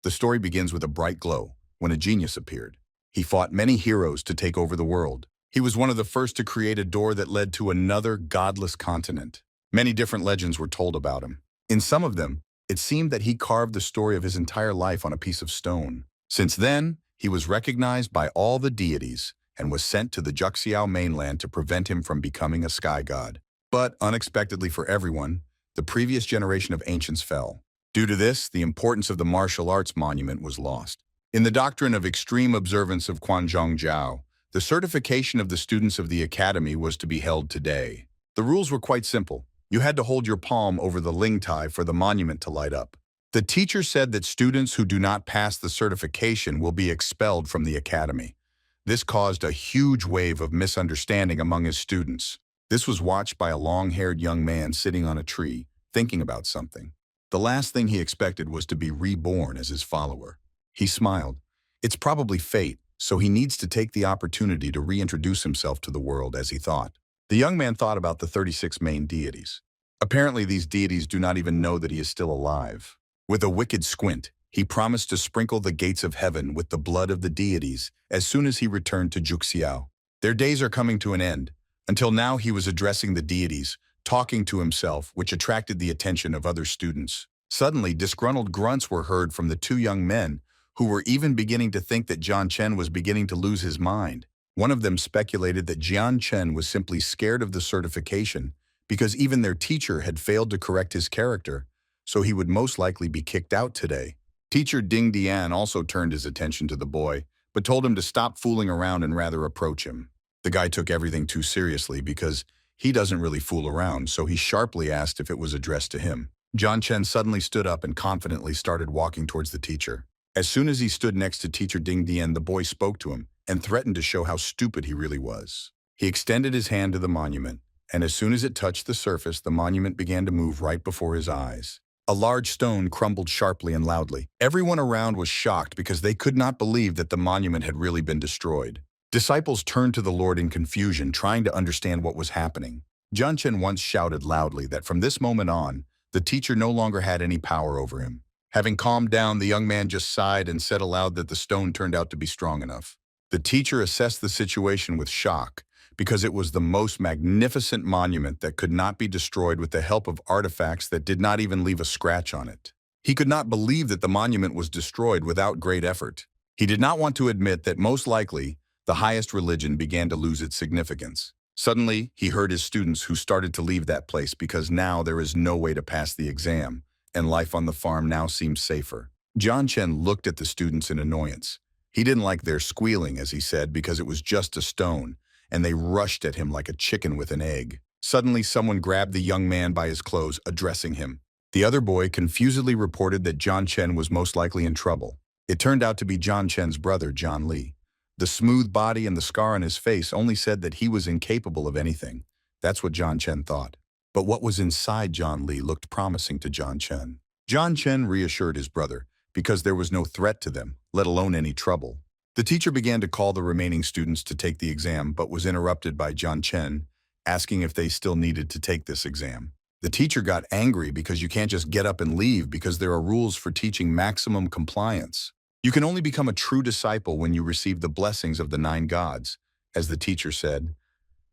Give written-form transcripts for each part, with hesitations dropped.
The story begins with a bright glow, when a genius appeared. He fought many heroes to take over the world. He was one of the first to create a door that led to another godless continent. Many different legends were told about him. In some of them, it seemed that he carved the story of his entire life on a piece of stone. Since then, he was recognized by all the deities and was sent to the Juxiao mainland to prevent him from becoming a sky god. But, unexpectedly for everyone, the previous generation of ancients fell. Due to this, the importance of the martial arts monument was lost. In the doctrine of extreme observance of Quanzhongjiao, the certification of the students of the academy was to be held today. The rules were quite simple. You had to hold your palm over the lingtai for the monument to light up. The teacher said that students who do not pass the certification will be expelled from the academy. This caused a huge wave of misunderstanding among his students. This was watched by a long-haired young man sitting on a tree, thinking about something. The last thing he expected was to be reborn as his follower. He smiled. It's probably fate, so he needs to take the opportunity to reintroduce himself to the world, as he thought. The young man thought about the 36 main deities. Apparently, these deities do not even know that he is still alive. With a wicked squint, he promised to sprinkle the gates of heaven with the blood of the deities as soon as he returned to Juxiao. Their days are coming to an end. Until now, he was addressing the deities, talking to himself, which attracted the attention of other students. Suddenly, disgruntled grunts were heard from the two young men, who were even beginning to think that Jian Chen was beginning to lose his mind. One of them speculated that Jian Chen was simply scared of the certification because even their teacher had failed to correct his character, so he would most likely be kicked out today. Teacher Ding Dian also turned his attention to the boy, but told him to stop fooling around and rather approach him. The guy took everything too seriously because he doesn't really fool around, so he sharply asked if it was addressed to him. Jian Chen suddenly stood up and confidently started walking towards the teacher. As soon as he stood next to teacher Ding Dian, the boy spoke to him and threatened to show how stupid he really was. He extended his hand to the monument, and as soon as it touched the surface, the monument began to move right before his eyes. A large stone crumbled sharply and loudly. Everyone around was shocked because they could not believe that the monument had really been destroyed. Disciples turned to the Lord in confusion, trying to understand what was happening. Jian Chen once shouted loudly that from this moment on, the teacher no longer had any power over him. Having calmed down, the young man just sighed and said aloud that the stone turned out to be strong enough. The teacher assessed the situation with shock because it was the most magnificent monument that could not be destroyed with the help of artifacts that did not even leave a scratch on it. He could not believe that the monument was destroyed without great effort. He did not want to admit that most likely the highest religion began to lose its significance. Suddenly, he heard his students who started to leave that place because now there is no way to pass the exam, and life on the farm now seems safer. Jian Chen looked at the students in annoyance. He didn't like their squealing, as he said, because it was just a stone, and they rushed at him like a chicken with an egg. Suddenly, someone grabbed the young man by his clothes, addressing him. The other boy confusedly reported that Jian Chen was most likely in trouble. It turned out to be Jian Chen's brother, John Li. The smooth body and the scar on his face only said that he was incapable of anything. That's what Jian Chen thought. But what was inside John Li looked promising to Jian Chen. Jian Chen reassured his brother, because there was no threat to them, let alone any trouble. The teacher began to call the remaining students to take the exam, but was interrupted by Jian Chen, asking if they still needed to take this exam. The teacher got angry because you can't just get up and leave because there are rules for teaching maximum compliance. You can only become a true disciple when you receive the blessings of the 9 gods, as the teacher said.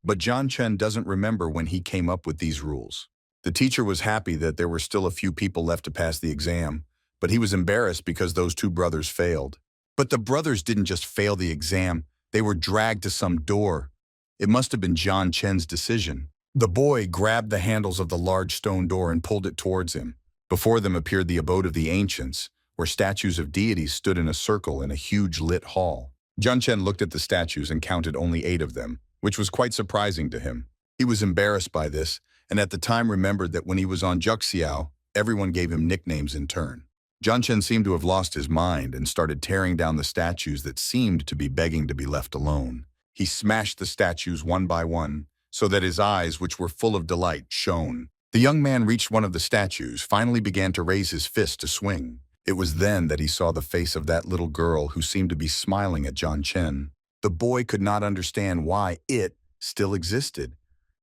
But Jian Chen doesn't remember when he came up with these rules. The teacher was happy that there were still a few people left to pass the exam, but he was embarrassed because those 2 brothers failed. But the brothers didn't just fail the exam, they were dragged to some door. It must have been Jian Chen's decision. The boy grabbed the handles of the large stone door and pulled it towards him. Before them appeared the abode of the ancients, where statues of deities stood in a circle in a huge lit hall. Jian Chen looked at the statues and counted only 8 of them, which was quite surprising to him. He was embarrassed by this, and at the time remembered that when he was on Juxiao, everyone gave him nicknames in turn. Jian Chen seemed to have lost his mind and started tearing down the statues that seemed to be begging to be left alone. He smashed the statues one by one, so that his eyes, which were full of delight, shone. The young man reached one of the statues, finally began to raise his fist to swing. It was then that he saw the face of that little girl who seemed to be smiling at Jian Chen. The boy could not understand why it still existed.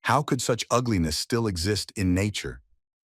How could such ugliness still exist in nature?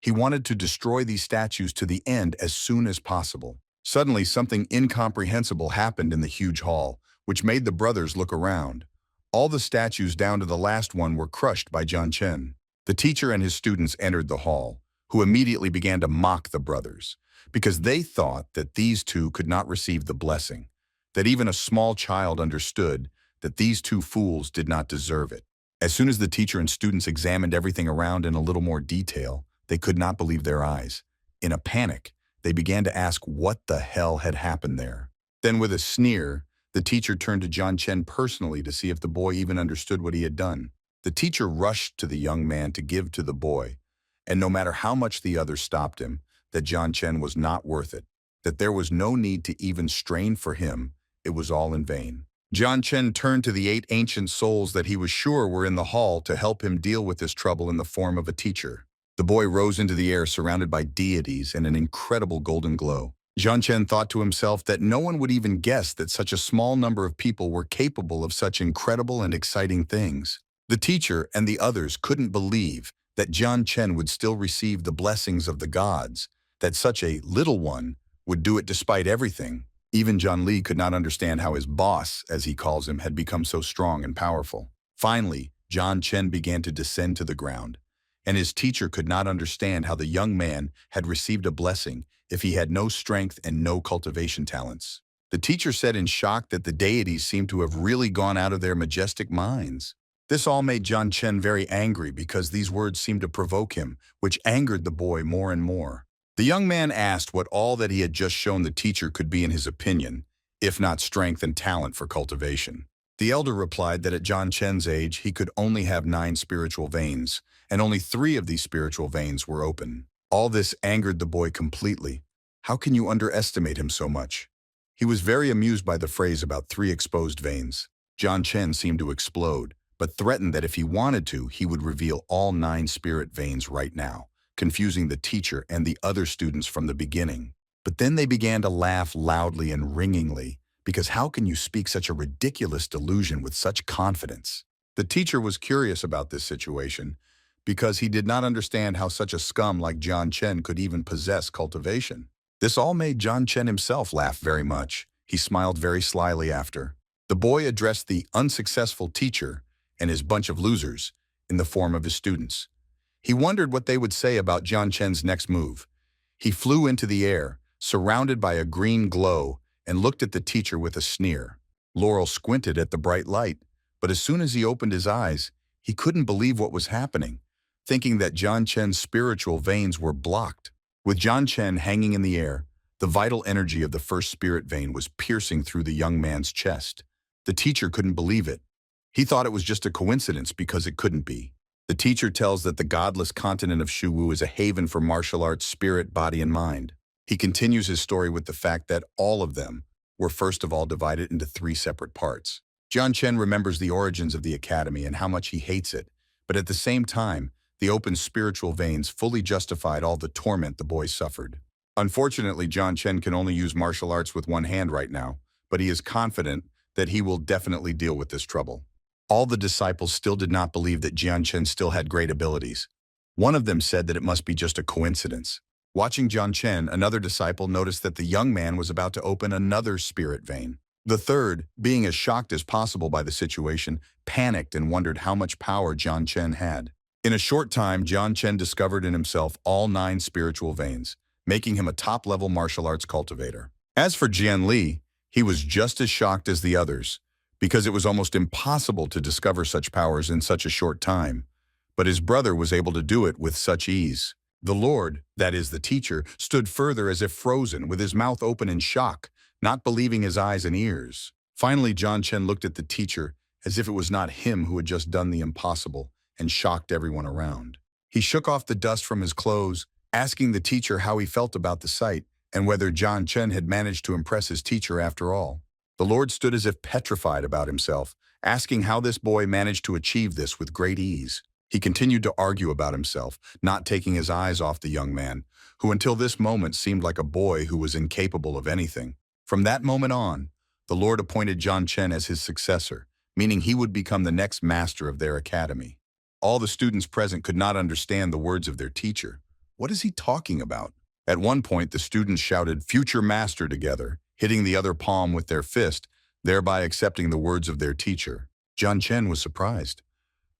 He wanted to destroy these statues to the end as soon as possible. Suddenly, something incomprehensible happened in the huge hall, which made the brothers look around. All the statues down to the last one were crushed by John Chen. The teacher and his students entered the hall, who immediately began to mock the brothers, because they thought that these two could not receive the blessing, that even a small child understood that these two fools did not deserve it. As soon as the teacher and students examined everything around in a little more detail, they could not believe their eyes. In a panic, they began to ask what the hell had happened there. Then with a sneer, the teacher turned to John Chen personally to see if the boy even understood what he had done. The teacher rushed to the young man to give to the boy, and no matter how much the others stopped him, that John Chen was not worth it, that there was no need to even strain for him, it was all in vain. John Chen turned to the 8 ancient souls that he was sure were in the hall to help him deal with this trouble in the form of a teacher. The boy rose into the air surrounded by deities and an incredible golden glow. John Chen thought to himself that no one would even guess that such a small number of people were capable of such incredible and exciting things. The teacher and the others couldn't believe that John Chen would still receive the blessings of the gods, that such a little one would do it despite everything. Even John Lee could not understand how his boss, as he calls him, had become so strong and powerful. Finally, John Chen began to descend to the ground, and his teacher could not understand how the young man had received a blessing if he had no strength and no cultivation talents. The teacher said in shock that the deities seemed to have really gone out of their majestic minds. This all made John Chen very angry because these words seemed to provoke him, which angered the boy more and more. The young man asked what all that he had just shown the teacher could be in his opinion, if not strength and talent for cultivation. The elder replied that at John Chen's age he could only have 9 spiritual veins, and only 3 of these spiritual veins were open. All this angered the boy completely. How can you underestimate him so much? He was very amused by the phrase about 3 exposed veins. John Chen seemed to explode, but threatened that if he wanted to, he would reveal all 9 spirit veins right now, confusing the teacher and the other students from the beginning. But then they began to laugh loudly and ringingly, because how can you speak such a ridiculous delusion with such confidence? The teacher was curious about this situation, because he did not understand how such a scum like John Chen could even possess cultivation. This all made John Chen himself laugh very much. He smiled very slyly after. The boy addressed the unsuccessful teacher and his bunch of losers in the form of his students. He wondered what they would say about John Chen's next move. He flew into the air, surrounded by a green glow, and looked at the teacher with a sneer. Laurel squinted at the bright light, but as soon as he opened his eyes, he couldn't believe what was happening, thinking that John Chen's spiritual veins were blocked. With John Chen hanging in the air, the vital energy of the first spirit vein was piercing through the young man's chest. The teacher couldn't believe it. He thought it was just a coincidence because it couldn't be. The teacher tells that the godless continent of Shuwu is a haven for martial arts, spirit, body, and mind. He continues his story with the fact that all of them were first of all divided into 3 separate parts. John Chen remembers the origins of the academy and how much he hates it, but at the same time, the open spiritual veins fully justified all the torment the boy suffered. Unfortunately, John Chen can only use martial arts with one hand right now, but he is confident that he will definitely deal with this trouble. All the disciples still did not believe that John Chen still had great abilities. One of them said that it must be just a coincidence. Watching John Chen, another disciple noticed that the young man was about to open another spirit vein. The third, being as shocked as possible by the situation, panicked and wondered how much power John Chen had. In a short time, John Chen discovered in himself all 9 spiritual veins, making him a top-level martial arts cultivator. As for Jian Li, he was just as shocked as the others, because it was almost impossible to discover such powers in such a short time. But his brother was able to do it with such ease. The Lord, that is the teacher, stood further as if frozen, with his mouth open in shock, not believing his eyes and ears. Finally, John Chen looked at the teacher as if it was not him who had just done the impossible and shocked everyone around. He shook off the dust from his clothes, asking the teacher how he felt about the sight and whether John Chen had managed to impress his teacher after all. The Lord stood as if petrified about himself, asking how this boy managed to achieve this with great ease. He continued to argue about himself, not taking his eyes off the young man, who until this moment seemed like a boy who was incapable of anything. From that moment on, the Lord appointed John Chen as his successor, meaning he would become the next master of their academy. All the students present could not understand the words of their teacher. What is he talking about? At one point, the students shouted, "Future Master," together, hitting the other palm with their fist, thereby accepting the words of their teacher. Jian Chen was surprised.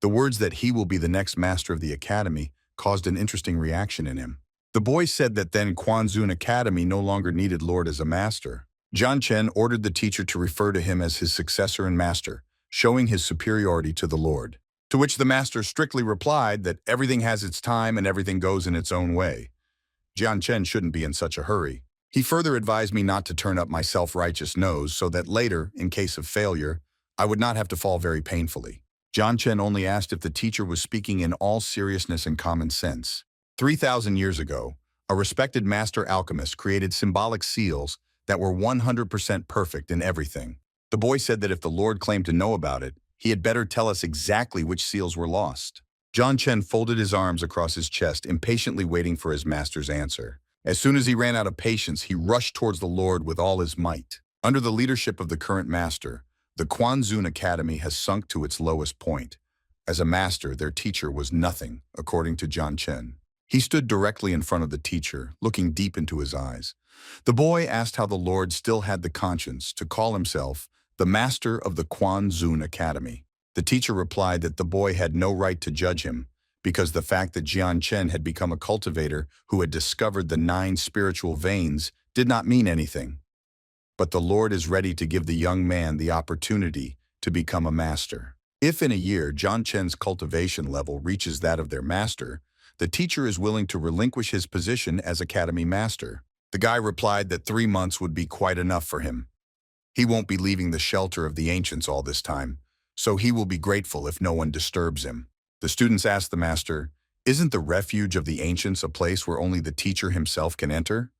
The words that he will be the next master of the academy caused an interesting reaction in him. The boy said that then Quanzun Academy no longer needed Lord as a master. Jian Chen ordered the teacher to refer to him as his successor and master, showing his superiority to the Lord. To which the master strictly replied that everything has its time and everything goes in its own way. Jian Chen shouldn't be in such a hurry. He further advised me not to turn up my self-righteous nose so that later, in case of failure, I would not have to fall very painfully. Jian Chen only asked if the teacher was speaking in all seriousness and common sense. 3,000 years ago, a respected master alchemist created symbolic seals that were 100% perfect in everything. The boy said that if the Lord claimed to know about it, he had better tell us exactly which seals were lost. Jian Chen folded his arms across his chest, impatiently waiting for his master's answer. As soon as he ran out of patience, he rushed towards the Lord with all his might. Under the leadership of the current master, the Quanzun Academy has sunk to its lowest point. As a master, their teacher was nothing, according to Jian Chen. He stood directly in front of the teacher, looking deep into his eyes. The boy asked how the Lord still had the conscience to call himself the master of the Quanzun Academy. The teacher replied that the boy had no right to judge him, because the fact that Jian Chen had become a cultivator who had discovered the 9 spiritual veins did not mean anything. But the Lord is ready to give the young man the opportunity to become a master. If in a year Jian Chen's cultivation level reaches that of their master, the teacher is willing to relinquish his position as academy master. The guy replied that 3 months would be quite enough for him. He won't be leaving the shelter of the ancients all this time, so he will be grateful if no one disturbs him. The students asked the master, "Isn't the refuge of the ancients a place where only the teacher himself can enter?"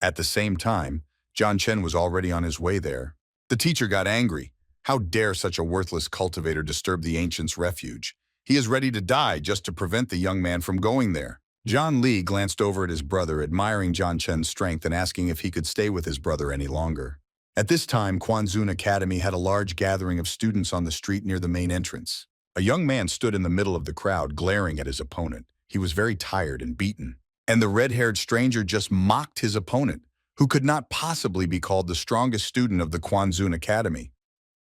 At the same time, Jian Chen was already on his way there. The teacher got angry. How dare such a worthless cultivator disturb the ancients' refuge? He is ready to die just to prevent the young man from going there. Zhang Li glanced over at his brother, admiring Jian Chen's strength and asking if he could stay with his brother any longer. At this time, Quanzun Academy had a large gathering of students on the street near the main entrance. A young man stood in the middle of the crowd, glaring at his opponent. He was very tired and beaten. And the red-haired stranger just mocked his opponent, who could not possibly be called the strongest student of the Quanzun Academy.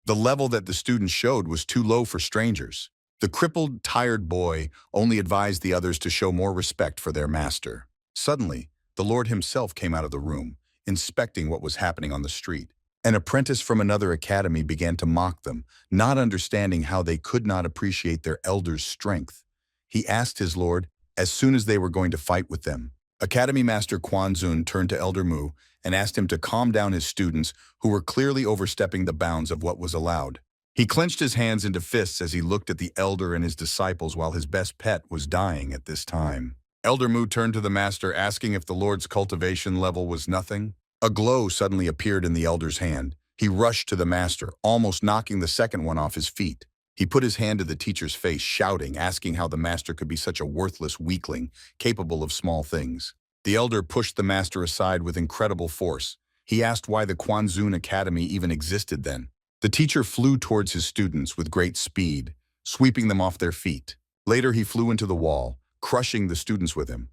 The level that the student showed was too low for strangers. The crippled, tired boy only advised the others to show more respect for their master. Suddenly, the Lord himself came out of the room, inspecting what was happening on the street. An apprentice from another academy began to mock them, not understanding how they could not appreciate their elder's strength. He asked his Lord as soon as they were going to fight with them. Academy Master Quanzun turned to Elder Mu and asked him to calm down his students who were clearly overstepping the bounds of what was allowed. He clenched his hands into fists as he looked at the elder and his disciples while his best pet was dying at this time. Elder Mu turned to the master, asking if the Lord's cultivation level was nothing. A glow suddenly appeared in the elder's hand. He rushed to the master, almost knocking the second one off his feet. He put his hand to the teacher's face, shouting, asking how the master could be such a worthless weakling, capable of small things. The elder pushed the master aside with incredible force. He asked why the Quanzun Academy even existed then. The teacher flew towards his students with great speed, sweeping them off their feet. Later, he flew into the wall, crushing the students with him.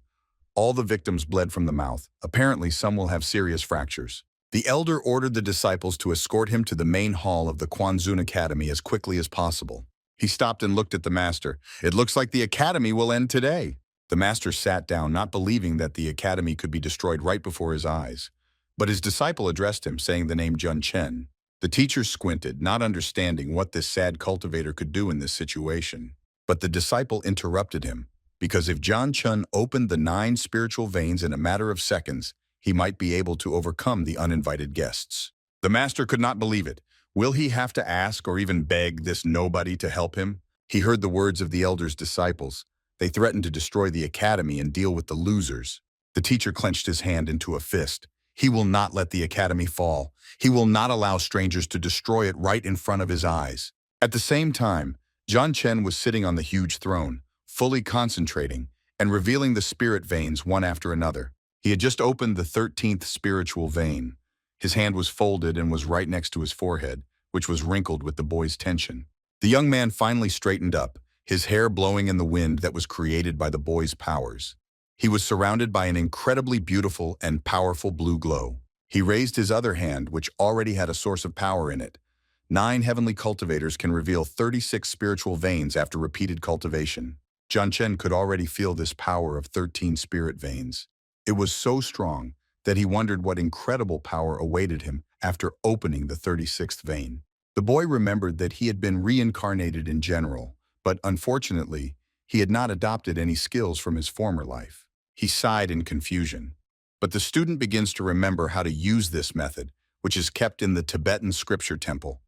All the victims bled from the mouth. Apparently, some will have serious fractures. The elder ordered the disciples to escort him to the main hall of the Quanzun Academy as quickly as possible. He stopped and looked at the master. "It looks like the academy will end today." The master sat down, not believing that the academy could be destroyed right before his eyes. But his disciple addressed him, saying the name Jian Chen. The teacher squinted, not understanding what this sad cultivator could do in this situation. But the disciple interrupted him, because if Jian Chen opened the 9 spiritual veins in a matter of seconds, he might be able to overcome the uninvited guests. The master could not believe it. Will he have to ask or even beg this nobody to help him? He heard the words of the elder's disciples. They threatened to destroy the academy and deal with the losers. The teacher clenched his hand into a fist. He will not let the academy fall. He will not allow strangers to destroy it right in front of his eyes. At the same time, Jian Chen was sitting on the huge throne, fully concentrating and revealing the spirit veins one after another. He had just opened the 13th spiritual vein. His hand was folded and was right next to his forehead, which was wrinkled with the boy's tension. The young man finally straightened up, his hair blowing in the wind that was created by the boy's powers. He was surrounded by an incredibly beautiful and powerful blue glow. He raised his other hand, which already had a source of power in it. 9 heavenly cultivators can reveal 36 spiritual veins after repeated cultivation. Jian Chen could already feel this power of 13 spirit veins. It was so strong that he wondered what incredible power awaited him after opening the 36th vein. The boy remembered that he had been reincarnated in general, but unfortunately, he had not adopted any skills from his former life. He sighed in confusion. But the student begins to remember how to use this method, which is kept in the Tibetan scripture temple.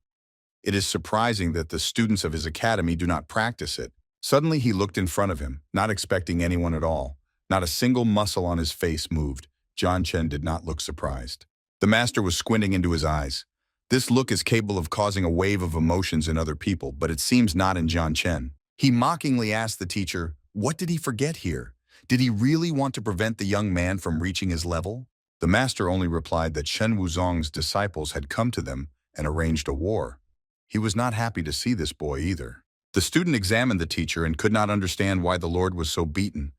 It is surprising that the students of his academy do not practice it. Suddenly he looked in front of him, not expecting anyone at all. Not a single muscle on his face moved. Jian Chen did not look surprised. The master was squinting into his eyes. This look is capable of causing a wave of emotions in other people, but it seems not in Jian Chen. He mockingly asked the teacher, what did he forget here? Did he really want to prevent the young man from reaching his level? The master only replied that Shen Wuzong's disciples had come to them and arranged a war. He was not happy to see this boy either. The student examined the teacher and could not understand why the Lord was so beaten.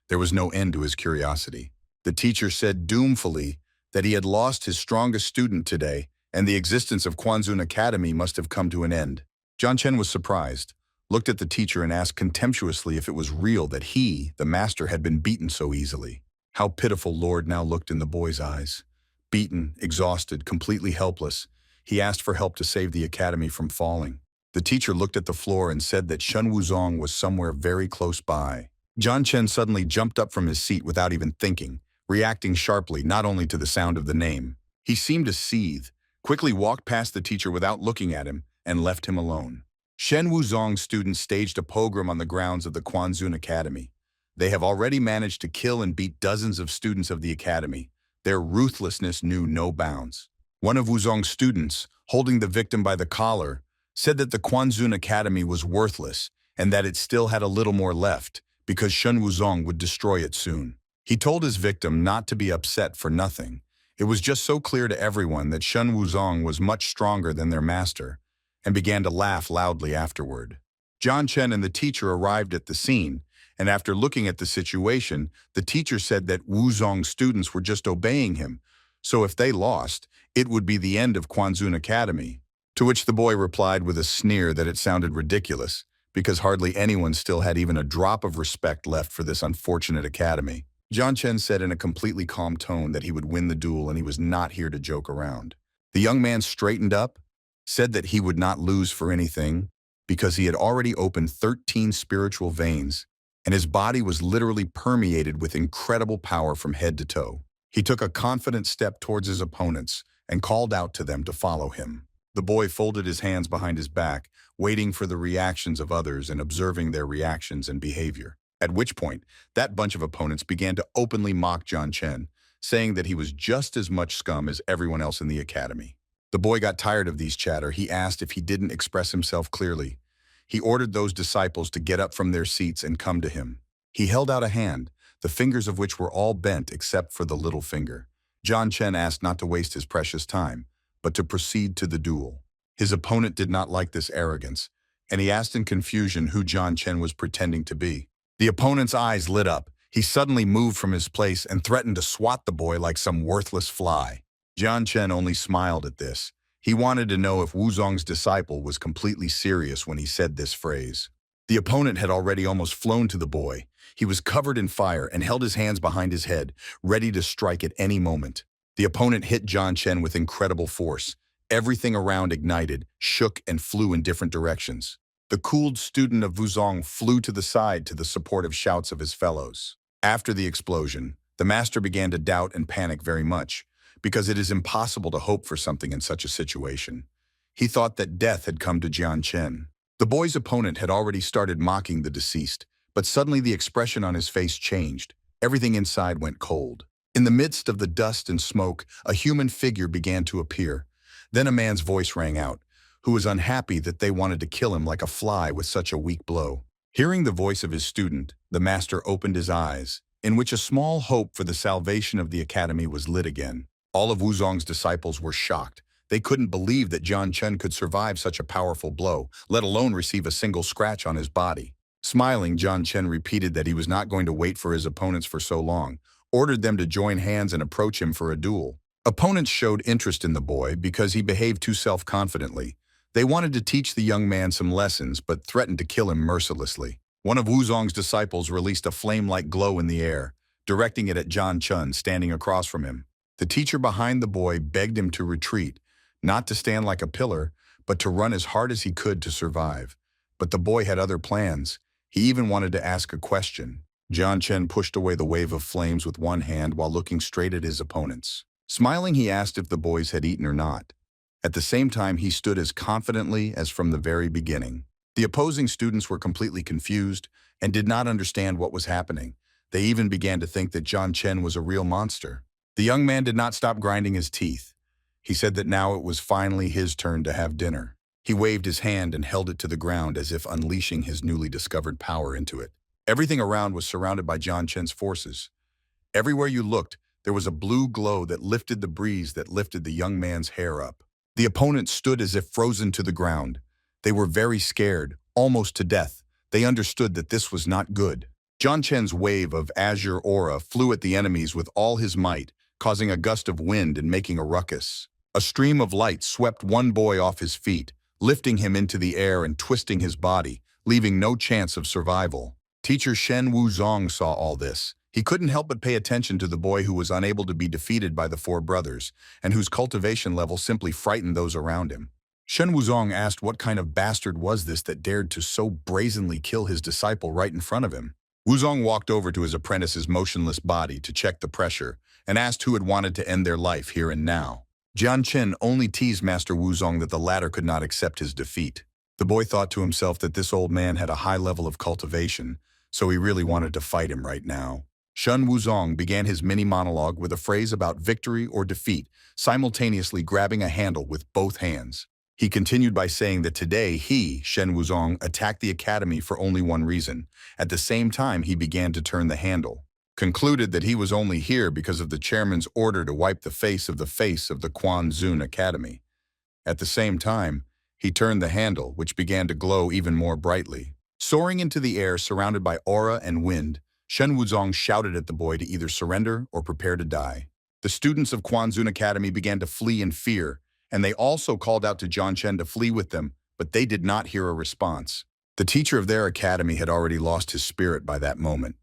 There was no end to his curiosity. The teacher said doomfully that he had lost his strongest student today, and the existence of Quanzun Academy must have come to an end. Jian Chen was surprised, looked at the teacher and asked contemptuously if it was real that he, the master, had been beaten so easily. How pitiful Lord now looked in the boy's eyes. Beaten, exhausted, completely helpless, he asked for help to save the academy from falling. The teacher looked at the floor and said that Shen Wuzong was somewhere very close by. Jian Chen suddenly jumped up from his seat without even thinking, reacting sharply not only to the sound of the name. He seemed to seethe, quickly walked past the teacher without looking at him, and left him alone. Shen Wuzong's students staged a pogrom on the grounds of the Quanzun Academy. They have already managed to kill and beat dozens of students of the academy. Their ruthlessness knew no bounds. One of Wuzong's students, holding the victim by the collar, said that the Quanzun Academy was worthless and that it still had a little more left because Shen Wuzong would destroy it soon. He told his victim not to be upset for nothing. It was just so clear to everyone that Shen Wuzong was much stronger than their master, and began to laugh loudly afterward. Jian Chen and the teacher arrived at the scene, and after looking at the situation, the teacher said that Wuzong's students were just obeying him, so if they lost, it would be the end of Quanzun Academy. To which the boy replied with a sneer that it sounded ridiculous, because hardly anyone still had even a drop of respect left for this unfortunate academy. Jian Chen said in a completely calm tone that he would win the duel and he was not here to joke around. The young man straightened up, said that he would not lose for anything because he had already opened 13 spiritual veins, and his body was literally permeated with incredible power from head to toe. He took a confident step towards his opponents and called out to them to follow him. The boy folded his hands behind his back, waiting for the reactions of others and observing their reactions and behavior. At which point, that bunch of opponents began to openly mock Jian Chen, saying that he was just as much scum as everyone else in the academy. The boy got tired of these chatter. He asked if he didn't express himself clearly. He ordered those disciples to get up from their seats and come to him. He held out a hand, the fingers of which were all bent except for the little finger. Jian Chen asked not to waste his precious time, but to proceed to the duel. His opponent did not like this arrogance, and he asked in confusion who Jian Chen was pretending to be. The opponent's eyes lit up. He suddenly moved from his place and threatened to swat the boy like some worthless fly. Jian Chen only smiled at this. He wanted to know if Wuzong's disciple was completely serious when he said this phrase. The opponent had already almost flown to the boy. He was covered in fire and held his hands behind his head, ready to strike at any moment. The opponent hit Jian Chen with incredible force. Everything around ignited, shook, and flew in different directions. The cooled student of Wuzong flew to the side to the supportive shouts of his fellows. After the explosion, the master began to doubt and panic very much, because it is impossible to hope for something in such a situation. He thought that death had come to Jian Chen. The boy's opponent had already started mocking the deceased, but suddenly the expression on his face changed. Everything inside went cold. In the midst of the dust and smoke, a human figure began to appear. Then a man's voice rang out, who was unhappy that they wanted to kill him like a fly with such a weak blow. Hearing the voice of his student, the master opened his eyes, in which a small hope for the salvation of the academy was lit again. All of Wuzong's disciples were shocked. They couldn't believe that Jian Chen could survive such a powerful blow, let alone receive a single scratch on his body. Smiling, John Chen repeated that he was not going to wait for his opponents for so long, ordered them to join hands and approach him for a duel. Opponents showed interest in the boy because he behaved too self-confidently. They wanted to teach the young man some lessons, but threatened to kill him mercilessly. One of Wuzong's disciples released a flame-like glow in the air, directing it at John Chen standing across from him. The teacher behind the boy begged him to retreat, not to stand like a pillar, but to run as hard as he could to survive. But the boy had other plans. He even wanted to ask a question. John Chen pushed away the wave of flames with one hand while looking straight at his opponents. Smiling, he asked if the boys had eaten or not. At the same time, he stood as confidently as from the very beginning. The opposing students were completely confused and did not understand what was happening. They even began to think that John Chen was a real monster. The young man did not stop grinding his teeth. He said that now it was finally his turn to have dinner. He waved his hand and held it to the ground as if unleashing his newly discovered power into it. Everything around was surrounded by John Chen's forces. Everywhere you looked, there was a blue glow that lifted the breeze that lifted the young man's hair up. The opponents stood as if frozen to the ground. They were very scared, almost to death. They understood that this was not good. John Chen's wave of azure aura flew at the enemies with all his might, causing a gust of wind and making a ruckus. A stream of light swept one boy off his feet, lifting him into the air and twisting his body, leaving no chance of survival. Teacher Shen Wuzong saw all this. He couldn't help but pay attention to the boy who was unable to be defeated by the four brothers, and whose cultivation level simply frightened those around him. Shen Wuzong asked what kind of bastard was this that dared to so brazenly kill his disciple right in front of him. Wuzong walked over to his apprentice's motionless body to check the pressure and asked who had wanted to end their life here and now. Jian Chen only teased Master Wuzong that the latter could not accept his defeat. The boy thought to himself that this old man had a high level of cultivation, so he really wanted to fight him right now. Shen Wuzong began his mini-monologue with a phrase about victory or defeat, simultaneously grabbing a handle with both hands. He continued by saying that today he, Shen Wuzong, attacked the academy for only one reason. At the same time, he began to turn the handle. Concluded that he was only here because of the chairman's order to wipe the face of the Quan Zun Academy. At the same time, he turned the handle, which began to glow even more brightly. Soaring into the air, surrounded by aura and wind, Shen Wuzong shouted at the boy to either surrender or prepare to die. The students of Quan Zun Academy began to flee in fear, and they also called out to John Chen to flee with them, but they did not hear a response. The teacher of their academy had already lost his spirit by that moment.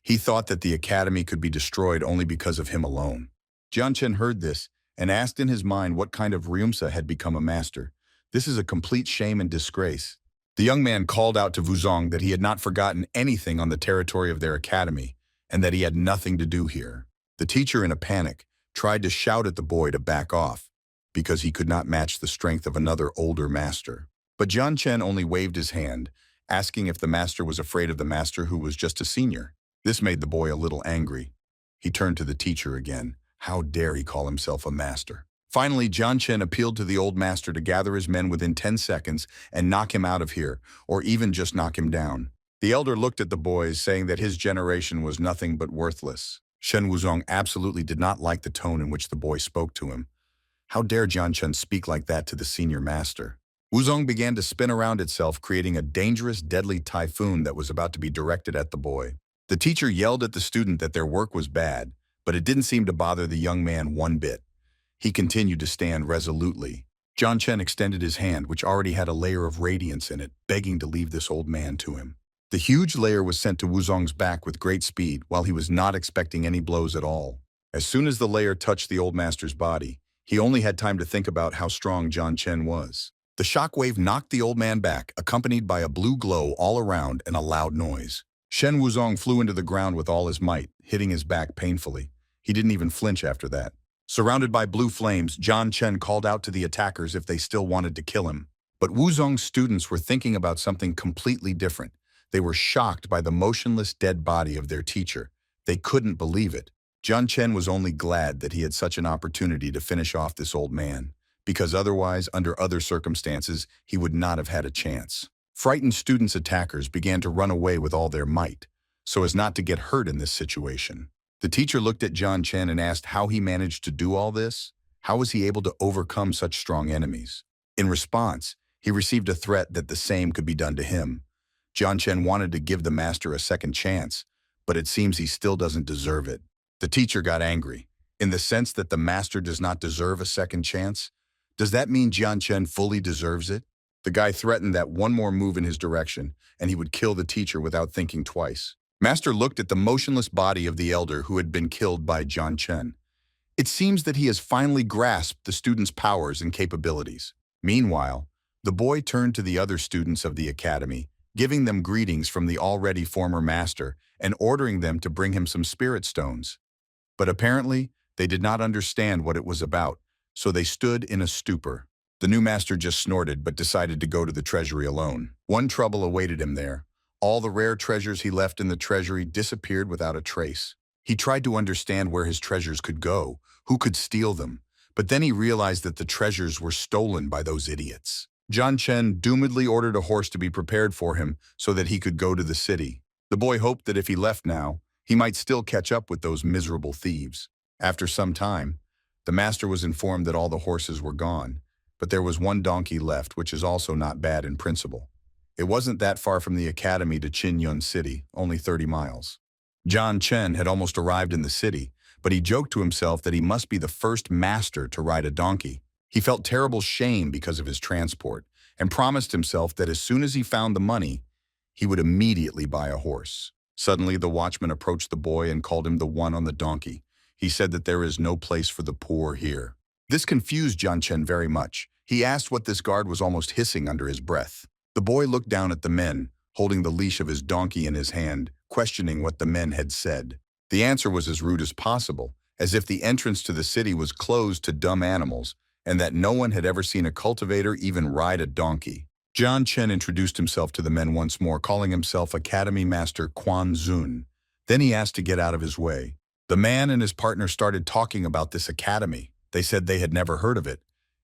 He thought that the academy could be destroyed only because of him alone. Jian Chen heard this and asked in his mind what kind of Ryumsa had become a master. This is a complete shame and disgrace. The young man called out to Wuzong that he had not forgotten anything on the territory of their academy and that he had nothing to do here. The teacher, in a panic, tried to shout at the boy to back off because he could not match the strength of another older master. But Jian Chen only waved his hand, asking if the master was afraid of the master who was just a senior. This made the boy a little angry. He turned to the teacher again. How dare he call himself a master? Finally, Jian Chen appealed to the old master to gather his men within 10 seconds and knock him out of here, or even just knock him down. The elder looked at the boys, saying that his generation was nothing but worthless. Shen Wuzong absolutely did not like the tone in which the boy spoke to him. How dare Jian Chen speak like that to the senior master? Wuzong began to spin around itself, creating a dangerous, deadly typhoon that was about to be directed at the boy. The teacher yelled at the student that their work was bad, but it didn't seem to bother the young man one bit. He continued to stand resolutely. Jian Chen extended his hand, which already had a layer of radiance in it, begging to leave this old man to him. The huge layer was sent to Wuzong's back with great speed, while he was not expecting any blows at all. As soon as the layer touched the old master's body, he only had time to think about how strong Jian Chen was. The shockwave knocked the old man back, accompanied by a blue glow all around and a loud noise. Shen Wuzong flew into the ground with all his might, hitting his back painfully. He didn't even flinch after that. Surrounded by blue flames, Jian Chen called out to the attackers if they still wanted to kill him. But Wuzong's students were thinking about something completely different. They were shocked by the motionless dead body of their teacher. They couldn't believe it. Jian Chen was only glad that he had such an opportunity to finish off this old man, because otherwise, under other circumstances, he would not have had a chance. Frightened students' attackers began to run away with all their might, so as not to get hurt in this situation. The teacher looked at Jian Chen and asked how he managed to do all this. How was he able to overcome such strong enemies? In response, he received a threat that the same could be done to him. Jian Chen wanted to give the master a second chance, but it seems he still doesn't deserve it. The teacher got angry. In the sense that the master does not deserve a second chance? Does that mean Jian Chen fully deserves it? The guy threatened that one more move in his direction, and he would kill the teacher without thinking twice. Master looked at the motionless body of the elder who had been killed by Jian Chen. It seems that he has finally grasped the student's powers and capabilities. Meanwhile, the boy turned to the other students of the academy, giving them greetings from the already former master and ordering them to bring him some spirit stones. But apparently, they did not understand what it was about, so they stood in a stupor. The new master just snorted but decided to go to the treasury alone. One trouble awaited him there. All the rare treasures he left in the treasury disappeared without a trace. He tried to understand where his treasures could go, who could steal them, but then he realized that the treasures were stolen by those idiots. Jian Chen doomedly ordered a horse to be prepared for him so that he could go to the city. The boy hoped that if he left now, he might still catch up with those miserable thieves. After some time, the master was informed that all the horses were gone, but there was one donkey left, which is also not bad in principle. It wasn't that far from the academy to Qinyun City, only 30 miles. Jian Chen had almost arrived in the city, but he joked to himself that he must be the first master to ride a donkey. He felt terrible shame because of his transport and promised himself that as soon as he found the money, he would immediately buy a horse. Suddenly, the watchman approached the boy and called him the one on the donkey. He said that there is no place for the poor here. This confused Jian Chen very much. He asked what this guard was, almost hissing under his breath. The boy looked down at the men, holding the leash of his donkey in his hand, questioning what the men had said. The answer was as rude as possible, as if the entrance to the city was closed to dumb animals, and that no one had ever seen a cultivator even ride a donkey. Jian Chen introduced himself to the men once more, calling himself Academy Master Quan Zun. Then he asked to get out of his way. The man and his partner started talking about this academy. They said they had never heard of it.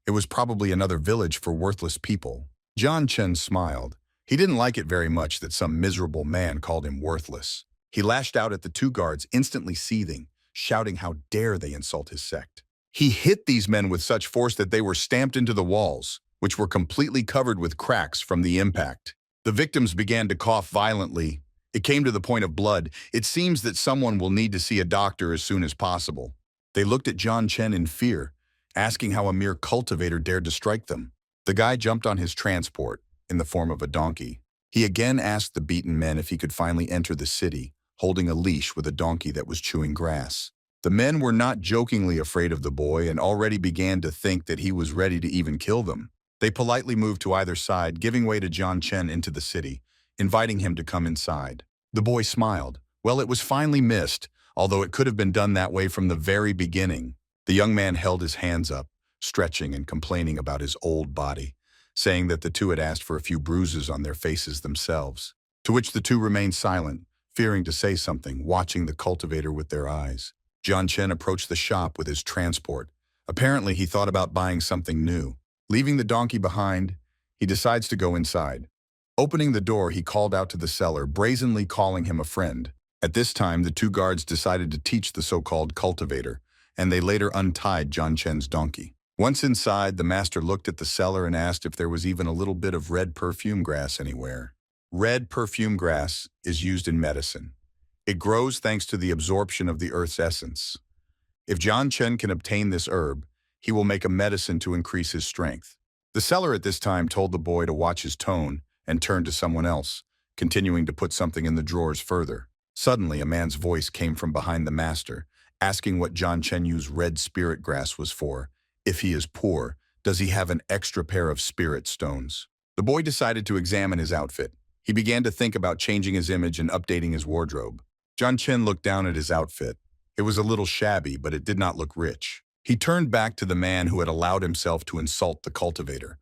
It was probably another village for worthless people. Jian Chen smiled. He didn't like it very much that some miserable man called him worthless. He lashed out at the two guards, instantly seething, shouting how dare they insult his sect. He hit these men with such force that they were stamped into the walls, which were completely covered with cracks from the impact. The victims began to cough violently. It came to the point of blood. It seems that someone will need to see a doctor as soon as possible. They looked at Jian Chen in fear, asking how a mere cultivator dared to strike them. The guy jumped on his transport, in the form of a donkey. He again asked the beaten men if he could finally enter the city, holding a leash with a donkey that was chewing grass. The men were not jokingly afraid of the boy and already began to think that he was ready to even kill them. They politely moved to either side, giving way to Jian Chen into the city, inviting him to come inside. The boy smiled. Well, it was finally missed, although it could have been done that way from the very beginning. The young man held his hands up, stretching and complaining about his old body, saying that the two had asked for a few bruises on their faces themselves, to which the two remained silent, fearing to say something, watching the cultivator with their eyes. Jian Chen approached the shop with his transport. Apparently, he thought about buying something new. Leaving the donkey behind, he decides to go inside. Opening the door, he called out to the seller, brazenly calling him a friend. At this time, the two guards decided to teach the so-called cultivator, and they later untied Jian Chen's donkey. Once inside, the master looked at the seller and asked if there was even a little bit of red perfume grass anywhere. Red perfume grass is used in medicine. It grows thanks to the absorption of the earth's essence. If Jian Chen can obtain this herb, he will make a medicine to increase his strength. The seller at this time told the boy to watch his tone and turn to someone else, continuing to put something in the drawers further. Suddenly, a man's voice came from behind the master, asking what Jian Chen used red spirit grass was for. If he is poor, does he have an extra pair of spirit stones? The boy decided to examine his outfit. He began to think about changing his image and updating his wardrobe. Jian Chen looked down at his outfit. It was a little shabby, but it did not look rich. He turned back to the man who had allowed himself to insult the cultivator.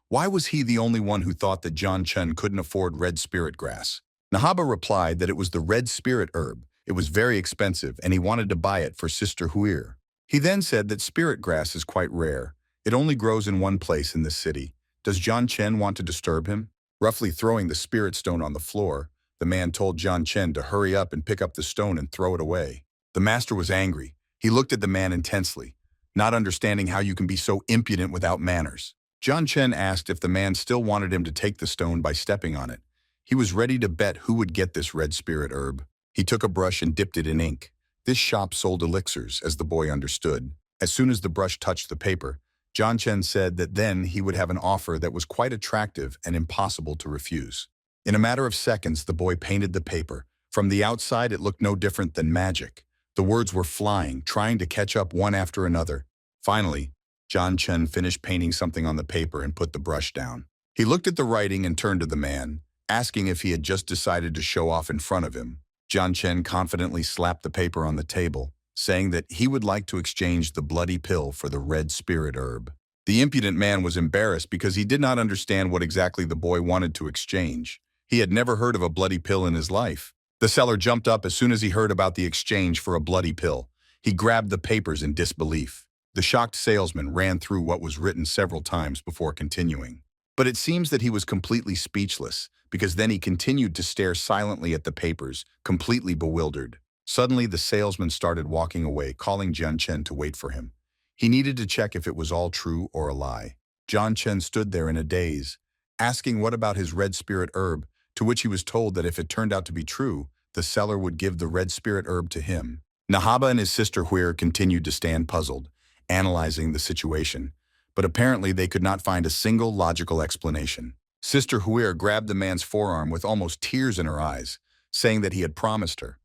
Why was he the only one who thought that Jian Chen couldn't afford red spirit grass? Nahaba replied that it was the red spirit herb. It was very expensive, and he wanted to buy it for Sister Huir. He then said that spirit grass is quite rare. It only grows in one place in this city. Does Jian Chen want to disturb him? Roughly throwing the spirit stone on the floor, the man told Jian Chen to hurry up and pick up the stone and throw it away. The master was angry. He looked at the man intensely, not understanding how you can be so impudent without manners. Jian Chen asked if the man still wanted him to take the stone by stepping on it. He was ready to bet who would get this red spirit herb. He took a brush and dipped it in ink. This shop sold elixirs, as the boy understood. As soon as the brush touched the paper, John Chen said that then he would have an offer that was quite attractive and impossible to refuse. In a matter of seconds, the boy painted the paper. From the outside, it looked no different than magic. The words were flying, trying to catch up one after another. Finally, John Chen finished painting something on the paper and put the brush down. He looked at the writing and turned to the man, asking if he had just decided to show off in front of him. John Chen confidently slapped the paper on the table, saying that he would like to exchange the bloody pill for the red spirit herb. The impudent man was embarrassed because he did not understand what exactly the boy wanted to exchange. He had never heard of a bloody pill in his life. The seller jumped up as soon as he heard about the exchange for a bloody pill. He grabbed the papers in disbelief. The shocked salesman ran through what was written several times before continuing. But it seems that he was completely speechless, because then he continued to stare silently at the papers, completely bewildered. Suddenly, the salesman started walking away, calling John Chen to wait for him. He needed to check if it was all true or a lie. John Chen stood there in a daze, asking what about his red spirit herb, to which he was told that if it turned out to be true, the seller would give the red spirit herb to him. Nahaba and his sister Huir continued to stand puzzled, analyzing the situation, but apparently they could not find a single logical explanation. Sister Huir grabbed the man's forearm with almost tears in her eyes, saying that he had promised her.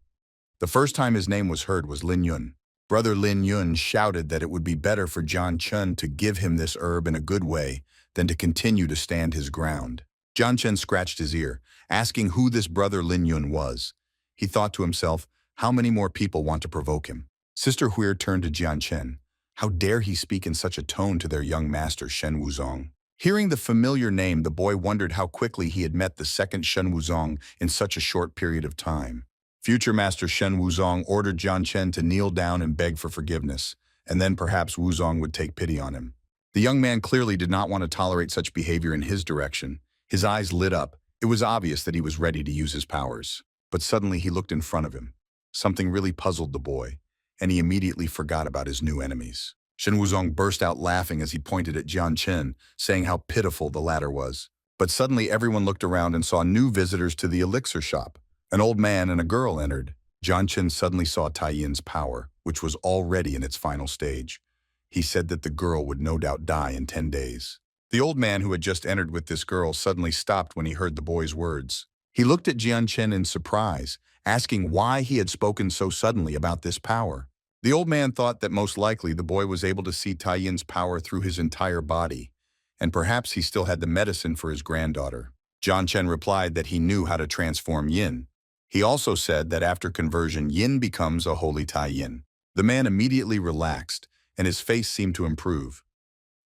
The first time his name was heard was Lin Yun. Brother Lin Yun shouted that it would be better for John Chen to give him this herb in a good way than to continue to stand his ground. John Chen scratched his ear, asking who this brother Lin Yun was. He thought to himself, how many more people want to provoke him? Sister Huir turned to Jian Chen. How dare he speak in such a tone to their young master Shen Wuzong? Hearing the familiar name, the boy wondered how quickly he had met the second Shen Wuzong in such a short period of time. Future Master Shen Wuzong ordered Jian Chen to kneel down and beg for forgiveness, and then perhaps Wuzong would take pity on him. The young man clearly did not want to tolerate such behavior in his direction. His eyes lit up. It was obvious that he was ready to use his powers. But suddenly he looked in front of him. Something really puzzled the boy, and he immediately forgot about his new enemies. Shen Wuzong burst out laughing as he pointed at Jian Chen, saying how pitiful the latter was. But suddenly everyone looked around and saw new visitors to the elixir shop. An old man and a girl entered. Jian Chen suddenly saw Tai Yin's power, which was already in its final stage. He said that the girl would no doubt die in 10 days. The old man who had just entered with this girl suddenly stopped when he heard the boy's words. He looked at Jian Chen in surprise, asking why he had spoken so suddenly about this power. The old man thought that most likely the boy was able to see Tai Yin's power through his entire body, and perhaps he still had the medicine for his granddaughter. Jian Chen replied that he knew how to transform Yin. He also said that after conversion, Yin becomes a holy Tai Yin. The man immediately relaxed, and his face seemed to improve.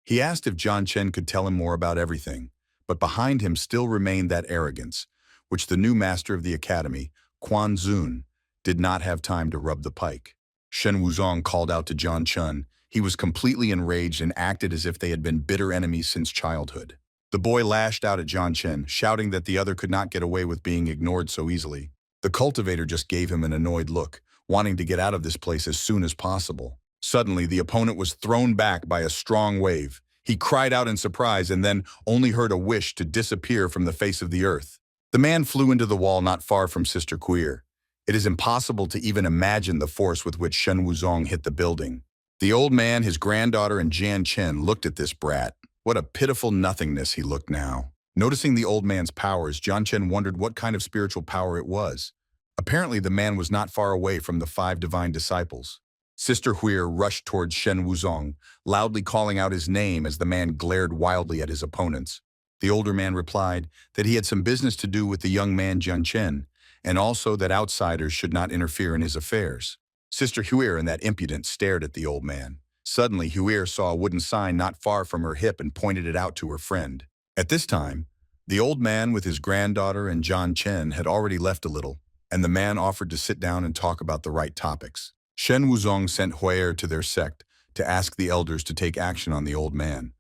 He asked if Jian Chen could tell him more about everything, but behind him still remained that arrogance, which the new master of the academy, Quan Zun, did not have time to rub the pike. Shen Wuzong called out to Jian Chen. He was completely enraged and acted as if they had been bitter enemies since childhood. The boy lashed out at Jian Chen, shouting that the other could not get away with being ignored so easily. The cultivator just gave him an annoyed look, wanting to get out of this place as soon as possible. Suddenly, the opponent was thrown back by a strong wave. He cried out in surprise and then only heard a wish to disappear from the face of the earth. The man flew into the wall not far from Sister Queer. It is impossible to even imagine the force with which Shen Wuzong hit the building. The old man, his granddaughter, and Jian Chen looked at this brat. What a pitiful nothingness he looked now. Noticing the old man's powers, Jian Chen wondered what kind of spiritual power it was. Apparently, the man was not far away from the 5 divine disciples. Sister Huir rushed towards Shen Wuzong, loudly calling out his name as the man glared wildly at his opponents. The older man replied that he had some business to do with the young man Jian Chen, and also that outsiders should not interfere in his affairs. Sister Huir and that impudent stared at the old man. Suddenly, Huir saw a wooden sign not far from her hip and pointed it out to her friend. At this time, the old man with his granddaughter and Jian Chen had already left a little, and the man offered to sit down and talk about the right topics. Shen Wuzong sent Huir to their sect to ask the elders to take action on the old man.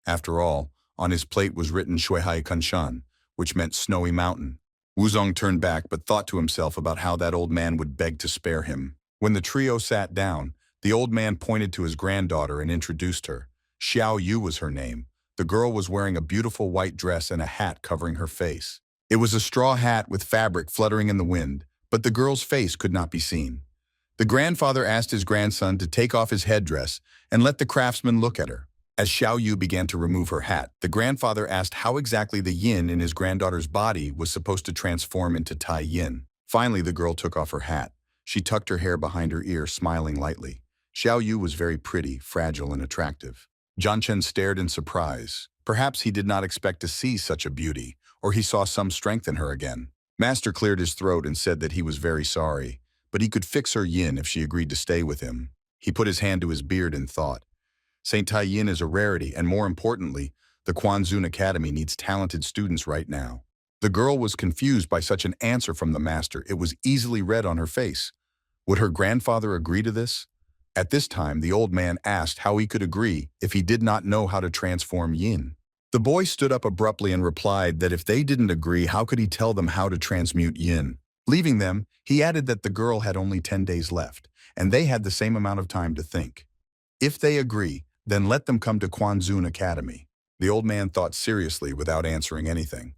After all, on his plate was written Shuihai Kunshan, which meant snowy mountain. Wuzong turned back but thought to himself about how that old man would beg to spare him. When the trio sat down, the old man pointed to his granddaughter and introduced her. Xiao Yu was her name. The girl was wearing a beautiful white dress and a hat covering her face. It was a straw hat with fabric fluttering in the wind, but the girl's face could not be seen. The grandfather asked his grandson to take off his headdress and let the craftsman look at her. As Xiao Yu began to remove her hat, the grandfather asked how exactly the yin in his granddaughter's body was supposed to transform into Tai Yin. Finally, the girl took off her hat. She tucked her hair behind her ear, smiling lightly. Xiao Yu was very pretty, fragile, and attractive. Jian Chen stared in surprise. Perhaps he did not expect to see such a beauty, or he saw some strength in her again. Master cleared his throat and said that he was very sorry, but he could fix her yin if she agreed to stay with him. He put his hand to his beard and thought, St. Tai Yin is a rarity, and more importantly, the Quanzun Academy needs talented students right now. The girl was confused by such an answer from the master. It was easily read on her face. Would her grandfather agree to this? At this time, the old man asked how he could agree if he did not know how to transform yin. The boy stood up abruptly and replied that if they didn't agree, how could he tell them how to transmute yin? Leaving them, he added that the girl had only 10 days left, and they had the same amount of time to think. If they agree, then let them come to Quanzun Academy. The old man thought seriously without answering anything.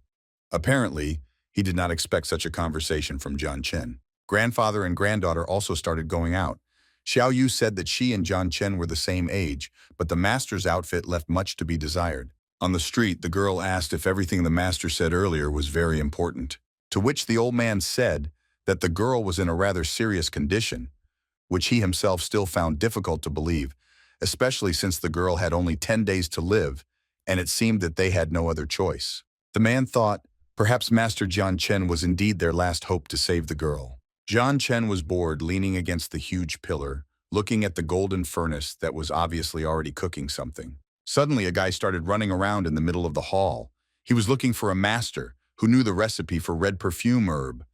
Apparently, he did not expect such a conversation from Jian Chen. Grandfather and granddaughter also started going out. Xiao Yu said that she and Jian Chen were the same age, but the master's outfit left much to be desired. On the street, the girl asked if everything the master said earlier was very important, to which the old man said that the girl was in a rather serious condition, which he himself still found difficult to believe, especially since the girl had only 10 days to live, and it seemed that they had no other choice. The man thought, perhaps Master Jian Chen was indeed their last hope to save the girl. Jian Chen was bored, leaning against the huge pillar, looking at the golden furnace that was obviously already cooking something. Suddenly, a guy started running around in the middle of the hall. He was looking for a master who knew the recipe for red perfume herb.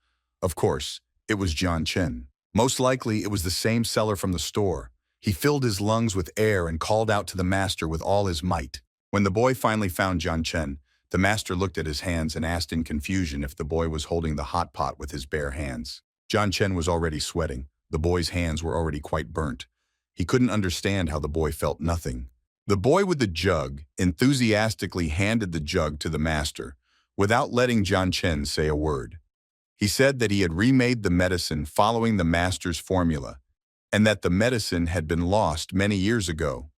Of course, it was Jian Chen. Most likely, it was the same seller from the store. He filled his lungs with air and called out to the master with all his might. When the boy finally found Jian Chen, the master looked at his hands and asked in confusion if the boy was holding the hot pot with his bare hands. Jian Chen was already sweating. The boy's hands were already quite burnt. He couldn't understand how the boy felt nothing. The boy with the jug enthusiastically handed the jug to the master without letting Jian Chen say a word. He said that he had remade the medicine following the master's formula, and that the medicine had been lost many years ago.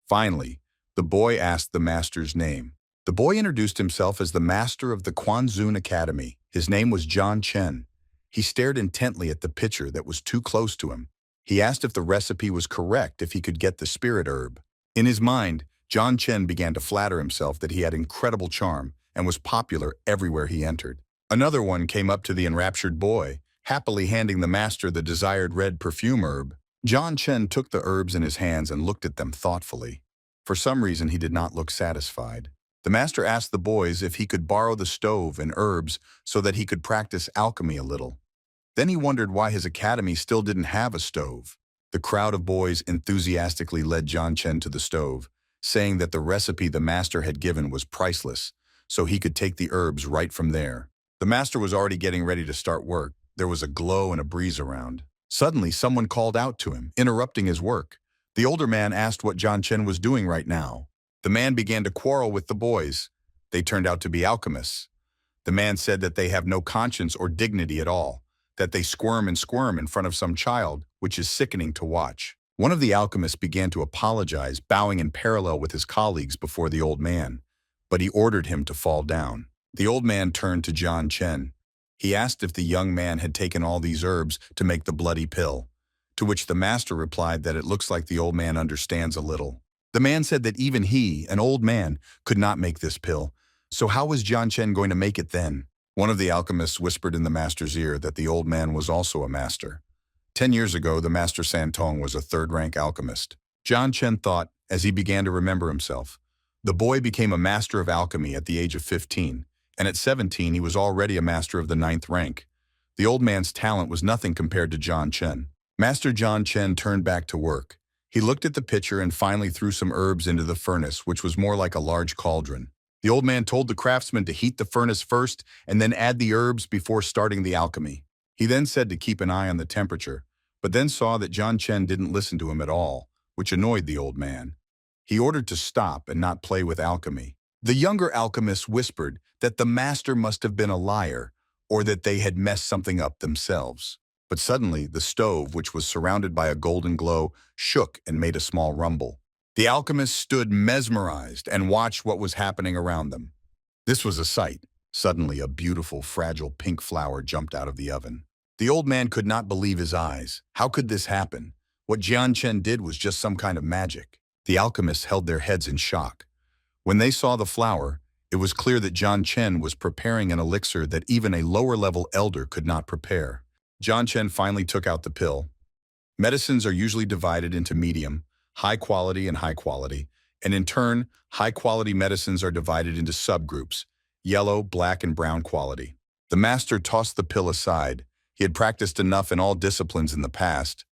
Finally, the boy asked the master's name. The boy introduced himself as the master of the Quanzun Academy. His name was Jian Chen. He stared intently at the pitcher that was too close to him. He asked if the recipe was correct, if he could get the spirit herb. In his mind, Jian Chen began to flatter himself that he had incredible charm and was popular everywhere he entered. Another one came up to the enraptured boy, happily handing the master the desired red perfume herb. Jian Chen took the herbs in his hands and looked at them thoughtfully. For some reason, he did not look satisfied. The master asked the boys if he could borrow the stove and herbs so that he could practice alchemy a little. Then he wondered why his academy still didn't have a stove. The crowd of boys enthusiastically led Jian Chen to the stove, saying that the recipe the master had given was priceless, so he could take the herbs right from there. The master was already getting ready to start work. There was a glow and a breeze around. Suddenly, someone called out to him, interrupting his work. The older man asked what Jian Chen was doing right now. The man began to quarrel with the boys. They turned out to be alchemists. The man said that they have no conscience or dignity at all, that they squirm and squirm in front of some child, which is sickening to watch. One of the alchemists began to apologize, bowing in parallel with his colleagues before the old man, but he ordered him to fall down. The old man turned to Jian Chen. He asked if the young man had taken all these herbs to make the bloody pill, to which the master replied that it looks like the old man understands a little. The man said that even he, an old man, could not make this pill, so how was Jian Chen going to make it then? One of the alchemists whispered in the master's ear that the old man was also a master. 10 years ago, the master Santong was a third-rank alchemist. Jian Chen thought, as he began to remember himself. The boy became a master of alchemy at the age of 15, and at 17 he was already a master of the 9th rank. The old man's talent was nothing compared to Jian Chen. Master Jian Chen turned back to work. He looked at the pitcher and finally threw some herbs into the furnace, which was more like a large cauldron. The old man told the craftsman to heat the furnace first and then add the herbs before starting the alchemy. He then said to keep an eye on the temperature, but then saw that Jian Chen didn't listen to him at all, which annoyed the old man. He ordered to stop and not play with alchemy. The younger alchemists whispered that the master must have been a liar or that they had messed something up themselves. But suddenly, the stove, which was surrounded by a golden glow, shook and made a small rumble. The alchemists stood mesmerized and watched what was happening around them. This was a sight. Suddenly, a beautiful, fragile pink flower jumped out of the oven. The old man could not believe his eyes. How could this happen? What Jian Chen did was just some kind of magic. The alchemists held their heads in shock. When they saw the flower, it was clear that Jian Chen was preparing an elixir that even a lower-level elder could not prepare. Jian Chen finally took out the pill. Medicines are usually divided into medium, high quality, and high quality, and in turn, high-quality medicines are divided into subgroups, yellow, black, and brown quality. The master tossed the pill aside. He had practiced enough in all disciplines in the past,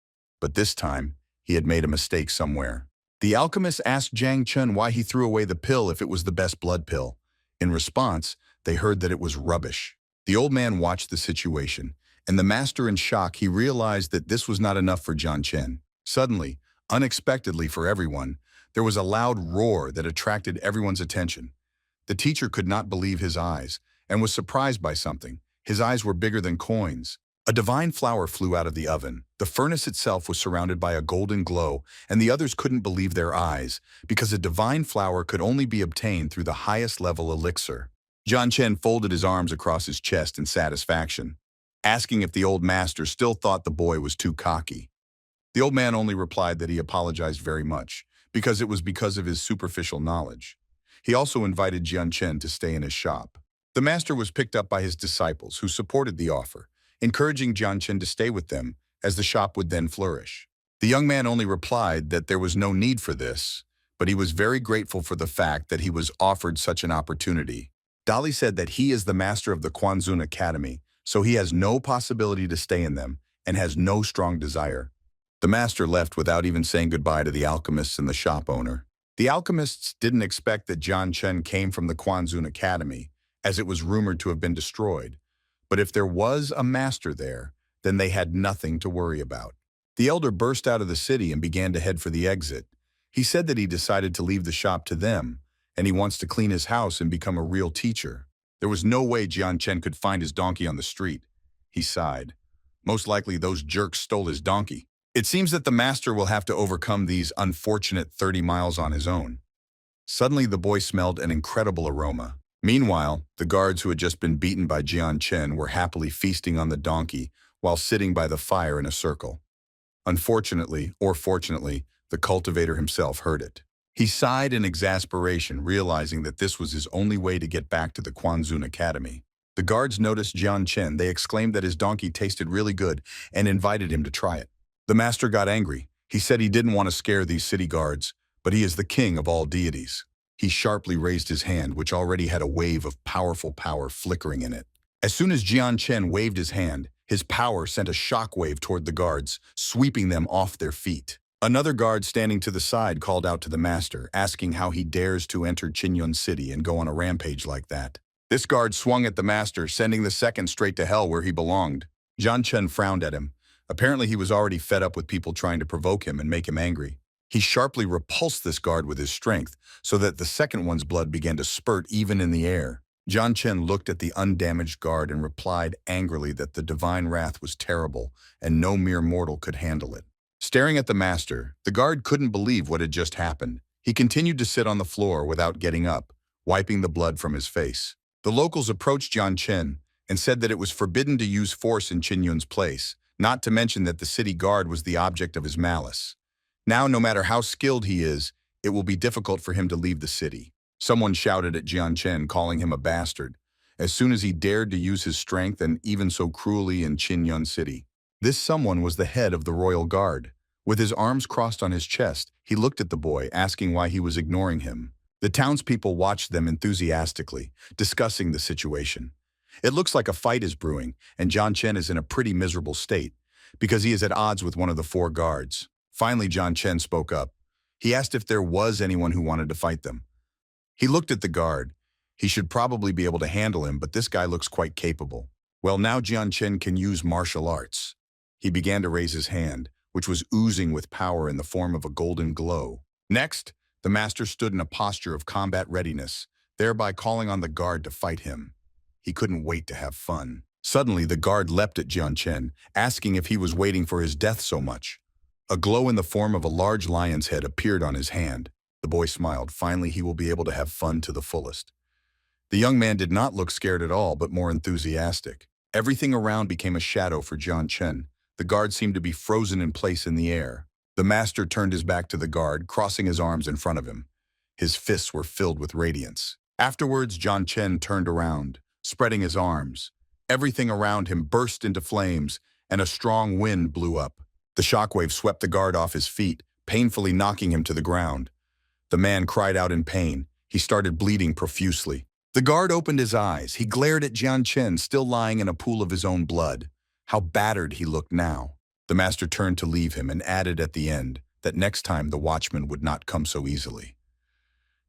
but this time, he had made a mistake somewhere. The alchemist asked Jiang Chen why he threw away the pill if it was the best blood pill. In response, they heard that it was rubbish. The old man watched the situation, and the master in shock, he realized that this was not enough for Jian Chen. Suddenly, unexpectedly for everyone, there was a loud roar that attracted everyone's attention. The teacher could not believe his eyes and was surprised by something. His eyes were bigger than coins. A divine flower flew out of the oven. The furnace itself was surrounded by a golden glow, and the others couldn't believe their eyes, because a divine flower could only be obtained through the highest level elixir. Jian Chen folded his arms across his chest in satisfaction, asking if the old master still thought the boy was too cocky. The old man only replied that he apologized very much, because it was because of his superficial knowledge. He also invited Jian Chen to stay in his shop. The master was picked up by his disciples, who supported the offer, encouraging Jian Chen to stay with them, as the shop would then flourish. The young man only replied that there was no need for this, but he was very grateful for the fact that he was offered such an opportunity. Dali said that he is the master of the Quanzun Academy, so he has no possibility to stay in them and has no strong desire. The master left without even saying goodbye to the alchemists and the shop owner. The alchemists didn't expect that Jian Chen came from the Quanzun Academy, as it was rumored to have been destroyed. But if there was a master there, then they had nothing to worry about. The elder burst out of the city and began to head for the exit. He said that he decided to leave the shop to them, and he wants to clean his house and become a real teacher. There was no way Jian Chen could find his donkey on the street. He sighed. Most likely those jerks stole his donkey. It seems that the master will have to overcome these unfortunate 30 miles on his own. Suddenly the boy smelled an incredible aroma. Meanwhile, the guards who had just been beaten by Jian Chen were happily feasting on the donkey while sitting by the fire in a circle. Unfortunately, or fortunately, the cultivator himself heard it. He sighed in exasperation, realizing that this was his only way to get back to the Quanzun Academy. The guards noticed Jian Chen. They exclaimed that his donkey tasted really good and invited him to try it. The master got angry. He said he didn't want to scare these city guards, but he is the king of all deities. He sharply raised his hand, which already had a wave of powerful power flickering in it. As soon as Jian Chen waved his hand, his power sent a shockwave toward the guards, sweeping them off their feet. Another guard standing to the side called out to the master, asking how he dares to enter Qinyun City and go on a rampage like that. This guard swung at the master, sending the second straight to hell where he belonged. Jian Chen frowned at him. Apparently he was already fed up with people trying to provoke him and make him angry. He sharply repulsed this guard with his strength, so that the second one's blood began to spurt even in the air. Jian Chen looked at the undamaged guard and replied angrily that the divine wrath was terrible and no mere mortal could handle it. Staring at the master, the guard couldn't believe what had just happened. He continued to sit on the floor without getting up, wiping the blood from his face. The locals approached Jian Chen and said that it was forbidden to use force in Qinyun's place, not to mention that the city guard was the object of his malice. Now, no matter how skilled he is, it will be difficult for him to leave the city. Someone shouted at Jian Chen, calling him a bastard, as soon as he dared to use his strength and even so cruelly in Qinyun City. This someone was the head of the royal guard. With his arms crossed on his chest, he looked at the boy, asking why he was ignoring him. The townspeople watched them enthusiastically, discussing the situation. It looks like a fight is brewing, and Jian Chen is in a pretty miserable state, because he is at odds with one of the 4 guards. Finally, Jian Chen spoke up. He asked if there was anyone who wanted to fight them. He looked at the guard. He should probably be able to handle him, but this guy looks quite capable. Well, now Jian Chen can use martial arts. He began to raise his hand, which was oozing with power in the form of a golden glow. Next, the master stood in a posture of combat readiness. thereby calling on the guard to fight him. He couldn't wait to have fun. Suddenly, the guard leapt at Jian Chen, asking if he was waiting for his death so much. A glow in the form of a large lion's head appeared on his hand. The boy smiled. Finally, he will be able to have fun to the fullest. The young man did not look scared at all, but more enthusiastic. Everything around became a shadow for Jian Chen. The guard seemed to be frozen in place in the air. The master turned his back to the guard, crossing his arms in front of him. His fists were filled with radiance. Afterwards, Jian Chen turned around, spreading his arms. Everything around him burst into flames, and a strong wind blew up. The shockwave swept the guard off his feet, painfully knocking him to the ground. The man cried out in pain. He started bleeding profusely. The guard opened his eyes. He glared at Jian Chen, still lying in a pool of his own blood. How battered he looked now. The master turned to leave him and added at the end that next time the watchman would not come so easily.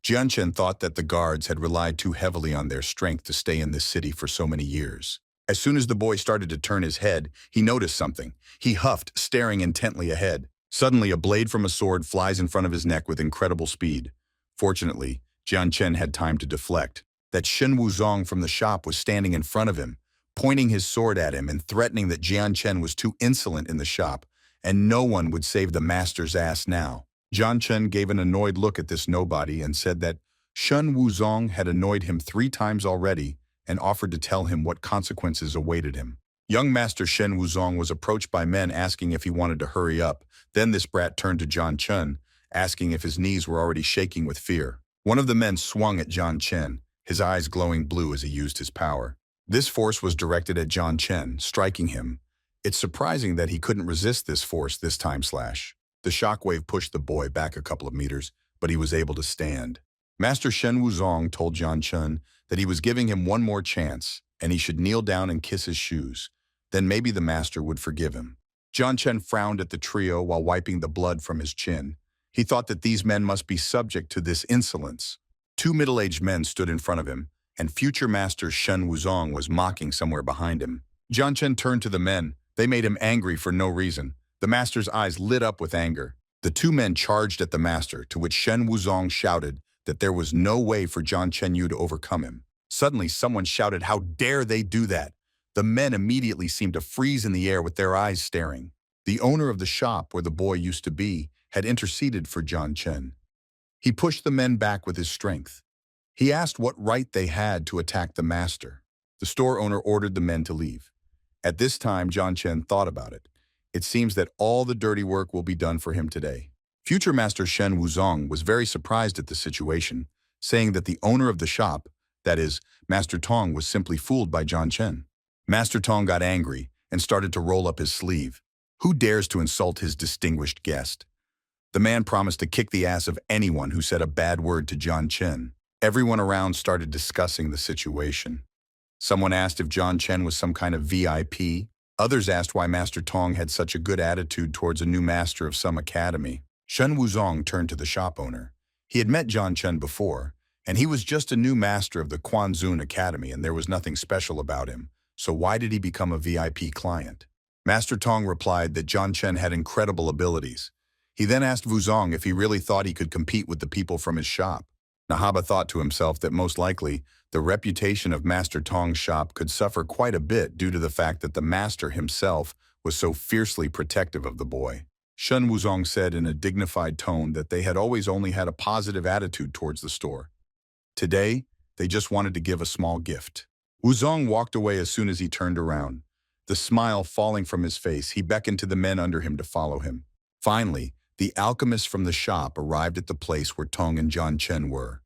Jian Chen thought that the guards had relied too heavily on their strength to stay in this city for so many years. As soon as the boy started to turn his head, he noticed something. He huffed, staring intently ahead. Suddenly, a blade from a sword flies in front of his neck with incredible speed. Fortunately, Jian Chen had time to deflect. That Shen Wuzong from the shop was standing in front of him, pointing his sword at him and threatening that Jian Chen was too insolent in the shop, and no one would save the master's ass now. Jian Chen gave an annoyed look at this nobody and said that Shen Wuzong had annoyed him 3 times already and offered to tell him what consequences awaited him. Young Master Shen Wuzong was approached by men asking if he wanted to hurry up. Then this brat turned to Jian Chen, asking if his knees were already shaking with fear. One of the men swung at Jian Chen, his eyes glowing blue as he used his power. This force was directed at Jian Chen, striking him. It's surprising that he couldn't resist this force this time. The shockwave pushed the boy back a couple of meters, but he was able to stand. Master Shen Wuzong told Jian Chen that he was giving him one more chance, and he should kneel down and kiss his shoes. Then maybe the master would forgive him. Jian Chen frowned at the trio while wiping the blood from his chin. He thought that these men must be subject to this insolence. 2 middle-aged men stood in front of him, and future Master Shen Wuzong was mocking somewhere behind him. Jian Chen turned to the men. They made him angry for no reason. The master's eyes lit up with anger. The 2 men charged at the master, to which Shen Wuzong shouted that there was no way for Jian Chen Yu to overcome him. Suddenly, someone shouted, "How dare they do that?" The men immediately seemed to freeze in the air with their eyes staring. The owner of the shop where the boy used to be had interceded for Jian Chen. He pushed the men back with his strength. He asked what right they had to attack the master. The store owner ordered the men to leave. At this time, Jian Chen thought about it. It seems that all the dirty work will be done for him today. Future Master Shen Wuzong was very surprised at the situation, saying that the owner of the shop, that is, Master Tong, was simply fooled by Jian Chen. Master Tong got angry and started to roll up his sleeve. Who dares to insult his distinguished guest? The man promised to kick the ass of anyone who said a bad word to Jian Chen. Everyone around started discussing the situation. Someone asked if Jian Chen was some kind of VIP. Others asked why Master Tong had such a good attitude towards a new master of some academy. Shen Wuzong turned to the shop owner. He had met Jian Chen before, and he was just a new master of the Quanzun Academy, and there was nothing special about him. So why did he become a VIP client? Master Tong replied that Jian Chen had incredible abilities. He then asked Wuzong if he really thought he could compete with the people from his shop. Nahaba thought to himself that most likely the reputation of Master Tong's shop could suffer quite a bit due to the fact that the master himself was so fiercely protective of the boy. Shen Wuzong said in a dignified tone that they had always only had a positive attitude towards the store. Today, they just wanted to give a small gift. Wuzong walked away as soon as he turned around. The smile falling from his face, he beckoned to the men under him to follow him. Finally, the alchemists from the shop arrived at the place where Tong and Jian Chen were.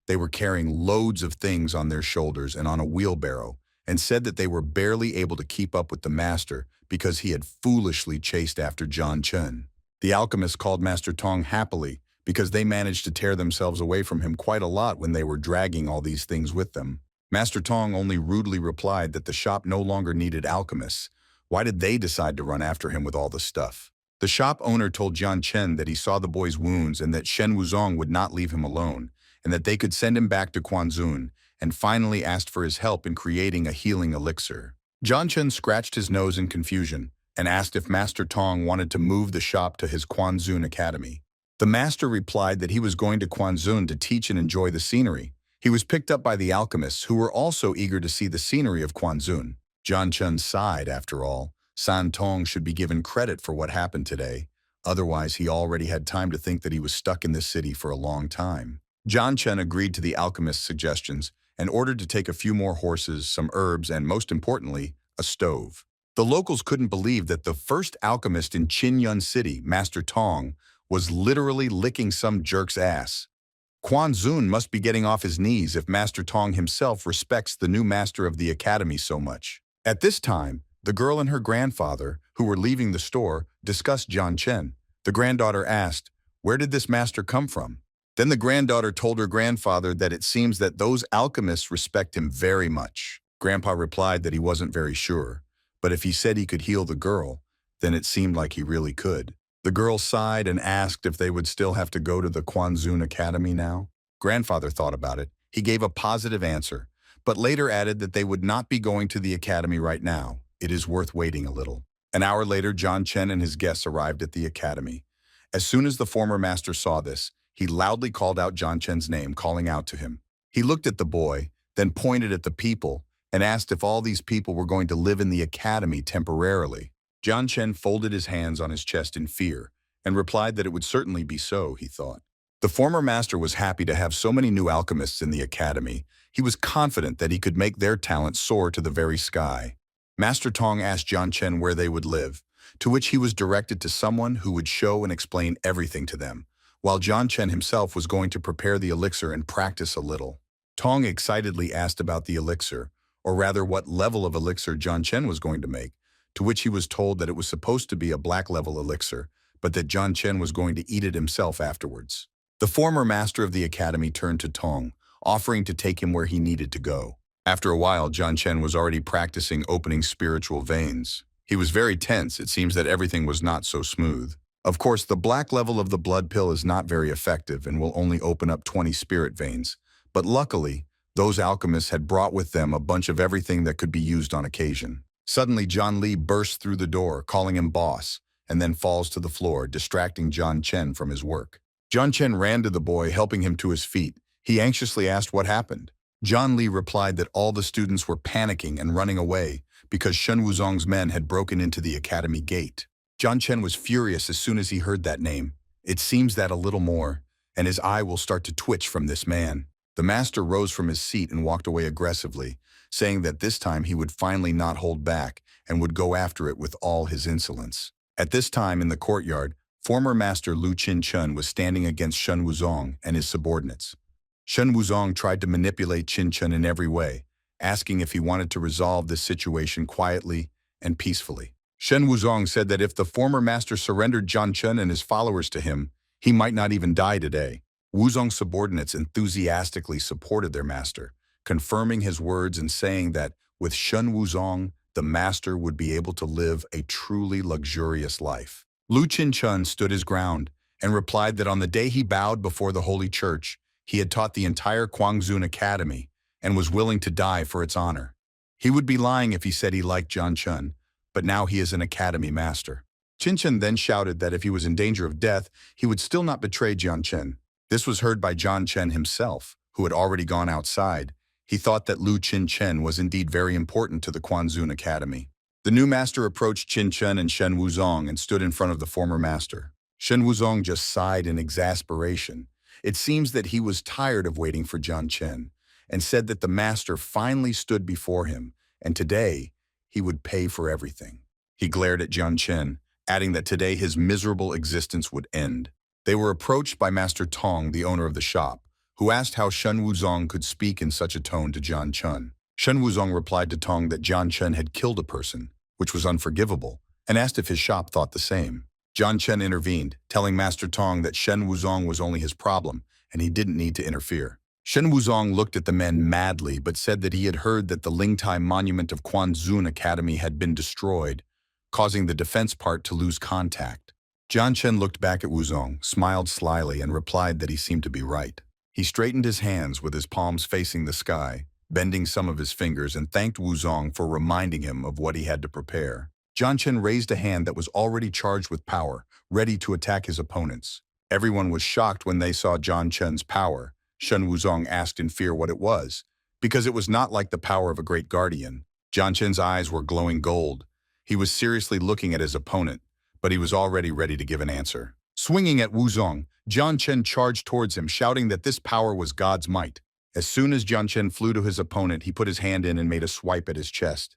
They were carrying loads of things on their shoulders and on a wheelbarrow, and said that they were barely able to keep up with the master because he had foolishly chased after Jian Chen. The alchemists called Master Tong happily because they managed to tear themselves away from him quite a lot when they were dragging all these things with them. Master Tong only rudely replied that the shop no longer needed alchemists. Why did they decide to run after him with all the stuff? The shop owner told Jian Chen that he saw the boy's wounds and that Shen Wuzong would not leave him alone, and that they could send him back to Quanzun, and finally asked for his help in creating a healing elixir. Jian Chen scratched his nose in confusion and asked if Master Tong wanted to move the shop to his Quanzun Academy. The master replied that he was going to Quanzun to teach and enjoy the scenery, He was picked up by the alchemists, who were also eager to see the scenery of Quanzun. John Chen sighed, after all. San Tong should be given credit for what happened today. Otherwise, he already had time to think that he was stuck in this city for a long time. John Chen agreed to the alchemist's suggestions and ordered to take a few more horses, some herbs, and most importantly, a stove. The locals couldn't believe that the first alchemist in Qinyun City, Master Tong, was literally licking some jerk's ass. Quanzun must be getting off his knees if Master Tong himself respects the new master of the academy so much. At this time, the girl and her grandfather, who were leaving the store, discussed John Chen. The granddaughter asked, "Where did this master come from?" Then the granddaughter told her grandfather that it seems that those alchemists respect him very much. Grandpa replied that he wasn't very sure, but if he said he could heal the girl, then it seemed like he really could. The girl sighed and asked if they would still have to go to the Quanzun Academy now. Grandfather thought about it. He gave a positive answer, but later added that they would not be going to the academy right now. It is worth waiting a little. An hour later, John Chen and his guests arrived at the academy. As soon as the former master saw this, he loudly called out John Chen's name, calling out to him. He looked at the boy, then pointed at the people, and asked if all these people were going to live in the academy temporarily. John Chen folded his hands on his chest in fear and replied that it would certainly be so, he thought. The former master was happy to have so many new alchemists in the academy. He was confident that he could make their talent soar to the very sky. Master Tong asked John Chen where they would live, to which he was directed to someone who would show and explain everything to them, while John Chen himself was going to prepare the elixir and practice a little. Tong excitedly asked about the elixir, or rather what level of elixir John Chen was going to make, to which he was told that it was supposed to be a black level elixir, but that John Chen was going to eat it himself afterwards. The former master of the academy turned to Tong, offering to take him where he needed to go. After a while, John Chen was already practicing opening spiritual veins. He was very tense. It seems that everything was not so smooth. Of course, the black level of the blood pill is not very effective and will only open up 20 spirit veins. But luckily, those alchemists had brought with them a bunch of everything that could be used on occasion. Suddenly, John Lee bursts through the door, calling him boss, and then falls to the floor, distracting John Chen from his work. John Chen ran to the boy, helping him to his feet. He anxiously asked what happened. John Lee replied that all the students were panicking and running away because Shen Wuzong's men had broken into the academy gate. John Chen was furious as soon as he heard that name. It seems that a little more, and his eye will start to twitch from this man. The master rose from his seat and walked away aggressively, saying that this time he would finally not hold back and would go after it with all his insolence. At this time in the courtyard, former master Lu Qin-chun was standing against Shen Wuzong and his subordinates. Shen Wuzong tried to manipulate Qin-chun in every way, asking if he wanted to resolve this situation quietly and peacefully. Shen Wuzong said that if the former master surrendered John Chen and his followers to him, he might not even die today. Wuzong's subordinates enthusiastically supported their master, confirming his words and saying that with Shen Wuzong, the master would be able to live a truly luxurious life. Lu Qin-chun stood his ground and replied that on the day he bowed before the Holy Church, he had taught the entire Quanzun Academy and was willing to die for its honor. He would be lying if he said he liked John Chen, but now he is an academy master. Qin-chun then shouted that if he was in danger of death, he would still not betray John Chen. This was heard by John Chen himself, who had already gone outside. He thought that Lu Qin-chen was indeed very important to the Quanzun Academy. The new master approached Qin-chun and Shen Wuzong and stood in front of the former master. Shen Wuzong just sighed in exasperation. It seems that he was tired of waiting for John Chen and said that the master finally stood before him, and today he would pay for everything. He glared at John Chen, adding that today his miserable existence would end. They were approached by Master Tong, the owner of the shop, who asked how Shen Wuzong could speak in such a tone to John Chen. Shen Wuzong replied to Tong that John Chen had killed a person, which was unforgivable, and asked if his shop thought the same. John Chen intervened, telling Master Tong that Shen Wuzong was only his problem, and he didn't need to interfere. Shen Wuzong looked at the men madly, but said that he had heard that the Lingtai monument of Quanzun Academy had been destroyed, causing the defense part to lose contact. John Chen looked back at Wuzong, smiled slyly, and replied that he seemed to be right. He straightened his hands with his palms facing the sky, bending some of his fingers, and thanked Wuzong for reminding him of what he had to prepare. John Chen raised a hand that was already charged with power, ready to attack his opponents. Everyone was shocked when they saw John Chen's power, Shen Wuzong asked in fear what it was, because it was not like the power of a great guardian. Jian Chen's eyes were glowing gold. He was seriously looking at his opponent, but he was already ready to give an answer. Swinging at Wuzong, Jian Chen charged towards him, shouting that this power was God's might. As soon as Jian Chen flew to his opponent, he put his hand in and made a swipe at his chest.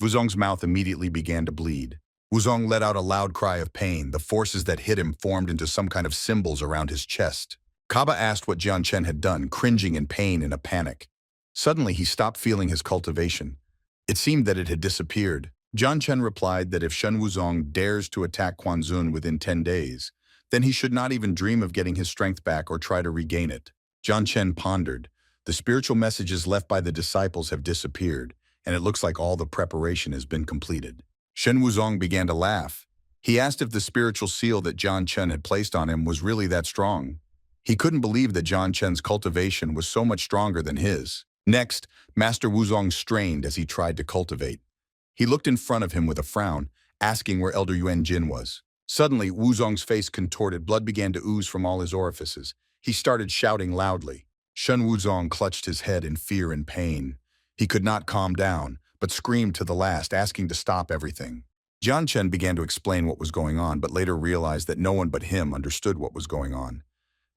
Wuzong's mouth immediately began to bleed. Wuzong let out a loud cry of pain. The forces that hit him formed into some kind of symbols around his chest. Kaba asked what Jian Chen had done, cringing in pain and a panic. Suddenly, he stopped feeling his cultivation. It seemed that it had disappeared. Jian Chen replied that if Shen Wuzong dares to attack Quanzun within 10 days, then he should not even dream of getting his strength back or try to regain it. Jian Chen pondered. The spiritual messages left by the disciples have disappeared, and it looks like all the preparation has been completed. Shen Wuzong began to laugh. He asked if the spiritual seal that Jian Chen had placed on him was really that strong. He couldn't believe that Jian Chen's cultivation was so much stronger than his. Next, Master Wuzong strained as he tried to cultivate. He looked in front of him with a frown, asking where Elder Yuan Jin was. Suddenly, Wuzong's face contorted. Blood began to ooze from all his orifices. He started shouting loudly. Shen Wuzong clutched his head in fear and pain. He could not calm down, but screamed to the last, asking to stop everything. Jian Chen began to explain what was going on, but later realized that no one but him understood what was going on.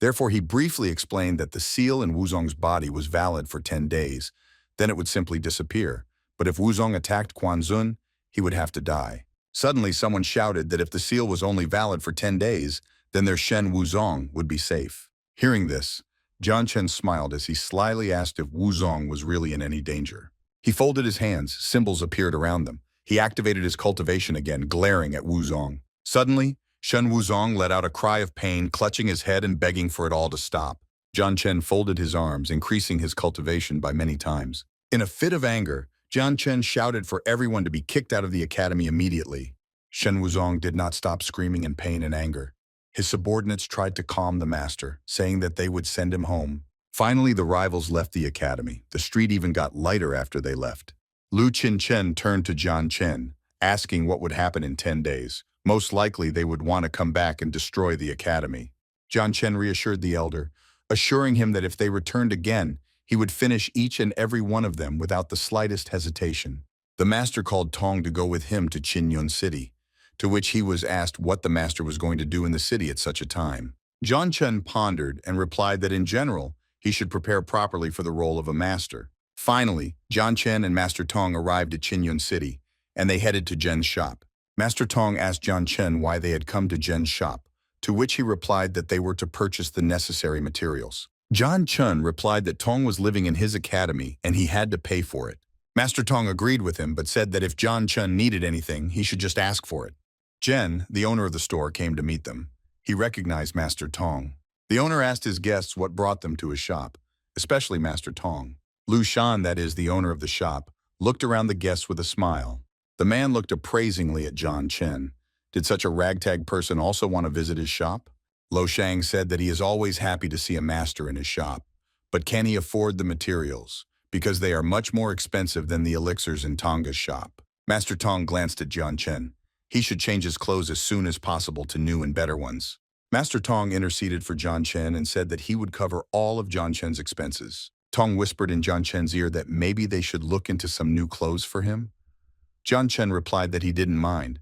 Therefore, he briefly explained that the seal in Wuzong's body was valid for 10 days. Then it would simply disappear. But if Wuzong attacked Quanzun, he would have to die. Suddenly, someone shouted that if the seal was only valid for 10 days, then their Shen Wuzong would be safe. Hearing this, Jian Chen smiled as he slyly asked if Wuzong was really in any danger. He folded his hands. Symbols appeared around them. He activated his cultivation again, glaring at Wuzong. Suddenly, Shen Wuzong let out a cry of pain, clutching his head and begging for it all to stop. Jian Chen folded his arms, increasing his cultivation by many times. In a fit of anger, Jian Chen shouted for everyone to be kicked out of the academy immediately. Shen Wuzong did not stop screaming in pain and anger. His subordinates tried to calm the master, saying that they would send him home. Finally, the rivals left the academy. The street even got lighter after they left. Lu Qinchen turned to Jian Chen, asking what would happen in 10 days. Most likely, they would want to come back and destroy the academy. Jian Chen reassured the elder, assuring him that if they returned again, he would finish each and every one of them without the slightest hesitation. The master called Tong to go with him to Qinyun City, to which he was asked what the master was going to do in the city at such a time. Jian Chen pondered and replied that in general, he should prepare properly for the role of a master. Finally, Jian Chen and Master Tong arrived at Qinyun City, and they headed to Zhen's shop. Master Tong asked Jian Chen why they had come to Zhen's shop, to which he replied that they were to purchase the necessary materials. Jian Chen replied that Tong was living in his academy and he had to pay for it. Master Tong agreed with him but said that if Jian Chen needed anything, he should just ask for it. Zhen, the owner of the store, came to meet them. He recognized Master Tong. The owner asked his guests what brought them to his shop, especially Master Tong. Lu Shan, that is, the owner of the shop, looked around the guests with a smile. The man looked appraisingly at Jian Chen. Did such a ragtag person also want to visit his shop? Lo Shang said that he is always happy to see a master in his shop, but can he afford the materials? Because they are much more expensive than the elixirs in Tonga's shop. Master Tong glanced at Jian Chen. He should change his clothes as soon as possible to new and better ones. Master Tong interceded for Jian Chen and said that he would cover all of Jian Chen's expenses. Tong whispered in Jian Chen's ear that maybe they should look into some new clothes for him. Jian Chen replied that he didn't mind,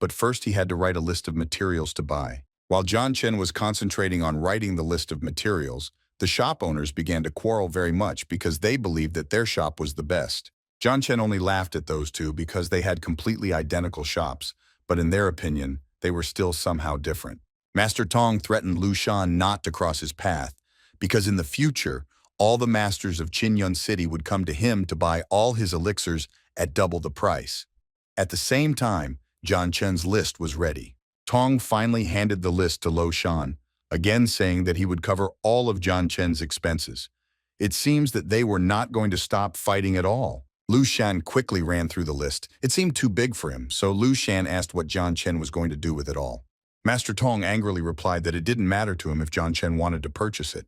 but first he had to write a list of materials to buy. While Jian Chen was concentrating on writing the list of materials, the shop owners began to quarrel very much because they believed that their shop was the best. Jian Chen only laughed at those two because they had completely identical shops, but in their opinion, they were still somehow different. Master Tong threatened Lu Shan not to cross his path, because in the future, all the masters of Qinyun City would come to him to buy all his elixirs at double the price. At the same time, Jian Chen's list was ready. Tong finally handed the list to Lo Shan, again saying that he would cover all of Jian Chen's expenses. It seems that they were not going to stop fighting at all. Lu Shan quickly ran through the list. It seemed too big for him, so Lu Shan asked what Jian Chen was going to do with it all. Master Tong angrily replied that it didn't matter to him if Jian Chen wanted to purchase it.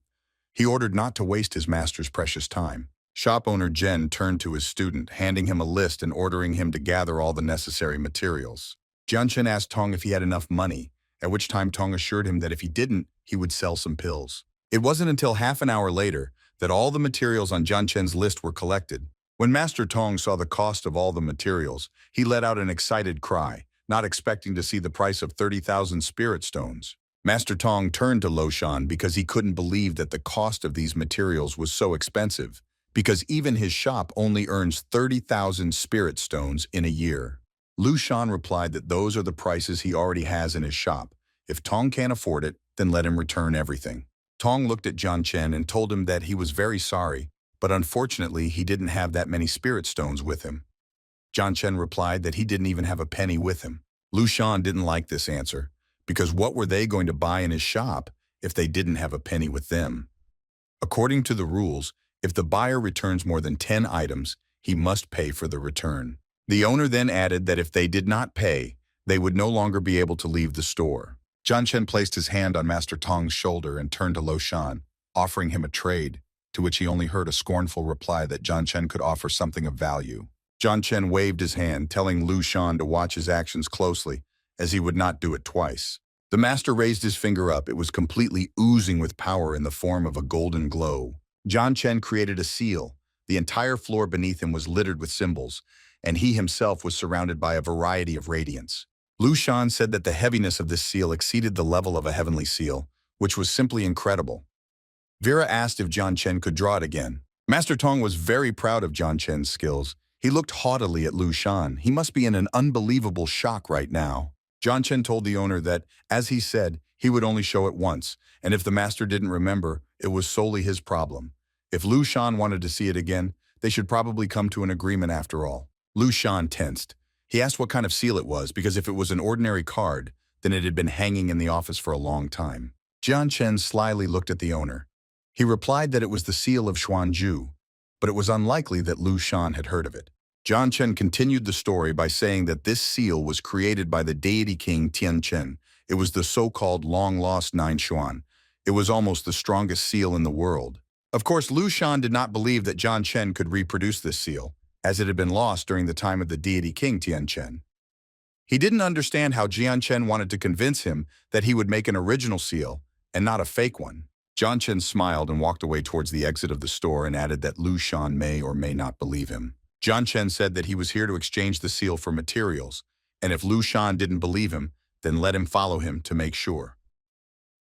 He ordered not to waste his master's precious time. Shop owner Zhen turned to his student, handing him a list and ordering him to gather all the necessary materials. Jian Chen asked Tong if he had enough money, at which time Tong assured him that if he didn't, he would sell some pills. It wasn't until half an hour later that all the materials on Jian Chen's list were collected. When Master Tong saw the cost of all the materials, he let out an excited cry, not expecting to see the price of 30,000 spirit stones. Master Tong turned to Lo Shan because he couldn't believe that the cost of these materials was so expensive, because even his shop only earns 30,000 spirit stones in a year. Lu Shan replied that those are the prices he already has in his shop. If Tong can't afford it, then let him return everything. Tong looked at Jian Chen and told him that he was very sorry, but unfortunately he didn't have that many spirit stones with him. Jian Chen replied that he didn't even have a penny with him. Lu Shan didn't like this answer, because what were they going to buy in his shop if they didn't have a penny with them? According to the rules, if the buyer returns more than 10 items, he must pay for the return. The owner then added that if they did not pay, they would no longer be able to leave the store. Jian Chen placed his hand on Master Tong's shoulder and turned to Lo Shan, offering him a trade, to which he only heard a scornful reply that Jian Chen could offer something of value. Jian Chen waved his hand, telling Lu Shan to watch his actions closely, as he would not do it twice. The master raised his finger up. It was completely oozing with power in the form of a golden glow. Jian Chen created a seal. The entire floor beneath him was littered with symbols, and he himself was surrounded by a variety of radiance. Lu Shan said that the heaviness of this seal exceeded the level of a heavenly seal, which was simply incredible. Vera asked if Jian Chen could draw it again. Master Tong was very proud of Jian Chen's skills. He looked haughtily at Lu Shan. He must be in an unbelievable shock right now. Jian Chen told the owner that, as he said, he would only show it once, and if the master didn't remember, it was solely his problem. If Lu Shan wanted to see it again, they should probably come to an agreement after all. Lu Shan tensed. He asked what kind of seal it was, because if it was an ordinary card, then it had been hanging in the office for a long time. Jian Chen slyly looked at the owner. He replied that it was the seal of Xuanzhu, but it was unlikely that Lu Shan had heard of it. Jian Chen continued the story by saying that this seal was created by the deity king Tian Chen. It was the so-called long-lost Nine Xuan. It was almost the strongest seal in the world. Of course, Lu Shan did not believe that Jian Chen could reproduce this seal, as it had been lost during the time of the deity king Tian Chen. He didn't understand how Jian Chen wanted to convince him that he would make an original seal and not a fake one. Jian Chen smiled and walked away towards the exit of the store and added that Lu Shan may or may not believe him. Jian Chen said that he was here to exchange the seal for materials, and if Lu Shan didn't believe him, then let him follow him to make sure.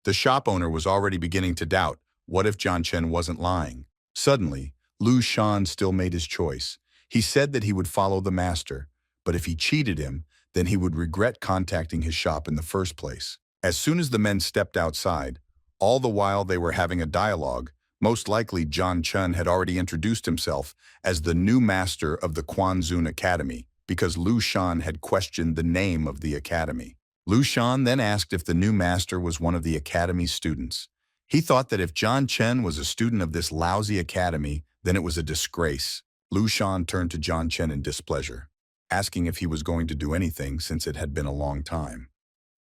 The shop owner was already beginning to doubt, what if Jian Chen wasn't lying? Suddenly, Lu Shan still made his choice. He said that he would follow the master, but if he cheated him, then he would regret contacting his shop in the first place. As soon as the men stepped outside, all the while they were having a dialogue, most likely Jian Chen had already introduced himself as the new master of the Quanzun Academy, because Lu Shan had questioned the name of the academy. Lu Shan then asked if the new master was one of the academy's students. He thought that if Jian Chen was a student of this lousy academy, then it was a disgrace. Lu Shan turned to Jian Chen in displeasure, asking if he was going to do anything since it had been a long time.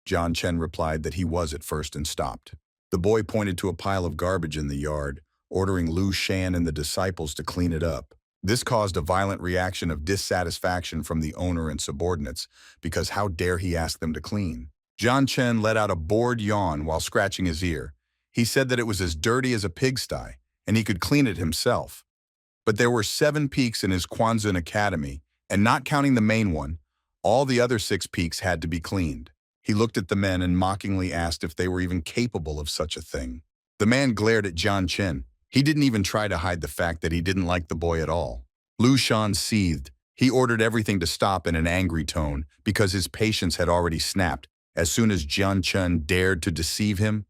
Jian Chen replied that he was at first and stopped. The boy pointed to a pile of garbage in the yard, ordering Lu Shan and the disciples to clean it up. This caused a violent reaction of dissatisfaction from the owner and subordinates, because how dare he ask them to clean? Jian Chen let out a bored yawn while scratching his ear. He said that it was as dirty as a pigsty, and he could clean it himself. But there were 7 peaks in his Quanzun Academy, and not counting the main one, all the other 6 peaks had to be cleaned. He looked at the men and mockingly asked if they were even capable of such a thing. The man glared at Jian Chen. He didn't even try to hide the fact that he didn't like the boy at all. Lu Shan seethed. He ordered everything to stop in an angry tone because his patience had already snapped as soon as Jian Chen dared to deceive him.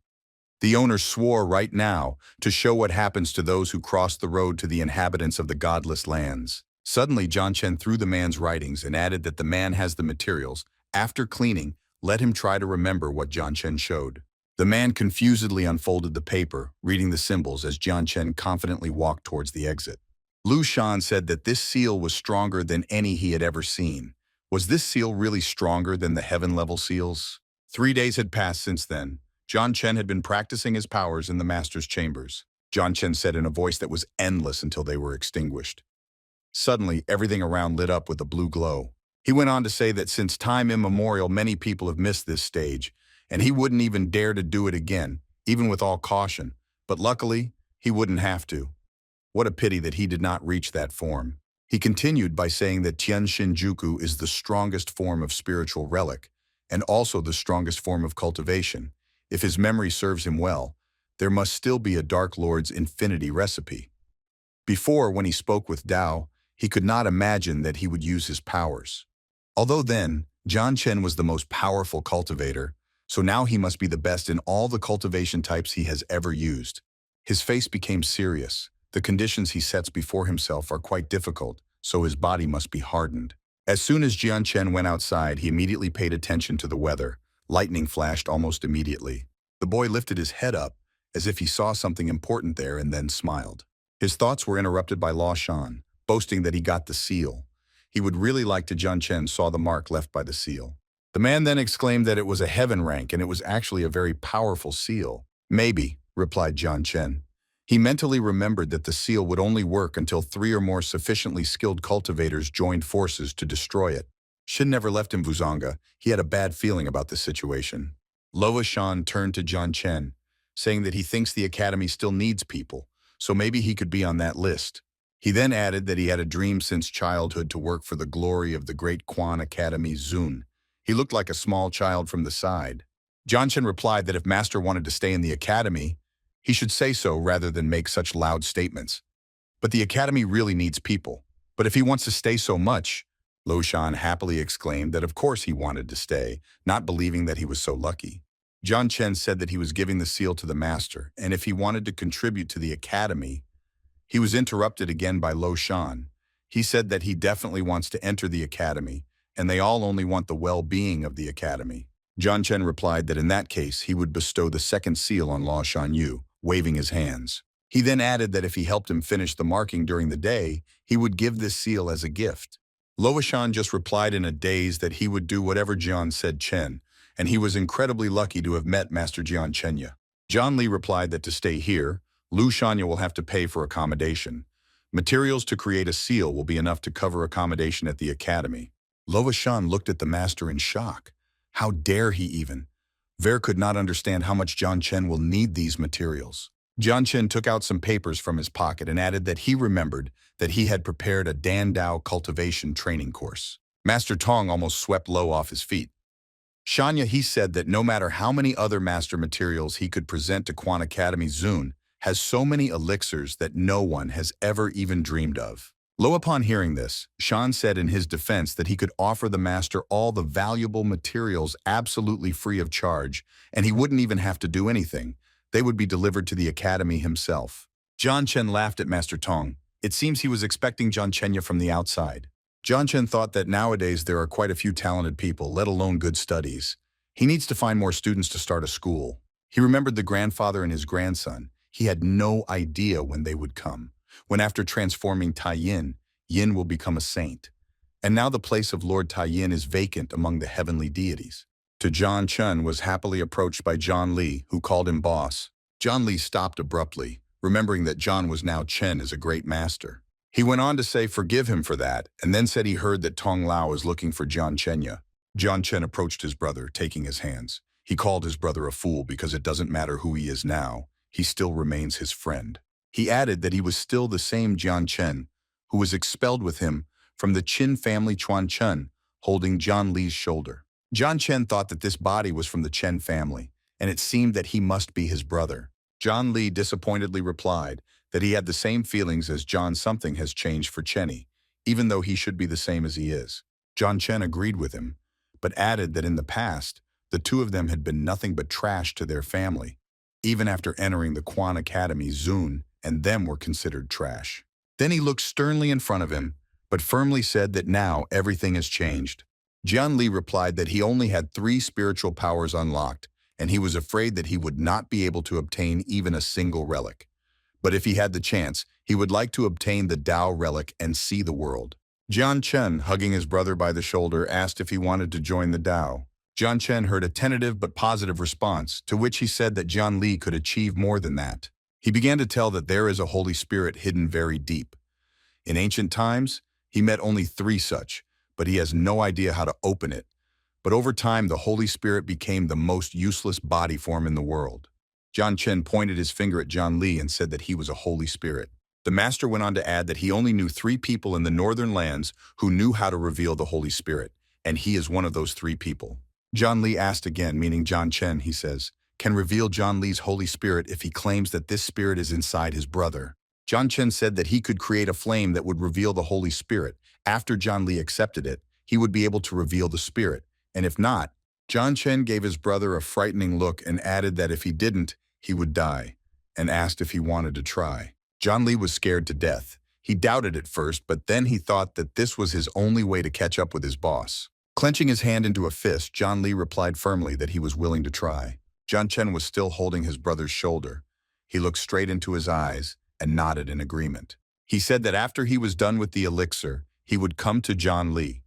The owner swore right now to show what happens to those who cross the road to the inhabitants of the godless lands. Suddenly, Jian Chen threw the man's writings and added that the man has the materials. After cleaning, let him try to remember what Jian Chen showed. The man confusedly unfolded the paper, reading the symbols as Jian Chen confidently walked towards the exit. Lu Shan said that this seal was stronger than any he had ever seen. Was this seal really stronger than the heaven-level seals? 3 days had passed since then. Jian Chen had been practicing his powers in the master's chambers. Jian Chen said in a voice that was endless until they were extinguished. Suddenly, everything around lit up with a blue glow. He went on to say that since time immemorial, many people have missed this stage, and he wouldn't even dare to do it again, even with all caution. But luckily, he wouldn't have to. What a pity that he did not reach that form. He continued by saying that Tien Shinjuku is the strongest form of spiritual relic, and also the strongest form of cultivation. If his memory serves him well, there must still be a Dark Lord's infinity recipe. Before, when he spoke with Dao, he could not imagine that he would use his powers. Although then, Jian Chen was the most powerful cultivator, so now he must be the best in all the cultivation types he has ever used. His face became serious. The conditions he sets before himself are quite difficult, so his body must be hardened. As soon as Jian Chen went outside, he immediately paid attention to the weather. Lightning flashed almost immediately. The boy lifted his head up, as if he saw something important there, and then smiled. His thoughts were interrupted by Lao Shan, boasting that he got the seal. He would really like to Jian Chen saw the mark left by the seal. The man then exclaimed that it was a heaven rank and it was actually a very powerful seal. Maybe, replied Jian Chen. He mentally remembered that the seal would only work until 3 or more sufficiently skilled cultivators joined forces to destroy it. Shin never left him Vuzanga. He had a bad feeling about the situation. Lao Shan turned to Jian Chen, saying that he thinks the academy still needs people, so maybe he could be on that list. He then added that he had a dream since childhood to work for the glory of the great Quan Academy Zun. He looked like a small child from the side. Jian Chen replied that if Master wanted to stay in the academy, he should say so rather than make such loud statements. But the academy really needs people. But if he wants to stay so much, Lao Shan happily exclaimed that of course he wanted to stay, not believing that he was so lucky. Jian Chen said that he was giving the seal to the master, and if he wanted to contribute to the academy, he was interrupted again by Lao Shan. He said that he definitely wants to enter the academy, and they all only want the well-being of the academy. Jian Chen replied that in that case he would bestow the second seal on Lao Shan Yu, waving his hands. He then added that if he helped him finish the marking during the day, he would give this seal as a gift. Lao Shan just replied in a daze that he would do whatever Jian said Chen, and he was incredibly lucky to have met Master Jian Chenya. Jian Li replied that to stay here, Lu Shanya will have to pay for accommodation. Materials to create a seal will be enough to cover accommodation at the academy. Lao Shan looked at the master in shock. How dare he even? Ver could not understand how much Jian Chen will need these materials. Jian Chen took out some papers from his pocket and added that he remembered that he had prepared a Dan Dao cultivation training course. Master Tong almost swept Lo off his feet. Shanya, he said that no matter how many other master materials he could present to Quan Academy Zun, has so many elixirs that no one has ever even dreamed of. Lo, upon hearing this, Shan said in his defense that he could offer the master all the valuable materials absolutely free of charge, and he wouldn't even have to do anything. They would be delivered to the academy himself. Jian Chen laughed at Master Tong. It seems he was expecting Jian Chenya from the outside. Jian Chen thought that nowadays there are quite a few talented people, let alone good studies. He needs to find more students to start a school. He remembered the grandfather and his grandson. He had no idea when they would come, when after transforming Tai Yin, Yin will become a saint. And now the place of Lord Tai Yin is vacant among the heavenly deities. To Jian Chen was happily approached by John Li, who called him boss. John Li stopped abruptly, remembering that John was now Chen as a great master. He went on to say forgive him for that, and then said he heard that Tong Lao was looking for Jian Chenya. Jian Chen approached his brother, taking his hands. He called his brother a fool because it doesn't matter who he is now. He still remains his friend. He added that he was still the same Jian Chen, who was expelled with him from the Qin family Chuan Chen, holding John Li's shoulder. Jian Chen thought that this body was from the Chen family, and it seemed that he must be his brother. John Li disappointedly replied that he had the same feelings as John. Something has changed for Chenny, even though he should be the same as he is. Jian Chen agreed with him, but added that in the past, the two of them had been nothing but trash to their family. Even after entering the Quan Academy, Zun and them were considered trash. Then he looked sternly in front of him, but firmly said that now everything has changed. Jian Li replied that he only had 3 spiritual powers unlocked, and he was afraid that he would not be able to obtain even a single relic. But if he had the chance, he would like to obtain the Dao relic and see the world. Jian Chen, hugging his brother by the shoulder, asked if he wanted to join the Dao. Jian Chen heard a tentative but positive response, to which he said that Jian Li could achieve more than that. He began to tell that there is a Holy Spirit hidden very deep. In ancient times, he met only 3 such, but he has no idea how to open it. But over time, the Holy Spirit became the most useless body form in the world. John Chen pointed his finger at John Lee and said that he was a holy spirit. The master went on to add that he only knew 3 people in the northern lands who knew how to reveal the Holy Spirit, and he is one of those 3 people. John Lee asked again, meaning John Chen, he says, can reveal John Lee's Holy Spirit if he claims that this spirit is inside his brother. John Chen said that he could create a flame that would reveal the Holy Spirit. After John Lee accepted it, he would be able to reveal the spirit, and if not, John Chen gave his brother a frightening look and added that if he didn't, he would die, and asked if he wanted to try. John Lee was scared to death. He doubted at first, but then he thought that this was his only way to catch up with his boss. Clenching his hand into a fist, John Lee replied firmly that he was willing to try. John Chen was still holding his brother's shoulder. He looked straight into his eyes and nodded in agreement. He said that after he was done with the elixir, he would come to John Lee.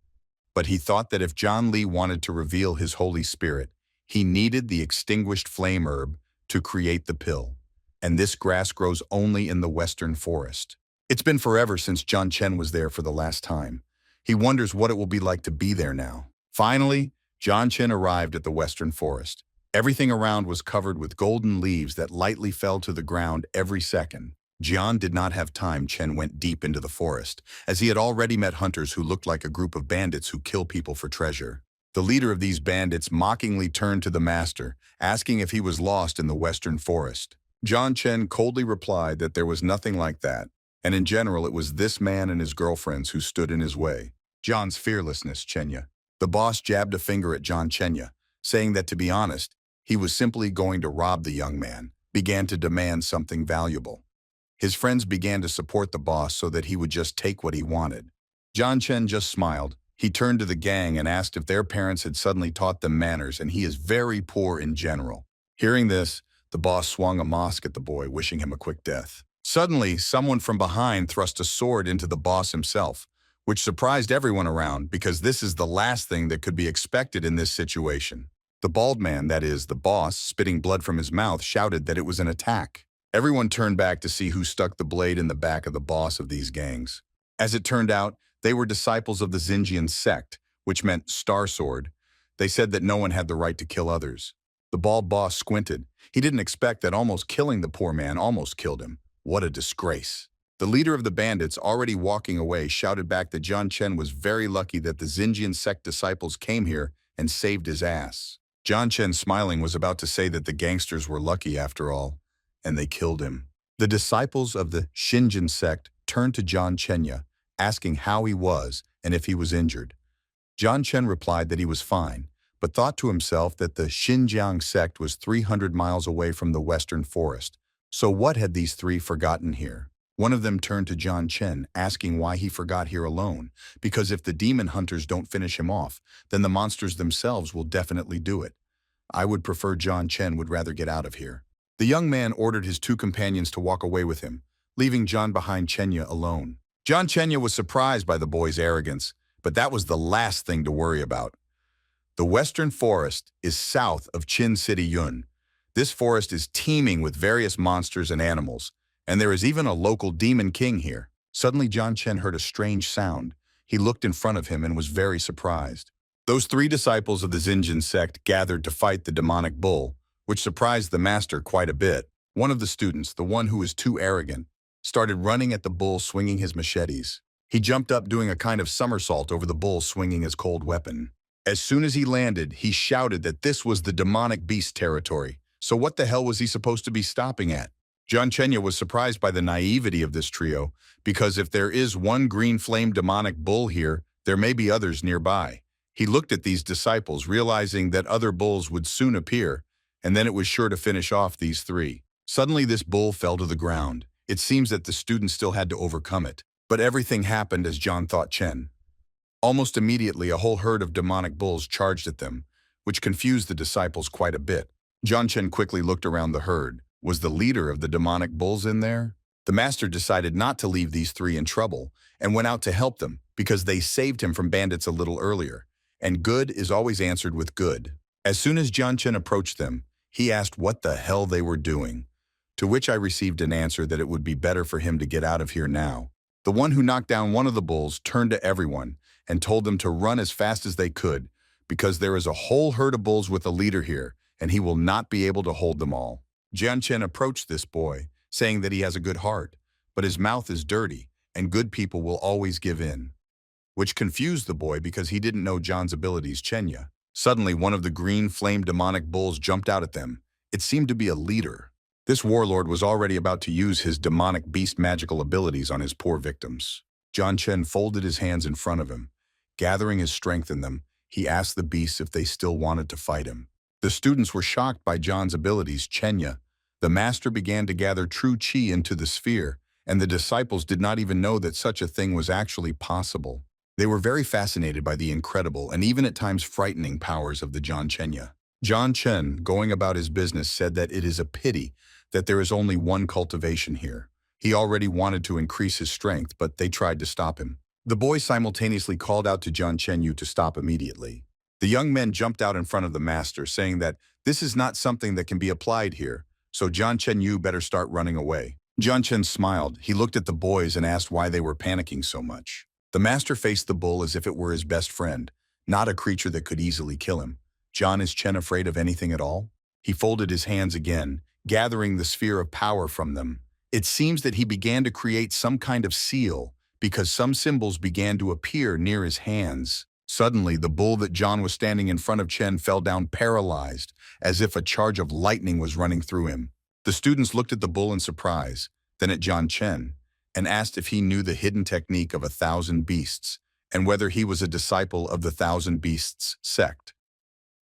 But he thought that if John Lee wanted to reveal his Holy Spirit, he needed the extinguished flame herb to create the pill. And this grass grows only in the western forest. It's been forever since John Chen was there for the last time. He wonders what it will be like to be there now. Finally, John Chen arrived at the western forest. Everything around was covered with golden leaves that lightly fell to the ground every second. Jian did not have time. Chen went deep into the forest, as he had already met hunters who looked like a group of bandits who kill people for treasure. The leader of these bandits mockingly turned to the master, asking if he was lost in the western forest. John Chen coldly replied that there was nothing like that, and in general it was this man and his girlfriends who stood in his way. John's fearlessness, Chenya. The boss jabbed a finger at John Chenya, saying that to be honest, he was simply going to rob the young man, began to demand something valuable. His friends began to support the boss so that he would just take what he wanted. John Chen just smiled. He turned to the gang and asked if their parents had suddenly taught them manners, and he is very poor in general. Hearing this, the boss swung a mosque at the boy, wishing him a quick death. Suddenly, someone from behind thrust a sword into the boss himself, which surprised everyone around because this is the last thing that could be expected in this situation. The bald man, that is, the boss, spitting blood from his mouth, shouted that it was an attack. Everyone turned back to see who stuck the blade in the back of the boss of these gangs. As it turned out, they were disciples of the Xinjiang sect, which meant Star Sword. They said that no one had the right to kill others. The bald boss squinted. He didn't expect that almost killing the poor man almost killed him. What a disgrace. The leader of the bandits, already walking away, shouted back that John Chen was very lucky that the Xinjiang sect disciples came here and saved his ass. John Chen, smiling, was about to say that the gangsters were lucky after all, and they killed him. The disciples of the Xinjiang sect turned to John Chenya, asking how he was and if he was injured. John Chen replied that he was fine, but thought to himself that the Xinjiang sect was 300 miles away from the western forest. So what had these 3 forgotten here? One of them turned to John Chen, asking why he forgot here alone, because if the demon hunters don't finish him off, then the monsters themselves will definitely do it. I would prefer John Chen would rather get out of here. The young man ordered his 2 companions to walk away with him, leaving John behind Chenya alone. John Chenya was surprised by the boy's arrogance, but that was the last thing to worry about. The western forest is south of Chin City Yun. This forest is teeming with various monsters and animals, and there is even a local demon king here. Suddenly John Chen heard a strange sound. He looked in front of him and was very surprised. Those 3 disciples of the Xinjiang sect gathered to fight the demonic bull, which surprised the master quite a bit. One of the students, the one who was too arrogant, started running at the bull swinging his machetes. He jumped up doing a kind of somersault over the bull swinging his cold weapon. As soon as he landed, he shouted that this was the demonic beast territory. So what the hell was he supposed to be stopping at? John Chenya was surprised by the naivety of this trio, because if there is one green flame demonic bull here, there may be others nearby. He looked at these disciples, realizing that other bulls would soon appear, and then it was sure to finish off these 3. Suddenly this bull fell to the ground. It seems that the students still had to overcome it. But everything happened as John thought Chen. Almost immediately, a whole herd of demonic bulls charged at them, which confused the disciples quite a bit. John Chen quickly looked around the herd. Was the leader of the demonic bulls in there? The master decided not to leave these 3 in trouble and went out to help them because they saved him from bandits a little earlier. And good is always answered with good. As soon as John Chen approached them, he asked what the hell they were doing, to which I received an answer that it would be better for him to get out of here now. The one who knocked down one of the bulls turned to everyone and told them to run as fast as they could because there is a whole herd of bulls with a leader here and he will not be able to hold them all. Jian Chen approached this boy, saying that he has a good heart, but his mouth is dirty, and good people will always give in, which confused the boy because he didn't know John's abilities. Chenya. Suddenly, one of the green flame demonic bulls jumped out at them. It seemed to be a leader. This warlord was already about to use his demonic beast magical abilities on his poor victims. Jian Chen folded his hands in front of him. Gathering his strength in them, he asked the beasts if they still wanted to fight him. The students were shocked by John's abilities. Chenya. The master began to gather true qi into the sphere, and the disciples did not even know that such a thing was actually possible. They were very fascinated by the incredible and even at times frightening powers of the Jian Chenya. Jian Chen, going about his business, said that it is a pity that there is only one cultivation here. He already wanted to increase his strength, but they tried to stop him. The boy simultaneously called out to Jian Chenyu to stop immediately. The young men jumped out in front of the master, saying that this is not something that can be applied here, so Jian Chenyu better start running away. Jian Chen smiled. He looked at the boys and asked why they were panicking so much. The master faced the bull as if it were his best friend, not a creature that could easily kill him. John, is Chen afraid of anything at all? He folded his hands again, gathering the sphere of power from them. It seems that he began to create some kind of seal, because some symbols began to appear near his hands. Suddenly, the bull that John was standing in front of Chen fell down paralyzed, as if a charge of lightning was running through him. The students looked at the bull in surprise, then at Jian Chen, and asked if he knew the hidden technique of 1,000 beasts, and whether he was a disciple of the 1,000 Beasts sect.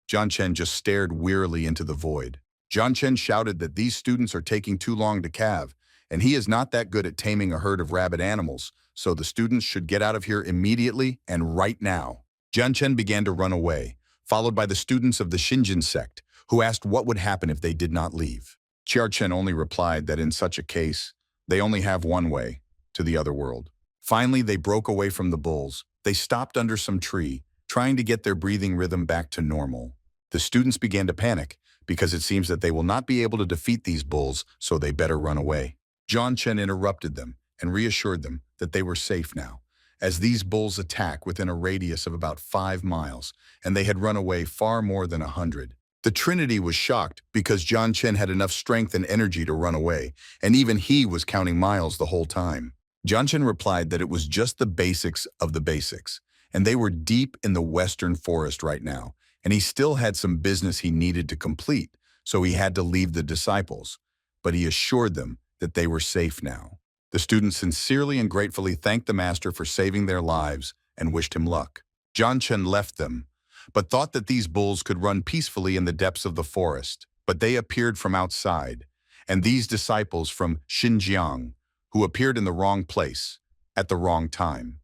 Jian Chen just stared wearily into the void. Jian Chen shouted that these students are taking too long to calve, and he is not that good at taming a herd of rabid animals, so the students should get out of here immediately and right now. Jian Chen began to run away, followed by the students of the Xinjin sect, who asked what would happen if they did not leave. Jian Chen only replied that in such a case, they only have one way, to the other world. Finally, they broke away from the bulls. They stopped under some tree, trying to get their breathing rhythm back to normal. The students began to panic, because it seems that they will not be able to defeat these bulls, so they better run away. Jian Chen interrupted them and reassured them that they were safe now, as these bulls attack within a radius of about 5 miles, and they had run away far more than 100. The Trinity was shocked because Jian Chen had enough strength and energy to run away, and even he was counting miles the whole time. Jian Chen replied that it was just the basics of the basics, and they were deep in the western forest right now, and he still had some business he needed to complete, so he had to leave the disciples, but he assured them that they were safe now. The students sincerely and gratefully thanked the master for saving their lives and wished him luck. Jian Chen left them, but thought that these bulls could run peacefully in the depths of the forest, but they appeared from outside, and these disciples from Xinjiang, who appeared in the wrong place, at the wrong time.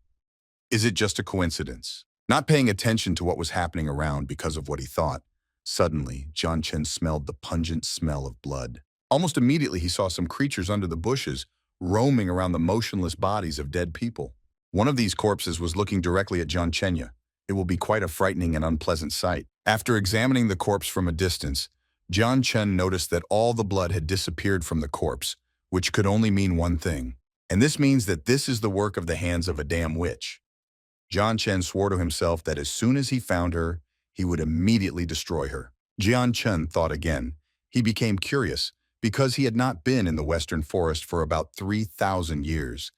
Is it just a coincidence? Not paying attention to what was happening around because of what he thought, suddenly Jian Chen smelled the pungent smell of blood. Almost immediately he saw some creatures under the bushes, roaming around the motionless bodies of dead people. One of these corpses was looking directly at Jian Chenya. It will be quite a frightening and unpleasant sight. After examining the corpse from a distance, Jian Chen noticed that all the blood had disappeared from the corpse, which could only mean one thing. And this means that this is the work of the hands of a damn witch. Jian Chen swore to himself that as soon as he found her, he would immediately destroy her. Jian Chen thought again. He became curious because he had not been in the western forest for about 3,000 years.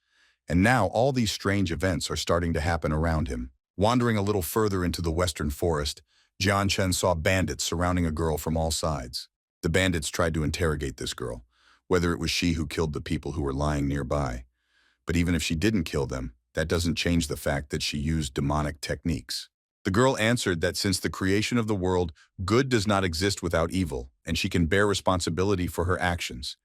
And now all these strange events are starting to happen around him. Wandering a little further into the western forest, Jian Chen saw bandits surrounding a girl from all sides. The bandits tried to interrogate this girl, whether it was she who killed the people who were lying nearby. But even if she didn't kill them, that doesn't change the fact that she used demonic techniques. The girl answered that since the creation of the world, good does not exist without evil, and she can bear responsibility for her actions.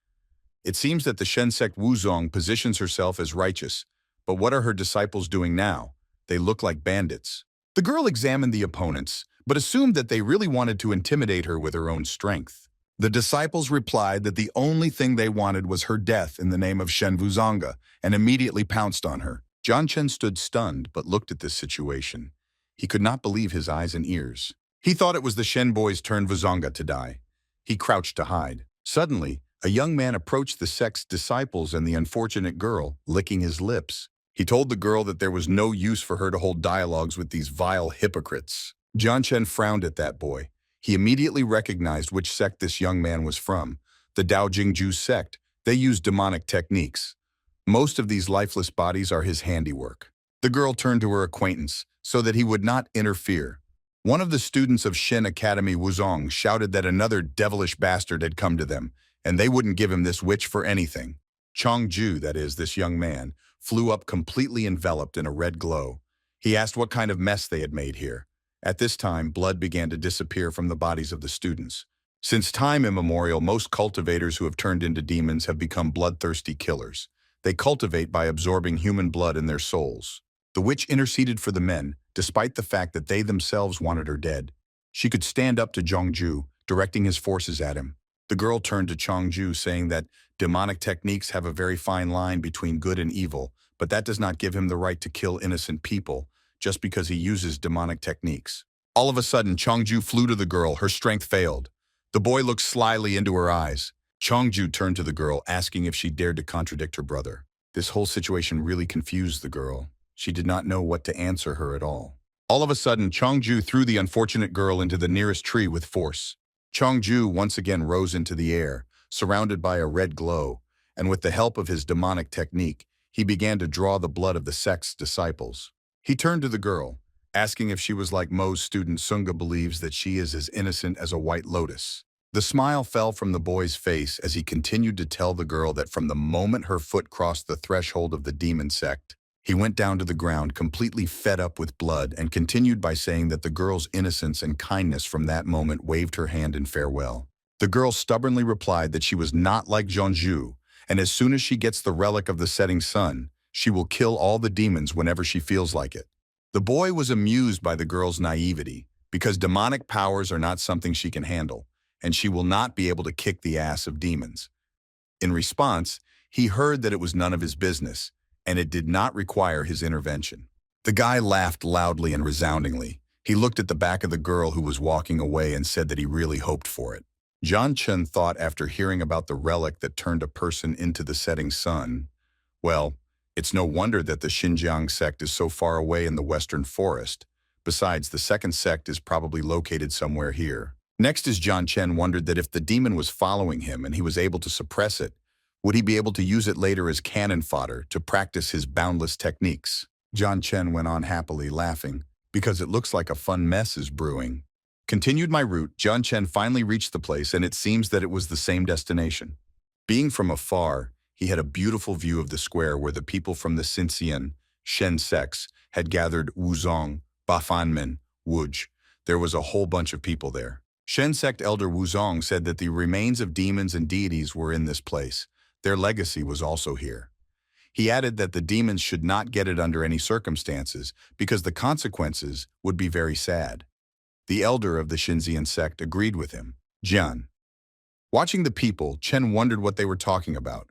It seems that the Shen sect Wuzong positions herself as righteous, but what are her disciples doing now? They look like bandits. The girl examined the opponents, but assumed that they really wanted to intimidate her with her own strength. The disciples replied that the only thing they wanted was her death in the name of Shen Wuzonga, and immediately pounced on her. Jian Chen stood stunned but looked at this situation. He could not believe his eyes and ears. He thought it was the Shen boy's turn Wuzonga to die. He crouched to hide. Suddenly, a young man approached the sect's disciples and the unfortunate girl, licking his lips. He told the girl that there was no use for her to hold dialogues with these vile hypocrites. Jian Chen frowned at that boy. He immediately recognized which sect this young man was from, the Dao Jingju sect. They use demonic techniques. Most of these lifeless bodies are his handiwork. The girl turned to her acquaintance so that he would not interfere. One of the students of Shen Academy Wuzong shouted that another devilish bastard had come to them, and they wouldn't give him this witch for anything. Chongju, that is, this young man, flew up completely enveloped in a red glow. He asked what kind of mess they had made here. At this time, blood began to disappear from the bodies of the students. Since time immemorial, most cultivators who have turned into demons have become bloodthirsty killers. They cultivate by absorbing human blood in their souls. The witch interceded for the men, despite the fact that they themselves wanted her dead. She could stand up to Zhongju, directing his forces at him. The girl turned to Chongju, saying that demonic techniques have a very fine line between good and evil, but that does not give him the right to kill innocent people, just because he uses demonic techniques. All of a sudden, Chongju flew to the girl. Her strength failed. The boy looked slyly into her eyes. Chongju turned to the girl, asking if she dared to contradict her brother. This whole situation really confused the girl. She did not know what to answer her at all. All of a sudden, Chongju threw the unfortunate girl into the nearest tree with force. Chongju once again rose into the air, surrounded by a red glow, and with the help of his demonic technique, he began to draw the blood of the sect's disciples. He turned to the girl, asking if she was like Mo's student. Sunga believes that she is as innocent as a white lotus. The smile fell from the boy's face as he continued to tell the girl that from the moment her foot crossed the threshold of the demon sect, he went down to the ground completely fed up with blood, and continued by saying that the girl's innocence and kindness from that moment waved her hand in farewell. The girl stubbornly replied that she was not like Zhongju, and as soon as she gets the relic of the setting sun, she will kill all the demons whenever she feels like it. The boy was amused by the girl's naivety, because demonic powers are not something she can handle, and she will not be able to kick the ass of demons. In response, he heard that it was none of his business, and it did not require his intervention. The guy laughed loudly and resoundingly. He looked at the back of the girl who was walking away and said that he really hoped for it. John Chen thought, after hearing about the relic that turned a person into the setting sun, well, it's no wonder that the Xinjiang sect is so far away in the western forest. Besides, the second sect is probably located somewhere here. Next is John Chen wondered that if the demon was following him and he was able to suppress it, would he be able to use it later as cannon fodder to practice his boundless techniques? John Chen went on happily laughing, because it looks like a fun mess is brewing. Continued my route, John Chen finally reached the place, and it seems that it was the same destination. Being from afar, he had a beautiful view of the square where the people from the Xinjiang, Shen sects had gathered. Wuzong, Bafanmen, Wuj. There was a whole bunch of people there. Shen sect elder Wuzong said that the remains of demons and deities were in this place. Their legacy was also here. He added that the demons should not get it under any circumstances, because the consequences would be very sad. The elder of the Xinjiang sect agreed with him. Jian. Watching the people, Chen wondered what they were talking about.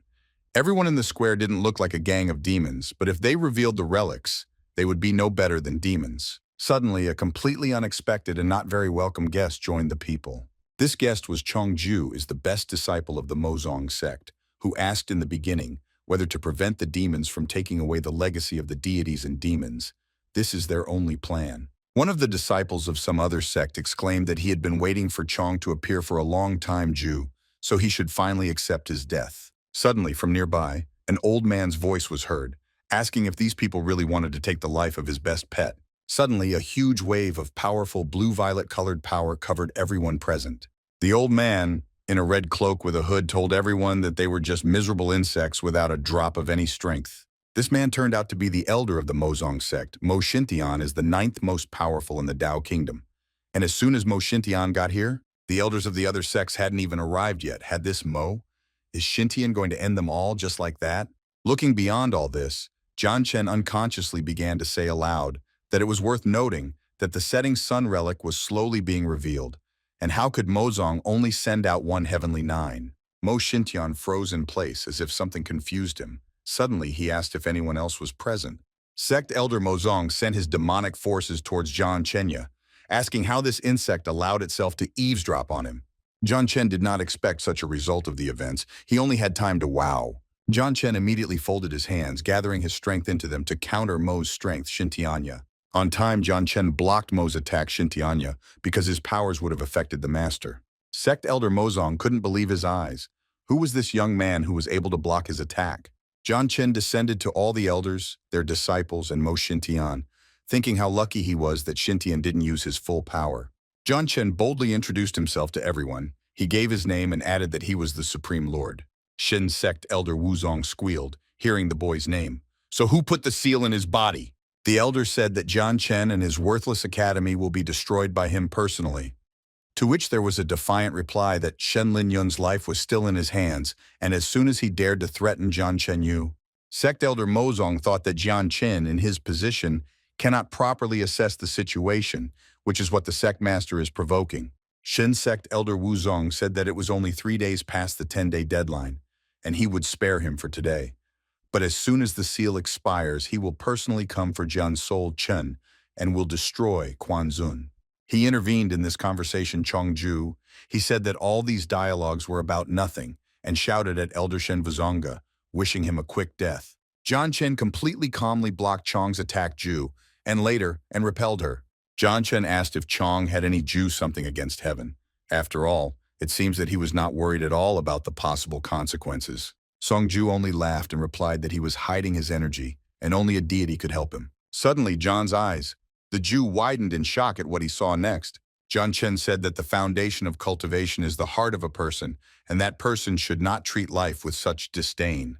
Everyone in the square didn't look like a gang of demons, but if they revealed the relics, they would be no better than demons. Suddenly, a completely unexpected and not very welcome guest joined the people. This guest was Chongju, is the best disciple of the Mozong sect, who asked in the beginning whether to prevent the demons from taking away the legacy of the deities and demons. This is their only plan. One of the disciples of some other sect exclaimed that he had been waiting for Chong to appear for a long time, so he should finally accept his death. Suddenly, from nearby, an old man's voice was heard, asking if these people really wanted to take the life of his best pet. Suddenly, a huge wave of powerful blue-violet-colored power covered everyone present. The old man, in a red cloak with a hood, told everyone that they were just miserable insects without a drop of any strength. This man turned out to be the elder of the Mozong sect. Mo Xintian is the 9th most powerful in the Dao kingdom. And as soon as Mo Xintian got here, the elders of the other sects hadn't even arrived yet. Had this Mo? Is Xintian going to end them all just like that? Looking beyond all this, John Chen unconsciously began to say aloud that it was worth noting that the setting sun relic was slowly being revealed. And how could Mozong only send out one heavenly 9? Mo Xintian froze in place as if something confused him. Suddenly, he asked if anyone else was present. Sect Elder Mozong sent his demonic forces towards John Chenya, asking how this insect allowed itself to eavesdrop on him. John Chen did not expect such a result of the events. He only had time to wow. John Chen immediately folded his hands, gathering his strength into them to counter Mo's strength, Xintianya. On time, John Chen blocked Mo's attack, Xintianya, because his powers would have affected the master. Sect Elder Mozong couldn't believe his eyes. Who was this young man who was able to block his attack? Jian Chen descended to all the elders, their disciples, and Mo Xintian, thinking how lucky he was that Xintian didn't use his full power. Jian Chen boldly introduced himself to everyone. He gave his name and added that he was the Supreme Lord. Shen sect elder Wuzong squealed, hearing the boy's name. So who put the seal in his body? The elder said that Jian Chen and his worthless academy will be destroyed by him personally. To which there was a defiant reply that Shen Linyun's life was still in his hands, and as soon as he dared to threaten Jian Chenyu, sect elder Mozong thought that Jian Chen, in his position, cannot properly assess the situation, which is what the sect master is provoking. Shen sect elder Wuzong said that it was only 3 days past the 10-day deadline, and he would spare him for today. But as soon as the seal expires, he will personally come for Jian Sol Chen and will destroy Quan Zun. He intervened in this conversation Chongju. He said that all these dialogues were about nothing and shouted at Elder Shen Vuzonga, wishing him a quick death. Jian Chen completely calmly blocked Chong's attack Ju and repelled her. Jian Chen asked if Chong had any Ju something against heaven. After all, it seems that he was not worried at all about the possible consequences. Songju only laughed and replied that he was hiding his energy and only a deity could help him. Suddenly, John's eyes, the Jew, widened in shock at what he saw next. Jian Chen said that the foundation of cultivation is the heart of a person, and that person should not treat life with such disdain.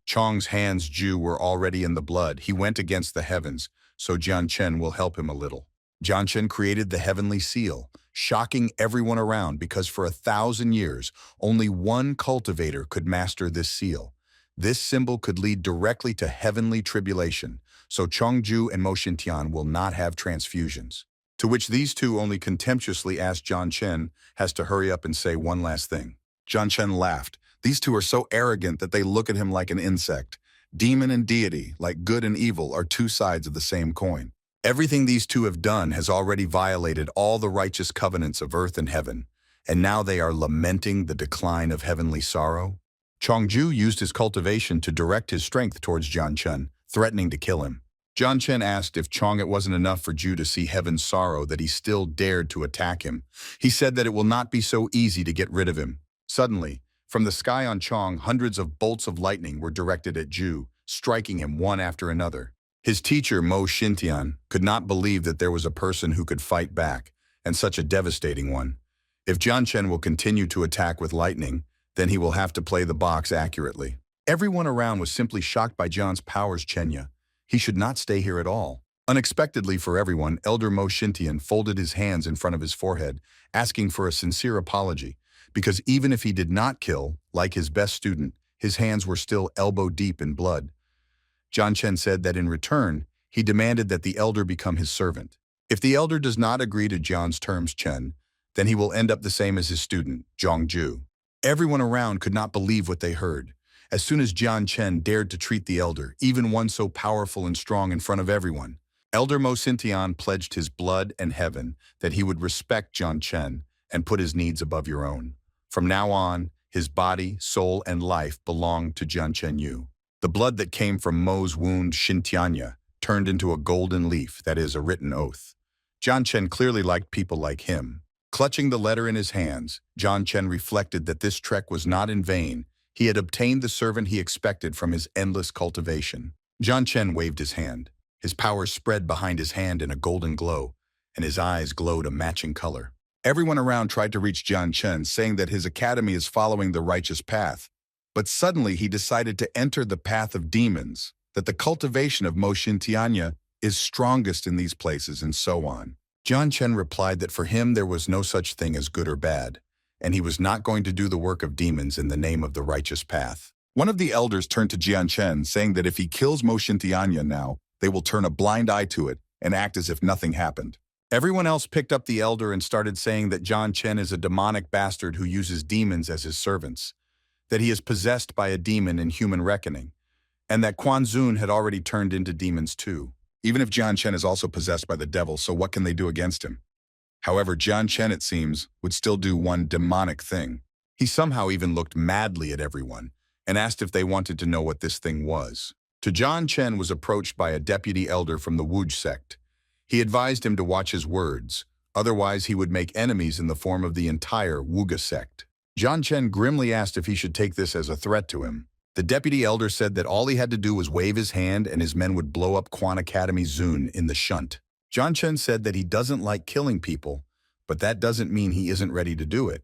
Chong's hands, Jew, were already in the blood. He went against the heavens, so Jian Chen will help him a little. Jian Chen created the heavenly seal, shocking everyone around because for 1,000 years, only one cultivator could master this seal. This symbol could lead directly to heavenly tribulation, so Chongju and Mo Xintian will not have transfusions. To which these two only contemptuously asked Jian Chen has to hurry up and say one last thing. Jian Chen laughed. These two are so arrogant that they look at him like an insect. Demon and deity, like good and evil, are two sides of the same coin. Everything these two have done has already violated all the righteous covenants of earth and heaven, and now they are lamenting the decline of heavenly sorrow. Chongju used his cultivation to direct his strength towards Jian Chen, threatening to kill him. Jian Chen asked if Chong it wasn't enough for Ju to see heaven's sorrow that he still dared to attack him. He said that it will not be so easy to get rid of him. Suddenly, from the sky on Chong, hundreds of bolts of lightning were directed at Ju, striking him one after another. His teacher, Mo Xintian, could not believe that there was a person who could fight back, and such a devastating one. If Jian Chen will continue to attack with lightning, then he will have to play the box accurately. Everyone around was simply shocked by Jian's powers. Chenya. He should not stay here at all. Unexpectedly for everyone, Elder Mo Xintian folded his hands in front of his forehead, asking for a sincere apology, because even if he did not kill, like his best student, his hands were still elbow-deep in blood. Jian Chen said that in return, he demanded that the elder become his servant. If the elder does not agree to Jian's terms, Chen, then he will end up the same as his student, Zhongju. Everyone around could not believe what they heard. As soon as Jian Chen dared to treat the elder, even one so powerful and strong, in front of everyone, Elder Mo Xintian pledged his blood and heaven that he would respect Jian Chen and put his needs above your own. From now on, his body, soul, and life belonged to Jian Chenyu. The blood that came from Mo's wound, Xintianya, turned into a golden leaf, that is, a written oath. Jian Chen clearly liked people like him. Clutching the letter in his hands, Jian Chen reflected that this trek was not in vain. He had obtained the servant he expected from his endless cultivation. Jian Chen waved his hand. His power spread behind his hand in a golden glow, and his eyes glowed a matching color. Everyone around tried to reach Jian Chen, saying that his academy is following the righteous path. But suddenly he decided to enter the path of demons, that the cultivation of Mo Xintianya is strongest in these places, and so on. Jian Chen replied that for him there was no such thing as good or bad, and he was not going to do the work of demons in the name of the righteous path. One of the elders turned to Jian Chen, saying that if he kills Mo Xintianya now, they will turn a blind eye to it and act as if nothing happened. Everyone else picked up the elder and started saying that Jian Chen is a demonic bastard who uses demons as his servants, that he is possessed by a demon in human reckoning, and that Quan Zun had already turned into demons too. Even if Jian Chen is also possessed by the devil, so what can they do against him? However, Jian Chen, it seems, would still do one demonic thing. He somehow even looked madly at everyone and asked if they wanted to know what this thing was. To Jian Chen was approached by a deputy elder from the Wuj sect. He advised him to watch his words, otherwise he would make enemies in the form of the entire Wuga sect. Jian Chen grimly asked if he should take this as a threat to him. The deputy elder said that all he had to do was wave his hand and his men would blow up Quan Academy Zun in the shunt. Jian Chen said that he doesn't like killing people, but that doesn't mean he isn't ready to do it.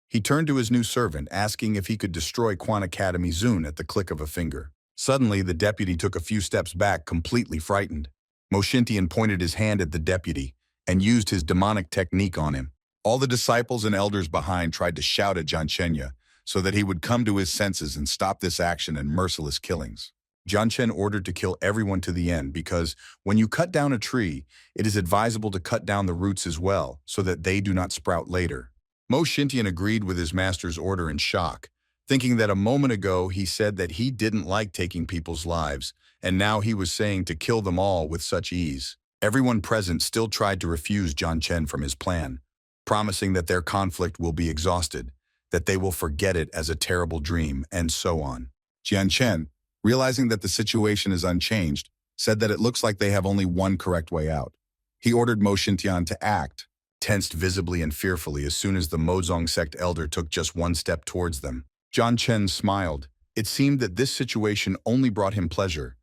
He turned to his new servant, asking if he could destroy Quan Academy Zun at the click of a finger. Suddenly, the deputy took a few steps back, completely frightened. Mo Xintian pointed his hand at the deputy and used his demonic technique on him. All the disciples and elders behind tried to shout at Jian Chen so that he would come to his senses and stop this action and merciless killings. Jian Chen ordered to kill everyone to the end because when you cut down a tree, it is advisable to cut down the roots as well so that they do not sprout later. Mo Xintian agreed with his master's order in shock, thinking that a moment ago he said that he didn't like taking people's lives, and now he was saying to kill them all with such ease. Everyone present still tried to refuse Jian Chen from his plan, promising that their conflict will be exhausted, that they will forget it as a terrible dream, and so on. Jian Chen, realizing that the situation is unchanged, said that it looks like they have only one correct way out. He ordered Mo Xintian to act, tensed visibly and fearfully as soon as the Mozong sect elder took just one step towards them. Jian Chen smiled. It seemed that this situation only brought him pleasure.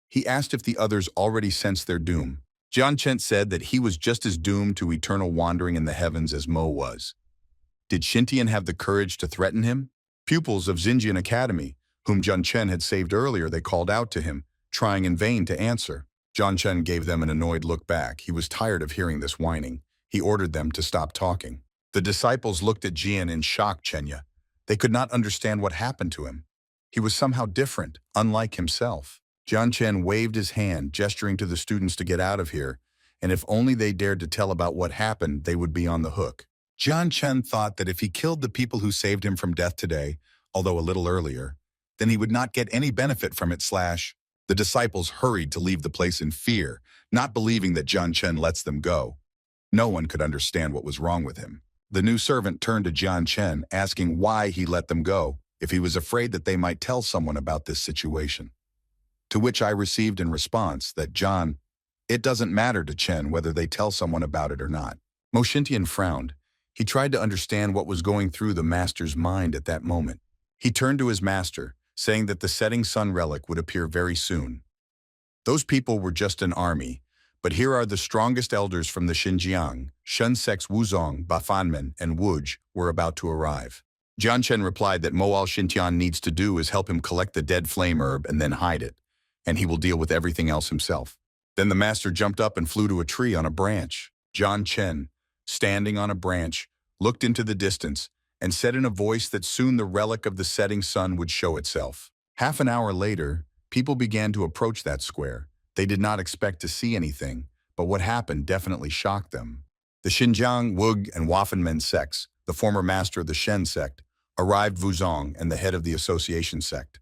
He asked if the others already sensed their doom. Jian Chen said that he was just as doomed to eternal wandering in the heavens as Mo was. Did Xintian have the courage to threaten him? Pupils of Xinjian Academy, whom Jian Chen had saved earlier, they called out to him, trying in vain to answer. Jian Chen gave them an annoyed look back. He was tired of hearing this whining. He ordered them to stop talking. The disciples looked at Jian in shock. Chenya. They could not understand what happened to him. He was somehow different, unlike himself. Jian Chen waved his hand, gesturing to the students to get out of here, and if only they dared to tell about what happened, they would be on the hook. Jian Chen thought that if he killed the people who saved him from death today, although a little earlier, then he would not get any benefit from it. The disciples hurried to leave the place in fear, not believing that Jian Chen lets them go. No one could understand what was wrong with him. The new servant turned to Jian Chen, asking why he let them go, if he was afraid that they might tell someone about this situation. To which I received in response that John, it doesn't matter to Chen whether they tell someone about it or not. Mo Xintian frowned. He tried to understand what was going through the master's mind at that moment. He turned to his master, saying that the setting sun relic would appear very soon. Those people were just an army, but here are the strongest elders from the Xinjiang, Shen sects Wuzong, Bafanmen, and Wuj were about to arrive. Jian Chen replied that all Xintian needs to do is help him collect the dead flame herb and then hide it, and he will deal with everything else himself. Then the master jumped up and flew to a tree on a branch. Jian Chen, standing on a branch, looked into the distance and said in a voice that soon the relic of the setting sun would show itself. Half an hour later, people began to approach that square. They did not expect to see anything, but what happened definitely shocked them. The Xinjiang, Wug, and Waffenmen sects, the former master of the Shen sect, arrived Wuzong and the head of the association sect.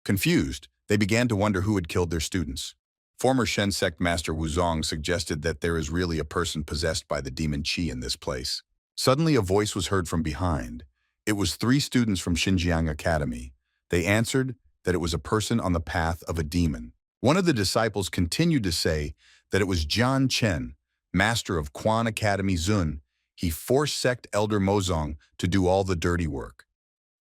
Confused, they began to wonder who had killed their students. Former Shen sect master Wuzong suggested that there is really a person possessed by the demon Qi in this place. Suddenly a voice was heard from behind. It was 3 students from Xinjiang Academy. They answered that it was a person on the path of a demon. One of the disciples continued to say that it was Jian Chen, master of Quan Academy Zun. He forced sect elder Mozong to do all the dirty work.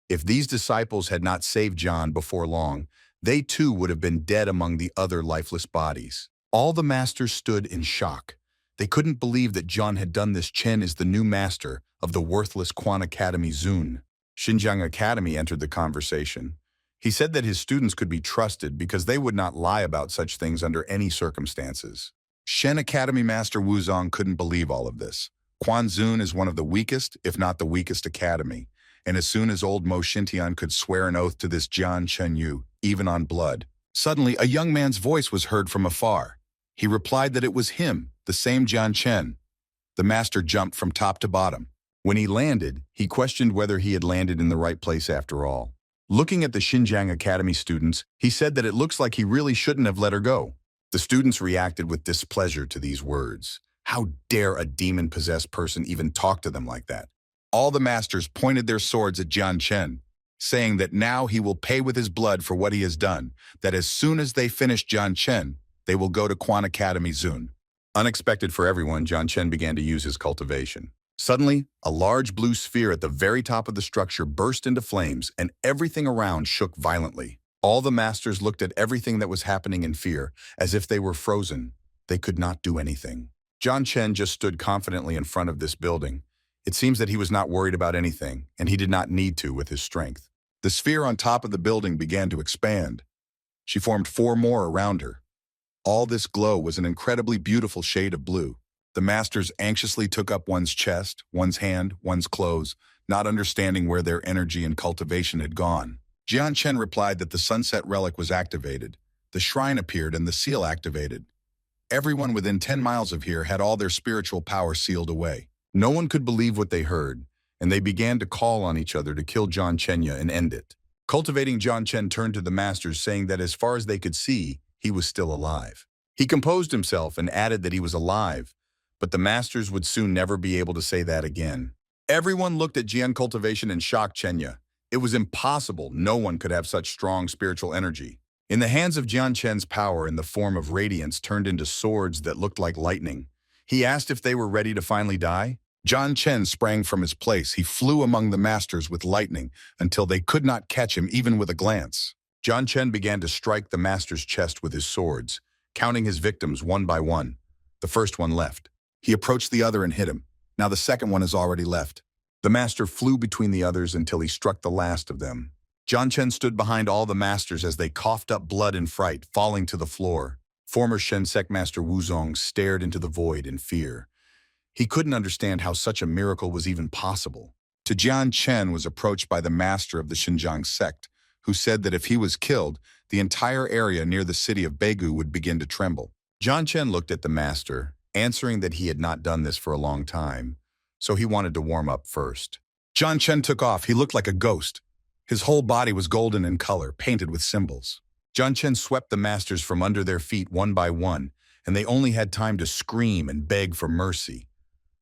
If these disciples had not saved John before long, they too would have been dead among the other lifeless bodies. All the masters stood in shock. They couldn't believe that John had done this. Chen is the new master of the worthless Quan Academy Zun. Xinjiang Academy entered the conversation. He said that his students could be trusted because they would not lie about such things under any circumstances. Shen Academy Master Wuzong couldn't believe all of this. Quan Zun is one of the weakest, if not the weakest academy, and as soon as old Mo Xintian could swear an oath to this Jian Chen Yu, even on blood. Suddenly, a young man's voice was heard from afar. He replied that it was him, the same Jian Chen. The master jumped from top to bottom. When he landed, he questioned whether he had landed in the right place after all. Looking at the Xinjiang Academy students, he said that it looks like he really shouldn't have let her go. The students reacted with displeasure to these words. How dare a demon-possessed person even talk to them like that? All the masters pointed their swords at Jian Chen, saying that now he will pay with his blood for what he has done, that as soon as they finish Jian Chen, they will go to Quan Academy Zun. Unexpected for everyone, Jian Chen began to use his cultivation. Suddenly, a large blue sphere at the very top of the structure burst into flames, and everything around shook violently. All the masters looked at everything that was happening in fear, as if they were frozen. They could not do anything. Jian Chen just stood confidently in front of this building. It seems that he was not worried about anything, and he did not need to with his strength. The sphere on top of the building began to expand. She formed 4 more around her. All this glow was an incredibly beautiful shade of blue. The masters anxiously took up one's chest, one's hand, one's clothes, not understanding where their energy and cultivation had gone. Jian Chen replied that the sunset relic was activated. The shrine appeared and the seal activated. Everyone within 10 miles of here had all their spiritual power sealed away. No one could believe what they heard, and they began to call on each other to kill Jian Chenya and end it. Cultivating Jian Chen turned to the masters, saying that as far as they could see, he was still alive. He composed himself and added that he was alive, but the masters would soon never be able to say that again. Everyone looked at Jian Cultivation and shocked Chenya. It was impossible. No one could have such strong spiritual energy. In the hands of Jian Chen's power in the form of radiance turned into swords that looked like lightning. He asked if they were ready to finally die. Jian Chen sprang from his place. He flew among the masters with lightning until they could not catch him even with a glance. Jian Chen began to strike the master's chest with his swords, counting his victims one by one. The first one left. He approached the other and hit him. Now the second one has already left. The master flew between the others until he struck the last of them. Jian Chen stood behind all the masters as they coughed up blood in fright, falling to the floor. Former Shensek Master Wuzong stared into the void in fear. He couldn't understand how such a miracle was even possible. Jian Chen was approached by the master of the Xinjiang sect, who said that if he was killed, the entire area near the city of Beigu would begin to tremble. Jian Chen looked at the master, answering that he had not done this for a long time, so he wanted to warm up first. Jian Chen took off. He looked like a ghost. His whole body was golden in color, painted with symbols. Jian Chen swept the masters from under their feet one by one, and they only had time to scream and beg for mercy.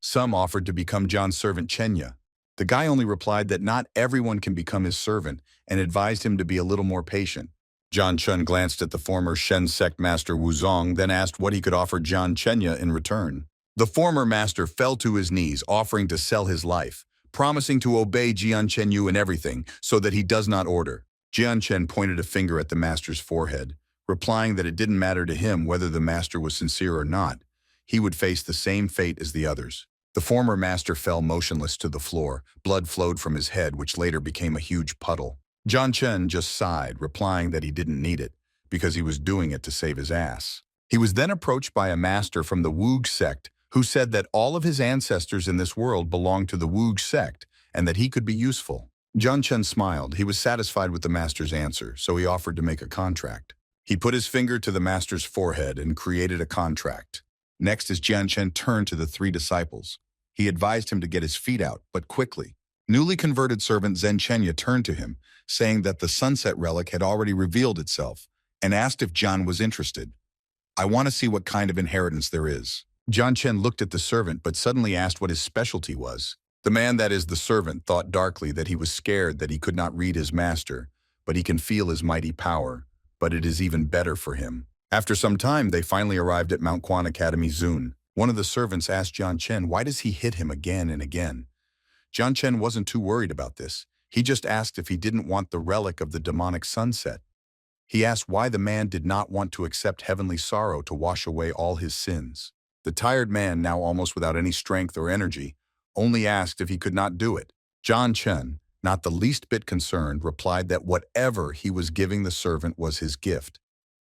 Some offered to become Jian's servant Chenya. The guy only replied that not everyone can become his servant and advised him to be a little more patient. Jian Chen glanced at the former Shen sect master Wuzong, then asked what he could offer Jian Chenya in return. The former master fell to his knees, offering to sell his life, promising to obey Jian Chenyu in everything so that he does not order. Jian Chen pointed a finger at the master's forehead, replying that it didn't matter to him whether the master was sincere or not. He would face the same fate as the others. The former master fell motionless to the floor. Blood flowed from his head, which later became a huge puddle. Jian Chen just sighed, replying that he didn't need it, because he was doing it to save his ass. He was then approached by a master from the Wuge sect, who said that all of his ancestors in this world belonged to the Wuge sect, and that he could be useful. Jian Chen smiled. He was satisfied with the master's answer, so he offered to make a contract. He put his finger to the master's forehead and created a contract. Next, as Jian Chen turned to the 3 disciples, he advised him to get his feet out, but quickly. Newly converted servant Zhen Chenya turned to him, saying that the sunset relic had already revealed itself, and asked if Jian was interested. "I want to see what kind of inheritance there is." Jian Chen looked at the servant, but suddenly asked what his specialty was. The man, that is the servant, thought darkly that he was scared that he could not read his master, but he can feel his mighty power, but it is even better for him. After some time, they finally arrived at Mount Quan Academy Zun. One of the servants asked Jian Chen, why does he hit him again and again? Jian Chen wasn't too worried about this. He just asked if he didn't want the relic of the demonic sunset. He asked why the man did not want to accept heavenly sorrow to wash away all his sins. The tired man, now almost without any strength or energy, only asked if he could not do it. Jian Chen, not the least bit concerned, replied that whatever he was giving the servant was his gift.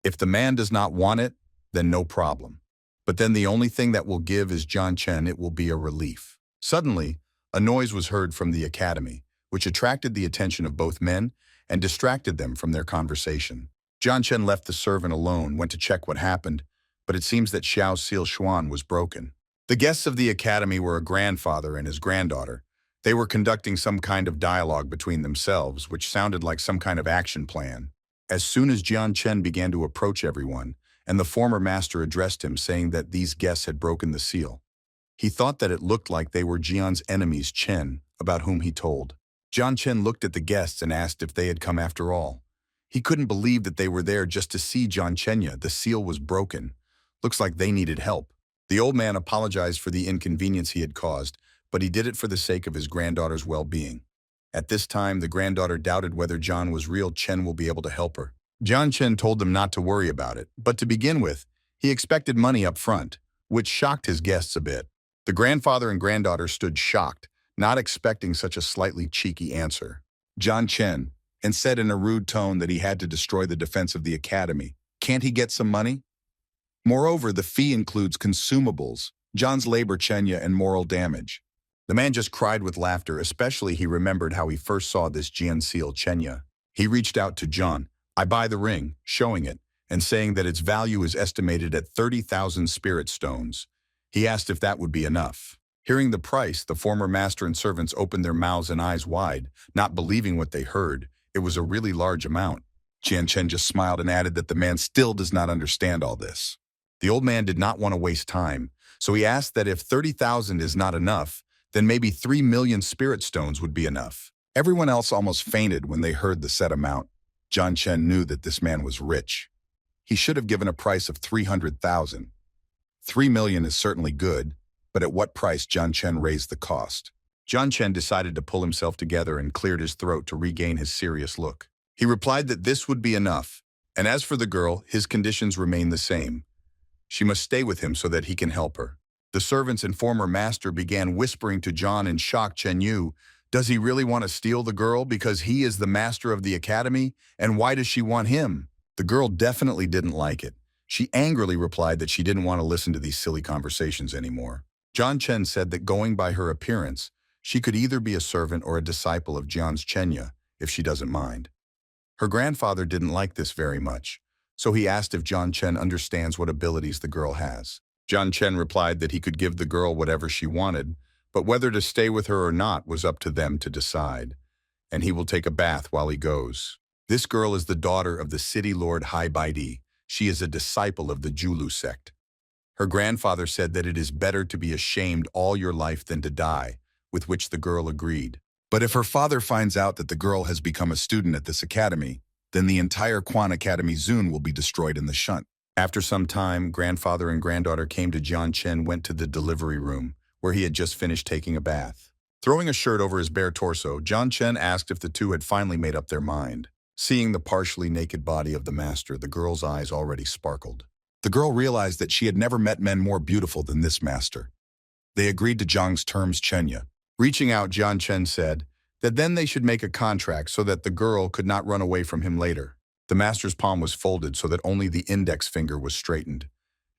If the man does not want it, then no problem. But then the only thing that will give is Jian Chen, it will be a relief. Suddenly, a noise was heard from the academy, which attracted the attention of both men and distracted them from their conversation. Jian Chen left the servant alone, went to check what happened, but it seems that Xiao's seal Xuan was broken. The guests of the academy were a grandfather and his granddaughter. They were conducting some kind of dialogue between themselves, which sounded like some kind of action plan. As soon as Jian Chen began to approach everyone, and the former master addressed him, saying that these guests had broken the seal, he thought that it looked like they were Jian's enemies, Chen, about whom he told. Jian Chen looked at the guests and asked if they had come after all. He couldn't believe that they were there just to see Jian Chenya. The seal was broken. Looks like they needed help. The old man apologized for the inconvenience he had caused, but he did it for the sake of his granddaughter's well-being. At this time, the granddaughter doubted whether John was real. Chen will be able to help her. John Chen told them not to worry about it, but to begin with, he expected money up front, which shocked his guests a bit. The grandfather and granddaughter stood shocked, not expecting such a slightly cheeky answer. John Chen, and said in a rude tone that he had to destroy the defense of the academy. Can't he get some money? Moreover, the fee includes consumables, John's labor, Chenya, and moral damage. The man just cried with laughter, especially he remembered how he first saw this Jian seal Chenya. He reached out to John. I buy the ring, showing it, and saying that its value is estimated at 30,000 spirit stones. He asked if that would be enough. Hearing the price, the former master and servants opened their mouths and eyes wide, not believing what they heard. It was a really large amount. Jian Chen just smiled and added that the man still does not understand all this. The old man did not want to waste time, so he asked that if 30,000 is not enough, then maybe 3 million spirit stones would be enough. Everyone else almost fainted when they heard the said amount. John Chen knew that this man was rich. He should have given a price of 300,000. 3 million is certainly good, but at what price? John Chen raised the cost. John Chen decided to pull himself together and cleared his throat to regain his serious look. He replied that this would be enough, and as for the girl, his conditions remain the same. She must stay with him so that he can help her. The servants and former master began whispering to John in shock. Chen Yu, does he really want to steal the girl because he is the master of the academy? And why does she want him? The girl definitely didn't like it. She angrily replied that she didn't want to listen to these silly conversations anymore. John Chen said that going by her appearance, she could either be a servant or a disciple of Jian's Chenya, if she doesn't mind. Her grandfather didn't like this very much, so he asked if John Chen understands what abilities the girl has. John Chen replied that he could give the girl whatever she wanted, but whether to stay with her or not was up to them to decide, and he will take a bath while he goes. This girl is the daughter of the city lord Hai Baidi. She is a disciple of the Julu sect. Her grandfather said that it is better to be ashamed all your life than to die, with which the girl agreed. But if her father finds out that the girl has become a student at this academy, then the entire Quan Academy Zun will be destroyed in the shunt. After some time, grandfather and granddaughter came to John Chen, went to the delivery room, where he had just finished taking a bath. Throwing a shirt over his bare torso, John Chen asked if the two had finally made up their mind. Seeing the partially naked body of the master, the girl's eyes already sparkled. The girl realized that she had never met men more beautiful than this master. They agreed to Zhang's terms. Chenya. Reaching out, John Chen said that then they should make a contract so that the girl could not run away from him later. The master's palm was folded so that only the index finger was straightened.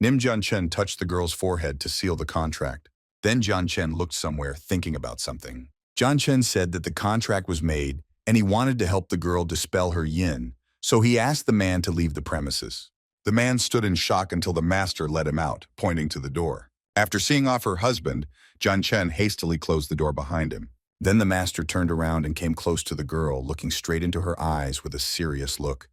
John Chen touched the girl's forehead to seal the contract. Then John Chen looked somewhere, thinking about something. John Chen said that the contract was made and he wanted to help the girl dispel her yin, so he asked the man to leave the premises. The man stood in shock until the master let him out, pointing to the door. After seeing off her husband, John Chen hastily closed the door behind him. Then the master turned around and came close to the girl, looking straight into her eyes with a serious look.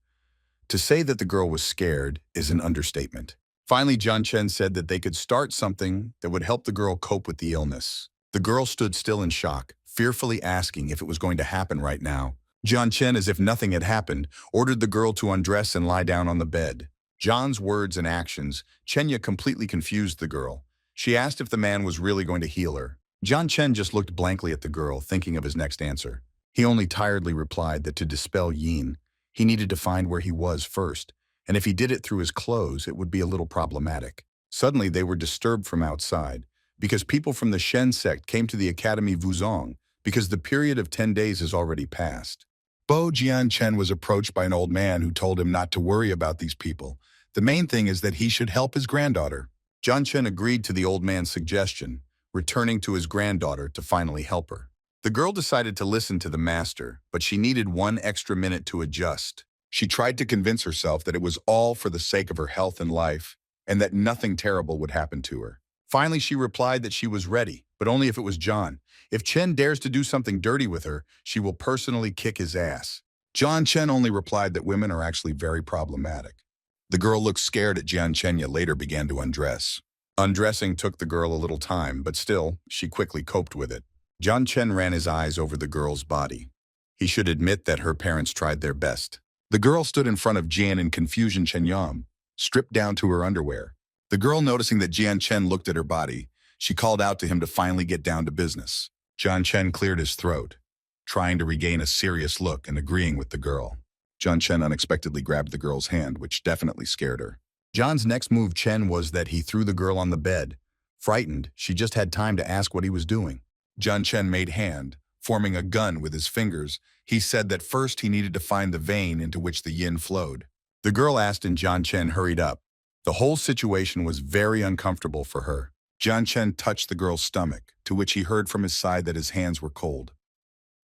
To say that the girl was scared is an understatement. Finally, John Chen said that they could start something that would help the girl cope with the illness. The girl stood still in shock, fearfully asking if it was going to happen right now. John Chen, as if nothing had happened, ordered the girl to undress and lie down on the bed. John's words and actions, Chenya completely confused the girl. She asked if the man was really going to heal her. John Chen just looked blankly at the girl, thinking of his next answer. He only tiredly replied that to dispel yin, he needed to find where he was first, and if he did it through his clothes, it would be a little problematic. Suddenly, they were disturbed from outside, because people from the Shen sect came to the Academy Wuzong, because the period of 10 days has already passed. Bo Jian Chen was approached by an old man who told him not to worry about these people. The main thing is that he should help his granddaughter. John Chen agreed to the old man's suggestion, returning to his granddaughter to finally help her. The girl decided to listen to the master, but she needed 1 extra minute to adjust. She tried to convince herself that it was all for the sake of her health and life, and that nothing terrible would happen to her. Finally, she replied that she was ready, but only if it was John. If Chen dares to do something dirty with her, she will personally kick his ass. John Chen only replied that women are actually very problematic. The girl looked scared at Jian Chenya, later began to undress. Undressing took the girl a little time, but still, she quickly coped with it. John Chen ran his eyes over the girl's body. He should admit that her parents tried their best. The girl stood in front of Jian in confusion. Chen Yam, stripped down to her underwear. The girl, noticing that Jian Chen looked at her body, She called out to him to finally get down to business. Jian Chen cleared his throat, trying to regain a serious look and agreeing with the girl. Jian Chen unexpectedly grabbed the girl's hand, which definitely scared her. John's next move, Chen, was that he threw the girl on the bed. Frightened, she just had time to ask what he was doing. Jian Chen made hand, forming a gun with his fingers. He said that first he needed to find the vein into which the yin flowed. The girl asked and Jian Chen hurried up. The whole situation was very uncomfortable for her. Jian Chen touched the girl's stomach, to which he heard from his side that his hands were cold.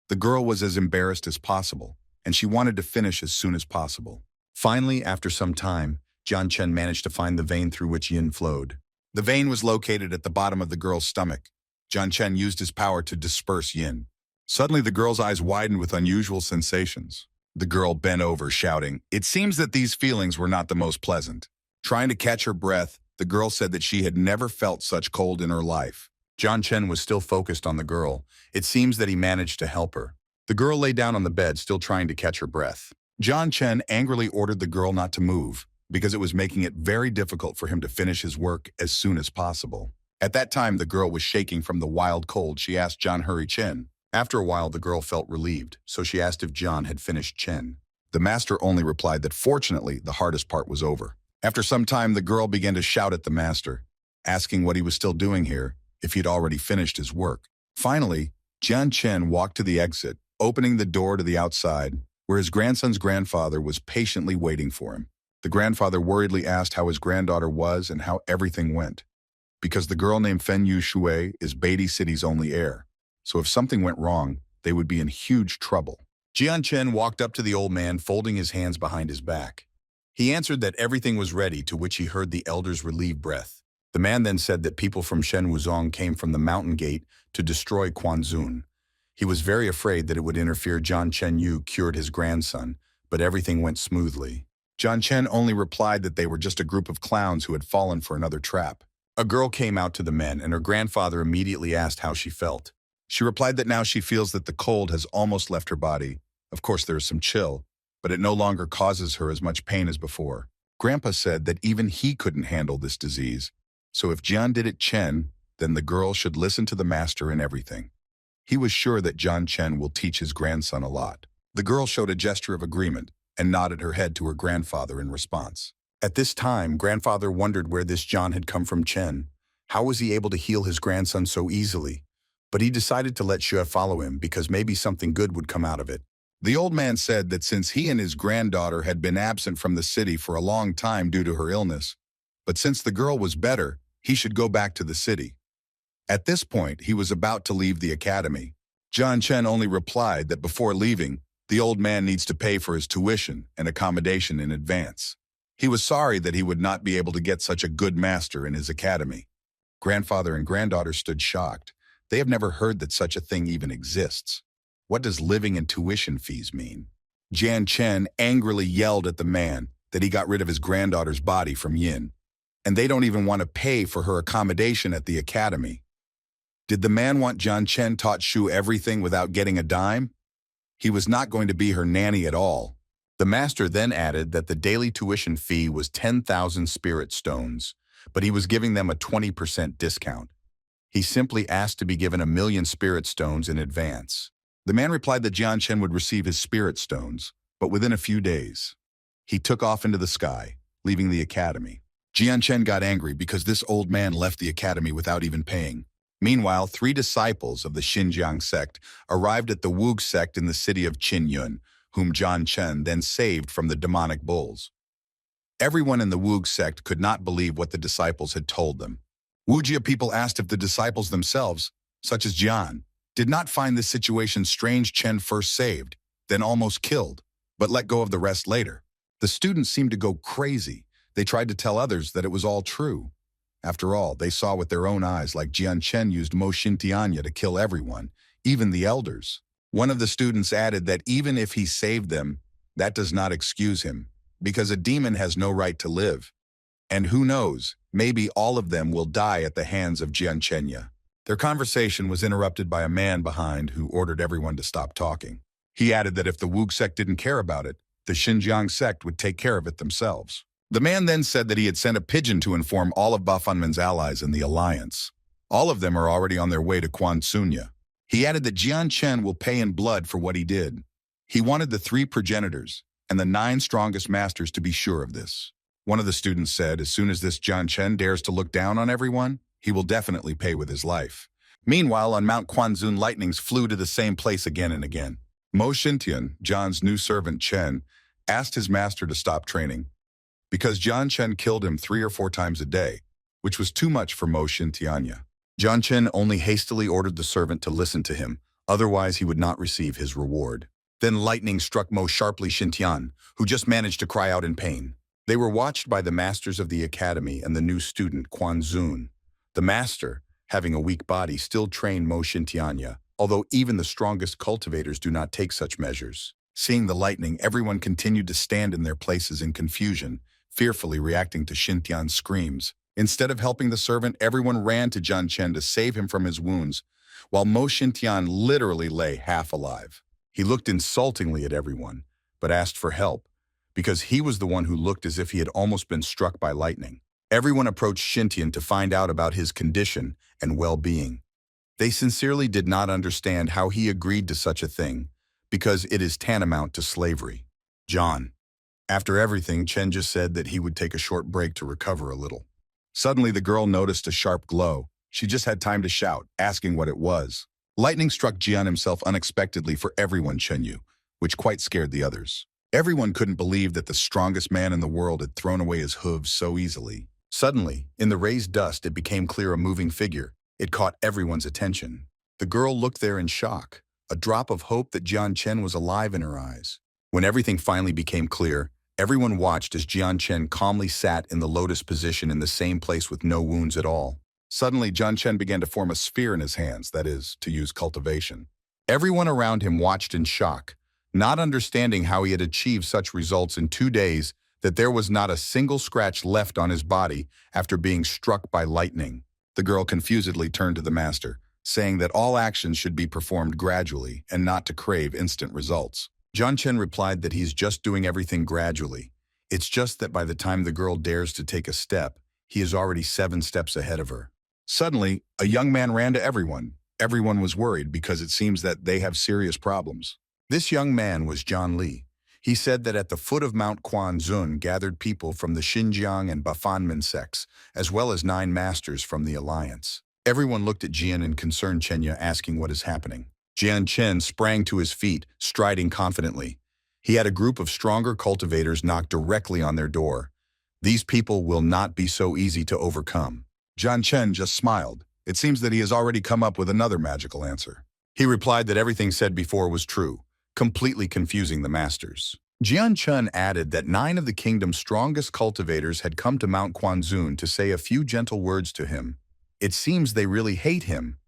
The girl was as embarrassed as possible, and she wanted to finish as soon as possible. Finally, after some time, Jian Chen managed to find the vein through which yin flowed. The vein was located at the bottom of the girl's stomach. Jian Chen used his power to disperse yin. Suddenly, the girl's eyes widened with unusual sensations. The girl bent over, shouting, "It seems that these feelings were not the most pleasant." Trying to catch her breath, the girl said that she had never felt such cold in her life. Jian Chen was still focused on the girl. It seems that he managed to help her. The girl lay down on the bed, still trying to catch her breath. Jian Chen angrily ordered the girl not to move, because it was making it very difficult for him to finish his work as soon as possible. At that time, the girl was shaking from the wild cold. She asked Jian Hurry Chen. After a while, the girl felt relieved, so she asked if Jian had finished Chen. The master only replied that fortunately, the hardest part was over. After some time, the girl began to shout at the master, asking what he was still doing here, if he had already finished his work. Finally, Jian Chen walked to the exit, opening the door to the outside, where his grandson's grandfather was patiently waiting for him. The grandfather worriedly asked how his granddaughter was and how everything went, because the girl named Fen Yu Shui is Beatty City's only heir, so if something went wrong, they would be in huge trouble. Jian Chen walked up to the old man, folding his hands behind his back. He answered that everything was ready, to which he heard the elder's relieved breath. The man then said that people from Shen Wuzong came from the mountain gate to destroy Quanzun. He was very afraid that it would interfere. Jian Chen Yu cured his grandson, but everything went smoothly. Jian Chen only replied that they were just a group of clowns who had fallen for another trap. A girl came out to the men, and her grandfather immediately asked how she felt. She replied that now she feels that the cold has almost left her body. Of course, there is some chill, but it no longer causes her as much pain as before. Grandpa said that even he couldn't handle this disease, so if Jian did it Chen, then the girl should listen to the master in everything. He was sure that Jian Chen will teach his grandson a lot. The girl showed a gesture of agreement and nodded her head to her grandfather in response. At this time, grandfather wondered where this Jian had come from Chen. How was he able to heal his grandson so easily? But he decided to let Xue follow him because maybe something good would come out of it. The old man said that since he and his granddaughter had been absent from the city for a long time due to her illness, but since the girl was better, he should go back to the city. At this point, he was about to leave the academy. Jian Chen only replied that before leaving, the old man needs to pay for his tuition and accommodation in advance. He was sorry that he would not be able to get such a good master in his academy. Grandfather and granddaughter stood shocked. They have never heard that such a thing even exists. What does living and tuition fees mean? Jian Chen angrily yelled at the man that he got rid of his granddaughter's body from Yin, and they don't even want to pay for her accommodation at the academy. Did the man want Jian Chen taught Shu everything without getting a dime? He was not going to be her nanny at all. The master then added that the daily tuition fee was 10,000 spirit stones, but he was giving them a 20% discount. He simply asked to be given 1,000,000 spirit stones in advance. The man replied that Jian Chen would receive his spirit stones, but within a few days. He took off into the sky, leaving the academy. Jian Chen got angry because this old man left the academy without even paying. Meanwhile, 3 disciples of the Xinjiang sect arrived at the Wug sect in the city of Qinyun, whom Jian Chen then saved from the demonic bulls. Everyone in the Wug sect could not believe what the disciples had told them. Wujia people asked if the disciples themselves, such as Jian, did not find this situation strange. Chen first saved, then almost killed, but let go of the rest later. The students seemed to go crazy. They tried to tell others that it was all true. After all, they saw with their own eyes like Jian Chen used Mo Xintianya to kill everyone, even the elders. One of the students added that even if he saved them, that does not excuse him, because a demon has no right to live. And who knows, maybe all of them will die at the hands of Jian Chenya. Their conversation was interrupted by a man behind who ordered everyone to stop talking. He added that if the Wug sect didn't care about it, the Xinjiang sect would take care of it themselves. The man then said that he had sent a pigeon to inform all of Bafanman's allies in the alliance. All of them are already on their way to Quansunya. He added that Jian Chen will pay in blood for what he did. He wanted the 3 progenitors and the 9 strongest masters to be sure of this. One of the students said, as soon as this Jian Chen dares to look down on everyone, he will definitely pay with his life. Meanwhile, on Mount Quanzun, lightnings flew to the same place again and again. Mo Xintian, Jian's new servant Chen, asked his master to stop training because Jian Chen killed him 3 or 4 times a day, which was too much for Mo Xintianya. Jian Chen only hastily ordered the servant to listen to him, otherwise he would not receive his reward. Then lightning struck Mo sharply Xintian, who just managed to cry out in pain. They were watched by the masters of the academy and the new student Quanzun. The master, having a weak body, still trained Mo Xintianya, although even the strongest cultivators do not take such measures. Seeing the lightning, everyone continued to stand in their places in confusion, fearfully reacting to Xintian's screams. Instead of helping the servant, everyone ran to Jian Chen to save him from his wounds, while Mo Xintian literally lay half alive. He looked insultingly at everyone, but asked for help, because he was the one who looked as if he had almost been struck by lightning. Everyone approached Xintian to find out about his condition and well-being. They sincerely did not understand how he agreed to such a thing, because it is tantamount to slavery. John. After everything, Chen just said that he would take a short break to recover a little. Suddenly, the girl noticed a sharp glow. She just had time to shout, asking what it was. Lightning struck Jian himself unexpectedly for everyone, Chen Yu, which quite scared the others. Everyone couldn't believe that the strongest man in the world had thrown away his hooves so easily. Suddenly, in the raised dust, it became clear a moving figure. It caught everyone's attention. The girl looked there in shock, a drop of hope that Jian Chen was alive in her eyes. When everything finally became clear, everyone watched as Jian Chen calmly sat in the lotus position in the same place with no wounds at all. Suddenly, Jian Chen began to form a sphere in his hands, that is, to use cultivation. Everyone around him watched in shock, not understanding how he had achieved such results in 2 days, that there was not a single scratch left on his body after being struck by lightning. The girl confusedly turned to the master, saying that all actions should be performed gradually and not to crave instant results. Jian Chen replied that he's just doing everything gradually. It's just that by the time the girl dares to take a step, he is already 7 steps ahead of her. Suddenly, a young man ran to everyone. Everyone was worried because it seems that they have serious problems. This young man was John Li. He said that at the foot of Mount Quanzun gathered people from the Xinjiang and Bafanmen sects, as well as 9 masters from the Alliance. Everyone looked at Jian and concerned Chenya, asking what is happening. Jian Chen sprang to his feet, striding confidently. He had a group of stronger cultivators knock directly on their door. These people will not be so easy to overcome. Jian Chen just smiled. It seems that he has already come up with another magical answer. He replied that everything said before was true, completely confusing the masters. Jian Chen added that 9 of the kingdom's strongest cultivators had come to Mount Quanzun to say a few gentle words to him. It seems they really hate him.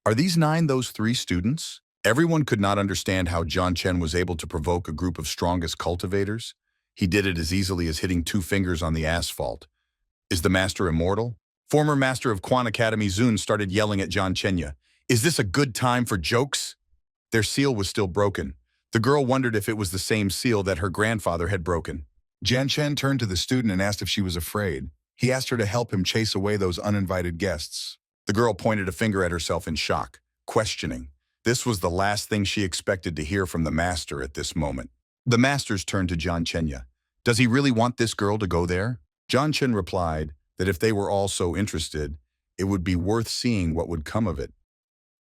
Are these 9 those 3 students? Everyone could not understand how Jian Chen was able to provoke a group of strongest cultivators. He did it as easily as hitting 2 fingers on the asphalt. Is the master immortal? Former master of Quan Academy Zun started yelling at Jian Chenya. Is this a good time for jokes? Their seal was still broken. The girl wondered if it was the same seal that her grandfather had broken. Jian Chen turned to the student and asked if she was afraid. He asked her to help him chase away those uninvited guests. The girl pointed a finger at herself in shock, questioning. This was the last thing she expected to hear from the master at this moment. The masters turned to Jian Chenya. Does he really want this girl to go there? Jian Chen replied that if they were all so interested, it would be worth seeing what would come of it.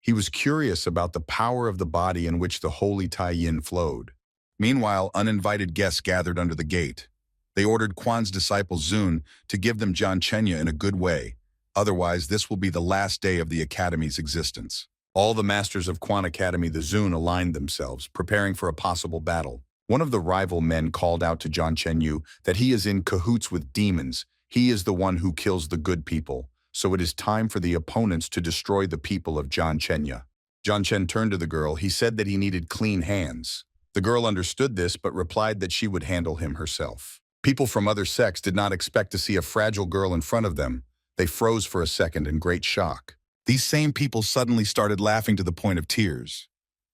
He was curious about the power of the body in which the holy Tai Yin flowed. Meanwhile, uninvited guests gathered under the gate. They ordered Quan's disciple Zun to give them Jian Chenya in a good way. Otherwise, this will be the last day of the academy's existence. All the masters of Quan Academy, the Zun, aligned themselves, preparing for a possible battle. One of the rival men called out to Jian Chenyu that he is in cahoots with demons. He is the one who kills the good people. So it is time for the opponents to destroy the people of Jian Chenya. Jian Chen turned to the girl. He said that he needed clean hands. The girl understood this but replied that she would handle him herself. People from other sects did not expect to see a fragile girl in front of them. They froze for a second in great shock. These same people suddenly started laughing to the point of tears.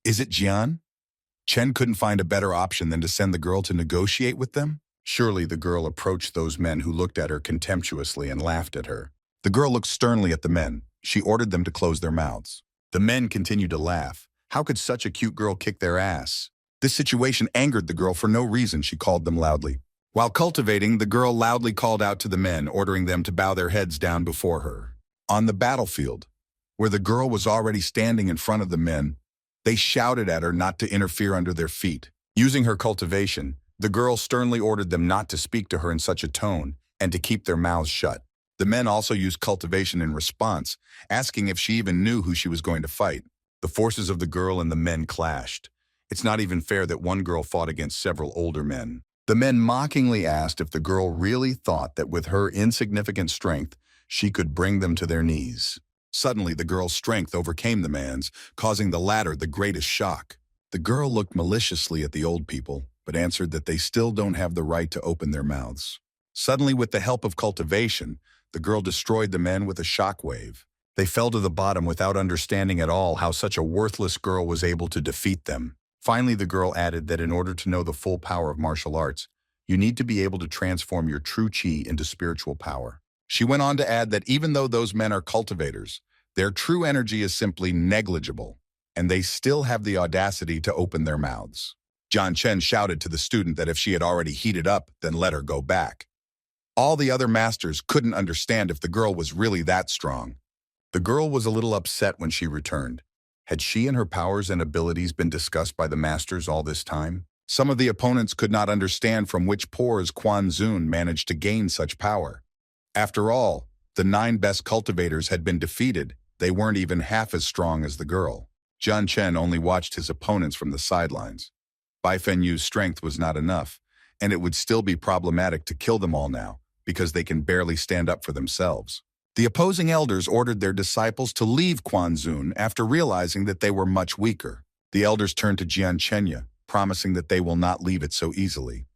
Is it Jian? Chen couldn't find a better option than to send the girl to negotiate with them? Surely the girl approached those men who looked at her contemptuously and laughed at her. The girl looked sternly at the men. She ordered them to close their mouths. The men continued to laugh. How could such a cute girl kick their ass? This situation angered the girl for no reason. She called them loudly. While cultivating, the girl loudly called out to the men, ordering them to bow their heads down before her. On the battlefield, where the girl was already standing in front of the men, they shouted at her not to interfere under their feet. Using her cultivation, the girl sternly ordered them not to speak to her in such a tone and to keep their mouths shut. The men also used cultivation in response, asking if she even knew who she was going to fight. The forces of the girl and the men clashed. It's not even fair that one girl fought against several older men. The men mockingly asked if the girl really thought that with her insignificant strength, she could bring them to their knees. Suddenly, the girl's strength overcame the man's, causing the latter the greatest shock. The girl looked maliciously at the old people, but answered that they still don't have the right to open their mouths. Suddenly, with the help of cultivation, the girl destroyed the men with a shockwave. They fell to the bottom without understanding at all how such a worthless girl was able to defeat them. Finally, the girl added that in order to know the full power of martial arts, you need to be able to transform your true chi into spiritual power. She went on to add that even though those men are cultivators, their true energy is simply negligible, and they still have the audacity to open their mouths. Jian Chen shouted to the student that if she had already heated up, then let her go back. All the other masters couldn't understand if the girl was really that strong. The girl was a little upset when she returned. Had she and her powers and abilities been discussed by the masters all this time? Some of the opponents could not understand from which pores Quan Zun managed to gain such power. After all, the 9 best cultivators had been defeated. They weren't even half as strong as the girl. Jian Chen only watched his opponents from the sidelines. Bai Fenyu's strength was not enough, and it would still be problematic to kill them all now, because they can barely stand up for themselves. The opposing elders ordered their disciples to leave Quan Zun after realizing that they were much weaker. The elders turned to Jian Chenya, promising that they will not leave it so easily.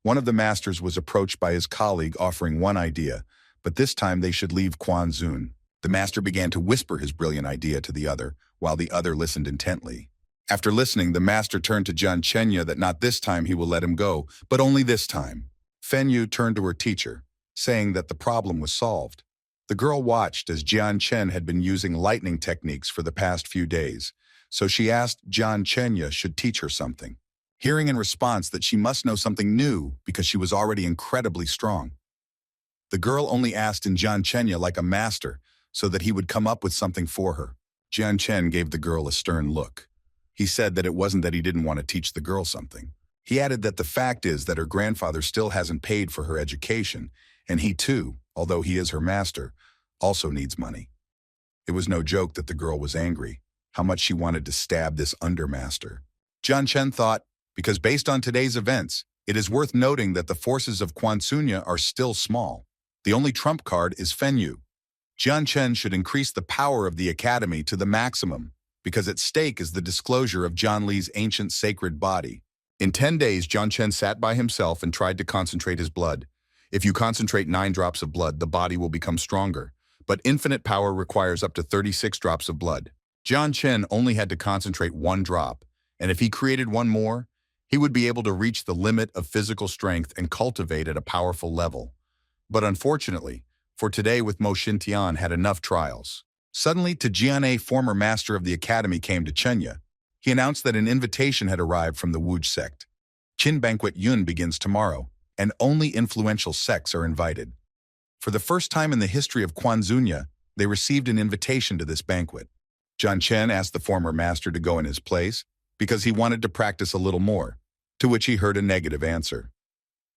One of the masters was approached by his colleague offering one idea, but this time they should leave Quan Zun. The master began to whisper his brilliant idea to the other, while the other listened intently. After listening, the master turned to Jian Chenya that not this time he will let him go, but only this time. Fenyu turned to her teacher, saying that the problem was solved. The girl watched as Jian Chen had been using lightning techniques for the past few days, so she asked Jian Chenya should teach her something, hearing in response that she must know something new because she was already incredibly strong. The girl only asked in Jian Chenya like a master, so that he would come up with something for her. Jian Chen gave the girl a stern look. He said that it wasn't that he didn't want to teach the girl something. He added that the fact is that her grandfather still hasn't paid for her education, and he too, although he is her master, also needs money. It was no joke that the girl was angry, how much she wanted to stab this undermaster. Jian Chen thought, because based on today's events, it is worth noting that the forces of Quan Sunya are still small. The only trump card is Fenyu. Jian Chen should increase the power of the academy to the maximum, because at stake is the disclosure of Jian Li's ancient sacred body. In 10 days, Jian Chen sat by himself and tried to concentrate his blood. If you concentrate 9 drops of blood, the body will become stronger, but infinite power requires up to 36 drops of blood. Jian Chen only had to concentrate 1 drop, and if he created 1 more, he would be able to reach the limit of physical strength and cultivate at a powerful level. But unfortunately, for today with Mo Xintian had enough trials. Suddenly, Tajian, former master of the academy, came to Chenya. He announced that an invitation had arrived from the Wuj sect. Qin Banquet Yun begins tomorrow, and only influential sects are invited. For the first time in the history of Quan Zunya, they received an invitation to this banquet. Jian Chen asked the former master to go in his place because he wanted to practice a little more, to which he heard a negative answer.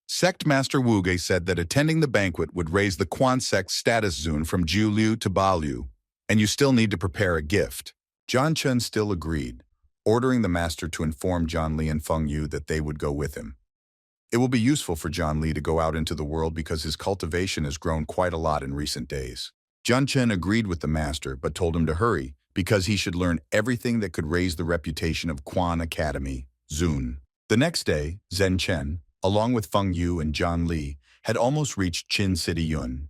Sect Master Wu Ge said that attending the banquet would raise the Quan sect's status zone from Jiu Liu to Ba Liu, and you still need to prepare a gift. Jian Chen still agreed, ordering the master to inform Jian Li and Feng Yu that they would go with him. It will be useful for Jian Li to go out into the world because his cultivation has grown quite a lot in recent days. Jian Chen agreed with the master but told him to hurry because he should learn everything that could raise the reputation of Quan Academy, Zun. The next day, Zhen Chen, along with Feng Yu and Jian Li, had almost reached Qin City Yun.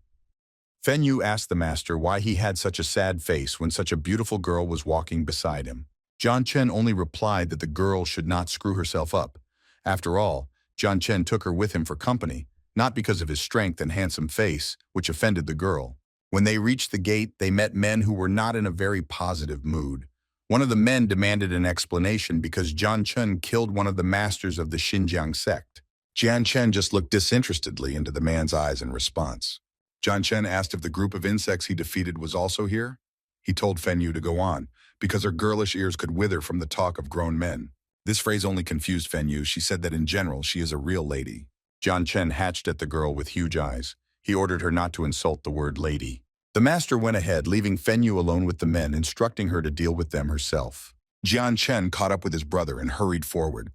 Fen Yu asked the master why he had such a sad face when such a beautiful girl was walking beside him. Jian Chen only replied that the girl should not screw herself up. After all, Jian Chen took her with him for company, not because of his strength and handsome face, which offended the girl. When they reached the gate, they met men who were not in a very positive mood. One of the men demanded an explanation because Jian Chen killed one of the masters of the Xinjiang sect. Jian Chen just looked disinterestedly into the man's eyes in response. Jian Chen asked if the group of insects he defeated was also here. He told Fen Yu to go on, because her girlish ears could wither from the talk of grown men. This phrase only confused Fen Yu. She said that in general, she is a real lady. Jian Chen hatched at the girl with huge eyes. He ordered her not to insult the word lady. The master went ahead, leaving Fen Yu alone with the men, instructing her to deal with them herself. Jian Chen caught up with his brother and hurried forward.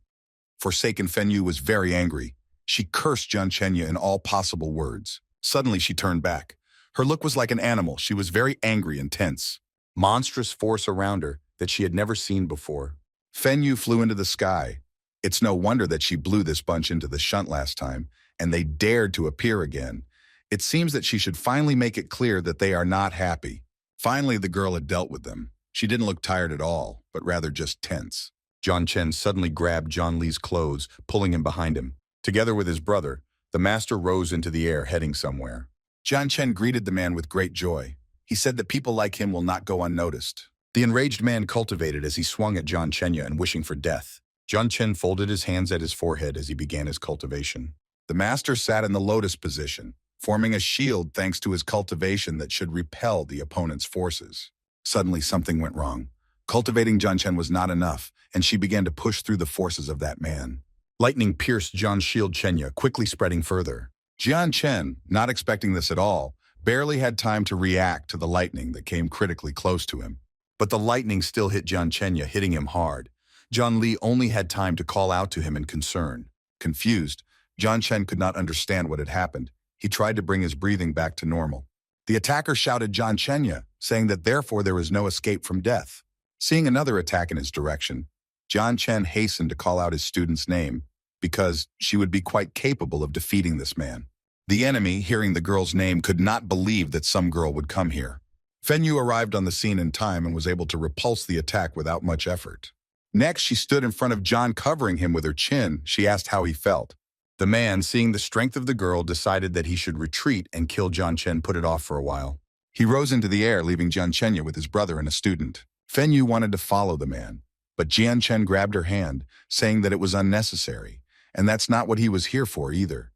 Forsaken Fen Yu was very angry. She cursed Jian Chen in all possible words. Suddenly she turned back. Her look was like an animal. She was very angry and tense. Monstrous force around her that she had never seen before. Fen Yu flew into the sky. It's no wonder that she blew this bunch into the shunt last time, and they dared to appear again. It seems that she should finally make it clear that they are not happy. Finally, the girl had dealt with them. She didn't look tired at all, but rather just tense. Jian Chen suddenly grabbed Zhang Li's clothes, pulling him behind him. Together with his brother, the master rose into the air, heading somewhere. Jian Chen greeted the man with great joy. He said that people like him will not go unnoticed. The enraged man cultivated as he swung at Jian Chen and wishing for death. Jian Chen folded his hands at his forehead as he began his cultivation. The master sat in the lotus position, forming a shield thanks to his cultivation that should repel the opponent's forces. Suddenly, something went wrong. Cultivating Jian Chen was not enough, and she began to push through the forces of that man. Lightning pierced Jian's shield Chenya, quickly spreading further. Jian Chen, not expecting this at all, barely had time to react to the lightning that came critically close to him. But the lightning still hit Jian Chenya, hitting him hard. Zhang Li only had time to call out to him in concern. Confused, Jian Chen could not understand what had happened. He tried to bring his breathing back to normal. The attacker shouted Jian Chenya, saying that therefore there was no escape from death. Seeing another attack in his direction, Jian Chen hastened to call out his student's name, because she would be quite capable of defeating this man. The enemy, hearing the girl's name, could not believe that some girl would come here. Fen Yu arrived on the scene in time and was able to repulse the attack without much effort. Next, she stood in front of John, covering him with her chin. She asked how he felt. The man, seeing the strength of the girl, decided that he should retreat and kill Jian Chen, put it off for a while. He rose into the air, leaving Jian Chenya with his brother and a student. Fen Yu wanted to follow the man, but Jian Chen grabbed her hand, saying that it was unnecessary, and that's not what he was here for either.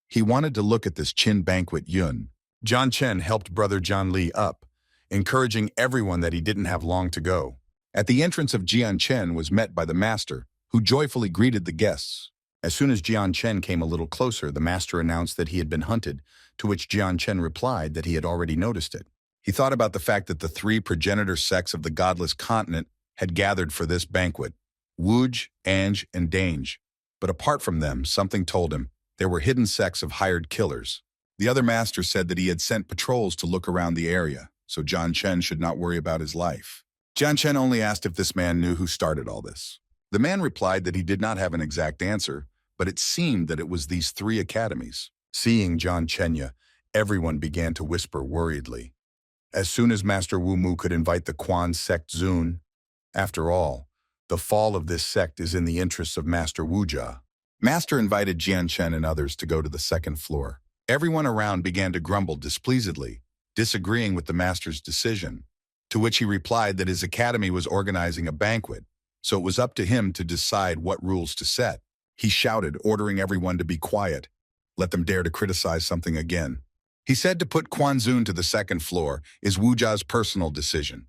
He wanted to look at this Qin banquet Yun. Jian Chen helped brother Zhang Li up, encouraging everyone that he didn't have long to go. At the entrance of Jian Chen was met by the master, who joyfully greeted the guests. As soon as Jian Chen came a little closer, the master announced that he had been hunted, to which Jian Chen replied that he had already noticed it. He thought about the fact that the three progenitor sects of the godless continent had gathered for this banquet, Wuj, Ange, and Dange. But apart from them, something told him there were hidden sects of hired killers. The other master said that he had sent patrols to look around the area, so Jian Chen should not worry about his life. Jian Chen only asked if this man knew who started all this. The man replied that he did not have an exact answer, but it seemed that it was these three academies. Seeing Jian Chenya, everyone began to whisper worriedly. As soon as Master Wu Mu could invite the Quan sect Zun, after all, the fall of this sect is in the interests of Master Wu Jia. Master invited Jian Chen and others to go to the second floor. Everyone around began to grumble displeasedly, disagreeing with the master's decision, to which he replied that his academy was organizing a banquet, so it was up to him to decide what rules to set. He shouted, ordering everyone to be quiet. Let them dare to criticize something again. He said to put Quan Zun to the second floor is Wu Jia's personal decision.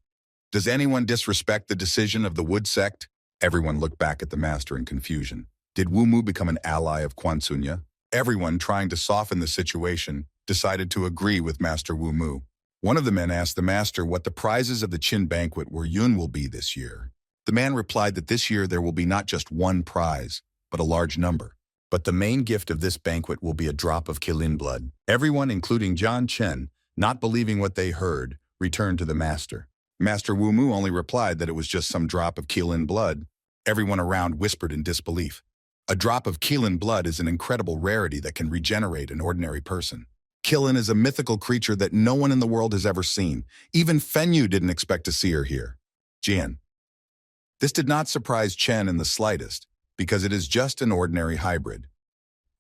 Does anyone disrespect the decision of the Wood sect? Everyone looked back at the master in confusion. Did Wu Mu become an ally of Quan Sunya? Everyone, trying to soften the situation, decided to agree with Master Wu Mu. One of the men asked the master what the prizes of the Qin banquet where Yun will be this year. The man replied that this year there will be not just one prize, but a large number. But the main gift of this banquet will be a drop of Qilin blood. Everyone, including Jian Chen, not believing what they heard, returned to the master. Master Wu Mu only replied that it was just some drop of Qilin blood. Everyone around whispered in disbelief. A drop of Qilin blood is an incredible rarity that can regenerate an ordinary person. Qilin is a mythical creature that no one in the world has ever seen. Even Fen Yu didn't expect to see her here. Jian. This did not surprise Chen in the slightest, because it is just an ordinary hybrid.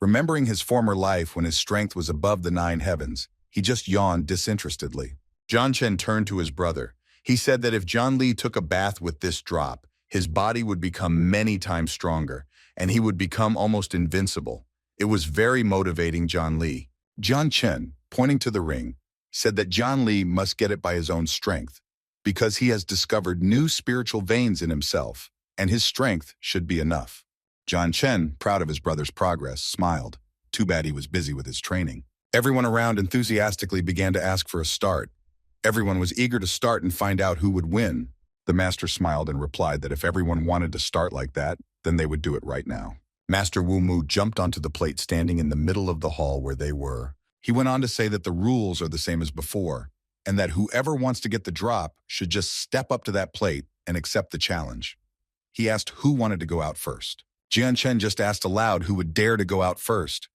Remembering his former life when his strength was above the 9 heavens, He just yawned disinterestedly. John Chen turned to his brother. He said that if John Lee took a bath with this drop, his body would become many times stronger, and he would become almost invincible. It was very motivating John Lee. John Chen, pointing to the ring, said that John Lee must get it by his own strength, because he has discovered new spiritual veins in himself, and his strength should be enough. John Chen, proud of his brother's progress, smiled. Too bad he was busy with his training. Everyone around enthusiastically began to ask for a start. Everyone was eager to start and find out who would win. The master smiled and replied that if everyone wanted to start like that, then they would do it right now. Master Wu Mu jumped onto the plate standing in the middle of the hall where they were. He went on to say that the rules are the same as before, and that whoever wants to get the drop should just step up to that plate and accept the challenge. He asked who wanted to go out first. Jian Chen just asked aloud who would dare to go out first.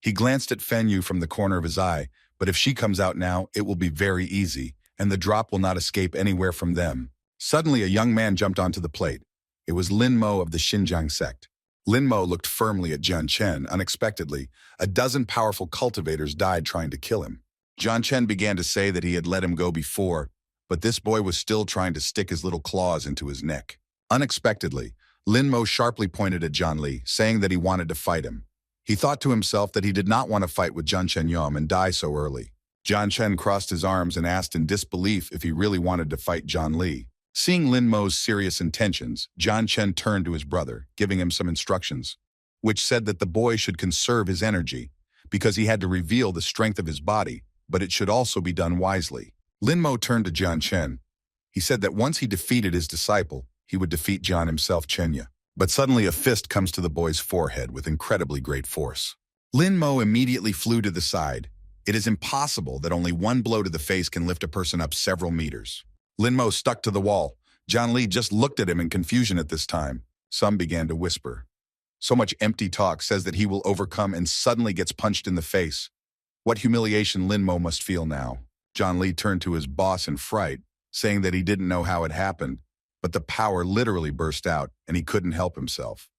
He glanced at Fen Yu from the corner of his eye, but if she comes out now, it will be very easy, and the drop will not escape anywhere from them. Suddenly, a young man jumped onto the plate. It was Lin Mo of the Xinjiang sect. Lin Mo looked firmly at Jian Chen. Unexpectedly, a dozen powerful cultivators died trying to kill him. Jian Chen began to say that he had let him go before, but this boy was still trying to stick his little claws into his neck. Unexpectedly, Lin Mo sharply pointed at John Lee, saying that he wanted to fight him. He thought to himself that he did not want to fight with Jian Chen Yom and die so early. Jian Chen crossed his arms and asked in disbelief if he really wanted to fight John Lee. Seeing Lin Mo's serious intentions, Jian Chen turned to his brother, giving him some instructions, which said that the boy should conserve his energy, because he had to reveal the strength of his body, but it should also be done wisely. Lin Mo turned to Jian Chen. He said that once he defeated his disciple, he would defeat John himself, Chenya. But suddenly a fist comes to the boy's forehead with incredibly great force. Lin Mo immediately flew to the side. It is impossible that only one blow to the face can lift a person up several meters. Lin Mo stuck to the wall. John Lee just looked at him in confusion at this time. Some began to whisper. So much empty talk says that he will overcome and suddenly gets punched in the face. What humiliation Lin Mo must feel now. John Lee turned to his boss in fright, saying that he didn't know how it happened, but the power literally burst out and he couldn't help himself.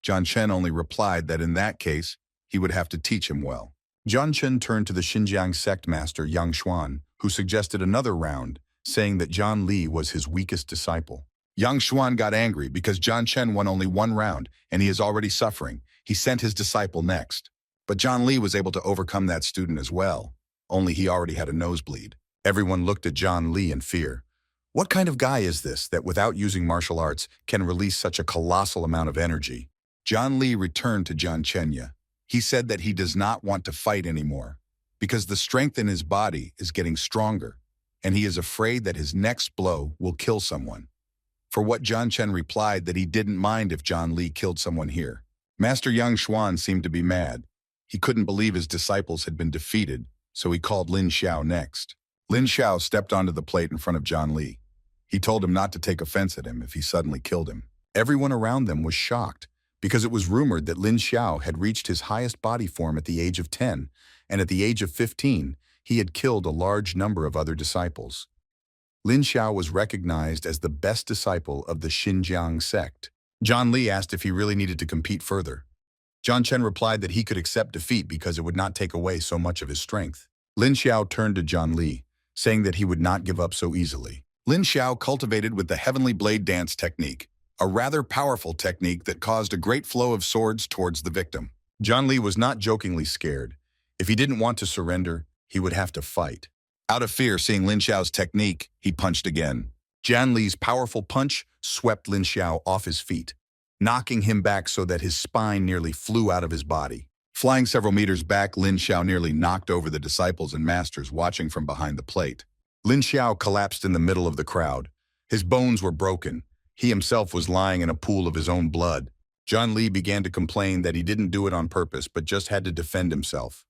John Chen only replied that in that case, he would have to teach him well. John Chen turned to the Xinjiang sect master Yang Xuan, who suggested another round, saying that John Lee was his weakest disciple. Yang Xuan got angry because John Chen won only one round and he is already suffering. He sent his disciple next. But John Lee was able to overcome that student as well, only he already had a nosebleed. Everyone looked at John Lee in fear. What kind of guy is this that without using martial arts can release such a colossal amount of energy? John Lee returned to Jian Chenya. He said that he does not want to fight anymore because the strength in his body is getting stronger and he is afraid that his next blow will kill someone. For what John Chen replied that he didn't mind if John Lee killed someone here. Master Yang Xuan seemed to be mad. He couldn't believe his disciples had been defeated, so he called Lin Xiao next. Lin Xiao stepped onto the plate in front of John Lee. He told him not to take offense at him if he suddenly killed him. Everyone around them was shocked because it was rumored that Lin Xiao had reached his highest body form at the age of 10, and at the age of 15, he had killed a large number of other disciples. Lin Xiao was recognized as the best disciple of the Xinjiang sect. John Lee asked if he really needed to compete further. John Chen replied that he could accept defeat because it would not take away so much of his strength. Lin Xiao turned to John Lee, saying that he would not give up so easily. Lin Xiao cultivated with the Heavenly Blade Dance technique, a rather powerful technique that caused a great flow of swords towards the victim. John Lee was not jokingly scared. If he didn't want to surrender, he would have to fight. Out of fear, seeing Lin Xiao's technique, he punched again. John Lee's powerful punch swept Lin Xiao off his feet, knocking him back so that his spine nearly flew out of his body. Flying several meters back, Lin Xiao nearly knocked over the disciples and masters watching from behind the plate. Lin Xiao collapsed in the middle of the crowd. His bones were broken. He himself was lying in a pool of his own blood. John Lee began to complain that he didn't do it on purpose, but just had to defend himself.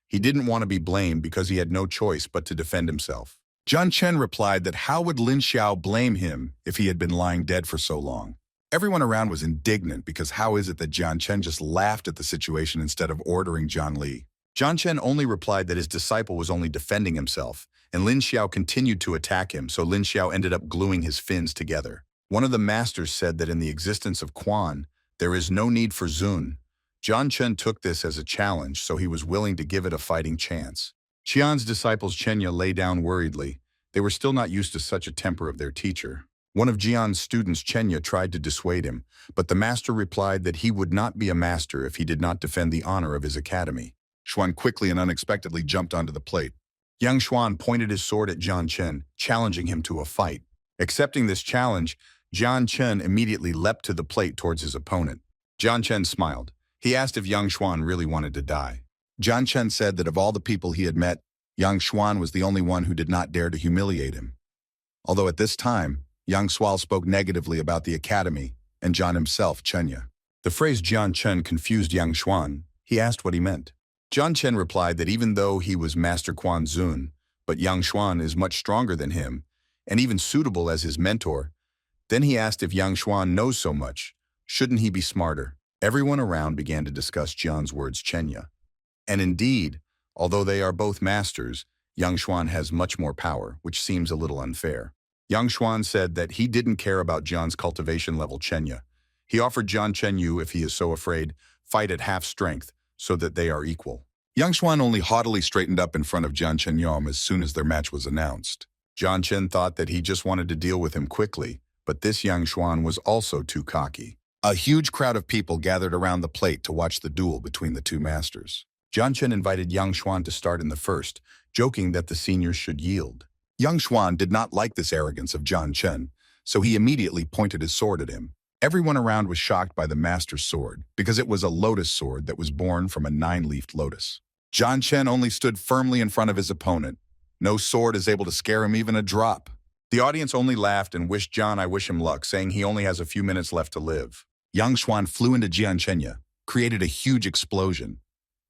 He didn't want to be blamed because he had no choice but to defend himself. John Chen replied that how would Lin Xiao blame him if he had been lying dead for so long? Everyone around was indignant because how is it that John Chen just laughed at the situation instead of ordering John Lee? John Chen only replied that his disciple was only defending himself, and Lin Xiao continued to attack him, so Lin Xiao ended up gluing his fins together. One of the masters said that in the existence of Quan, there is no need for Zun. John Chen took this as a challenge, so he was willing to give it a fighting chance. Qian's disciples Chenya lay down worriedly. They were still not used to such a temper of their teacher. One of Jian's students, Chenya, tried to dissuade him, but the master replied that he would not be a master if he did not defend the honor of his academy. Xuan quickly and unexpectedly jumped onto the plate. Young Xuan pointed his sword at Jian Chen, challenging him to a fight. Accepting this challenge, Jian Chen immediately leapt to the plate towards his opponent. Jian Chen smiled. He asked if Yang Xuan really wanted to die. Jian Chen said that of all the people he had met, Yang Xuan was the only one who did not dare to humiliate him. Although at this time, Yang Xuan spoke negatively about the academy and Jian himself, Chenya. The phrase Jian Chen confused Yang Xuan. He asked what he meant. Jian Chen replied that even though he was Master Quan Zun, but Yang Xuan is much stronger than him, and even suitable as his mentor. Then he asked if Yang Xuan knows so much, shouldn't he be smarter? Everyone around began to discuss Jian's words Chenya. And indeed, although they are both masters, Yang Xuan has much more power, which seems a little unfair. Yang Xuan said that he didn't care about Jian's cultivation level Chenya. He offered Jian Chenyu, if he is so afraid, fight at half strength, so that they are equal. Yang Xuan only haughtily straightened up in front of Jian Chenyom as soon as their match was announced. Jian Chen thought that he just wanted to deal with him quickly, but this Yang Xuan was also too cocky. A huge crowd of people gathered around the plate to watch the duel between the two masters. Jian Chen invited Yang Xuan to start in the first, joking that the seniors should yield. Yang Xuan did not like this arrogance of Jian Chen, so he immediately pointed his sword at him. Everyone around was shocked by the master's sword, because it was a lotus sword that was born from a 9-leafed lotus. Jian Chen only stood firmly in front of his opponent. No sword is able to scare him even a drop. The audience only laughed and wished Jian I wish him luck, saying he only has a few minutes left to live. Yang Xuan flew into Jian Chenya, created a huge explosion.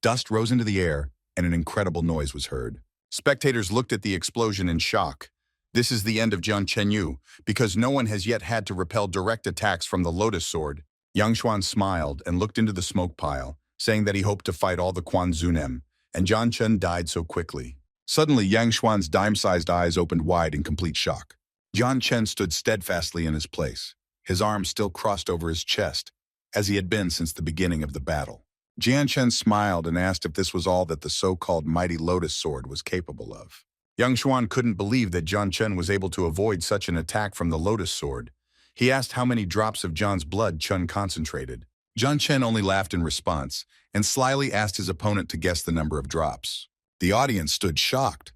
Dust rose into the air, and an incredible noise was heard. Spectators looked at the explosion in shock. This is the end of Jian Chenyu, because no one has yet had to repel direct attacks from the lotus sword. Yang Xuan smiled and looked into the smoke pile, saying that he hoped to fight all the Quan Zunem, and Jian Chen died so quickly. Suddenly, Yang Xuan's dime-sized eyes opened wide in complete shock. Jian Chen stood steadfastly in his place, his arms still crossed over his chest, as he had been since the beginning of the battle. Jian Chen smiled and asked if this was all that the so-called mighty lotus sword was capable of. Yang Xuan couldn't believe that Jian Chen was able to avoid such an attack from the lotus sword. He asked how many drops of Jian's blood Chen concentrated. Jian Chen only laughed in response, and slyly asked his opponent to guess the number of drops. The audience stood shocked.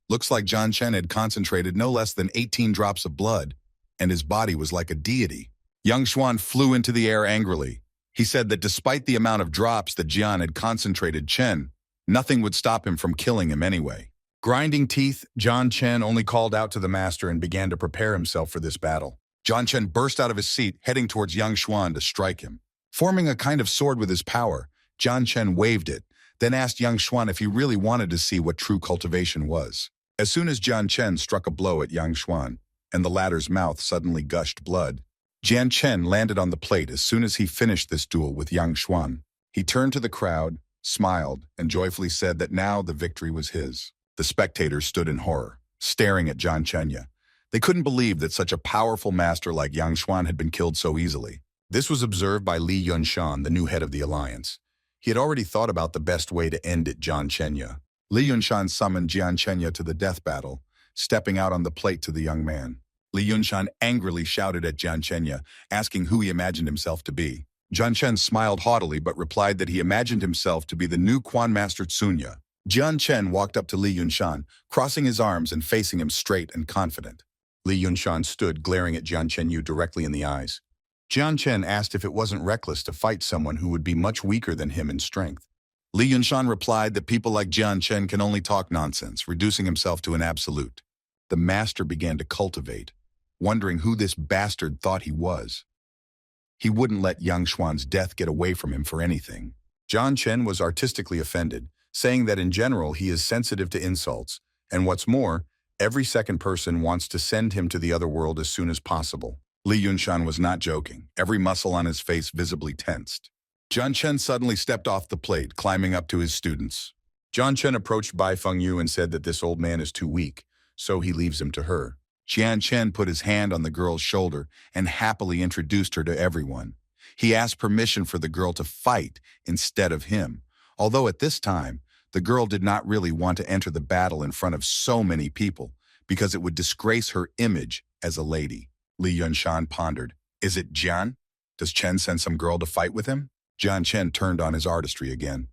Looks like Jian Chen had concentrated no less than 18 drops of blood, and his body was like a deity. Yang Xuan flew into the air angrily. He said that despite the amount of drops that Jian had concentrated Chen, nothing would stop him from killing him anyway. Grinding teeth, Jian Chen only called out to the master and began to prepare himself for this battle. Jian Chen burst out of his seat, heading towards Yang Xuan to strike him. Forming a kind of sword with his power, Jian Chen waved it, then asked Yang Xuan if he really wanted to see what true cultivation was. As soon as Jian Chen struck a blow at Yang Xuan, and the latter's mouth suddenly gushed blood, Jian Chen landed on the plate as soon as he finished this duel with Yang Xuan. He turned to the crowd, smiled, and joyfully said that now the victory was his. The spectators stood in horror, staring at Jian Chenya. They couldn't believe that such a powerful master like Yang Xuan had been killed so easily. This was observed by Li Yunshan, the new head of the alliance. He had already thought about the best way to end it, Jian Chenya. Li Yunshan summoned Jian Chenya to the death battle, stepping out on the plate to the young man. Li Yunshan angrily shouted at Jian Chenya, asking who he imagined himself to be. Jian Chen smiled haughtily but replied that he imagined himself to be the new Quan Master Tsunya. Jian Chen walked up to Li Yunshan, crossing his arms and facing him straight and confident. Li Yunshan stood glaring at Jian Chenyu directly in the eyes. Jian Chen asked if it wasn't reckless to fight someone who would be much weaker than him in strength. Li Yunshan replied that people like Jian Chen can only talk nonsense, reducing himself to an absolute. The master began to cultivate, wondering who this bastard thought he was. He wouldn't let Yang Xuan's death get away from him for anything. Jian Chen was artistically offended, saying that in general he is sensitive to insults, and what's more, every second person wants to send him to the other world as soon as possible. Li Yunshan was not joking, every muscle on his face visibly tensed. Jian Chen suddenly stepped off the plate, climbing up to his students. Jian Chen approached Bai Fengyu and said that this old man is too weak, so he leaves him to her. Jian Chen put his hand on the girl's shoulder and happily introduced her to everyone. He asked permission for the girl to fight instead of him, although at this time, The girl did not really want to enter the battle in front of so many people because it would disgrace her image as a lady. Li Yunshan pondered. Is it Jian? Does Chen send some girl to fight with him? Jian Chen turned on his artistry again.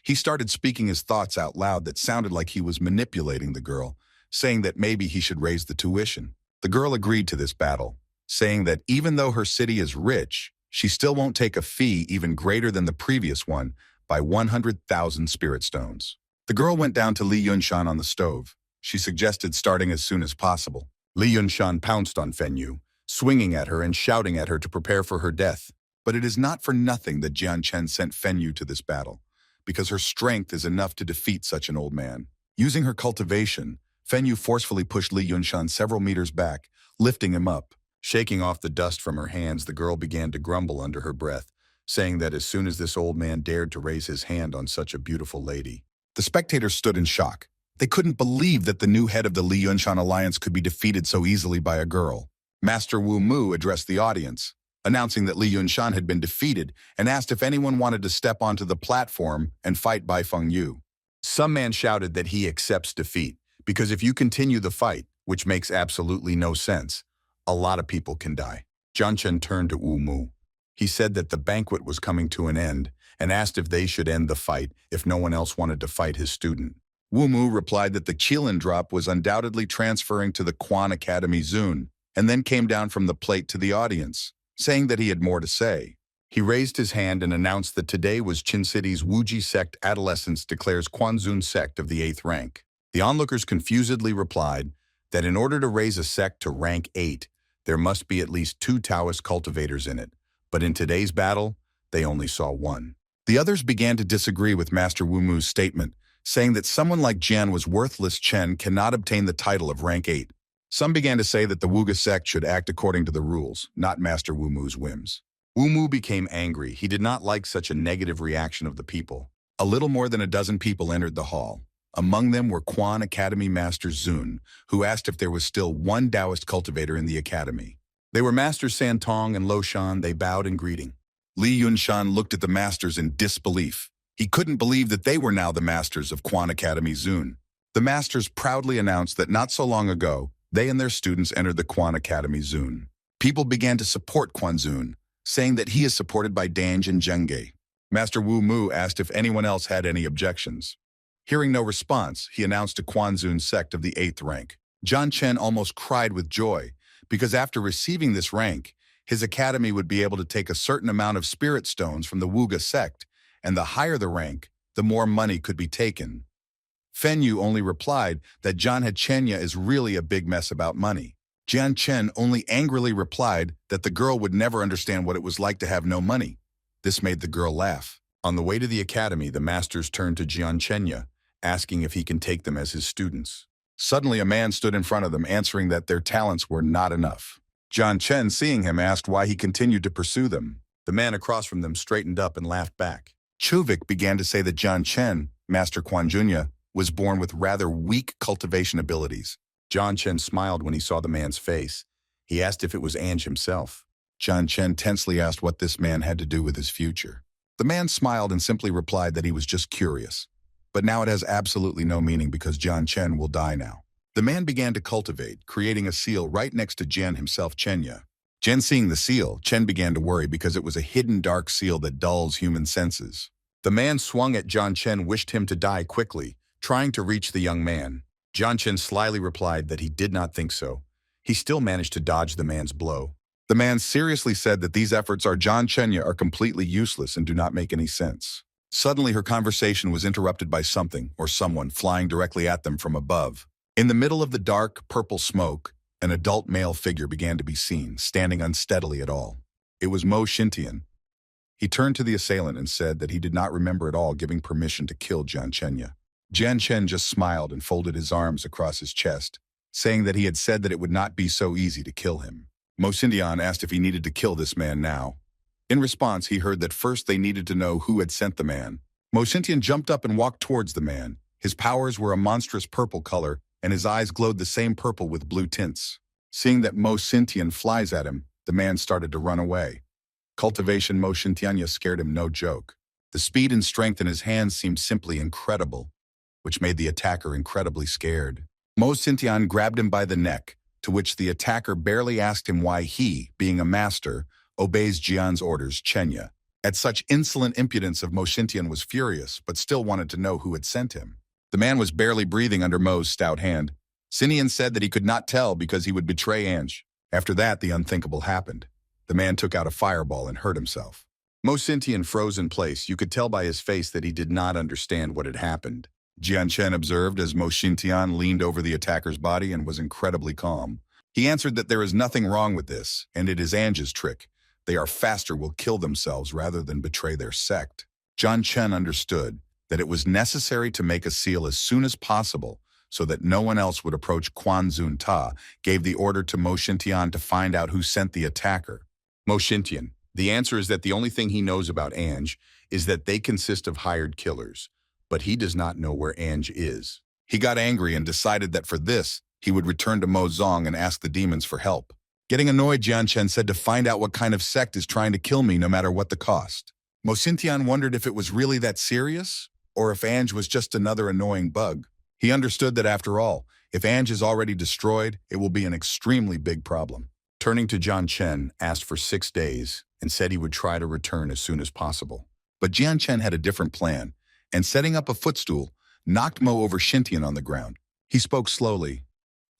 He started speaking his thoughts out loud that sounded like he was manipulating the girl, saying that maybe he should raise the tuition. The girl agreed to this battle, saying that even though her city is rich, she still won't take a fee even greater than the previous one by 100,000 spirit stones. The girl went down to Li Yunshan on the stove. She suggested starting as soon as possible. Li Yunshan pounced on Fenyu, swinging at her and shouting at her to prepare for her death. But it is not for nothing that Jian Chen sent Fenyu to this battle, because her strength is enough to defeat such an old man. Using her cultivation, Fenyu forcefully pushed Li Yunshan several meters back, lifting him up. Shaking off the dust from her hands, the girl began to grumble under her breath, saying that as soon as this old man dared to raise his hand on such a beautiful lady. The spectators stood in shock. They couldn't believe that the new head of the Li Yunshan alliance could be defeated so easily by a girl. Master Wu Mu addressed the audience, announcing that Li Yunshan had been defeated and asked if anyone wanted to step onto the platform and fight Bai Feng Yu. Some man shouted that he accepts defeat, because if you continue the fight, which makes absolutely no sense, a lot of people can die. Jian Chen turned to Wu Mu. He said that the banquet was coming to an end and asked if they should end the fight if no one else wanted to fight his student. Wu Mu replied that the Qilin drop was undoubtedly transferring to the Quan Academy Zun, and then came down from the plate to the audience, saying that he had more to say. He raised his hand and announced that today was Qin City's Wuji sect adolescence declares Quanzun sect of the 8th rank. The onlookers confusedly replied that in order to raise a sect to rank 8, there must be at least 2 Taoist cultivators in it, but in today's battle, they only saw 1. The others began to disagree with Master Wu Mu's statement, saying that someone like Jian was worthless. Chen cannot obtain the title of rank 8. Some began to say that the Wuga sect should act according to the rules, not Master Wu Mu's whims. Wu Mu became angry. He did not like such a negative reaction of the people. A little more than a dozen people entered the hall. Among them were Quan Academy Master Zun, who asked if there was still 1 Taoist cultivator in the academy. They were Master Santong and Lo Shan. They bowed in greeting. Li Yunshan looked at the masters in disbelief. He couldn't believe that they were now the masters of Quan Academy Zun. The masters proudly announced that not so long ago, they and their students entered the Quan Academy Zun. People began to support Quan Zun, saying that he is supported by Dange and Zhenge. Master Wu Mu asked if anyone else had any objections. Hearing no response, he announced a Quanzun sect of the 8th rank. Jian Chen almost cried with joy, because after receiving this rank, his academy would be able to take a certain amount of spirit stones from the Wuga sect, and the higher the rank, the more money could be taken. Fenyu only replied that Jian Hechenya is really a big mess about money. Jian Chen only angrily replied that the girl would never understand what it was like to have no money. This made the girl laugh. On the way to the academy, the masters turned to Jian Chenya, asking if he can take them as his students. Suddenly, a man stood in front of them, answering that their talents were not enough. Jian Chen, seeing him, asked why he continued to pursue them. The man across from them straightened up and laughed back. Chuvik began to say that Jian Chen, Master Quanjunya, was born with rather weak cultivation abilities. Jian Chen smiled when he saw the man's face. He asked if it was Ange himself. Jian Chen tensely asked what this man had to do with his future. The man smiled and simply replied that he was just curious. But now it has absolutely no meaning because Jian Chen will die now. The man began to cultivate, creating a seal right next to Jian himself, Chenya. Jian seeing the seal, Chen began to worry because it was a hidden dark seal that dulls human senses. The man swung at Jian Chen, wished him to die quickly, trying to reach the young man. Jian Chen slyly replied that he did not think so. He still managed to dodge the man's blow. The man seriously said that these efforts are Jian Chenya are completely useless and do not make any sense. Suddenly, her conversation was interrupted by something or someone flying directly at them from above. In the middle of the dark, purple smoke, an adult male figure began to be seen, standing unsteadily at all. It was Mo Xintian. He turned to the assailant and said that he did not remember at all giving permission to kill Jian Chenya. Jian Chen just smiled and folded his arms across his chest, saying that he had said that it would not be so easy to kill him. Mo Xintian asked if he needed to kill this man now. In response, he heard that first they needed to know who had sent the man. Mo Xintian jumped up and walked towards the man. His powers were a monstrous purple color, and his eyes glowed the same purple with blue tints. Seeing that Mo Xintian flies at him, the man started to run away. Cultivation Mo Xintianya scared him no joke. The speed and strength in his hands seemed simply incredible. which made the attacker incredibly scared. Mo Xintian grabbed him by the neck, to which the attacker barely asked him why he, being a master, obeys Jian's orders, Chenya. At such insolent impudence of Mo Xintian was furious, but still wanted to know who had sent him. The man was barely breathing under Mo's stout hand. Xintian said that he could not tell because he would betray Ange. After that, the unthinkable happened. The man took out a fireball and hurt himself. Mo Xintian froze in place. You could tell by his face that he did not understand what had happened. Jian Chen observed as Mo Xintian leaned over the attacker's body and was incredibly calm. He answered that there is nothing wrong with this, and it is Ange's trick. They are faster, will kill themselves rather than betray their sect. Jian Chen understood that it was necessary to make a seal as soon as possible so that no one else would approach Quan Zun Ta, gave the order to Mo Xintian to find out who sent the attacker. Mo Xintian, the answer is that the only thing he knows about Ange is that they consist of hired killers, but he does not know where Ange is. He got angry and decided that for this, he would return to Mo Zong and ask the demons for help. Getting annoyed, Jian Chen said to find out what kind of sect is trying to kill me no matter what the cost. Mo Xintian wondered if it was really that serious, or if Ange was just another annoying bug. He understood that after all, if Ange is already destroyed, it will be an extremely big problem. Turning to Jian Chen, asked for 6 days and said he would try to return as soon as possible. But Jian Chen had a different plan, and setting up a footstool, knocked Mo over Xintian on the ground. He spoke slowly.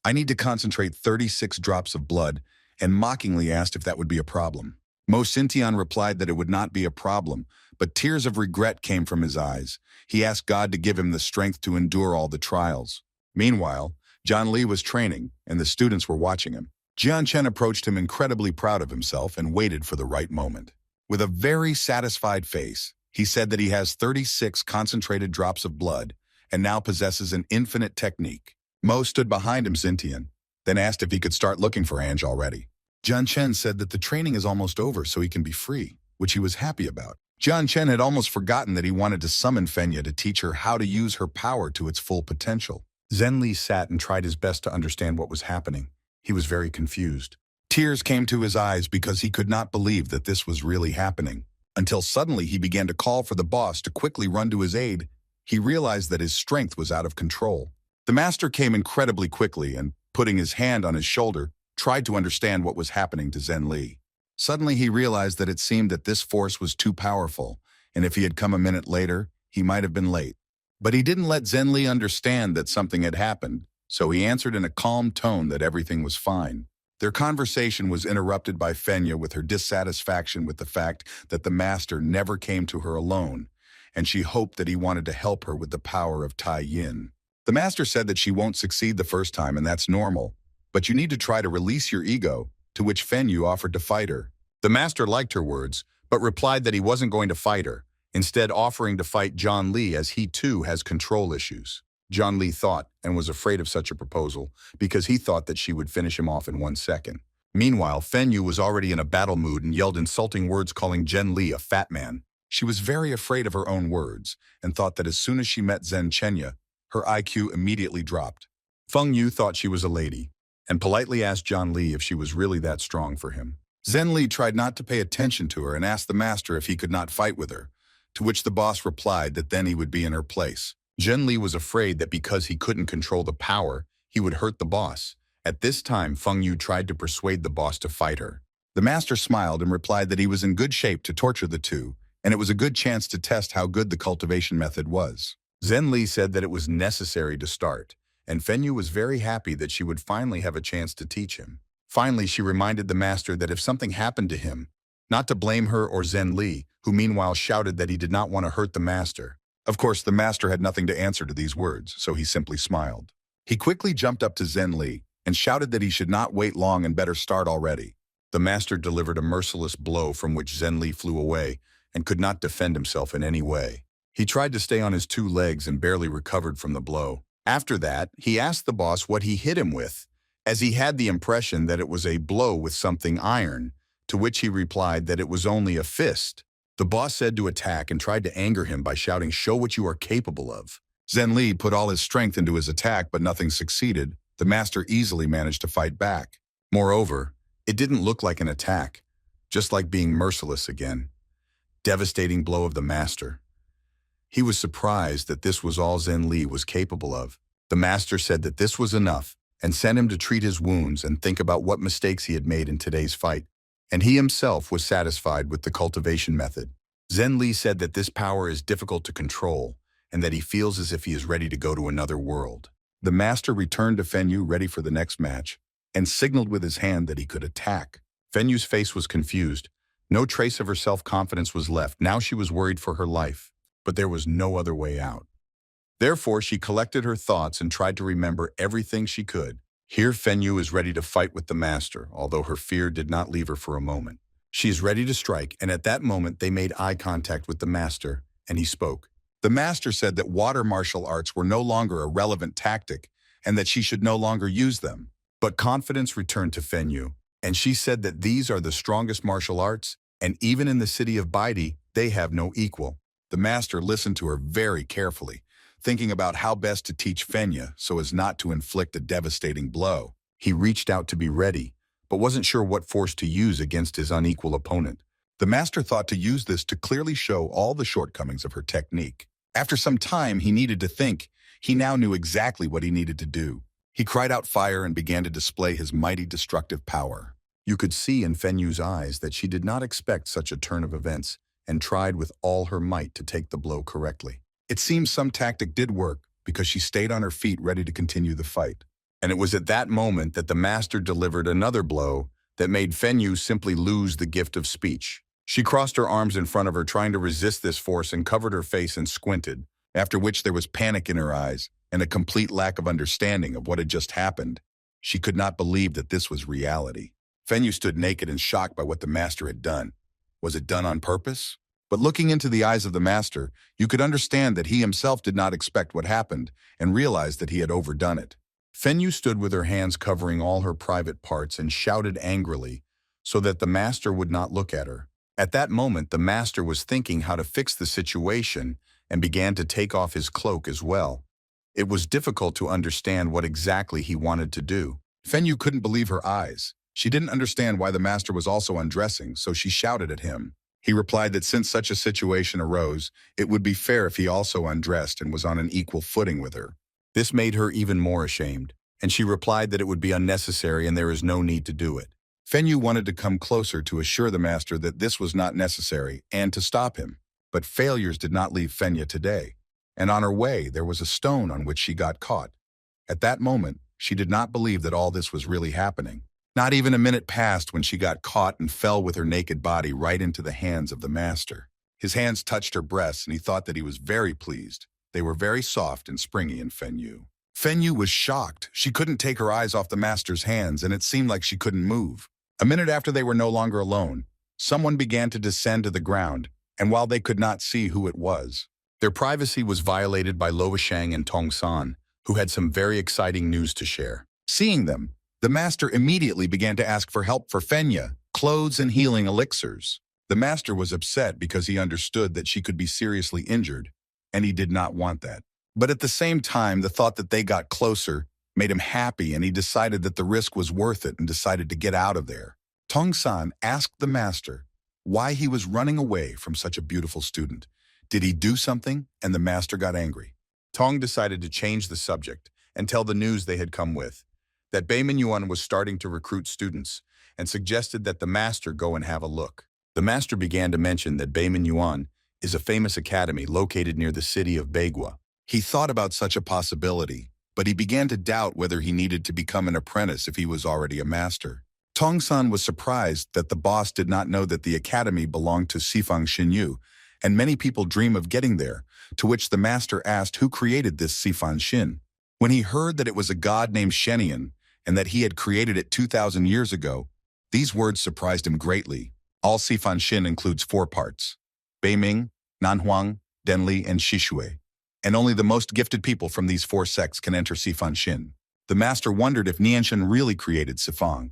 I need to concentrate 36 drops of blood, and mockingly asked if that would be a problem. Mo Xintian replied that it would not be a problem, but tears of regret came from his eyes. He asked God to give him the strength to endure all the trials. Meanwhile, John Li was training, and the students were watching him. Jian Chen approached him incredibly proud of himself and waited for the right moment. With a very satisfied face, he said that he has 36 concentrated drops of blood and now possesses an infinite technique. Mo stood behind him, Xintian, then asked if he could start looking for Ange already. Jian Chen said that the training is almost over so he can be free, which he was happy about. Jian Chen had almost forgotten that he wanted to summon Fenya to teach her how to use her power to its full potential. Zhen Li sat and tried his best to understand what was happening. He was very confused. Tears came to his eyes because he could not believe that this was really happening. Until suddenly he began to call for the boss to quickly run to his aid. He realized that his strength was out of control. The master came incredibly quickly and, putting his hand on his shoulder, tried to understand what was happening to Zhen Li. Suddenly he realized that it seemed that this force was too powerful, and if he had come a minute later, he might have been late. But he didn't let Zhen Li understand that something had happened, so he answered in a calm tone that everything was fine. Their conversation was interrupted by Fenya with her dissatisfaction with the fact that the master never came to her alone, and she hoped that he wanted to help her with the power of Tai Yin. The master said that she won't succeed the first time, and that's normal, but you need to try to release your ego, to which Fenyu offered to fight her. The master liked her words, but replied that he wasn't going to fight her, instead offering to fight John Li as he too has control issues. John Li thought and was afraid of such a proposal because he thought that she would finish him off in 1 second. Meanwhile, Fenyu was already in a battle mood and yelled insulting words calling Zhen Li a fat man. She was very afraid of her own words and thought that as soon as she met Zhen Chenya, her IQ immediately dropped. Feng Yu thought she was a lady and politely asked John Li if she was really that strong for him. Zhen Li tried not to pay attention to her and asked the master if he could not fight with her, to which the boss replied that then he would be in her place. Zhen Li was afraid that because he couldn't control the power, he would hurt the boss. At this time, Feng Yu tried to persuade the boss to fight her. The master smiled and replied that he was in good shape to torture the two, and it was a good chance to test how good the cultivation method was. Zhen Li said that it was necessary to start, and Fenyu was very happy that she would finally have a chance to teach him. Finally, she reminded the master that if something happened to him, not to blame her or Zhen Li, who meanwhile shouted that he did not want to hurt the master. Of course, the master had nothing to answer to these words, so he simply smiled. He quickly jumped up to Zhen Li and shouted that he should not wait long and better start already. The master delivered a merciless blow from which Zhen Li flew away and could not defend himself in any way. He tried to stay on his 2 legs and barely recovered from the blow. After that, he asked the boss what he hit him with, as he had the impression that it was a blow with something iron, to which he replied that it was only a fist. The boss said to attack and tried to anger him by shouting, "Show what you are capable of." Zhen Li put all his strength into his attack, but nothing succeeded. The master easily managed to fight back. Moreover, it didn't look like an attack, just like being merciless again. Devastating blow of the master. He was surprised that this was all Zhen Li was capable of. The master said that this was enough and sent him to treat his wounds and think about what mistakes he had made in today's fight. And he himself was satisfied with the cultivation method. Zhen Li said that this power is difficult to control and that he feels as if he is ready to go to another world. The master returned to Fenyu ready for the next match and signaled with his hand that he could attack. Fenyu's face was confused. No trace of her self-confidence was left. Now she was worried for her life, but there was no other way out. Therefore, she collected her thoughts and tried to remember everything she could. Here Fenyu is ready to fight with the master, although her fear did not leave her for a moment. She is ready to strike, and at that moment they made eye contact with the master, and he spoke. The master said that water martial arts were no longer a relevant tactic, and that she should no longer use them. But confidence returned to Fenyu, and she said that these are the strongest martial arts, and even in the city of Baidi, they have no equal. The master listened to her very carefully, thinking about how best to teach Fenya so as not to inflict a devastating blow. He reached out to be ready, but wasn't sure what force to use against his unequal opponent. The master thought to use this to clearly show all the shortcomings of her technique. After some time, he needed to think. He now knew exactly what he needed to do. He cried out fire and began to display his mighty destructive power. You could see in Fenyu's eyes that she did not expect such a turn of events and tried with all her might to take the blow correctly. It seems some tactic did work because she stayed on her feet ready to continue the fight. And it was at that moment that the master delivered another blow that made Fenyu simply lose the gift of speech. She crossed her arms in front of her, trying to resist this force, and covered her face and squinted, after which there was panic in her eyes and a complete lack of understanding of what had just happened. She could not believe that this was reality. Fenyu stood naked and shocked by what the master had done. Was it done on purpose? But looking into the eyes of the master, you could understand that he himself did not expect what happened and realized that he had overdone it. Fenyu stood with her hands covering all her private parts and shouted angrily so that the master would not look at her. At that moment, the master was thinking how to fix the situation and began to take off his cloak as well. It was difficult to understand what exactly he wanted to do. Fenyu couldn't believe her eyes. She didn't understand why the master was also undressing, so she shouted at him. He replied that since such a situation arose, it would be fair if he also undressed and was on an equal footing with her. This made her even more ashamed, and she replied that it would be unnecessary and there is no need to do it. Fenyu wanted to come closer to assure the master that this was not necessary and to stop him. But failures did not leave Fenya today, and on her way there was a stone on which she got caught. At that moment, she did not believe that all this was really happening. Not even a minute passed when she got caught and fell with her naked body right into the hands of the master. His hands touched her breasts, and he thought that he was very pleased. They were very soft and springy in Fenyu. Fenyu was shocked. She couldn't take her eyes off the master's hands, and it seemed like she couldn't move. A minute after they were no longer alone, someone began to descend to the ground, and while they could not see who it was, their privacy was violated by Lovashang and Tongsan, who had some very exciting news to share. Seeing them, the master immediately began to ask for help for Fenya, clothes and healing elixirs. The master was upset because he understood that she could be seriously injured, and he did not want that. But at the same time, the thought that they got closer made him happy, and he decided that the risk was worth it and decided to get out of there. Tongsan asked the master why he was running away from such a beautiful student. Did he do something? And the master got angry. Tong decided to change the subject and tell the news they had come with, that Manhua was starting to recruit students, and suggested that the master go and have a look. The master began to mention that Manhua is a famous academy located near the city of Bagua. He thought about such a possibility, but he began to doubt whether he needed to become an apprentice if he was already a master. Tongsan was surprised that the boss did not know that the academy belonged to Sifang Xinyu, and many people dream of getting there, to which the master asked who created this Sifan Xin. When he heard that it was a god named Shenian, and that he had created it 2,000 years ago, these words surprised him greatly. All Sifan Xin includes 4 parts: Beiming, Nanhuang, Denli, and Shishui. And only the most gifted people from these 4 sects can enter Sifan Xin. The master wondered if Nianshan really created Sifang.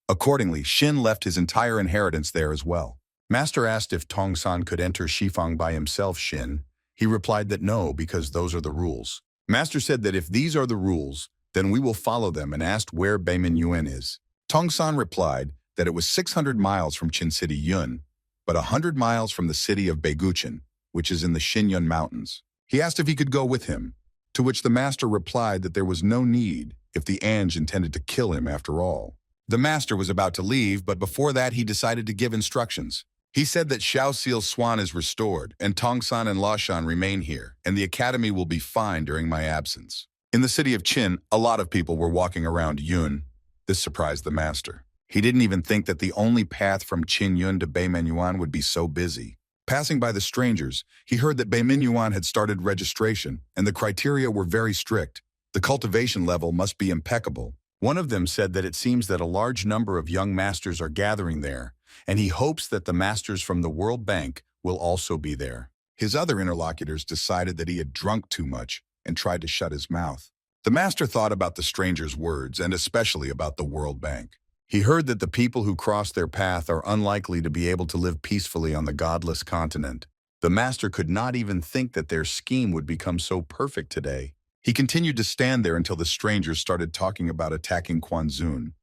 Accordingly, Xin left his entire inheritance there as well. Master asked if Tongsan could enter Shifang by himself, Xin. He replied that no, because those are the rules. Master said that if these are the rules, then we will follow them, and asked where Beiman Yuen is. Tongsan replied that it was 600 miles from Qin City Yun, but 100 miles from the city of Beiguchen. which is in the Xinyun Mountains. He asked if he could go with him, to which the master replied that there was no need if the Ange intended to kill him after all. The master was about to leave, but before that he decided to give instructions. He said that Xiaoxi's swan is restored, and Tongsan and Lashan remain here, and the academy will be fine during my absence. In the city of Qin, a lot of people were walking around Yun. This surprised the master. He didn't even think that the only path from Qinyun to Beiminyuan would be so busy. Passing by the strangers, he heard that Beiminyuan had started registration, and the criteria were very strict. The cultivation level must be impeccable. One of them said that it seems that a large number of young masters are gathering there, and he hopes that the masters from the World Bank will also be there. His other interlocutors decided that he had drunk too much and tried to shut his mouth. The master thought about the stranger's words, and especially about the World Bank. He heard that the people who cross their path are unlikely to be able to live peacefully on the godless continent. The master could not even think that their scheme would become so perfect today. He continued to stand there until the strangers started talking about attacking Quanzun,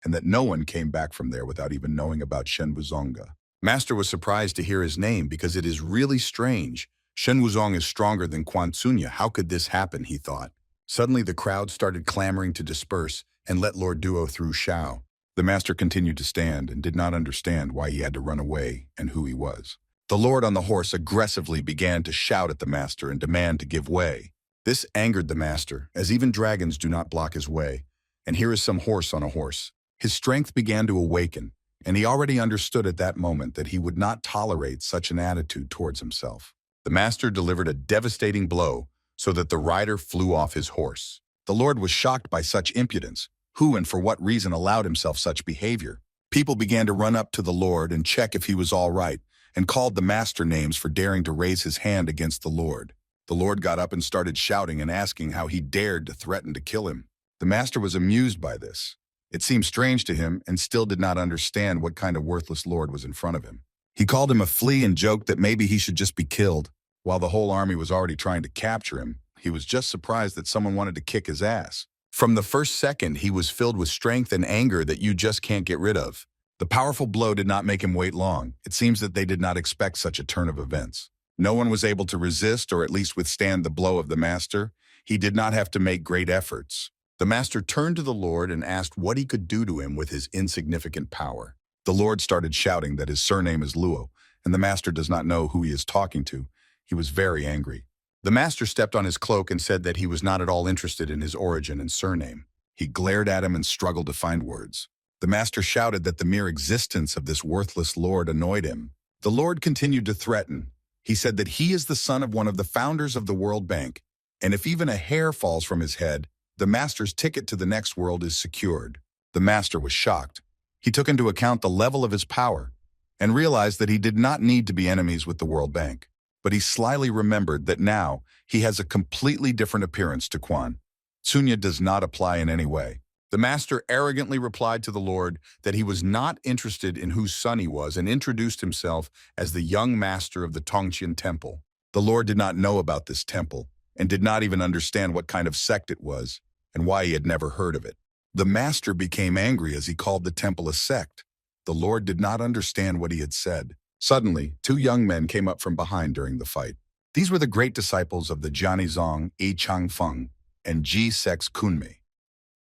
and that no one came back from there without even knowing about Shen Wuzonga. Master was surprised to hear his name because it is really strange. Shen Wuzong is stronger than Quanzunya. How could this happen, he thought. Suddenly the crowd started clamoring to disperse and let Lord Duo through Shao. The master continued to stand and did not understand why he had to run away and who he was. The lord on the horse aggressively began to shout at the master and demand to give way. This angered the master, as even dragons do not block his way. And here is some horse on a horse. His strength began to awaken, and he already understood at that moment that he would not tolerate such an attitude towards himself. The master delivered a devastating blow so that the rider flew off his horse. The lord was shocked by such impudence. Who and for what reason allowed himself such behavior? People began to run up to the lord and check if he was all right, and called the master names for daring to raise his hand against the lord. The lord got up and started shouting and asking how he dared to threaten to kill him. The master was amused by this. It seemed strange to him and still did not understand what kind of worthless lord was in front of him. He called him a flea and joked that maybe he should just be killed. While the whole army was already trying to capture him, he was just surprised that someone wanted to kick his ass. From the first second, he was filled with strength and anger that you just can't get rid of. The powerful blow did not make him wait long. It seems that they did not expect such a turn of events. No one was able to resist or at least withstand the blow of the master. He did not have to make great efforts. The master turned to the lord and asked what he could do to him with his insignificant power. The lord started shouting that his surname is Luo, and the master does not know who he is talking to. He was very angry. The master stepped on his cloak and said that he was not at all interested in his origin and surname. He glared at him and struggled to find words. The master shouted that the mere existence of this worthless lord annoyed him. The lord continued to threaten. He said that he is the son of one of the founders of the World Bank, and if even a hair falls from his head, the master's ticket to the next world is secured. The master was shocked. He took into account the level of his power and realized that he did not need to be enemies with the World Bank. But he slyly remembered that now he has a completely different appearance to Quan. Tsunya does not apply in any way. The master arrogantly replied to the lord that he was not interested in whose son he was and introduced himself as the young master of the Tongqian Temple. The lord did not know about this temple and did not even understand what kind of sect it was and why he had never heard of it. The master became angry as he called the temple a sect. The lord did not understand what he had said. Suddenly, two young men came up from behind during the fight. These were the great disciples of the Jianizong Yi Changfeng and Ji Sex Kunmei.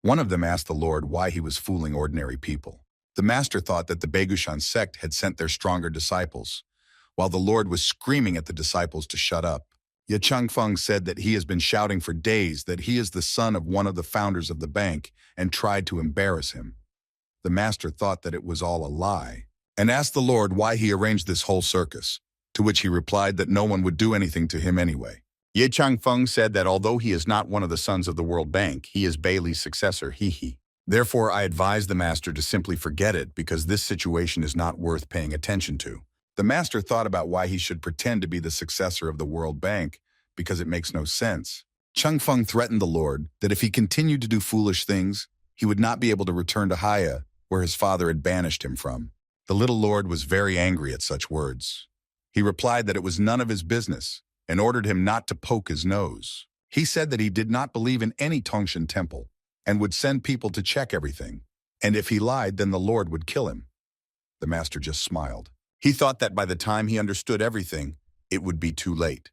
One of them asked the Lord why he was fooling ordinary people. The master thought that the Beigushan sect had sent their stronger disciples, while the Lord was screaming at the disciples to shut up. Ye Changfeng said that he has been shouting for days that he is the son of one of the founders of the bank and tried to embarrass him. The master thought that it was all a lie, and asked the Lord why he arranged this whole circus, to which he replied that no one would do anything to him anyway. Ye Changfeng said that although he is not one of the sons of the World Bank, he is Bailey's successor, he. Therefore, I advise the master to simply forget it because this situation is not worth paying attention to. The master thought about why he should pretend to be the successor of the World Bank because it makes no sense. Changfeng threatened the Lord that if he continued to do foolish things, he would not be able to return to Haya, where his father had banished him from. The little lord was very angry at such words. He replied that it was none of his business and ordered him not to poke his nose. He said that he did not believe in any Tongshan temple and would send people to check everything, and if he lied, then the Lord would kill him. The master just smiled. He thought that by the time he understood everything, it would be too late.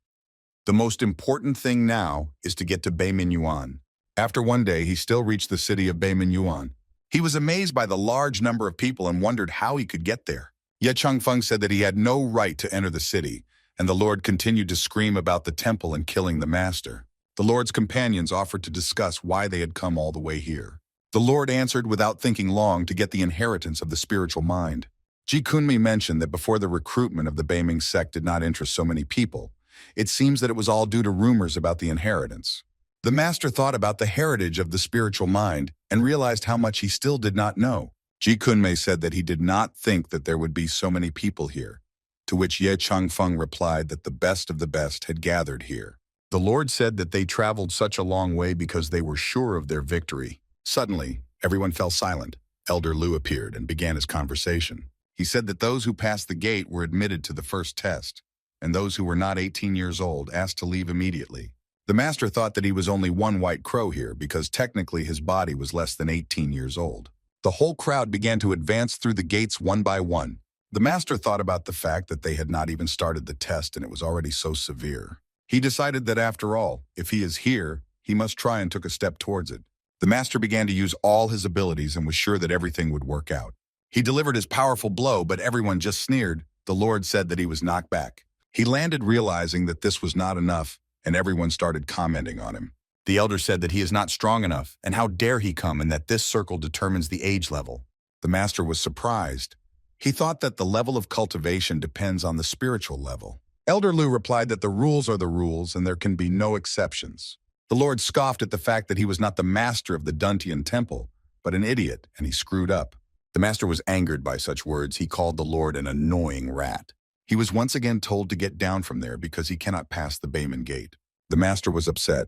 The most important thing now is to get to Beimingyuan. After one day, he still reached the city of Beimingyuan. He was amazed by the large number of people and wondered how he could get there. Ye Changfeng said that he had no right to enter the city, and the Lord continued to scream about the temple and killing the master. The Lord's companions offered to discuss why they had come all the way here. The Lord answered without thinking long to get the inheritance of the spiritual mind. Ji Kunmi mentioned that before the recruitment of the Beiming sect did not interest so many people, it seems that it was all due to rumors about the inheritance. The master thought about the heritage of the spiritual mind and realized how much he still did not know. Ji Kunmei said that he did not think that there would be so many people here, to which Ye Changfeng replied that the best of the best had gathered here. The Lord said that they traveled such a long way because they were sure of their victory. Suddenly, everyone fell silent. Elder Lu appeared and began his conversation. He said that those who passed the gate were admitted to the first test, and those who were not 18 years old asked to leave immediately. The master thought that he was only one white crow here because technically his body was less than 18 years old. The whole crowd began to advance through the gates one by one. The master thought about the fact that they had not even started the test and it was already so severe. He decided that after all, if he is here, he must try and took a step towards it. The master began to use all his abilities and was sure that everything would work out. He delivered his powerful blow, but everyone just sneered. The Lord said that he was knocked back. He landed realizing that this was not enough, and everyone started commenting on him. The elder said that he is not strong enough, and how dare he come, and that this circle determines the age level. The master was surprised. He thought that the level of cultivation depends on the spiritual level. Elder Lu replied that the rules are the rules and there can be no exceptions. The Lord scoffed at the fact that he was not the master of the Duntian temple, but an idiot, and he screwed up. The master was angered by such words. He called the Lord an annoying rat. He was once again told to get down from there because he cannot pass the Beiman gate. The master was upset.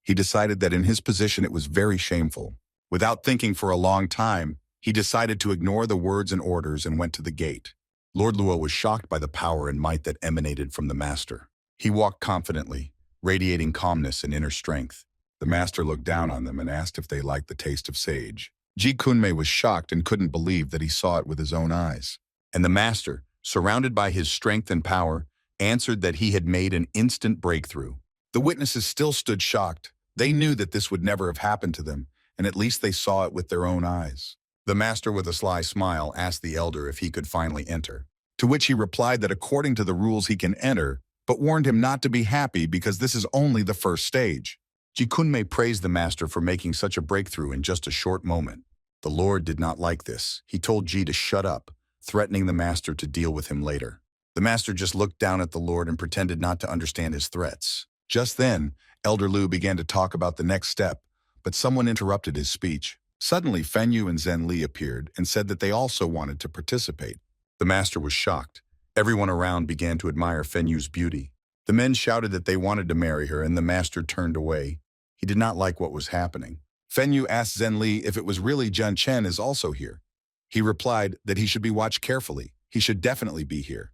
He decided that in his position it was very shameful. Without thinking for a long time, he decided to ignore the words and orders and went to the gate. Lord Luo was shocked by the power and might that emanated from the master. He walked confidently, radiating calmness and inner strength. The master looked down on them and asked if they liked the taste of sage. Ji Kunmei was shocked and couldn't believe that he saw it with his own eyes. And the master, surrounded by his strength and power, answered that he had made an instant breakthrough. The witnesses still stood shocked. They knew that this would never have happened to them, and at least they saw it with their own eyes. The master, with a sly smile, asked the elder if he could finally enter, to which he replied that according to the rules he can enter, but warned him not to be happy because this is only the first stage. Ji Kunmei praised the master for making such a breakthrough in just a short moment. The Lord did not like this. He told Ji to shut up, threatening the master to deal with him later. The master just looked down at the Lord and pretended not to understand his threats. Just then, Elder Lu began to talk about the next step, but someone interrupted his speech. Suddenly, Fenyu and Zhen Li appeared and said that they also wanted to participate. The master was shocked. Everyone around began to admire Fenyu's beauty. The men shouted that they wanted to marry her, and the master turned away. He did not like what was happening. Fenyu asked Zhen Li if it was really Zhen Chen is also here. He replied that he should be watched carefully. He should definitely be here.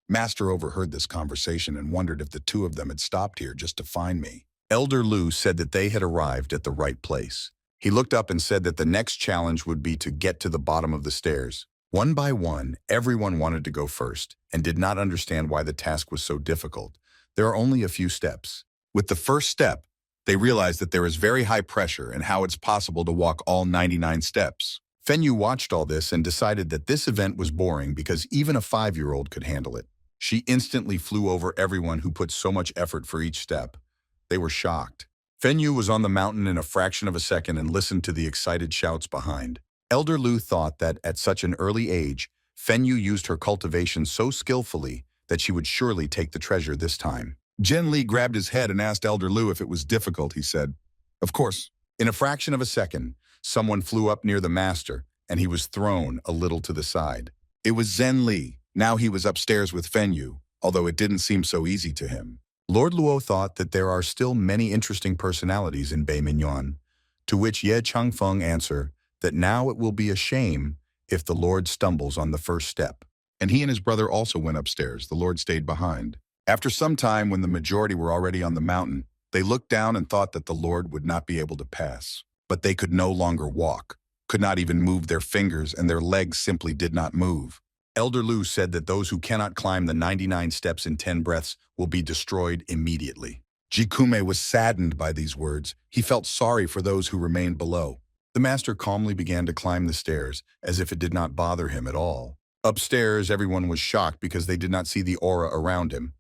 Master overheard this conversation and wondered if the two of them had stopped here just to find me. Elder Lu said that they had arrived at the right place. He looked up and said that the next challenge would be to get to the bottom of the stairs. One by one, everyone wanted to go first and did not understand why the task was so difficult. There are only a few steps. With the first step, they realized that there is very high pressure and how it's possible to walk all 99 steps. Fenyu watched all this and decided that this event was boring because even a 5-year-old could handle it. She instantly flew over everyone who put so much effort for each step. They were shocked. Fenyu was on the mountain in a fraction of a second and listened to the excited shouts behind. Elder Lu thought that at such an early age, Fenyu used her cultivation so skillfully that she would surely take the treasure this time. Zhen Li grabbed his head and asked Elder Lu if it was difficult. He said, "Of course." In a fraction of a second, someone flew up near the master, and he was thrown a little to the side. It was Zhen Li. Now he was upstairs with Fenyu, although it didn't seem so easy to him. Lord Luo thought that there are still many interesting personalities in Beimingyuan, to which Ye Changfeng answered that now it will be a shame if the Lord stumbles on the first step. And he and his brother also went upstairs. The Lord stayed behind. After some time, when the majority were already on the mountain, they looked down and thought that the Lord would not be able to pass. But they could no longer walk, could not even move their fingers, and their legs simply did not move. Elder Lu said that those who cannot climb the 99 steps in 10 breaths will be destroyed immediately. Jikume was saddened by these words. He felt sorry for those who remained below. The master calmly began to climb the stairs, as if it did not bother him at all. Upstairs, everyone was shocked because they did not see the aura around him.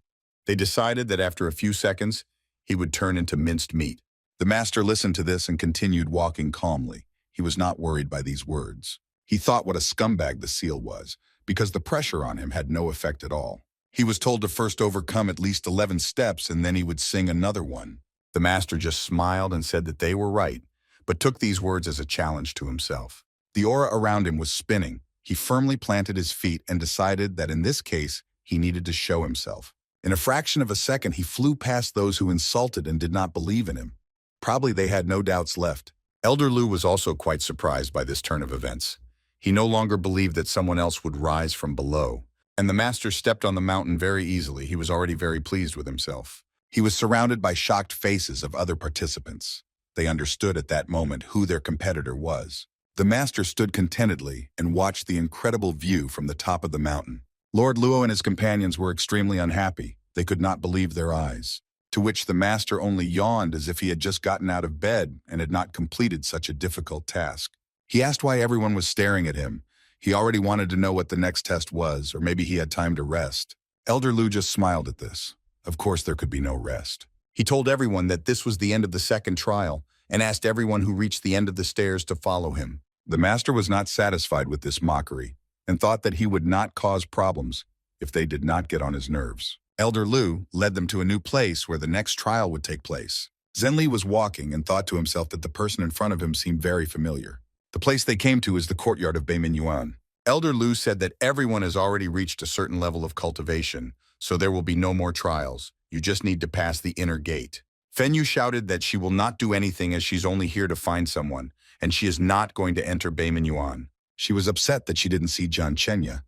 They decided that after a few seconds, he would turn into minced meat. The master listened to this and continued walking calmly. He was not worried by these words. He thought what a scumbag the seal was, because the pressure on him had no effect at all. He was told to first overcome at least 11 steps and then he would sing another one. The master just smiled and said that they were right, but took these words as a challenge to himself. The aura around him was spinning. He firmly planted his feet and decided that in this case, he needed to show himself. In a fraction of a second, he flew past those who insulted and did not believe in him. Probably they had no doubts left. Elder Lu was also quite surprised by this turn of events. He no longer believed that someone else would rise from below. And the master stepped on the mountain very easily. He was already very pleased with himself. He was surrounded by shocked faces of other participants. They understood at that moment who their competitor was. The master stood contentedly and watched the incredible view from the top of the mountain. Lord Luo and his companions were extremely unhappy. They could not believe their eyes. To which the master only yawned as if he had just gotten out of bed and had not completed such a difficult task. He asked why everyone was staring at him. He already wanted to know what the next test was, or maybe he had time to rest. Elder Lu just smiled at this. Of course there could be no rest. He told everyone that this was the end of the second trial and asked everyone who reached the end of the stairs to follow him. The master was not satisfied with this mockery and thought that he would not cause problems if they did not get on his nerves. Elder Lu led them to a new place where the next trial would take place. Zhenli was walking and thought to himself that the person in front of him seemed very familiar. The place they came to is the courtyard of Beimingyuan. Elder Lu said that everyone has already reached a certain level of cultivation, so there will be no more trials. You just need to pass the inner gate. Fenyu shouted that she will not do anything as she's only here to find someone, and she is not going to enter Beimingyuan. She was upset that she didn't see Jian Chenya.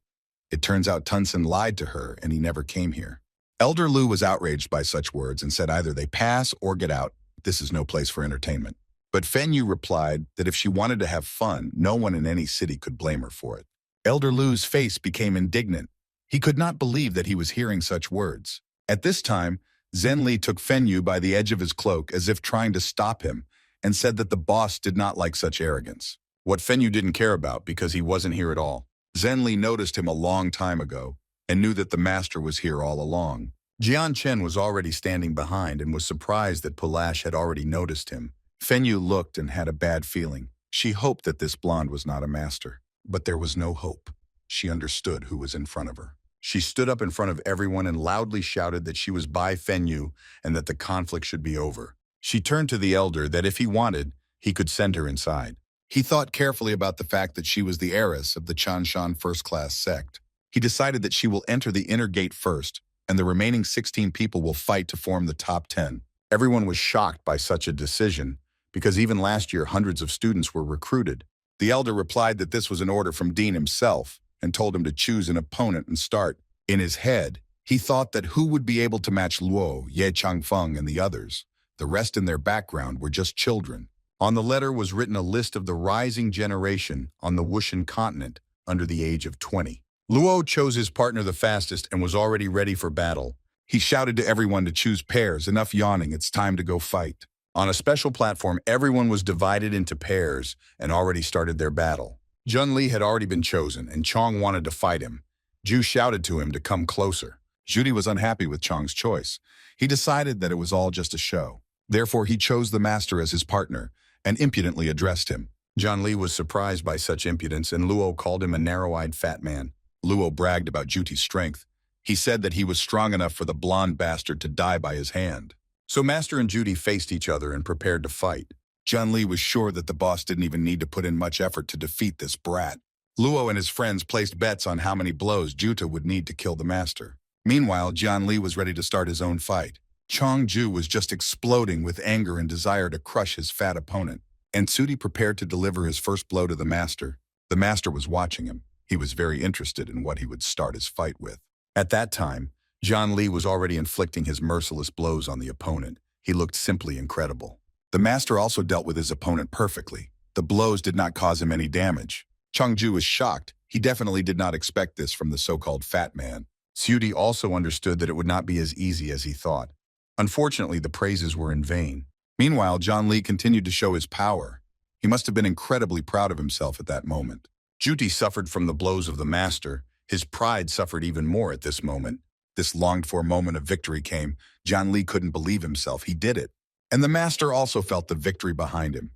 It turns out Tunson lied to her and he never came here. Elder Lu was outraged by such words and said either they pass or get out. This is no place for entertainment. But Fenyu replied that if she wanted to have fun, no one in any city could blame her for it. Elder Lu's face became indignant. He could not believe that he was hearing such words. At this time, Zhenli took Fenyu by the edge of his cloak as if trying to stop him and said that the boss did not like such arrogance. What Fenyu didn't care about because he wasn't here at all. Zhenli noticed him a long time ago and knew that the master was here all along. Jian Chen was already standing behind and was surprised that Pulash had already noticed him. Fenyu looked and had a bad feeling. She hoped that this blonde was not a master. But there was no hope. She understood who was in front of her. She stood up in front of everyone and loudly shouted that she was by Fenyu and that the conflict should be over. She turned to the elder that if he wanted, he could send her inside. He thought carefully about the fact that she was the heiress of the Chanshan first-class sect. He decided that she will enter the inner gate first, and the remaining 16 people will fight to form the top 10. Everyone was shocked by such a decision, because even last year hundreds of students were recruited. The elder replied that this was an order from Dean himself and told him to choose an opponent and start. In his head, he thought that who would be able to match Luo, Ye Changfeng, and the others. The rest in their background were just children. On the letter was written a list of the rising generation on the Wushan continent under the age of 20. Luo chose his partner the fastest and was already ready for battle. He shouted to everyone to choose pairs. Enough yawning, it's time to go fight. On a special platform, everyone was divided into pairs and already started their battle. Jun Li had already been chosen, and Chong wanted to fight him. Ju shouted to him to come closer. Judy was unhappy with Chong's choice. He decided that it was all just a show. Therefore, he chose the master as his partner and impudently addressed him. Jun Li was surprised by such impudence, and Luo called him a narrow-eyed fat man. Luo bragged about Juti's strength. He said that he was strong enough for the blonde bastard to die by his hand. So Master and Judy faced each other and prepared to fight. Jun Li was sure that the boss didn't even need to put in much effort to defeat this brat. Luo and his friends placed bets on how many blows Juta would need to kill the master. Meanwhile, Jian Li was ready to start his own fight. Chong Ju was just exploding with anger and desire to crush his fat opponent. And Sudi prepared to deliver his first blow to the master. The master was watching him. He was very interested in what he would start his fight with. At that time, Jian Li was already inflicting his merciless blows on the opponent. He looked simply incredible. The master also dealt with his opponent perfectly. The blows did not cause him any damage. Chongju was shocked. He definitely did not expect this from the so-called fat man. Sudi also understood that it would not be as easy as he thought. Unfortunately, the praises were in vain. Meanwhile, John Lee continued to show his power. He must have been incredibly proud of himself at that moment. Juti suffered from the blows of the master. His pride suffered even more at this moment. This longed-for moment of victory came. John Lee couldn't believe himself. He did it. And the master also felt the victory behind him.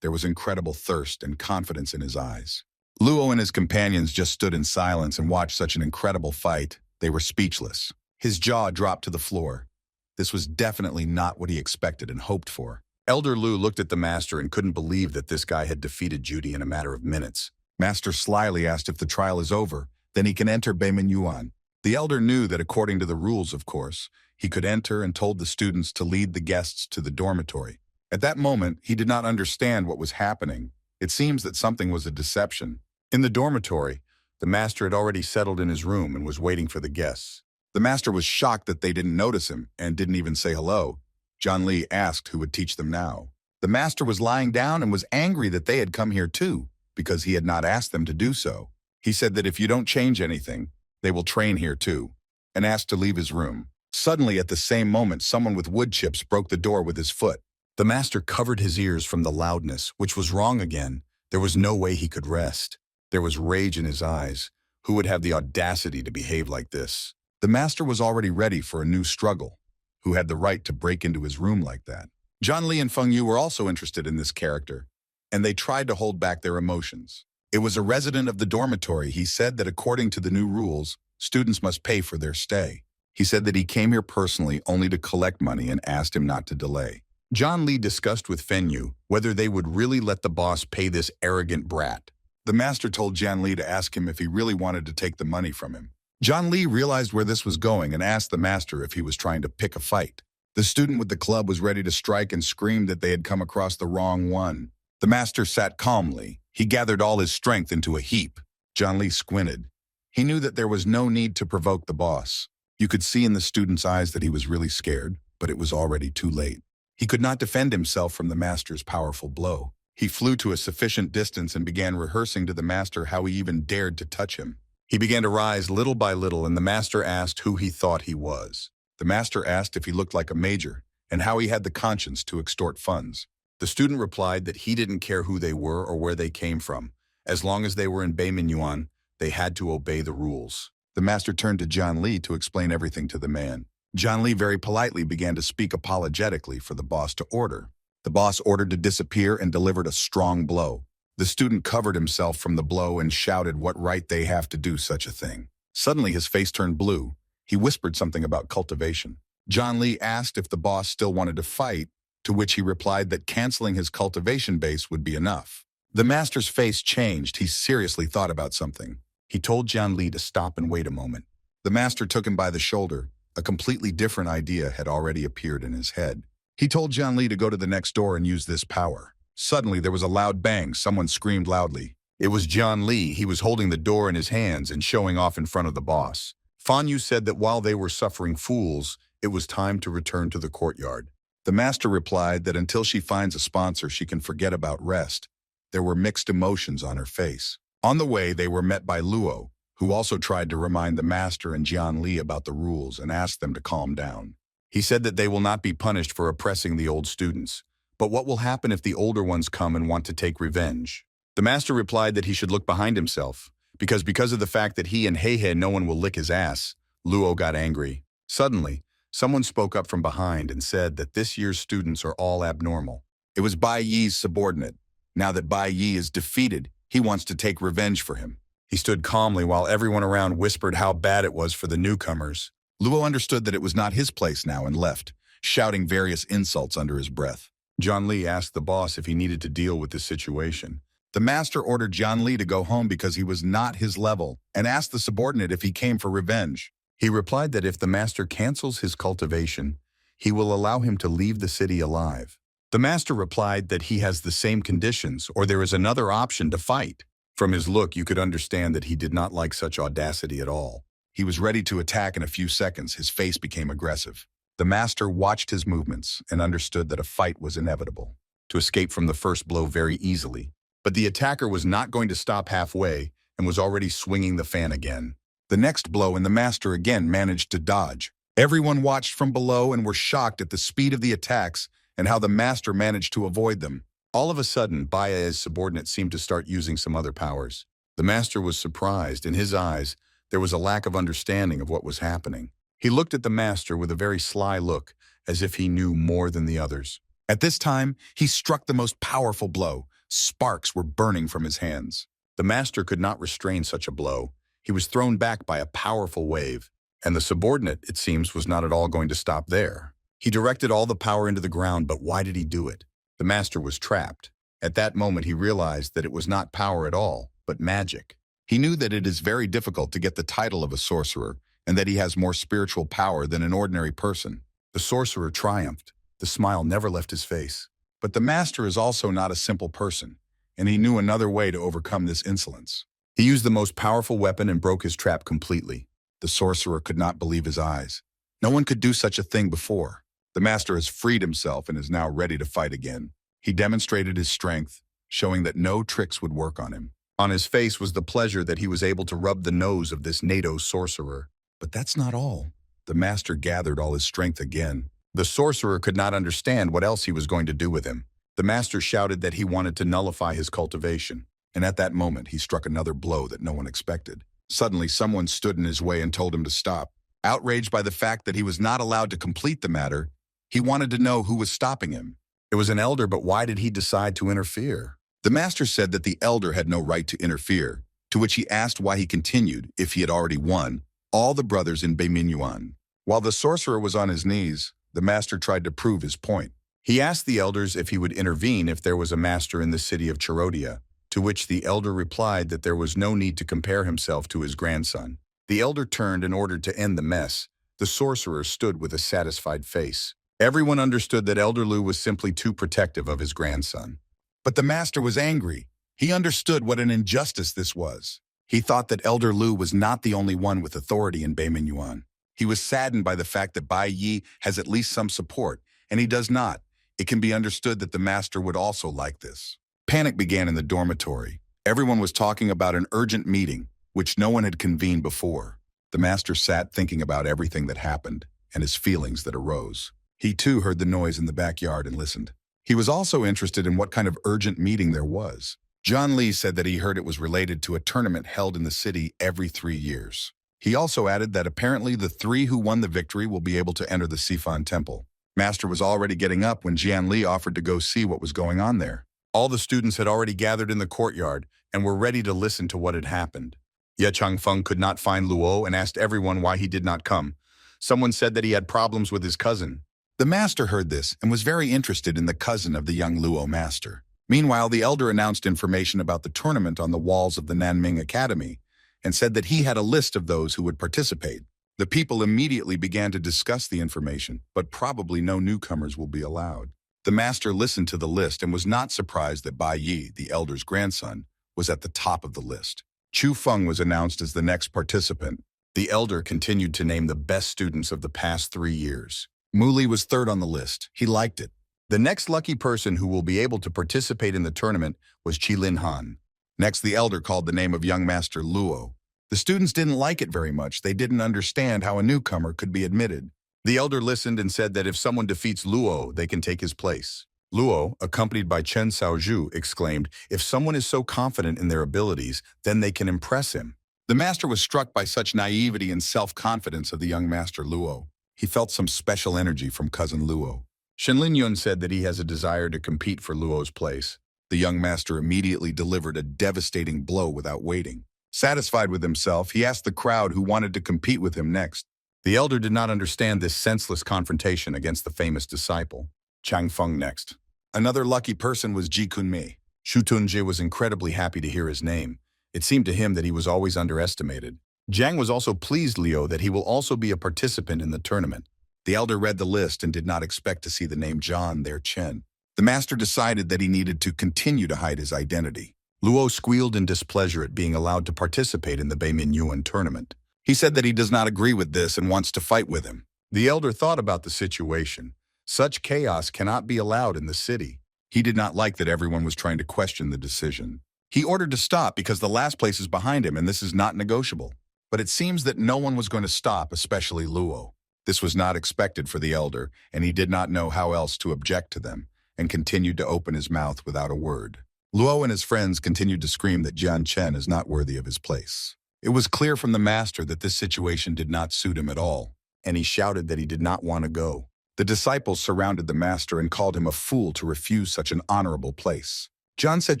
There was incredible thirst and confidence in his eyes. Luo and his companions just stood in silence and watched such an incredible fight. They were speechless. His jaw dropped to the floor. This was definitely not what he expected and hoped for. Elder Lu looked at the master and couldn't believe that this guy had defeated Juti in a matter of minutes. Master slyly asked if the trial is over, then he can enter Beiman. The elder knew that according to the rules, of course, he could enter and told the students to lead the guests to the dormitory. At that moment, he did not understand what was happening. It seems that something was a deception. In the dormitory, the master had already settled in his room and was waiting for the guests. The master was shocked that they didn't notice him and didn't even say hello. John Lee asked who would teach them now. The master was lying down and was angry that they had come here too, because he had not asked them to do so. He said that if you don't change anything, they will train here too, and asked to leave his room. Suddenly, at the same moment, someone with wood chips broke the door with his foot. The master covered his ears from the loudness, which was wrong again. There was no way he could rest. There was rage in his eyes. Who would have the audacity to behave like this? The master was already ready for a new struggle. Who had the right to break into his room like that? John Lee and Feng Yu were also interested in this character, and they tried to hold back their emotions. It was a resident of the dormitory. He said that according to the new rules, students must pay for their stay. He said that he came here personally only to collect money and asked him not to delay. John Lee discussed with Feng Yu whether they would really let the boss pay this arrogant brat. The master told John Lee to ask him if he really wanted to take the money from him. John Lee realized where this was going and asked the master if he was trying to pick a fight. The student with the club was ready to strike and screamed that they had come across the wrong one. The master sat calmly. He gathered all his strength into a heap. John Lee squinted. He knew that there was no need to provoke the boss. You could see in the student's eyes that he was really scared, but it was already too late. He could not defend himself from the master's powerful blow. He flew to a sufficient distance and began rehearsing to the master how he even dared to touch him. He began to rise little by little, and the master asked who he thought he was. The master asked if he looked like a major, and how he had the conscience to extort funds. The student replied that he didn't care who they were or where they came from. As long as they were in Beiman, they had to obey the rules. The master turned to John Lee to explain everything to the man. John Lee very politely began to speak apologetically for the boss to order. The boss ordered to disappear and delivered a strong blow. The student covered himself from the blow and shouted what right they have to do such a thing. Suddenly his face turned blue. He whispered something about cultivation. John Lee asked if the boss still wanted to fight, to which he replied that canceling his cultivation base would be enough. The master's face changed. He seriously thought about something. He told John Lee to stop and wait a moment. The master took him by the shoulder. A completely different idea had already appeared in his head. He told John Lee to go to the next door and use this power. Suddenly, there was a loud bang. Someone screamed loudly. It was John Lee. He was holding the door in his hands and showing off in front of the boss. Feng Yu said that while they were suffering fools, it was time to return to the courtyard. The master replied that until she finds a sponsor, she can forget about rest. There were mixed emotions on her face. On the way, they were met by Luo, who also tried to remind the master and John Lee about the rules and asked them to calm down. He said that they will not be punished for oppressing the old students. But what will happen if the older ones come and want to take revenge? The master replied that he should look behind himself, because of the fact that he and Heihe no one will lick his ass. Luo got angry. Suddenly, someone spoke up from behind and said that this year's students are all abnormal. It was Bai Yi's subordinate. Now that Bai Yi is defeated, he wants to take revenge for him. He stood calmly while everyone around whispered how bad it was for the newcomers. Luo understood that it was not his place now and left, shouting various insults under his breath. John Lee asked the boss if he needed to deal with the situation. The master ordered John Lee to go home because he was not his level and asked the subordinate if he came for revenge. He replied that if the master cancels his cultivation, he will allow him to leave the city alive. The master replied that he has the same conditions or there is another option to fight. From his look, you could understand that he did not like such audacity at all. He was ready to attack in a few seconds. His face became aggressive. The master watched his movements and understood that a fight was inevitable, to escape from the first blow very easily. But the attacker was not going to stop halfway and was already swinging the fan again. The next blow and the master again managed to dodge. Everyone watched from below and were shocked at the speed of the attacks and how the master managed to avoid them. All of a sudden, Baya's subordinate seemed to start using some other powers. The master was surprised. In his eyes, there was a lack of understanding of what was happening. He looked at the master with a very sly look, as if he knew more than the others. At this time, he struck the most powerful blow. Sparks were burning from his hands. The master could not restrain such a blow. He was thrown back by a powerful wave, and the subordinate, it seems, was not at all going to stop there. He directed all the power into the ground, but why did he do it? The master was trapped. At that moment, he realized that it was not power at all, but magic. He knew that it is very difficult to get the title of a sorcerer, and that he has more spiritual power than an ordinary person. The sorcerer triumphed. The smile never left his face. But the master is also not a simple person, and he knew another way to overcome this insolence. He used the most powerful weapon and broke his trap completely. The sorcerer could not believe his eyes. No one could do such a thing before. The master has freed himself and is now ready to fight again. He demonstrated his strength, showing that no tricks would work on him. On his face was the pleasure that he was able to rub the nose of this NATO sorcerer. But that's not all. The master gathered all his strength again. The sorcerer could not understand what else he was going to do with him. The master shouted that he wanted to nullify his cultivation, and at that moment he struck another blow that no one expected. Suddenly, someone stood in his way and told him to stop. Outraged by the fact that he was not allowed to complete the matter, he wanted to know who was stopping him. It was an elder, but why did he decide to interfere? The master said that the elder had no right to interfere, to which he asked why he continued, if he had already won, all the brothers in Beimingyuan. While the sorcerer was on his knees, the master tried to prove his point. He asked the elders if he would intervene if there was a master in the city of Charodia, to which the elder replied that there was no need to compare himself to his grandson. The elder turned and ordered to end the mess. The sorcerer stood with a satisfied face. Everyone understood that Elder Lu was simply too protective of his grandson. But the master was angry. He understood what an injustice this was. He thought that Elder Lu was not the only one with authority in Beimingyuan. He was saddened by the fact that Bai Yi has at least some support, and he does not. It can be understood that the master would also like this. Panic began in the dormitory. Everyone was talking about an urgent meeting, which no one had convened before. The master sat thinking about everything that happened and his feelings that arose. He too heard the noise in the backyard and listened. He was also interested in what kind of urgent meeting there was. John Lee said that he heard it was related to a tournament held in the city every 3 years. He also added that apparently the 3 who won the victory will be able to enter the Sifan temple. Master was already getting up when Jian Li offered to go see what was going on there. All the students had already gathered in the courtyard and were ready to listen to what had happened. Ye Changfeng could not find Luo and asked everyone why he did not come. Someone said that he had problems with his cousin. The master heard this and was very interested in the cousin of the young Luo master. Meanwhile, the elder announced information about the tournament on the walls of the Nanming Academy and said that he had a list of those who would participate. The people immediately began to discuss the information, but probably no newcomers will be allowed. The master listened to the list and was not surprised that Bai Yi, the elder's grandson, was at the top of the list. Chu Feng was announced as the next participant. The elder continued to name the best students of the past 3 years. Muli was third on the list. He liked it. The next lucky person who will be able to participate in the tournament was Qilin Han. Next, the elder called the name of young master Luo. The students didn't like it very much. They didn't understand how a newcomer could be admitted. The elder listened and said that if someone defeats Luo, they can take his place. Luo, accompanied by Chen Xiaozhu, exclaimed, "If someone is so confident in their abilities, then they can impress him." The master was struck by such naivety and self-confidence of the young master Luo. He felt some special energy from cousin Luo. Shenlin Yun said that he has a desire to compete for Luo's place. The young master immediately delivered a devastating blow without waiting. Satisfied with himself, he asked the crowd who wanted to compete with him next. The elder did not understand this senseless confrontation against the famous disciple. Chang Feng next. Another lucky person was Ji Kunmei. Shu Tunji was incredibly happy to hear his name. It seemed to him that he was always underestimated. Jiang was also pleased Liu that he will also be a participant in the tournament. The elder read the list and did not expect to see the name John there Chen. The master decided that he needed to continue to hide his identity. Luo squealed in displeasure at being allowed to participate in the Beimingyuan tournament. He said that he does not agree with this and wants to fight with him. The elder thought about the situation. Such chaos cannot be allowed in the city. He did not like that everyone was trying to question the decision. He ordered to stop because the last place is behind him and this is not negotiable. But it seems that no one was going to stop, especially Luo. This was not expected for the elder, and he did not know how else to object to them, and continued to open his mouth without a word. Luo and his friends continued to scream that Jian Chen is not worthy of his place. It was clear from the master that this situation did not suit him at all, and he shouted that he did not want to go. The disciples surrounded the master and called him a fool to refuse such an honorable place. Jian said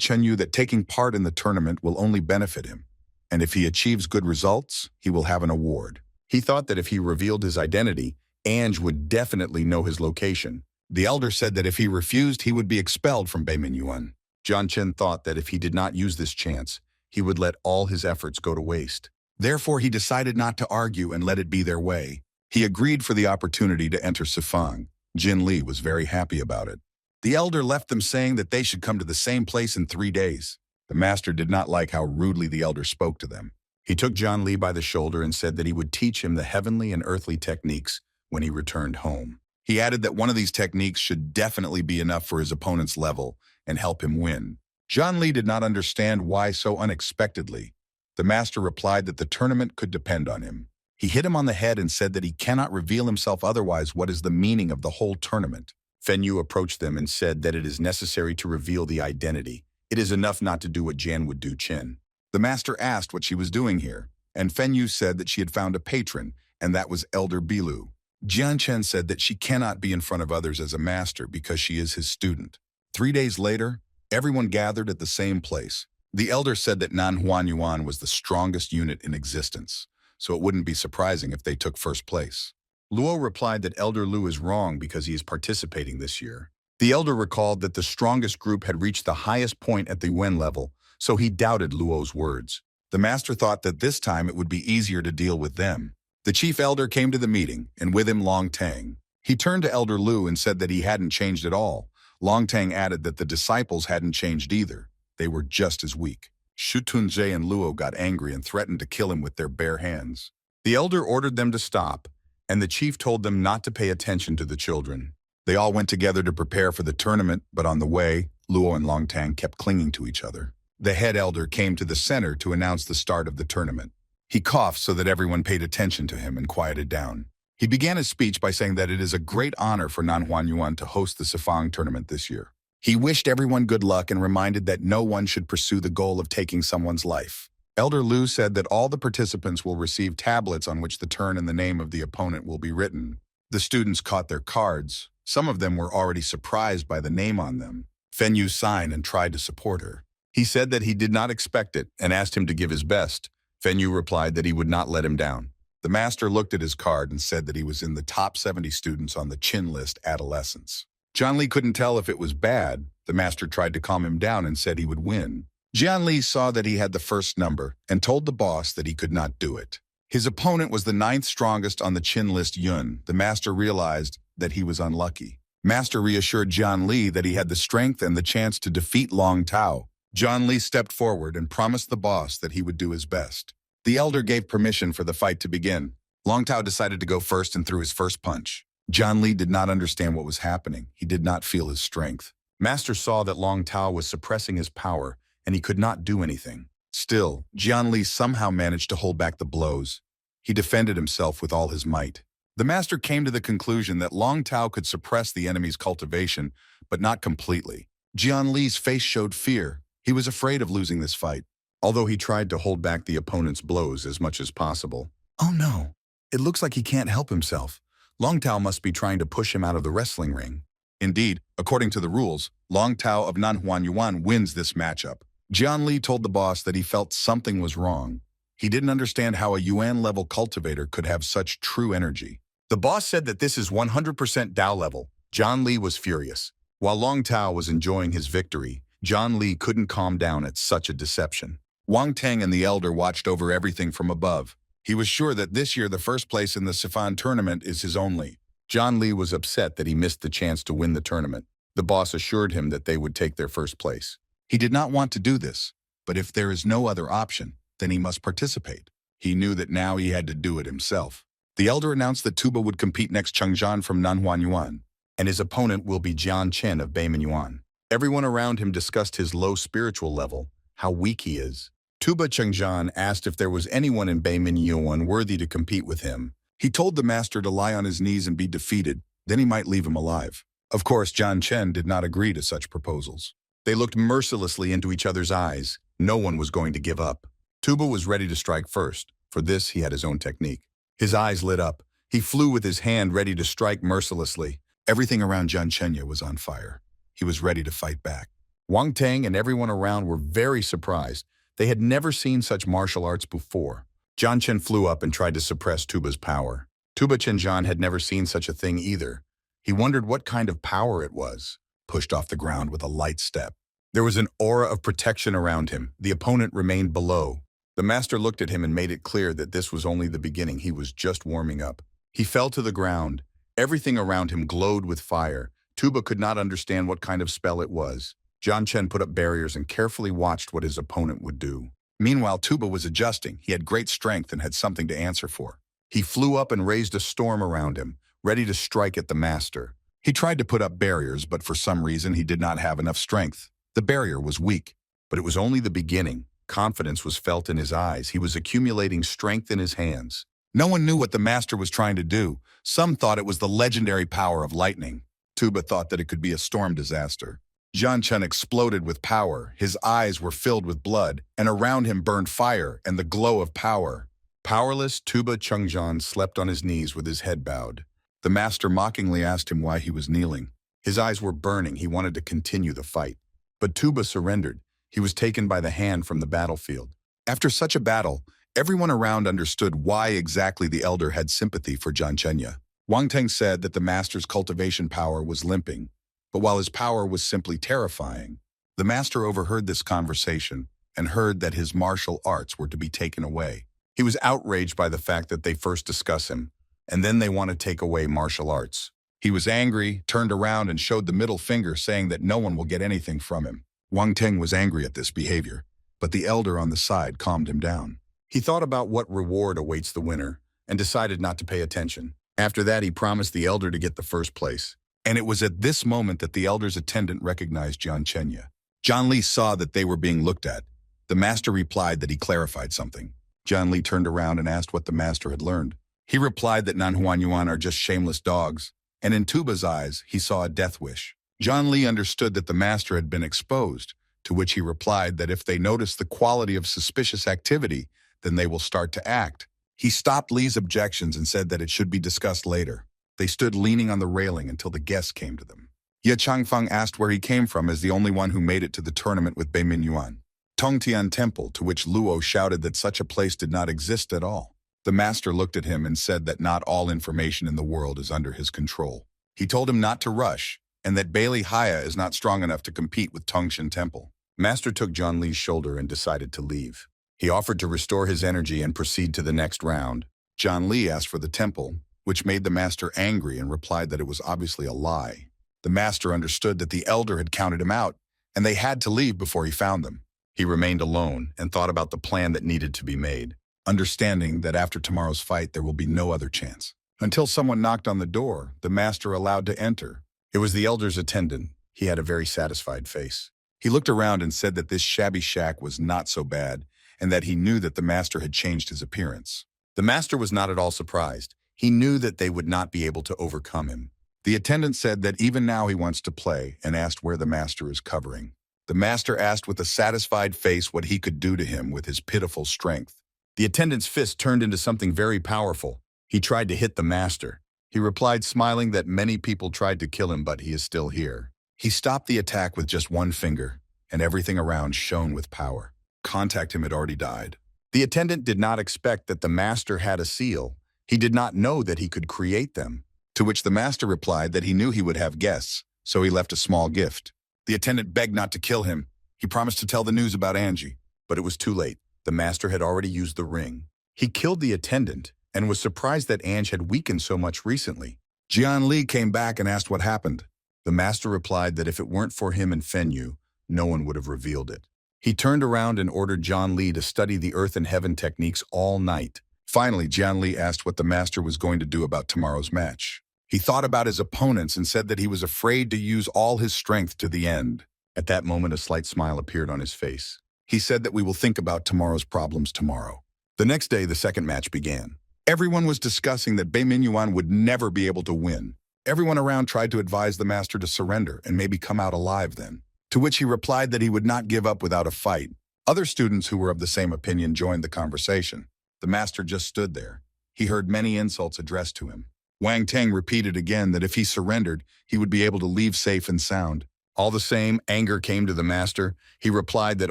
Chen Yu that taking part in the tournament will only benefit him, and if he achieves good results, he will have an award. He thought that if he revealed his identity, Ange would definitely know his location. The elder said that if he refused, he would be expelled from Beimingyuan. Jian Chen thought that if he did not use this chance, he would let all his efforts go to waste. Therefore, he decided not to argue and let it be their way. He agreed for the opportunity to enter Sifang. Jin Li was very happy about it. The elder left them saying that they should come to the same place in 3 days. The master did not like how rudely the elder spoke to them. He took John Li by the shoulder and said that he would teach him the heavenly and earthly techniques when he returned home. He added that one of these techniques should definitely be enough for his opponent's level and help him win. John Li did not understand why so unexpectedly. The master replied that the tournament could depend on him. He hit him on the head and said that he cannot reveal himself otherwise. What is the meaning of the whole tournament? Fen Yu approached them and said that it is necessary to reveal the identity. It is enough not to do what Jan would do Chin. The master asked what she was doing here, and Fen Yu said that she had found a patron, and that was Elder Bilu. Jian Chen said that she cannot be in front of others as a master because she is his student. 3 days later, everyone gathered at the same place. The elder said that Manhwa Yuan was the strongest unit in existence, so it wouldn't be surprising if they took first place. Luo replied that Elder Lu is wrong because he is participating this year. The elder recalled that the strongest group had reached the highest point at the Wen level, so he doubted Luo's words. The master thought that this time it would be easier to deal with them. The chief elder came to the meeting, and with him Long Tang. He turned to Elder Lu and said that he hadn't changed at all. Long Tang added that the disciples hadn't changed either. They were just as weak. Shu Tunzhe and Luo got angry and threatened to kill him with their bare hands. The elder ordered them to stop, and the chief told them not to pay attention to the children. They all went together to prepare for the tournament, but on the way, Luo and Long Tang kept clinging to each other. The head elder came to the center to announce the start of the tournament. He coughed so that everyone paid attention to him and quieted down. He began his speech by saying that it is a great honor for Manhwa Yuan to host the Sifang tournament this year. He wished everyone good luck and reminded that no one should pursue the goal of taking someone's life. Elder Lu said that all the participants will receive tablets on which the turn and the name of the opponent will be written. The students caught their cards. Some of them were already surprised by the name on them. Fen Yu signed and tried to support her. He said that he did not expect it and asked him to give his best. Fen Yu replied that he would not let him down. The master looked at his card and said that he was in the top 70 students on the Chin list adolescents. Jian Li couldn't tell if it was bad. The master tried to calm him down and said he would win. Jian Li saw that he had the first number and told the boss that he could not do it. His opponent was the 9th strongest on the Chin list Yun. The master realized that he was unlucky. Master reassured Jian Li that he had the strength and the chance to defeat Long Tao. Jian Li stepped forward and promised the boss that he would do his best. The elder gave permission for the fight to begin. Long Tao decided to go first and threw his first punch. Jian Li did not understand what was happening. He did not feel his strength. Master saw that Long Tao was suppressing his power, and he could not do anything. Still, Jian Li somehow managed to hold back the blows. He defended himself with all his might. The master came to the conclusion that Long Tao could suppress the enemy's cultivation, but not completely. Jian Li's face showed fear. He was afraid of losing this fight, although he tried to hold back the opponent's blows as much as possible. Oh no, it looks like he can't help himself. Long Tao must be trying to push him out of the wrestling ring. Indeed, according to the rules, Long Tao of Manhwa Yuan wins this matchup. Jian Li told the boss that he felt something was wrong. He didn't understand how a Yuan-level cultivator could have such true energy. The boss said that this is 100% Dao level. Jian Li was furious. While Long Tao was enjoying his victory, Jian Li couldn't calm down at such a deception. Wang Teng and the elder watched over everything from above. He was sure that this year the first place in the Sifan tournament is his only. Jian Li was upset that he missed the chance to win the tournament. The boss assured him that they would take their first place. He did not want to do this, but if there is no other option, then he must participate. He knew that now he had to do it himself. The elder announced that Tuba would compete next Chengzhan from Nanhuan Yuan, and his opponent will be Jian Chen of Beimin Yuan. Everyone around him discussed his low spiritual level, how weak he is. Tuba Chengjian asked if there was anyone in Manhua worthy to compete with him. He told the master to lie on his knees and be defeated, then he might leave him alive. Of course, Jian Chen did not agree to such proposals. They looked mercilessly into each other's eyes. No one was going to give up. Tuba was ready to strike first. For this, he had his own technique. His eyes lit up. He flew with his hand ready to strike mercilessly. Everything around Jian Chenya was on fire. He was ready to fight back. Wang Tang and everyone around were very surprised. They had never seen such martial arts before. Jian Chen flew up and tried to suppress Tuba's power. Tuba Chenjian had never seen such a thing either. He wondered what kind of power it was, pushed off the ground with a light step. There was an aura of protection around him. The opponent remained below. The master looked at him and made it clear that this was only the beginning. He was just warming up. He fell to the ground. Everything around him glowed with fire. Tuba could not understand what kind of spell it was. Jian Chen put up barriers and carefully watched what his opponent would do. Meanwhile, Tuba was adjusting. He had great strength and had something to answer for. He flew up and raised a storm around him, ready to strike at the master. He tried to put up barriers, but for some reason he did not have enough strength. The barrier was weak, but it was only the beginning. Confidence was felt in his eyes. He was accumulating strength in his hands. No one knew what the master was trying to do. Some thought it was the legendary power of lightning. Tuba thought that it could be a storm disaster. Jian Chen exploded with power. His eyes were filled with blood, and around him burned fire and the glow of power. Powerless, Tuba Chengjian slept on his knees with his head bowed. The master mockingly asked him why he was kneeling. His eyes were burning. He wanted to continue the fight. But Tuba surrendered. He was taken by the hand from the battlefield. After such a battle, everyone around understood why exactly the elder had sympathy for Jian Chenya. Wang Teng said that the master's cultivation power was limping, but while his power was simply terrifying, the master overheard this conversation and heard that his martial arts were to be taken away. He was outraged by the fact that they first discuss him, and then they want to take away martial arts. He was angry, turned around and showed the middle finger, saying that no one will get anything from him. Wang Teng was angry at this behavior, but the elder on the side calmed him down. He thought about what reward awaits the winner and decided not to pay attention. After that, he promised the elder to get the first place. And it was at this moment that the elder's attendant recognized Jian Chenya. Jian Li saw that they were being looked at. The master replied that he clarified something. Jian Li turned around and asked what the master had learned. He replied that Manhua are just shameless dogs, and in Tuba's eyes, he saw a death wish. Jian Li understood that the master had been exposed, to which he replied that if they notice the quality of suspicious activity, then they will start to act. He stopped Li's objections and said that it should be discussed later. They stood leaning on the railing until the guests came to them. Ye Changfeng asked where he came from as the only one who made it to the tournament with Bei Minyuan. Tongtian Temple, to which Luo shouted that such a place did not exist at all. The master looked at him and said that not all information in the world is under his control. He told him not to rush, and that Bailey Haya is not strong enough to compete with Tongshan Temple. Master took Jian Li's shoulder and decided to leave. He offered to restore his energy and proceed to the next round. Jian Li asked for the temple, which made the master angry and replied that it was obviously a lie. The master understood that the elder had counted him out, and they had to leave before he found them. He remained alone and thought about the plan that needed to be made, understanding that after tomorrow's fight there will be no other chance. Until someone knocked on the door, the master allowed to enter. It was the elder's attendant. He had a very satisfied face. He looked around and said that this shabby shack was not so bad, and that he knew that the master had changed his appearance. The master was not at all surprised. He knew that they would not be able to overcome him. The attendant said that even now he wants to play and asked where the master is covering. The master asked with a satisfied face what he could do to him with his pitiful strength. The attendant's fist turned into something very powerful. He tried to hit the master. He replied, smiling, that many people tried to kill him, but he is still here. He stopped the attack with just one finger, and everything around shone with power. Contact him had already died. The attendant did not expect that the master had a seal. He did not know that he could create them. To which the master replied that he knew he would have guests, so he left a small gift. The attendant begged not to kill him. He promised to tell the news about Angie, but it was too late. The master had already used the ring. He killed the attendant and was surprised that Ange had weakened so much recently. Jian Li came back and asked what happened. The master replied that if it weren't for him and Fenyu, no one would have revealed it. He turned around and ordered Jian Li to study the earth and heaven techniques all night. Finally, Jian Li asked what the master was going to do about tomorrow's match. He thought about his opponents and said that he was afraid to use all his strength to the end. At that moment, a slight smile appeared on his face. He said that we will think about tomorrow's problems tomorrow. The next day, the second match began. Everyone was discussing that Baiminyuan would never be able to win. Everyone around tried to advise the master to surrender and maybe come out alive then, to which he replied that he would not give up without a fight. Other students who were of the same opinion joined the conversation. The master just stood there. He heard many insults addressed to him. Wang Teng repeated again that if he surrendered, he would be able to leave safe and sound. All the same, anger came to the master. He replied that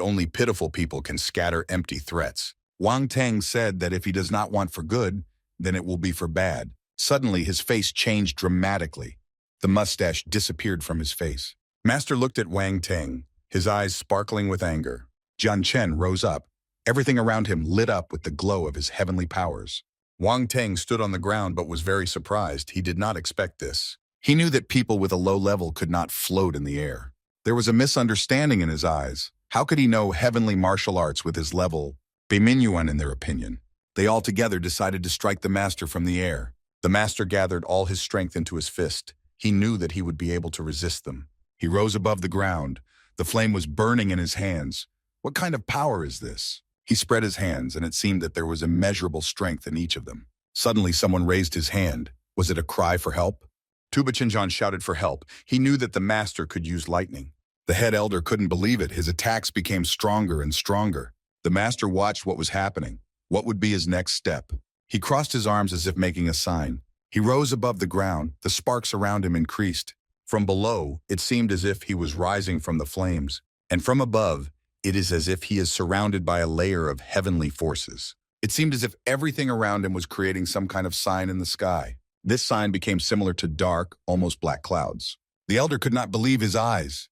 only pitiful people can scatter empty threats. Wang Teng said that if he does not want for good, then it will be for bad. Suddenly, his face changed dramatically. The mustache disappeared from his face. Master looked at Wang Teng, his eyes sparkling with anger. Jian Chen rose up. Everything around him lit up with the glow of his heavenly powers. Wang Teng stood on the ground but was very surprised. He did not expect this. He knew that people with a low level could not float in the air. There was a misunderstanding in his eyes. How could he know heavenly martial arts with his level? Baiminyuan, in their opinion. They all together decided to strike the master from the air. The master gathered all his strength into his fist. He knew that he would be able to resist them. He rose above the ground. The flame was burning in his hands. What kind of power is this? He spread his hands, and it seemed that there was immeasurable strength in each of them. Suddenly, someone raised his hand. Was it a cry for help? Tuba Chinjan shouted for help. He knew that the master could use lightning. The head elder couldn't believe it. His attacks became stronger and stronger. The master watched what was happening. What would be his next step? He crossed his arms as if making a sign. He rose above the ground. The sparks around him increased. From below, it seemed as if he was rising from the flames. And from above, it is as if he is surrounded by a layer of heavenly forces. It seemed as if everything around him was creating some kind of sign in the sky. This sign became similar to dark, almost black clouds. The elder could not believe his eyes.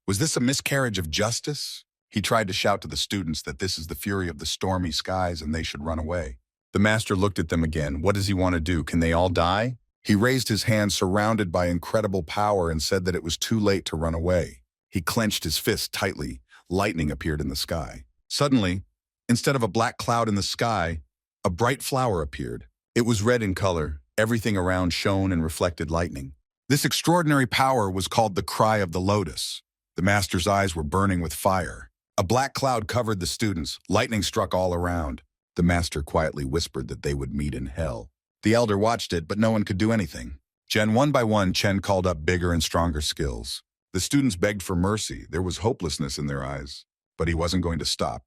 Was this a miscarriage of justice? He tried to shout to the students that this is the fury of the stormy skies and they should run away. The master looked at them again. What does he want to do? Can they all die? He raised his hand surrounded by incredible power and said that it was too late to run away. He clenched his fist tightly. Lightning appeared in the sky. Suddenly, instead of a black cloud in the sky, a bright flower appeared. It was red in color. Everything around shone and reflected lightning. This extraordinary power was called the Cry of the Lotus. The master's eyes were burning with fire. A black cloud covered the students. Lightning struck all around. The master quietly whispered that they would meet in hell. The elder watched it, but no one could do anything. One by one, Chen called up bigger and stronger skills. The students begged for mercy. There was hopelessness in their eyes. But he wasn't going to stop.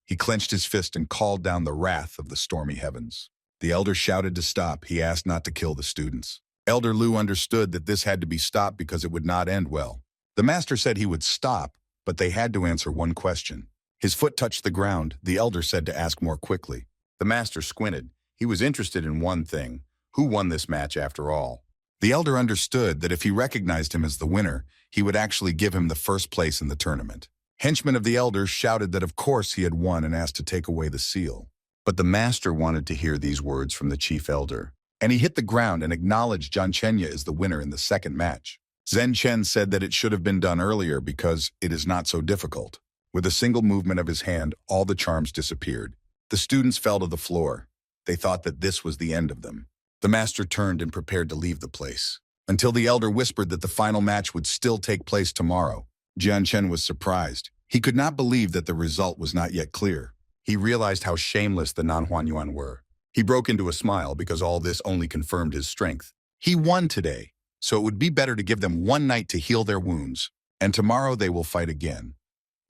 He clenched his fist and called down the wrath of the stormy heavens. The elder shouted to stop. He asked not to kill the students. Elder Lu understood that this had to be stopped because it would not end well. The master said he would stop, but they had to answer one question. His foot touched the ground. The elder said to ask more quickly. The master squinted. He was interested in one thing. Who won this match after all? The elder understood that if he recognized him as the winner, he would actually give him the first place in the tournament. Henchmen of the elder shouted that of course he had won and asked to take away the seal. But the master wanted to hear these words from the chief elder. And he hit the ground and acknowledged Jian Chenya as the winner in the second match. Zhen Chen said that it should have been done earlier because it is not so difficult. With a single movement of his hand, all the charms disappeared. The students fell to the floor. They thought that this was the end of them. The master turned and prepared to leave the place, until the elder whispered that the final match would still take place tomorrow. Jian Chen was surprised. He could not believe that the result was not yet clear. He realized how shameless the Nanhuanyuan were. He broke into a smile because all this only confirmed his strength. He won today, so it would be better to give them one night to heal their wounds, and tomorrow they will fight again.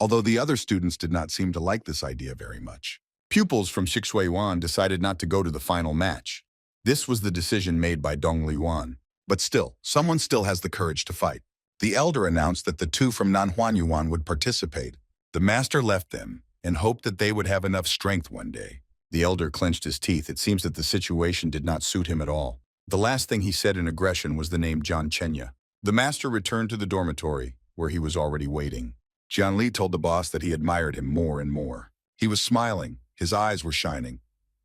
Although the other students did not seem to like this idea very much. Pupils from Shixueyuan decided not to go to the final match. This was the decision made by Dongliuan. But still, someone still has the courage to fight. The elder announced that the two from Nanhuanyuan would participate. The master left them and hoped that they would have enough strength one day. The elder clenched his teeth. It seems that the situation did not suit him at all. The last thing he said in aggression was the name Jian Chenya. The master returned to the dormitory, where he was already waiting. Jian Li told the boss that he admired him more and more. He was smiling. His eyes were shining.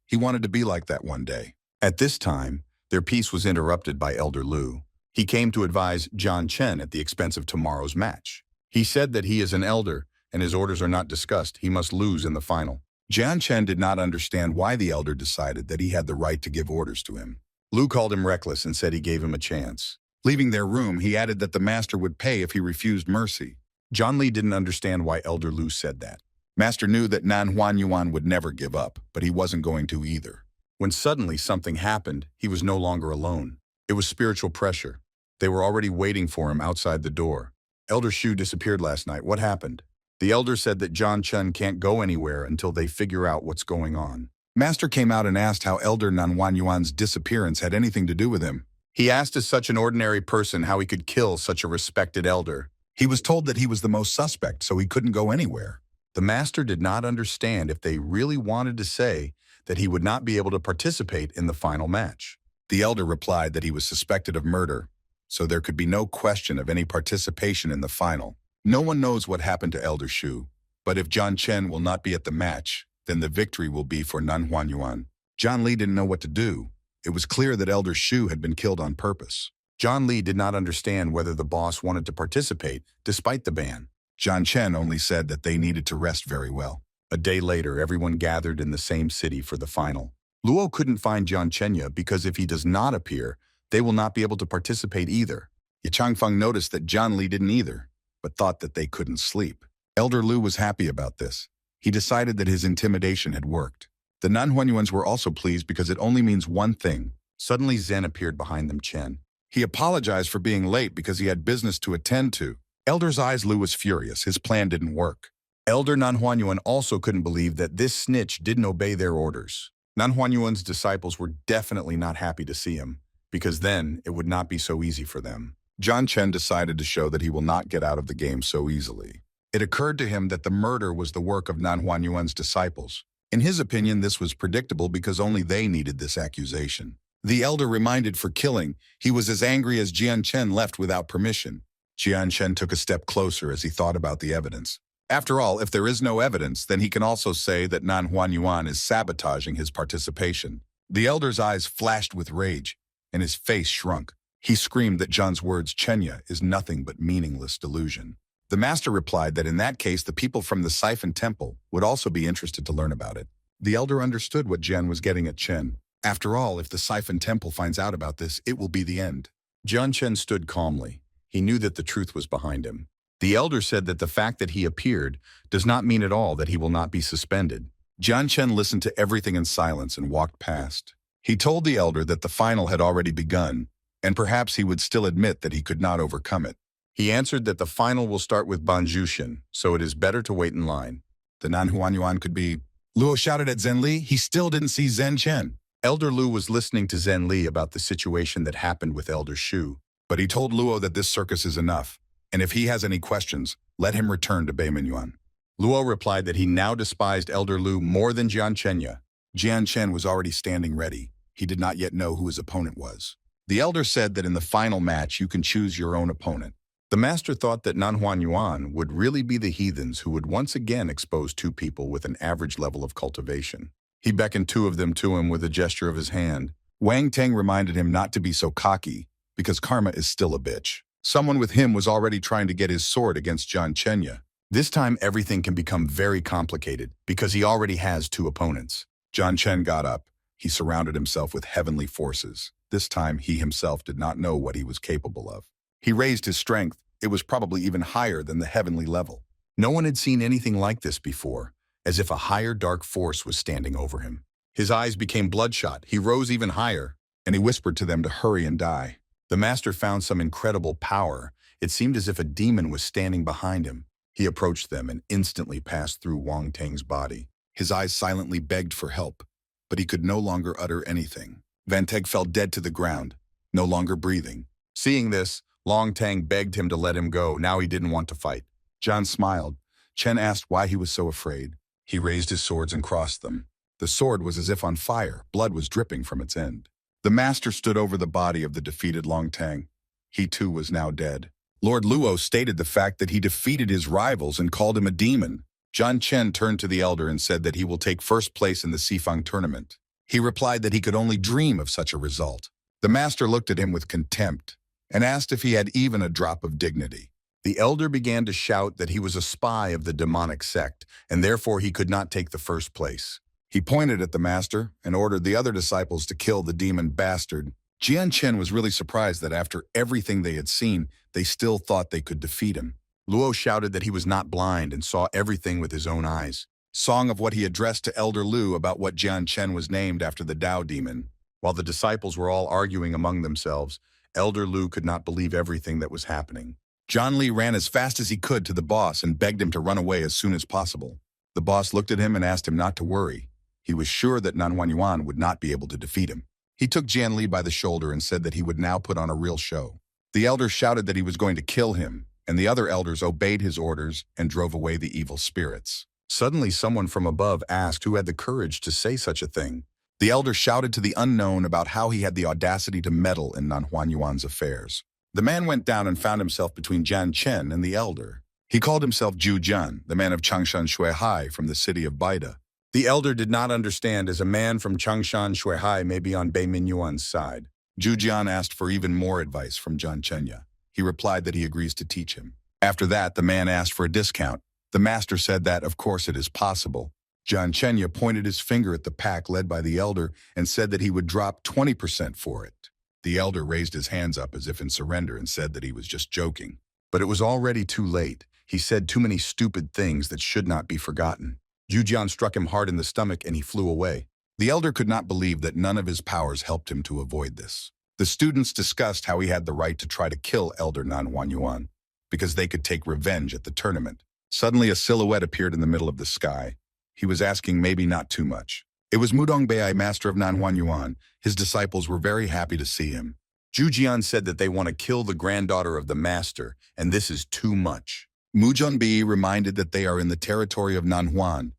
He wanted to be like that one day. At this time, their peace was interrupted by Elder Lu. He came to advise Jian Chen at the expense of tomorrow's match. He said that he is an elder, and his orders are not discussed. He must lose in the final. Jian Chen did not understand why the elder decided that he had the right to give orders to him. Lu called him reckless and said he gave him a chance. Leaving their room, he added that the master would pay if he refused mercy. John Lee didn't understand why Elder Lu said that. Master knew that Manhwa would never give up, but he wasn't going to either. When suddenly something happened, he was no longer alone. It was spiritual pressure. They were already waiting for him outside the door. Elder Shu disappeared last night. What happened? The elder said that John Chen can't go anywhere until they figure out what's going on. Master came out and asked how Elder Nanhuanyuan's disappearance had anything to do with him. He asked as such an ordinary person how he could kill such a respected elder. He was told that he was the most suspect, so he couldn't go anywhere. The master did not understand if they really wanted to say that he would not be able to participate in the final match. The elder replied that he was suspected of murder, so there could be no question of any participation in the final. No one knows what happened to Elder Shu, but if John Chen will not be at the match, then the victory will be for Nanhuanyuan. John Lee didn't know what to do. It was clear that Elder Shu had been killed on purpose. John Lee did not understand whether the boss wanted to participate, despite the ban. John Chen only said that they needed to rest very well. A day later, everyone gathered in the same city for the final. Luo couldn't find John Chenya because if he does not appear, they will not be able to participate either. Ye Changfeng noticed that John Lee didn't either, but thought that they couldn't sleep. Elder Lu was happy about this. He decided that his intimidation had worked. The Nanhuanyuans were also pleased because it only means one thing. Suddenly Zen appeared behind them, Chen. He apologized for being late because he had business to attend to. Elder's eyes Lu was furious. His plan didn't work. Elder Nanhuanyuan also couldn't believe that this snitch didn't obey their orders. Nanhuanyuan's disciples were definitely not happy to see him, because then it would not be so easy for them. John Chen decided to show that he will not get out of the game so easily. It occurred to him that the murder was the work of Nanhuanyuan's disciples. In his opinion, this was predictable because only they needed this accusation. The elder reminded for killing, he was as angry as Jian Chen left without permission. Jian Chen took a step closer as he thought about the evidence. After all, if there is no evidence, then he can also say that Nanhuanyuan is sabotaging his participation. The elder's eyes flashed with rage, and his face shrunk. He screamed that John's words, Chenya, is nothing but meaningless delusion. The master replied that in that case, the people from the Siphon Temple would also be interested to learn about it. The elder understood what Jian was getting at Chen. After all, if the Siphon Temple finds out about this, it will be the end. Jian Chen stood calmly. He knew that the truth was behind him. The elder said that the fact that he appeared does not mean at all that he will not be suspended. Jian Chen listened to everything in silence and walked past. He told the elder that the final had already begun, and perhaps he would still admit that he could not overcome it. He answered that the final will start with Banjushin, so it is better to wait in line. The Nanhuanyuan could be... Luo shouted at Zen Li. He still didn't see Zen Chen. Elder Lu was listening to Zen Li about the situation that happened with Elder Shu, but he told Luo that this circus is enough, and if he has any questions, let him return to Beimenyuan. Luo replied that he now despised Elder Lu more than Jian Chenya. Jian Chen was already standing ready. He did not yet know who his opponent was. The elder said that in the final match you can choose your own opponent. The master thought that Nanhuanyuan would really be the heathens who would once again expose two people with an average level of cultivation. He beckoned two of them to him with a gesture of his hand. Wang Teng reminded him not to be so cocky, because karma is still a bitch. Someone with him was already trying to get his sword against John Chenya. This time everything can become very complicated, because he already has two opponents. John Chen got up. He surrounded himself with heavenly forces. This time he himself did not know what he was capable of. He raised his strength. It was probably even higher than the heavenly level. No one had seen anything like this before, as if a higher dark force was standing over him. His eyes became bloodshot. He rose even higher, and he whispered to them to hurry and die. The master found some incredible power. It seemed as if a demon was standing behind him. He approached them and instantly passed through Wang Teng's body. His eyes silently begged for help, but he could no longer utter anything. Van Teg fell dead to the ground, no longer breathing. Seeing this, Long Tang begged him to let him go. Now he didn't want to fight. John smiled. Chen asked why he was so afraid. He raised his swords and crossed them. The sword was as if on fire. Blood was dripping from its end. The master stood over the body of the defeated Long Tang. He too was now dead. Lord Luo stated the fact that he defeated his rivals and called him a demon. John Chen turned to the elder and said that he will take first place in the Sifang tournament. He replied that he could only dream of such a result. The master looked at him with contempt and asked if he had even a drop of dignity. The elder began to shout that he was a spy of the demonic sect, and therefore he could not take the first place. He pointed at the master and ordered the other disciples to kill the demon bastard. Jian Chen was really surprised that after everything they had seen, they still thought they could defeat him. Luo shouted that he was not blind and saw everything with his own eyes. Song of what he addressed to Elder Lu about what Jian Chen was named after the Tao demon. While the disciples were all arguing among themselves, Elder Lu could not believe everything that was happening. John Lee ran as fast as he could to the boss and begged him to run away as soon as possible. The boss looked at him and asked him not to worry. He was sure that Manhwa Yuan would not be able to defeat him. He took Jian Li by the shoulder and said that he would now put on a real show. The elder shouted that he was going to kill him, and the other elders obeyed his orders and drove away the evil spirits. Suddenly, someone from above asked who had the courage to say such a thing. The elder shouted to the unknown about how he had the audacity to meddle in Manhwa Yuan's affairs. The man went down and found himself between Jian Chen and the elder. He called himself Zhu Jian, the man of Changshan Shuihai from the city of Baida. The elder did not understand, as a man from Changshan Shuihai may be on Bei Minyuan's side. Zhu Jian asked for even more advice from Jian Chenya. He replied that he agrees to teach him. After that, the man asked for a discount. The master said that, of course, it is possible. Jian Chenya pointed his finger at the pack led by the elder and said that he would drop 20% for it. The elder raised his hands up as if in surrender and said that he was just joking. But it was already too late. He said too many stupid things that should not be forgotten. Zhu Jian struck him hard in the stomach and he flew away. The elder could not believe that none of his powers helped him to avoid this. The students discussed how he had the right to try to kill Elder Manhwa Yuan because they could take revenge at the tournament. Suddenly a silhouette appeared in the middle of the sky. He was asking maybe not too much. It was Mudongbei, master of Manhwa Yuan. His disciples were very happy to see him. Zhu Jian said that they want to kill the granddaughter of the master, and this is too much. Muzhongbei reminded that they are in the territory of Nanhuan,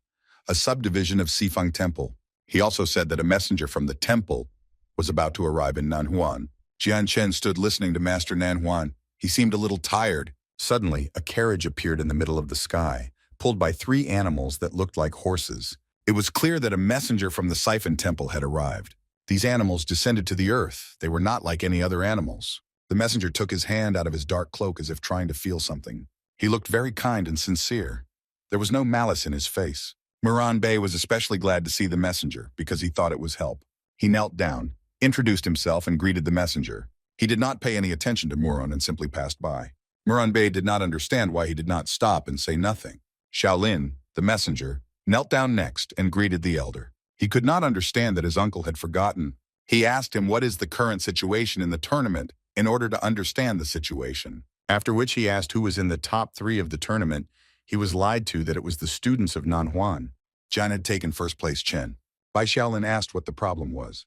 a subdivision of Sifang Temple. He also said that a messenger from the temple was about to arrive in Nanhuan. Jian Chen stood listening to Master Nanhuan. He seemed a little tired. Suddenly, a carriage appeared in the middle of the sky, pulled by 3 animals that looked like horses. It was clear that a messenger from the Siphon Temple had arrived. These animals descended to the earth. They were not like any other animals. The messenger took his hand out of his dark cloak as if trying to feel something. He looked very kind and sincere. There was no malice in his face. Muran Bey was especially glad to see the messenger because he thought it was help. He knelt down, introduced himself, and greeted the messenger. He did not pay any attention to Muran and simply passed by. Muran Bey did not understand why he did not stop and say nothing. Shaolin, the messenger, knelt down next and greeted the elder. He could not understand that his uncle had forgotten. He asked him what is the current situation in the tournament in order to understand the situation. After which he asked who was in the top 3 of the tournament. He was lied to that it was the students of Nanhuan. Jian had taken first place Chen. Bai Shaolin asked what the problem was.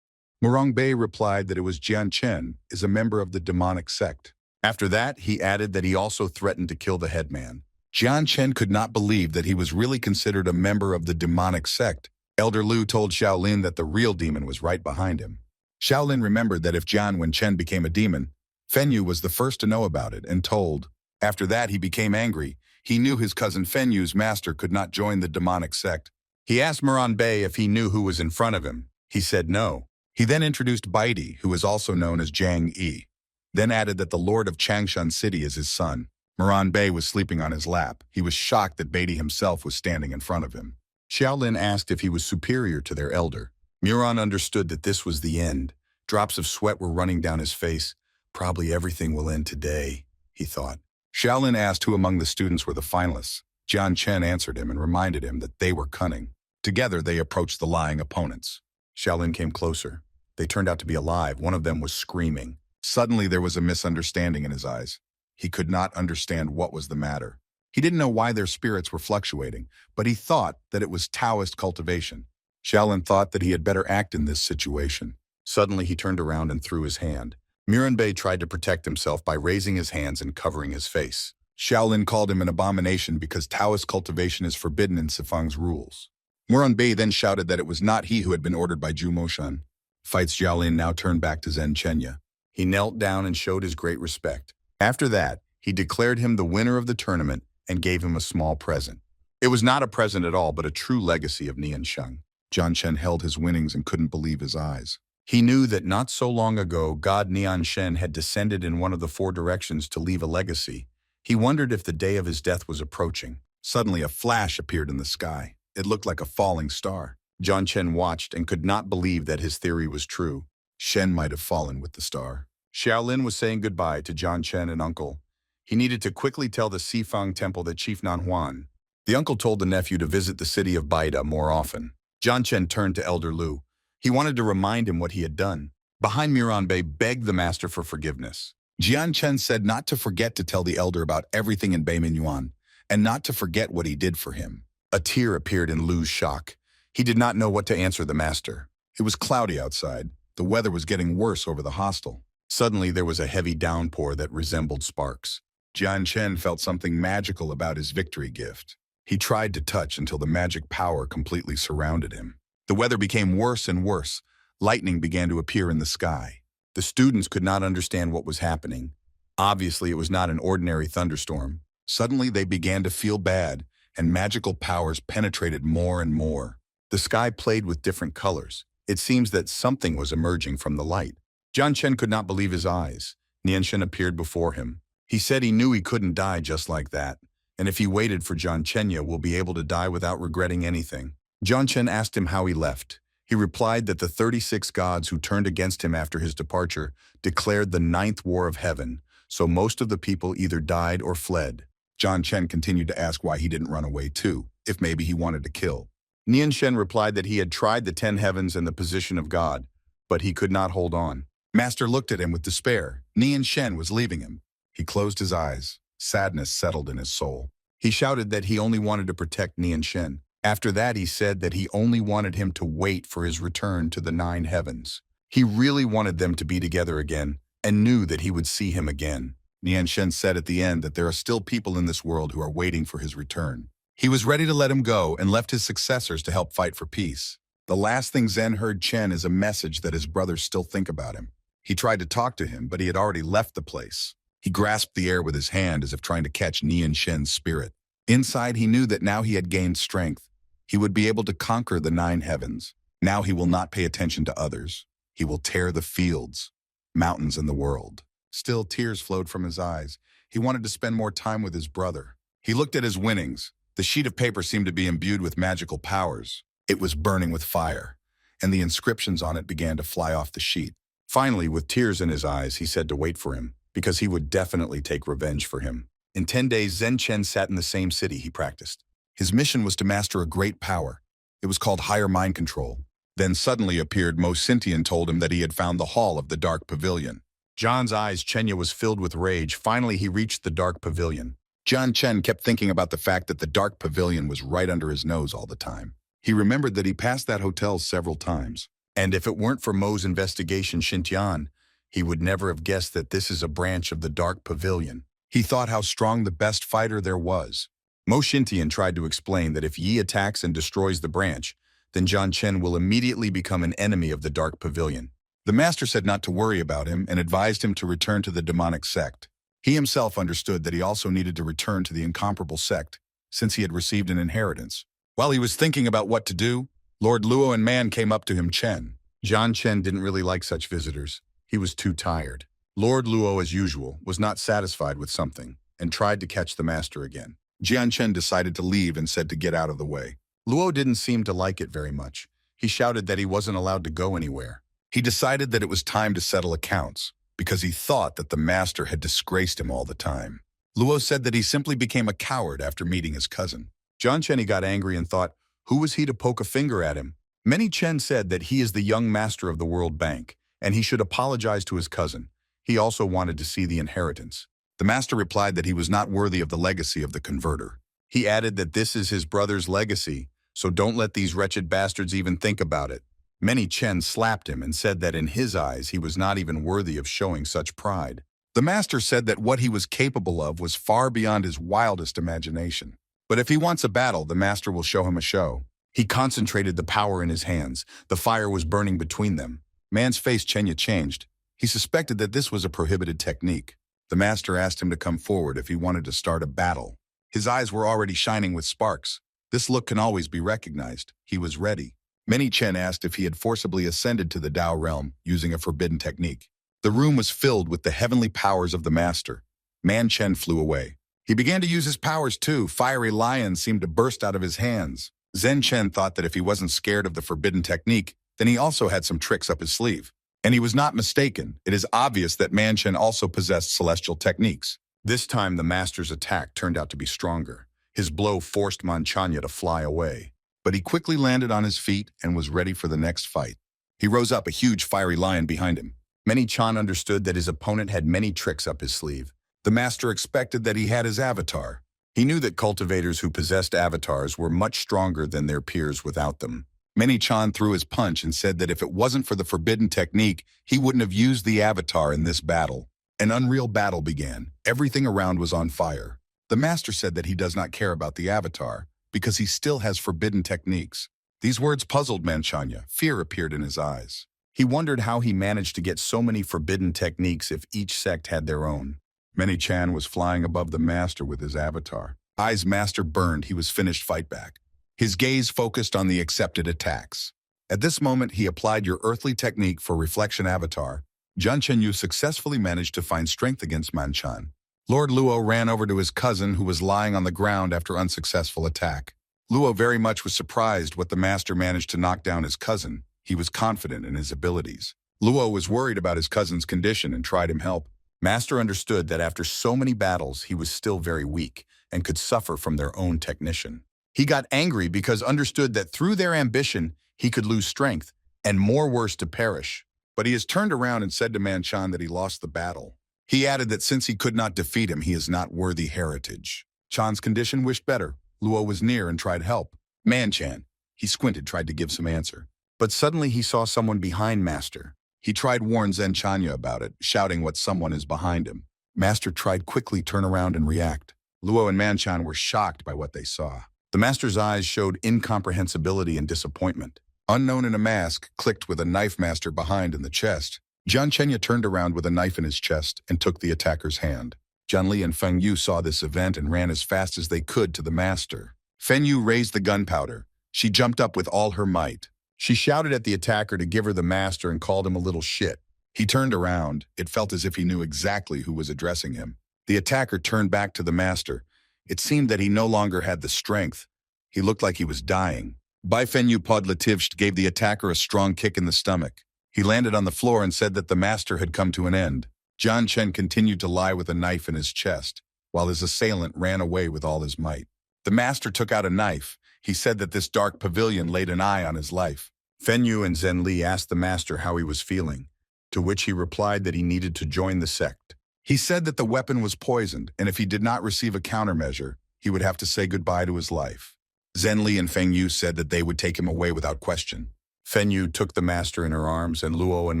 Murong Bei replied that it was Jian Chen is a member of the demonic sect. After that, he added that he also threatened to kill the headman. Jian Chen could not believe that he was really considered a member of the demonic sect. Elder Lu told Shaolin that the real demon was right behind him. Shaolin remembered that if Jian Wen Chen became a demon, Fenyu was the first to know about it and told. After that, he became angry. He knew his cousin Fenyu's master could not join the demonic sect. He asked Muran Bey if he knew who was in front of him. He said no. He then introduced Baidi, who is also known as Jiang Yi, then added that the lord of Changshan City is his son. Muran Bey was sleeping on his lap. He was shocked that Baidi himself was standing in front of him. Shaolin asked if he was superior to their elder. Muran understood that this was the end. Drops of sweat were running down his face. Probably everything will end today, he thought. Shaolin asked who among the students were the finalists. Jian Chen answered him and reminded him that they were cunning. Together, they approached the lying opponents. Shaolin came closer. They turned out to be alive. One of them was screaming. Suddenly, there was a misunderstanding in his eyes. He could not understand what was the matter. He didn't know why their spirits were fluctuating, but he thought that it was Taoist cultivation. Shaolin thought that he had better act in this situation. Suddenly, he turned around and threw his hand. Muran Bey tried to protect himself by raising his hands and covering his face. Shaolin called him an abomination because Taoist cultivation is forbidden in Sifang's rules. Muran Bey then shouted that it was not he who had been ordered by Zhu Moshan. Fights Shaolin now turned back to Zhen Chenya. He knelt down and showed his great respect. After that, he declared him the winner of the tournament and gave him a small present. It was not a present at all, but a true legacy of Nian Sheng. Jian Chen held his winnings and couldn't believe his eyes. He knew that not so long ago, God Nian Shen had descended in one of the 4 directions to leave a legacy. He wondered if the day of his death was approaching. Suddenly, a flash appeared in the sky. It looked like a falling star. Jian Chen watched and could not believe that his theory was true. Shen might have fallen with the star. Shaolin was saying goodbye to Jian Chen and Uncle. He needed to quickly tell the Sifang temple that Chief Nanhuan. The uncle told the nephew to visit the city of Baida more often. Jian Chen turned to Elder Lu. He wanted to remind him what he had done. Behind Miranbei begged the master for forgiveness. Jian Chen said not to forget to tell the elder about everything in Beiminyuan, and not to forget what he did for him. A tear appeared in Lu's shock. He did not know what to answer the master. It was cloudy outside. The weather was getting worse over the hostel. Suddenly there was a heavy downpour that resembled sparks. Jian Chen felt something magical about his victory gift. He tried to touch until the magic power completely surrounded him. The weather became worse and worse. Lightning began to appear in the sky. The students could not understand what was happening. Obviously, it was not an ordinary thunderstorm. Suddenly, they began to feel bad, and magical powers penetrated more and more. The sky played with different colors. It seems that something was emerging from the light. Jian Chen could not believe his eyes. Nianshen appeared before him. He said he knew he couldn't die just like that, and if he waited for Jian Chenya, will be able to die without regretting anything. Jian Chen asked him how he left. He replied that the 36 gods who turned against him after his departure declared the 9th war of heaven, so most of the people either died or fled. Jian Chen continued to ask why he didn't run away too, if maybe he wanted to kill. Nianshen replied that he had tried the 10 heavens and the position of God, but he could not hold on. Master looked at him with despair. Nianshen was leaving him. He closed his eyes. Sadness settled in his soul. He shouted that he only wanted to protect Nianshen. After that, he said that he only wanted him to wait for his return to the 9 heavens. He really wanted them to be together again, and knew that he would see him again. Nianshen said at the end that there are still people in this world who are waiting for his return. He was ready to let him go and left his successors to help fight for peace. The last thing Zen heard Chen is a message that his brothers still think about him. He tried to talk to him, but he had already left the place. He grasped the air with his hand as if trying to catch Nianshen's spirit. Inside, he knew that now he had gained strength. He would be able to conquer the 9 heavens. Now he will not pay attention to others. He will tear the fields, mountains, and the world. Still, tears flowed from his eyes. He wanted to spend more time with his brother. He looked at his winnings. The sheet of paper seemed to be imbued with magical powers. It was burning with fire, and the inscriptions on it began to fly off the sheet. Finally, with tears in his eyes, he said to wait for him, because he would definitely take revenge for him. In 10 days, Zen Chen sat in the same city he practiced. His mission was to master a great power. It was called higher mind control. Then suddenly appeared Mo Sinti and told him that he had found the hall of the Dark Pavilion. John's eyes, Chenya was filled with rage. Finally, he reached the Dark Pavilion. Jian Chen kept thinking about the fact that the Dark Pavilion was right under his nose all the time. He remembered that he passed that hotel several times. And if it weren't for Mo's investigation, Xintian, he would never have guessed that this is a branch of the Dark Pavilion. He thought how strong the best fighter there was. Mo Xintian tried to explain that if Yi attacks and destroys the branch, then Jian Chen will immediately become an enemy of the Dark Pavilion. The master said not to worry about him and advised him to return to the demonic sect. He himself understood that he also needed to return to the incomparable sect, since he had received an inheritance. While he was thinking about what to do, Lord Luo and Man came up to him. Jian Chen didn't really like such visitors. He was too tired. Lord Luo, as usual, was not satisfied with something and tried to catch the master again. Jian Chen decided to leave and said to get out of the way. Luo didn't seem to like it very much. He shouted that he wasn't allowed to go anywhere. He decided that it was time to settle accounts, because he thought that the master had disgraced him all the time. Luo said that he simply became a coward after meeting his cousin. Jian Chen got angry and thought, who was he to poke a finger at him? Many Chen said that he is the young master of the World Bank, and he should apologize to his cousin. He also wanted to see the inheritance. The master replied that he was not worthy of the legacy of the converter. He added that this is his brother's legacy, so don't let these wretched bastards even think about it. Many Chen slapped him and said that in his eyes he was not even worthy of showing such pride. The master said that what he was capable of was far beyond his wildest imagination. But if he wants a battle, the master will show him a show. He concentrated the power in his hands. The fire was burning between them. Man's face Chenya changed. He suspected that this was a prohibited technique. The master asked him to come forward if he wanted to start a battle. His eyes were already shining with sparks. This look can always be recognized. He was ready. Many Chen asked if he had forcibly ascended to the Tao realm using a forbidden technique. The room was filled with the heavenly powers of the master. Man Chen flew away. He began to use his powers too. Fiery lions seemed to burst out of his hands. Zen Chen thought that if he wasn't scared of the forbidden technique, then he also had some tricks up his sleeve. And he was not mistaken. It is obvious that Man Chen also possessed celestial techniques. This time, the master's attack turned out to be stronger. His blow forced Manchanya to fly away. But he quickly landed on his feet and was ready for the next fight. He rose up, a huge fiery lion behind him. Many Chan understood that his opponent had many tricks up his sleeve. The master expected that he had his avatar. He knew that cultivators who possessed avatars were much stronger than their peers without them. Many Chan threw his punch and said that if it wasn't for the forbidden technique, he wouldn't have used the avatar in this battle. An unreal battle began. Everything around was on fire. The master said that he does not care about the avatar because he still has forbidden techniques. These words puzzled Manchanya. Fear appeared in his eyes. He wondered how he managed to get so many forbidden techniques if each sect had their own. Many Chan was flying above the master with his avatar. Eyes master burned, he was finished fight back. His gaze focused on the accepted attacks. At this moment, he applied your earthly technique for reflection avatar. Jun Chenyu successfully managed to find strength against Manchan. Lord Luo ran over to his cousin who was lying on the ground after unsuccessful attack. Luo very much was surprised what the master managed to knock down his cousin. He was confident in his abilities. Luo was worried about his cousin's condition and tried him help. Master understood that after so many battles, he was still very weak and could suffer from their own technician. He got angry because understood that through their ambition, he could lose strength and more worse to perish. But he has turned around and said to Manchan that he lost the battle. He added that since he could not defeat him, he is not worthy heritage. Chan's condition wished better. Luo was near and tried help. Manchan. He squinted, tried to give some answer. But suddenly he saw someone behind Master. He tried warn Zhenchanya about it, shouting what someone is behind him. Master tried quickly turn around and react. Luo and Manchan were shocked by what they saw. The master's eyes showed incomprehensibility and disappointment. Unknown in a mask clicked with a knife master behind in the chest. Zhenchanya turned around with a knife in his chest and took the attacker's hand. Zhenli and Feng Yu saw this event and ran as fast as they could to the master. Feng Yu raised the gunpowder. She jumped up with all her might. She shouted at the attacker to give her the master and called him a little shit. He turned around. It felt as if he knew exactly who was addressing him. The attacker turned back to the master. It seemed that he no longer had the strength. He looked like he was dying. Bai Fenyu Podlativsht gave the attacker a strong kick in the stomach. He landed on the floor and said that the master had come to an end. John Chen continued to lie with a knife in his chest, while his assailant ran away with all his might. The master took out a knife. He said that this dark pavilion laid an eye on his life. Fenyu and Zhenli asked the master how he was feeling, to which he replied that he needed to join the sect. He said that the weapon was poisoned, and if he did not receive a countermeasure, he would have to say goodbye to his life. Zhenli and Feng Yu said that they would take him away without question. Feng Yu took the master in her arms, and Luo and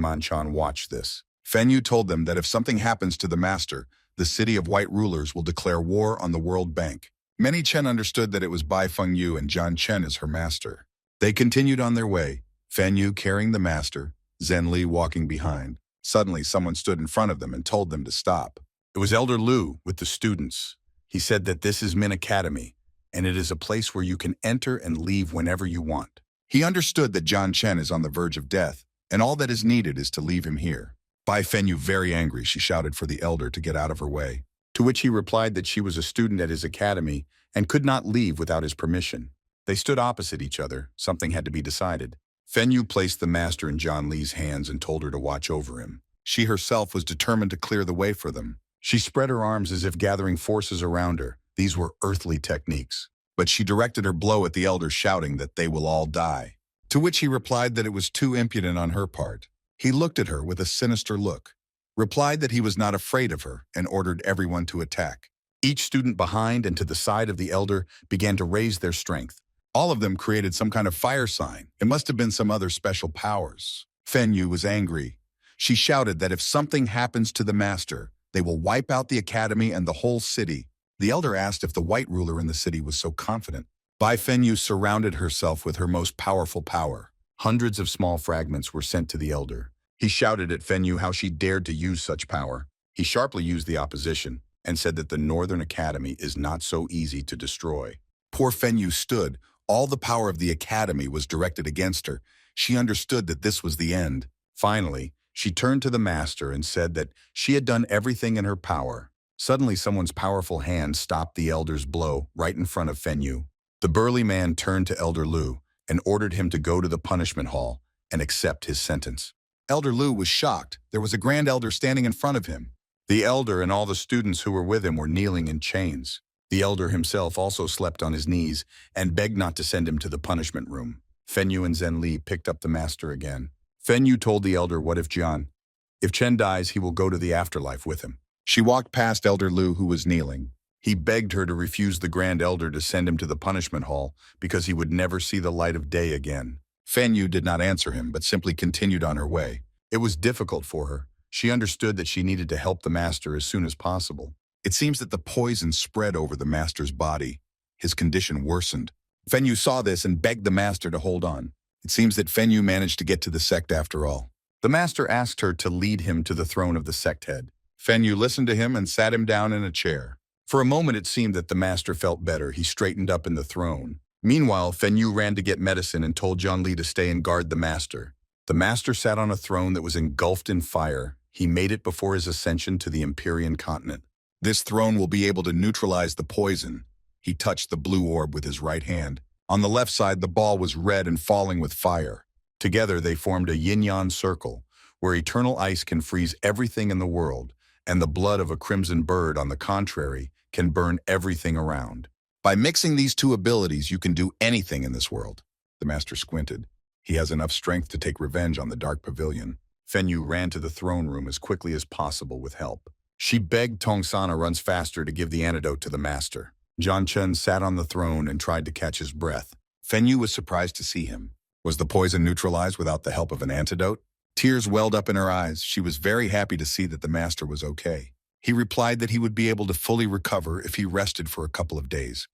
Manchan watched this. Feng Yu told them that if something happens to the master, the city of white rulers will declare war on the World Bank. Many Chen understood that it was Bai Feng Yu and John Chen as her master. They continued on their way, Feng Yu carrying the master, Zhenli walking behind. Suddenly, someone stood in front of them and told them to stop. It was Elder Lu with the students. He said that this is Min Academy, and it is a place where you can enter and leave whenever you want. He understood that John Chen is on the verge of death, and all that is needed is to leave him here. Bai Fenyu, very angry, she shouted for the elder to get out of her way, to which he replied that she was a student at his academy and could not leave without his permission. They stood opposite each other. Something had to be decided. Fenyu placed the master in John Lee's hands and told her to watch over him. She herself was determined to clear the way for them. She spread her arms as if gathering forces around her. These were earthly techniques. But she directed her blow at the elder, shouting that they will all die. To which he replied that it was too impudent on her part. He looked at her with a sinister look, replied that he was not afraid of her, and ordered everyone to attack. Each student behind and to the side of the elder began to raise their strength. All of them created some kind of fire sign. It must have been some other special powers. Fenyu was angry. She shouted that if something happens to the master, they will wipe out the academy and the whole city. The elder asked if the white ruler in the city was so confident. Bai Fenyu surrounded herself with her most powerful power. Hundreds of small fragments were sent to the elder. He shouted at Fenyu how she dared to use such power. He sharply used the opposition and said that the Northern Academy is not so easy to destroy. Poor Fenyu stood. All the power of the academy was directed against her. She understood that this was the end. Finally, she turned to the master and said that she had done everything in her power. Suddenly, someone's powerful hand stopped the elder's blow right in front of Fenyu. The burly man turned to Elder Lu and ordered him to go to the punishment hall and accept his sentence. Elder Lu was shocked. There was a grand elder standing in front of him. The elder and all the students who were with him were kneeling in chains. The elder himself also slept on his knees and begged not to send him to the punishment room. Fenyu and Zhenli picked up the master again. Fenyu told the elder, "What if Chen dies, he will go to the afterlife with him." She walked past Elder Lu, who was kneeling. He begged her to refuse the Grand Elder to send him to the punishment hall because he would never see the light of day again. Fenyu did not answer him, but simply continued on her way. It was difficult for her. She understood that she needed to help the master as soon as possible. It seems that the poison spread over the master's body. His condition worsened. Fenyu saw this and begged the master to hold on. It seems that Fenyu managed to get to the sect after all. The master asked her to lead him to the throne of the sect head. Fenyu listened to him and sat him down in a chair. For a moment it seemed that the master felt better. He straightened up in the throne. Meanwhile, Fenyu ran to get medicine and told Zhenli to stay and guard the master. The master sat on a throne that was engulfed in fire. He made it before his ascension to the Empyrean continent. This throne will be able to neutralize the poison. He touched the blue orb with his right hand. On the left side, the ball was red and falling with fire. Together, they formed a yin-yang circle, where eternal ice can freeze everything in the world, and the blood of a crimson bird, on the contrary, can burn everything around. By mixing these two abilities, you can do anything in this world. The master squinted. He has enough strength to take revenge on the Dark Pavilion. Fenyu ran to the throne room as quickly as possible with help. She begged Tongsan to run faster to give the antidote to the master. Jian Chen sat on the throne and tried to catch his breath. Fenyu was surprised to see him. Was the poison neutralized without the help of an antidote? Tears welled up in her eyes. She was very happy to see that the master was okay. He replied that he would be able to fully recover if he rested for a couple of days,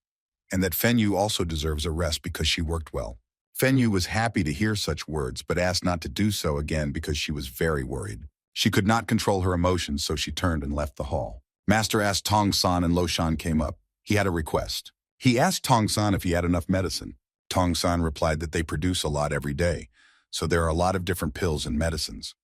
and that Fenyu also deserves a rest because she worked well. Fenyu was happy to hear such words, but asked not to do so again because she was very worried. She could not control her emotions, so she turned and left the hall. Master asked Tongsan, and Lo Shan came up. He had a request. He asked Tongsan if he had enough medicine. Tongsan replied that they produce a lot every day, so there are a lot of different pills and medicines.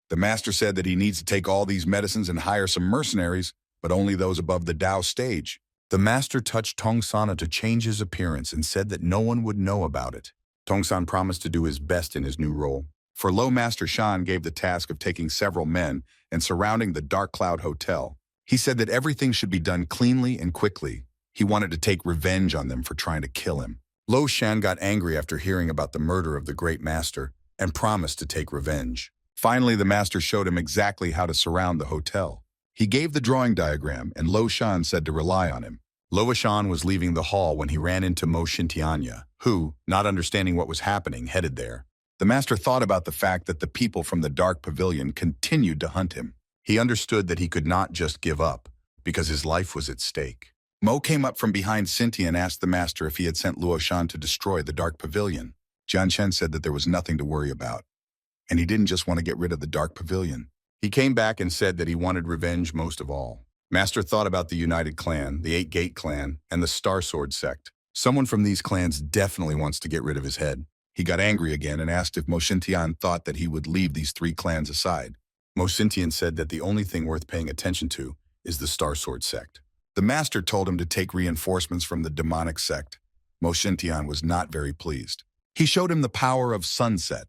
The master said that he needs to take all these medicines and hire some mercenaries, but only those above the Tao stage. The master touched Tongsan to change his appearance and said that no one would know about it. Tongsan promised to do his best in his new role. For Lo, Master Shan gave the task of taking several men and surrounding the Dark Cloud Hotel. He said that everything should be done cleanly and quickly. He wanted to take revenge on them for trying to kill him. Lo Shan got angry after hearing about the murder of the great master and promised to take revenge. Finally, the master showed him exactly how to surround the hotel. He gave the drawing diagram, and Lo Shan said to rely on him. Lo Shan was leaving the hall when he ran into Mo Xintianya, who, not understanding what was happening, headed there. The master thought about the fact that the people from the Dark Pavilion continued to hunt him. He understood that he could not just give up, because his life was at stake. Mo came up from behind Xintia and asked the master if he had sent Luo Shan to destroy the Dark Pavilion. Jian Chen said that there was nothing to worry about, and he didn't just want to get rid of the Dark Pavilion. He came back and said that he wanted revenge most of all. Master thought about the United Clan, the Eight Gate Clan, and the Star Sword sect. Someone from these clans definitely wants to get rid of his head. He got angry again and asked if Mo Xintian thought that he would leave these three clans aside. Mo Xintian said that the only thing worth paying attention to is the Star Sword sect. The master told him to take reinforcements from the demonic sect. Mo Xintian was not very pleased. He showed him the power of Sunset,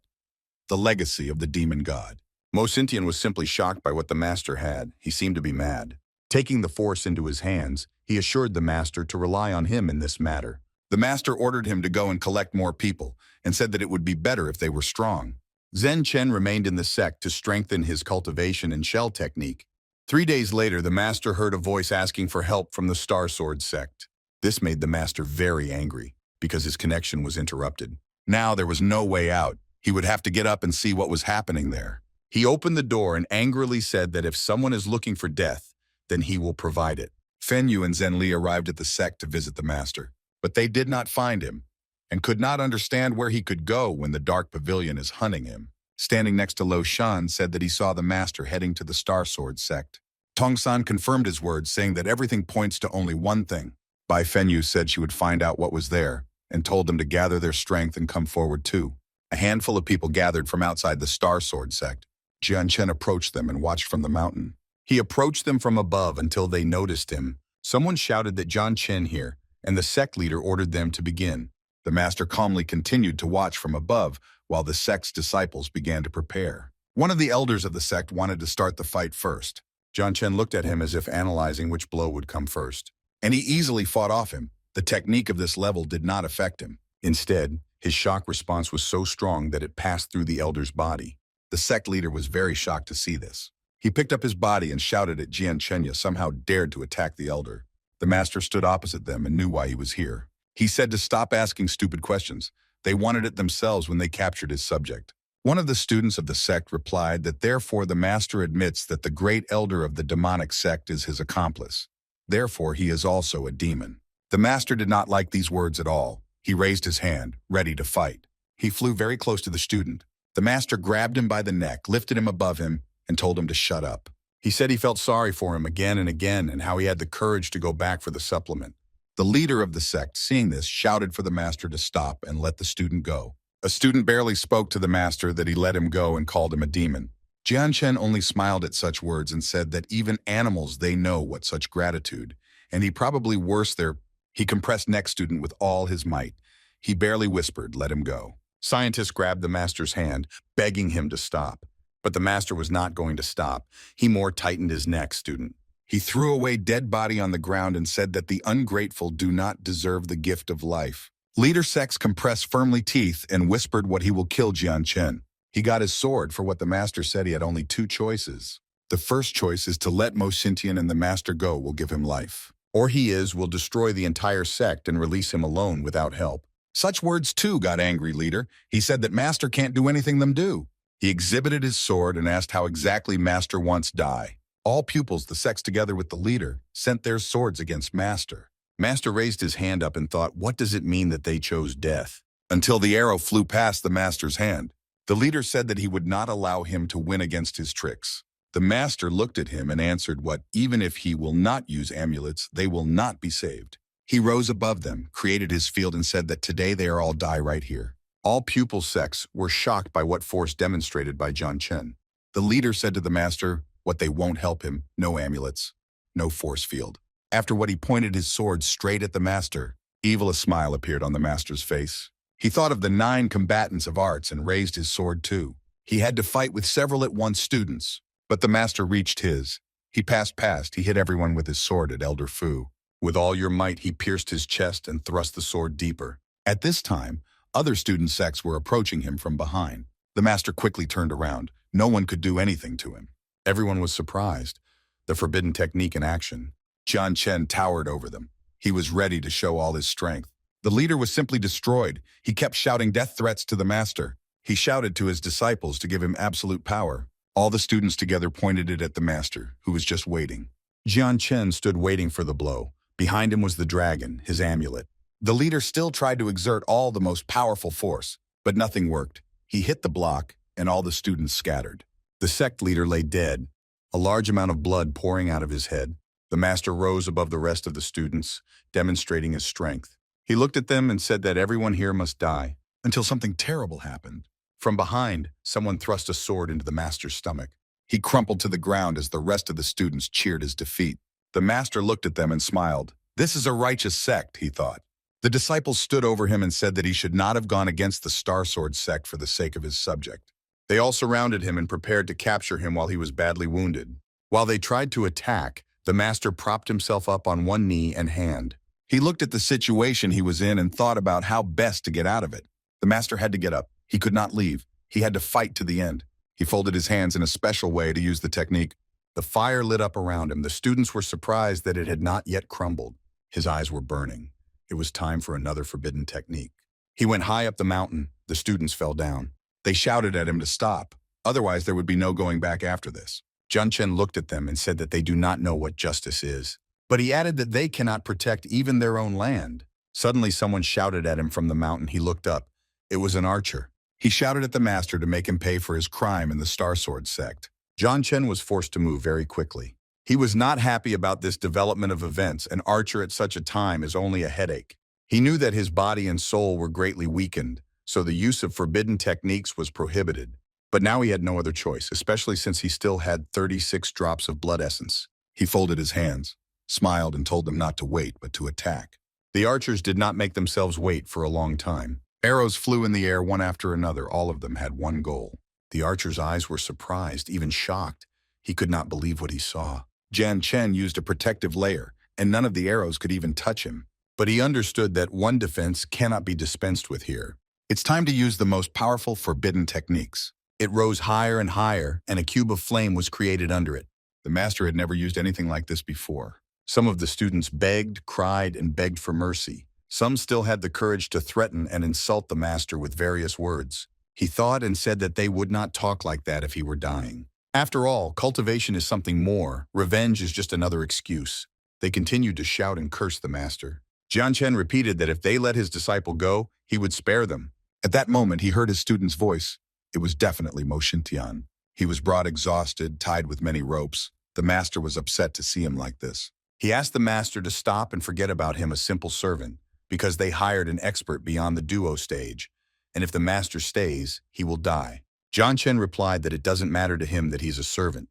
the legacy of the demon god. Mo Xintian was simply shocked by what the master had. He seemed to be mad. Taking the force into his hands, he assured the master to rely on him in this matter. The master ordered him to go and collect more people, and said that it would be better if they were strong. Zhen Chen remained in the sect to strengthen his cultivation and shell technique. 3 days later, the master heard a voice asking for help from the Star Sword sect. This made the master very angry, because his connection was interrupted. Now there was no way out. He would have to get up and see what was happening there. He opened the door and angrily said that if someone is looking for death, then he will provide it. Fenyu and Zhenli arrived at the sect to visit the master, but they did not find him, and could not understand where he could go when the Dark Pavilion is hunting him. Standing next to Lo Shan said that he saw the master heading to the Star Sword sect. Tongsan confirmed his words, saying that everything points to only one thing. Bai Fenyu said she would find out what was there, and told them to gather their strength and come forward too. A handful of people gathered from outside the Star Sword sect. Jian Chen approached them and watched from the mountain. He approached them from above until they noticed him. Someone shouted that Jian Chen here, and the sect leader ordered them to begin. The master calmly continued to watch from above while the sect's disciples began to prepare. One of the elders of the sect wanted to start the fight first. Jian Chen looked at him as if analyzing which blow would come first. And he easily fought off him. The technique of this level did not affect him. Instead, his shock response was so strong that it passed through the elder's body. The sect leader was very shocked to see this. He picked up his body and shouted at Jian Chenya somehow dared to attack the elder. The master stood opposite them and knew why he was here. He said to stop asking stupid questions. They wanted it themselves when they captured his subject. One of the students of the sect replied that therefore the master admits that the great elder of the demonic sect is his accomplice. Therefore he is also a demon. The master did not like these words at all. He raised his hand, ready to fight. He flew very close to the student. The master grabbed him by the neck, lifted him above him, and told him to shut up. He said he felt sorry for him again and again and how he had the courage to go back for the supplement. The leader of the sect, seeing this, shouted for the master to stop and let the student go. A student barely spoke to the master that he let him go and called him a demon. Jian Chen only smiled at such words and said that even animals, they know what such gratitude, and he probably worse there. He compressed next student with all his might. He barely whispered, let him go. Scientist grabbed the master's hand, begging him to stop. But the master was not going to stop. He more tightened his neck, student. He threw away dead body on the ground and said that the ungrateful do not deserve the gift of life. Leader Sex compressed firmly teeth and whispered what he will kill Jian Chen. He got his sword for what the master said he had only two choices. The first choice is to let Mo Xintian and the master go will give him life. Or will destroy the entire sect and release him alone without help. Such words too got angry leader. He said that master can't do anything them do. He exhibited his sword and asked how exactly master wants die. All pupils, the sects together with the leader, sent their swords against master. Master raised his hand up and thought, what does it mean that they chose death? Until the arrow flew past the master's hand. The leader said that he would not allow him to win against his tricks. The master looked at him and answered what, even if he will not use amulets, they will not be saved. He rose above them, created his field and said that today they are all die right here. All pupil sects were shocked by what force demonstrated by Jian Chen. The leader said to the master, what they won't help him, no amulets, no force field. After what he pointed his sword straight at the master, evil a smile appeared on the master's face. He thought of the 9 combatants of arts and raised his sword too. He had to fight with several at once students, but the master reached his. He passed past, he hit everyone with his sword at Elder Fu. With all your might, he pierced his chest and thrust the sword deeper. At this time, other student sects were approaching him from behind. The master quickly turned around. No one could do anything to him. Everyone was surprised. The forbidden technique in action. Jian Chen towered over them. He was ready to show all his strength. The leader was simply destroyed. He kept shouting death threats to the master. He shouted to his disciples to give him absolute power. All the students together pointed it at the master, who was just waiting. Jian Chen stood waiting for the blow. Behind him was the dragon, his amulet. The leader still tried to exert all the most powerful force, but nothing worked. He hit the block, and all the students scattered. The sect leader lay dead, a large amount of blood pouring out of his head. The master rose above the rest of the students, demonstrating his strength. He looked at them and said that everyone here must die, until something terrible happened. From behind, someone thrust a sword into the master's stomach. He crumpled to the ground as the rest of the students cheered his defeat. The master looked at them and smiled. This is a righteous sect, he thought. The disciples stood over him and said that he should not have gone against the Star Sword sect for the sake of his subject. They all surrounded him and prepared to capture him while he was badly wounded. While they tried to attack, the master propped himself up on one knee and hand. He looked at the situation he was in and thought about how best to get out of it. The master had to get up. He could not leave. He had to fight to the end. He folded his hands in a special way to use the technique. The fire lit up around him. The students were surprised that it had not yet crumbled. His eyes were burning. It was time for another forbidden technique. He went high up the mountain. The students fell down. They shouted at him to stop. Otherwise, there would be no going back after this. Jian Chen looked at them and said that they do not know what justice is. But he added that they cannot protect even their own land. Suddenly, someone shouted at him from the mountain. He looked up. It was an archer. He shouted at the master to make him pay for his crime in the Star Sword sect. Jian Chen was forced to move very quickly. He was not happy about this development of events. An archer at such a time is only a headache. He knew that his body and soul were greatly weakened, so the use of forbidden techniques was prohibited. But now he had no other choice, especially since he still had 36 drops of blood essence. He folded his hands, smiled, and told them not to wait, but to attack. The archers did not make themselves wait for a long time. Arrows flew in the air one after another. All of them had one goal. The archer's eyes were surprised, even shocked. He could not believe what he saw. Jian Chen used a protective layer, and none of the arrows could even touch him. But he understood that one defense cannot be dispensed with here. It's time to use the most powerful forbidden techniques. It rose higher and higher, and a cube of flame was created under it. The master had never used anything like this before. Some of the students begged, cried, and begged for mercy. Some still had the courage to threaten and insult the master with various words. He thought and said that they would not talk like that if he were dying. After all, cultivation is something more. Revenge is just another excuse. They continued to shout and curse the master. Jian Chen repeated that if they let his disciple go, he would spare them. At that moment, he heard his student's voice. It was definitely Mo Xintian. He was brought exhausted, tied with many ropes. The master was upset to see him like this. He asked the master to stop and forget about him, a simple servant, because they hired an expert beyond the duo stage, and if the master stays, he will die. Jian Chen replied that it doesn't matter to him that he's a servant.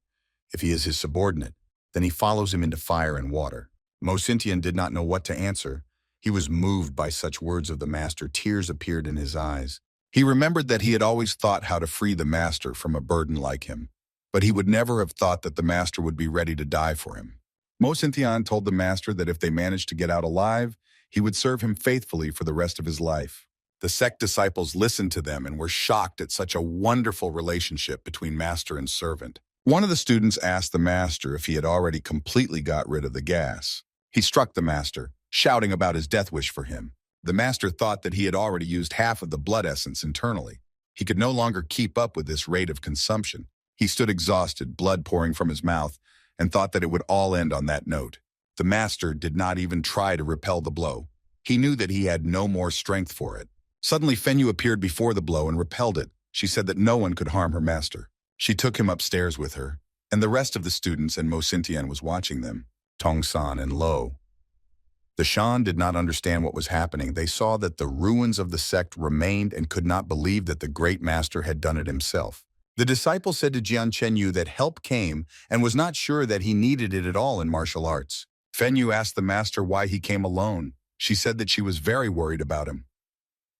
If he is his subordinate, then he follows him into fire and water. Mo Xintian did not know what to answer. He was moved by such words of the master. Tears appeared in his eyes. He remembered that he had always thought how to free the master from a burden like him, but he would never have thought that the master would be ready to die for him. Mo Xintian told the master that if they managed to get out alive, he would serve him faithfully for the rest of his life. The sect disciples listened to them and were shocked at such a wonderful relationship between master and servant. One of the students asked the master if he had already completely got rid of the gas. He struck the master, shouting about his death wish for him. The master thought that he had already used half of the blood essence internally. He could no longer keep up with this rate of consumption. He stood exhausted, blood pouring from his mouth, and thought that it would all end on that note. The master did not even try to repel the blow. He knew that he had no more strength for it. Suddenly, Fenyu appeared before the blow and repelled it. She said that no one could harm her master. She took him upstairs with her, and the rest of the students and Mo Xintian was watching them, Tongsan and Lo. The Shan did not understand what was happening. They saw that the ruins of the sect remained and could not believe that the great master had done it himself. The disciple said to Jian Chenyu that help came and was not sure that he needed it at all in martial arts. Fenyu asked the master why he came alone. She said that she was very worried about him.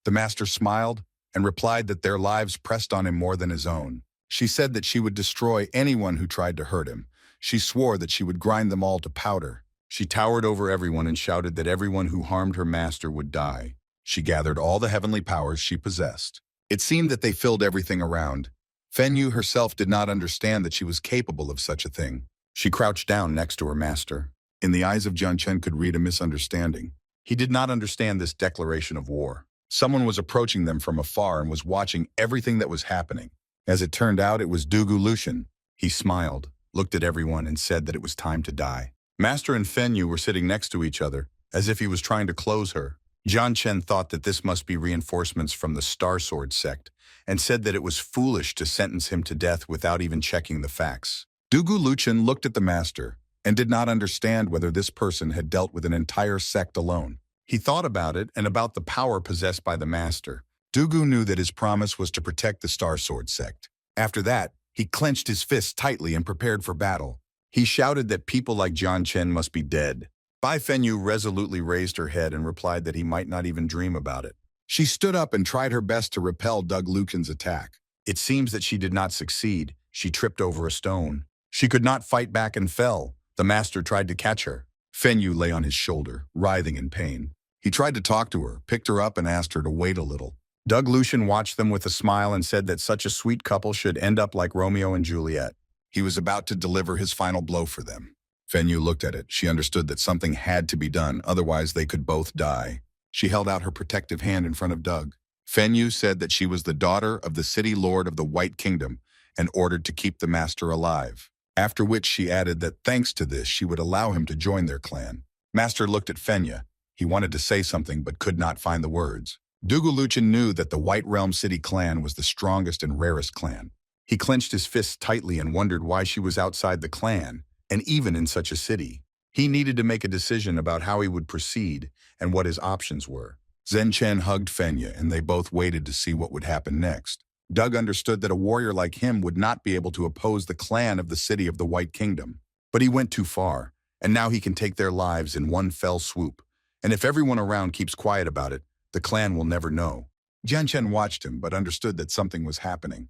The master smiled and replied that their lives pressed on him more than his own. She said that she would destroy anyone who tried to hurt him. She swore that she would grind them all to powder. She towered over everyone and shouted that everyone who harmed her master would die. She gathered all the heavenly powers she possessed. It seemed that they filled everything around. Fenyu herself did not understand that she was capable of such a thing. She crouched down next to her master. In the eyes of Jian Chen could read a misunderstanding. He did not understand this declaration of war. Someone was approaching them from afar and was watching everything that was happening. As it turned out, it was Dugu Lucian. He smiled, looked at everyone, and said that it was time to die. Master and Fenyu were sitting next to each other, as if he was trying to close her. Jian Chen thought that this must be reinforcements from the Star Sword sect, and said that it was foolish to sentence him to death without even checking the facts. Dugu Lucian looked at the master, and did not understand whether this person had dealt with an entire sect alone. He thought about it and about the power possessed by the master. Dugu knew that his promise was to protect the Star Sword sect. After that, he clenched his fists tightly and prepared for battle. He shouted that people like Jian Chen must be dead. Bai Fenyu resolutely raised her head and replied that he might not even dream about it. She stood up and tried her best to repel Doug Lucan's attack. It seems that she did not succeed. She tripped over a stone. She could not fight back and fell. The master tried to catch her. Fenyu lay on his shoulder, writhing in pain. He tried to talk to her, picked her up, and asked her to wait a little. Doug Lucian watched them with a smile and said that such a sweet couple should end up like Romeo and Juliet. He was about to deliver his final blow for them. Fenyu looked at it. She understood that something had to be done, otherwise they could both die. She held out her protective hand in front of Doug. Fenyu said that she was the daughter of the city lord of the White Kingdom and ordered to keep the master alive. After which she added that thanks to this, she would allow him to join their clan. Master looked at Fenya. He wanted to say something but could not find the words. Dugu Lucian knew that the White Realm City clan was the strongest and rarest clan. He clenched his fists tightly and wondered why she was outside the clan, and even in such a city. He needed to make a decision about how he would proceed and what his options were. Zhen Chen hugged Fenya, and they both waited to see what would happen next. Doug understood that a warrior like him would not be able to oppose the clan of the city of the White Kingdom. But he went too far, and now he can take their lives in one fell swoop. And if everyone around keeps quiet about it, the clan will never know. Jian Chen watched him, but understood that something was happening.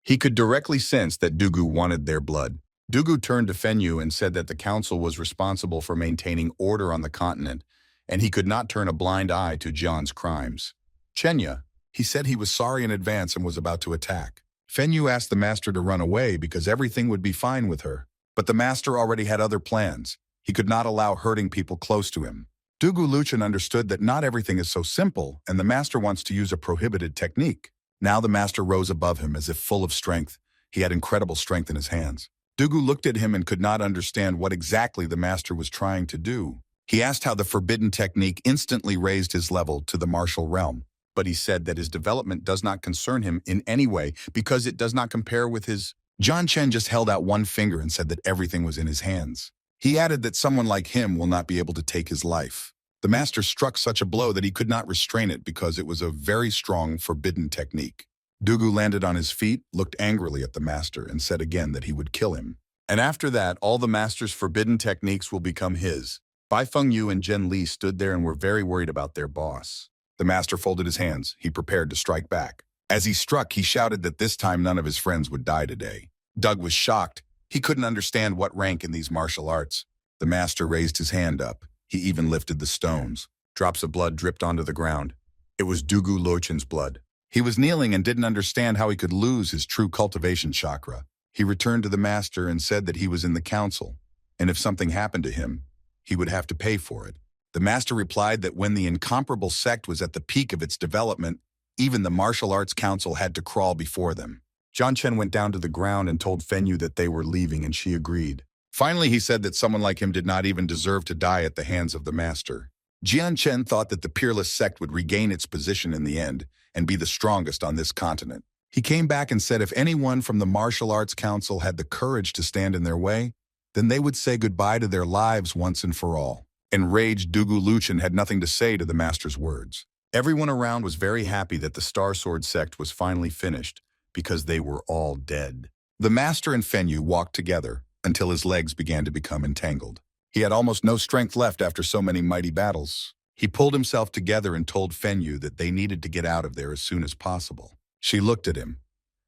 He could directly sense that Dugu wanted their blood. Dugu turned to Fenyu and said that the council was responsible for maintaining order on the continent, and he could not turn a blind eye to Jian's crimes. Chenya, he said he was sorry in advance and was about to attack. Fenyu asked the master to run away because everything would be fine with her. But the master already had other plans. He could not allow hurting people close to him. Dugu Luchin understood that not everything is so simple, and the master wants to use a prohibited technique. Now the master rose above him as if full of strength. He had incredible strength in his hands. Dugu looked at him and could not understand what exactly the master was trying to do. He asked how the forbidden technique instantly raised his level to the martial realm, but he said that his development does not concern him in any way because it does not compare with his. John Chen just held out one finger and said that everything was in his hands. He added that someone like him will not be able to take his life. The master struck such a blow that he could not restrain it because it was a very strong forbidden technique. Dugu landed on his feet, looked angrily at the master, and said again that he would kill him. And after that, all the master's forbidden techniques will become his. Bai Fengyu and Zhen Li stood there and were very worried about their boss. The master folded his hands. He prepared to strike back. As he struck, he shouted that this time none of his friends would die today. Doug was shocked. He couldn't understand what rank in these martial arts. The master raised his hand up. He even lifted the stones. Drops of blood dripped onto the ground. It was Dugu Lochin's blood. He was kneeling and didn't understand how he could lose his true cultivation chakra. He returned to the master and said that he was in the council, and if something happened to him, he would have to pay for it. The master replied that when the incomparable sect was at the peak of its development, even the martial arts council had to crawl before them. John Chen went down to the ground and told Fenyu that they were leaving, and she agreed. Finally, he said that someone like him did not even deserve to die at the hands of the master. Jian Chen thought that the peerless sect would regain its position in the end and be the strongest on this continent. He came back and said if anyone from the Martial Arts Council had the courage to stand in their way, then they would say goodbye to their lives once and for all. Enraged, Dugu Luchin had nothing to say to the master's words. Everyone around was very happy that the Star Sword sect was finally finished, because they were all dead. The master and Fenyu walked together until his legs began to become entangled. He had almost no strength left after so many mighty battles. He pulled himself together and told Fenyu that they needed to get out of there as soon as possible. She looked at him.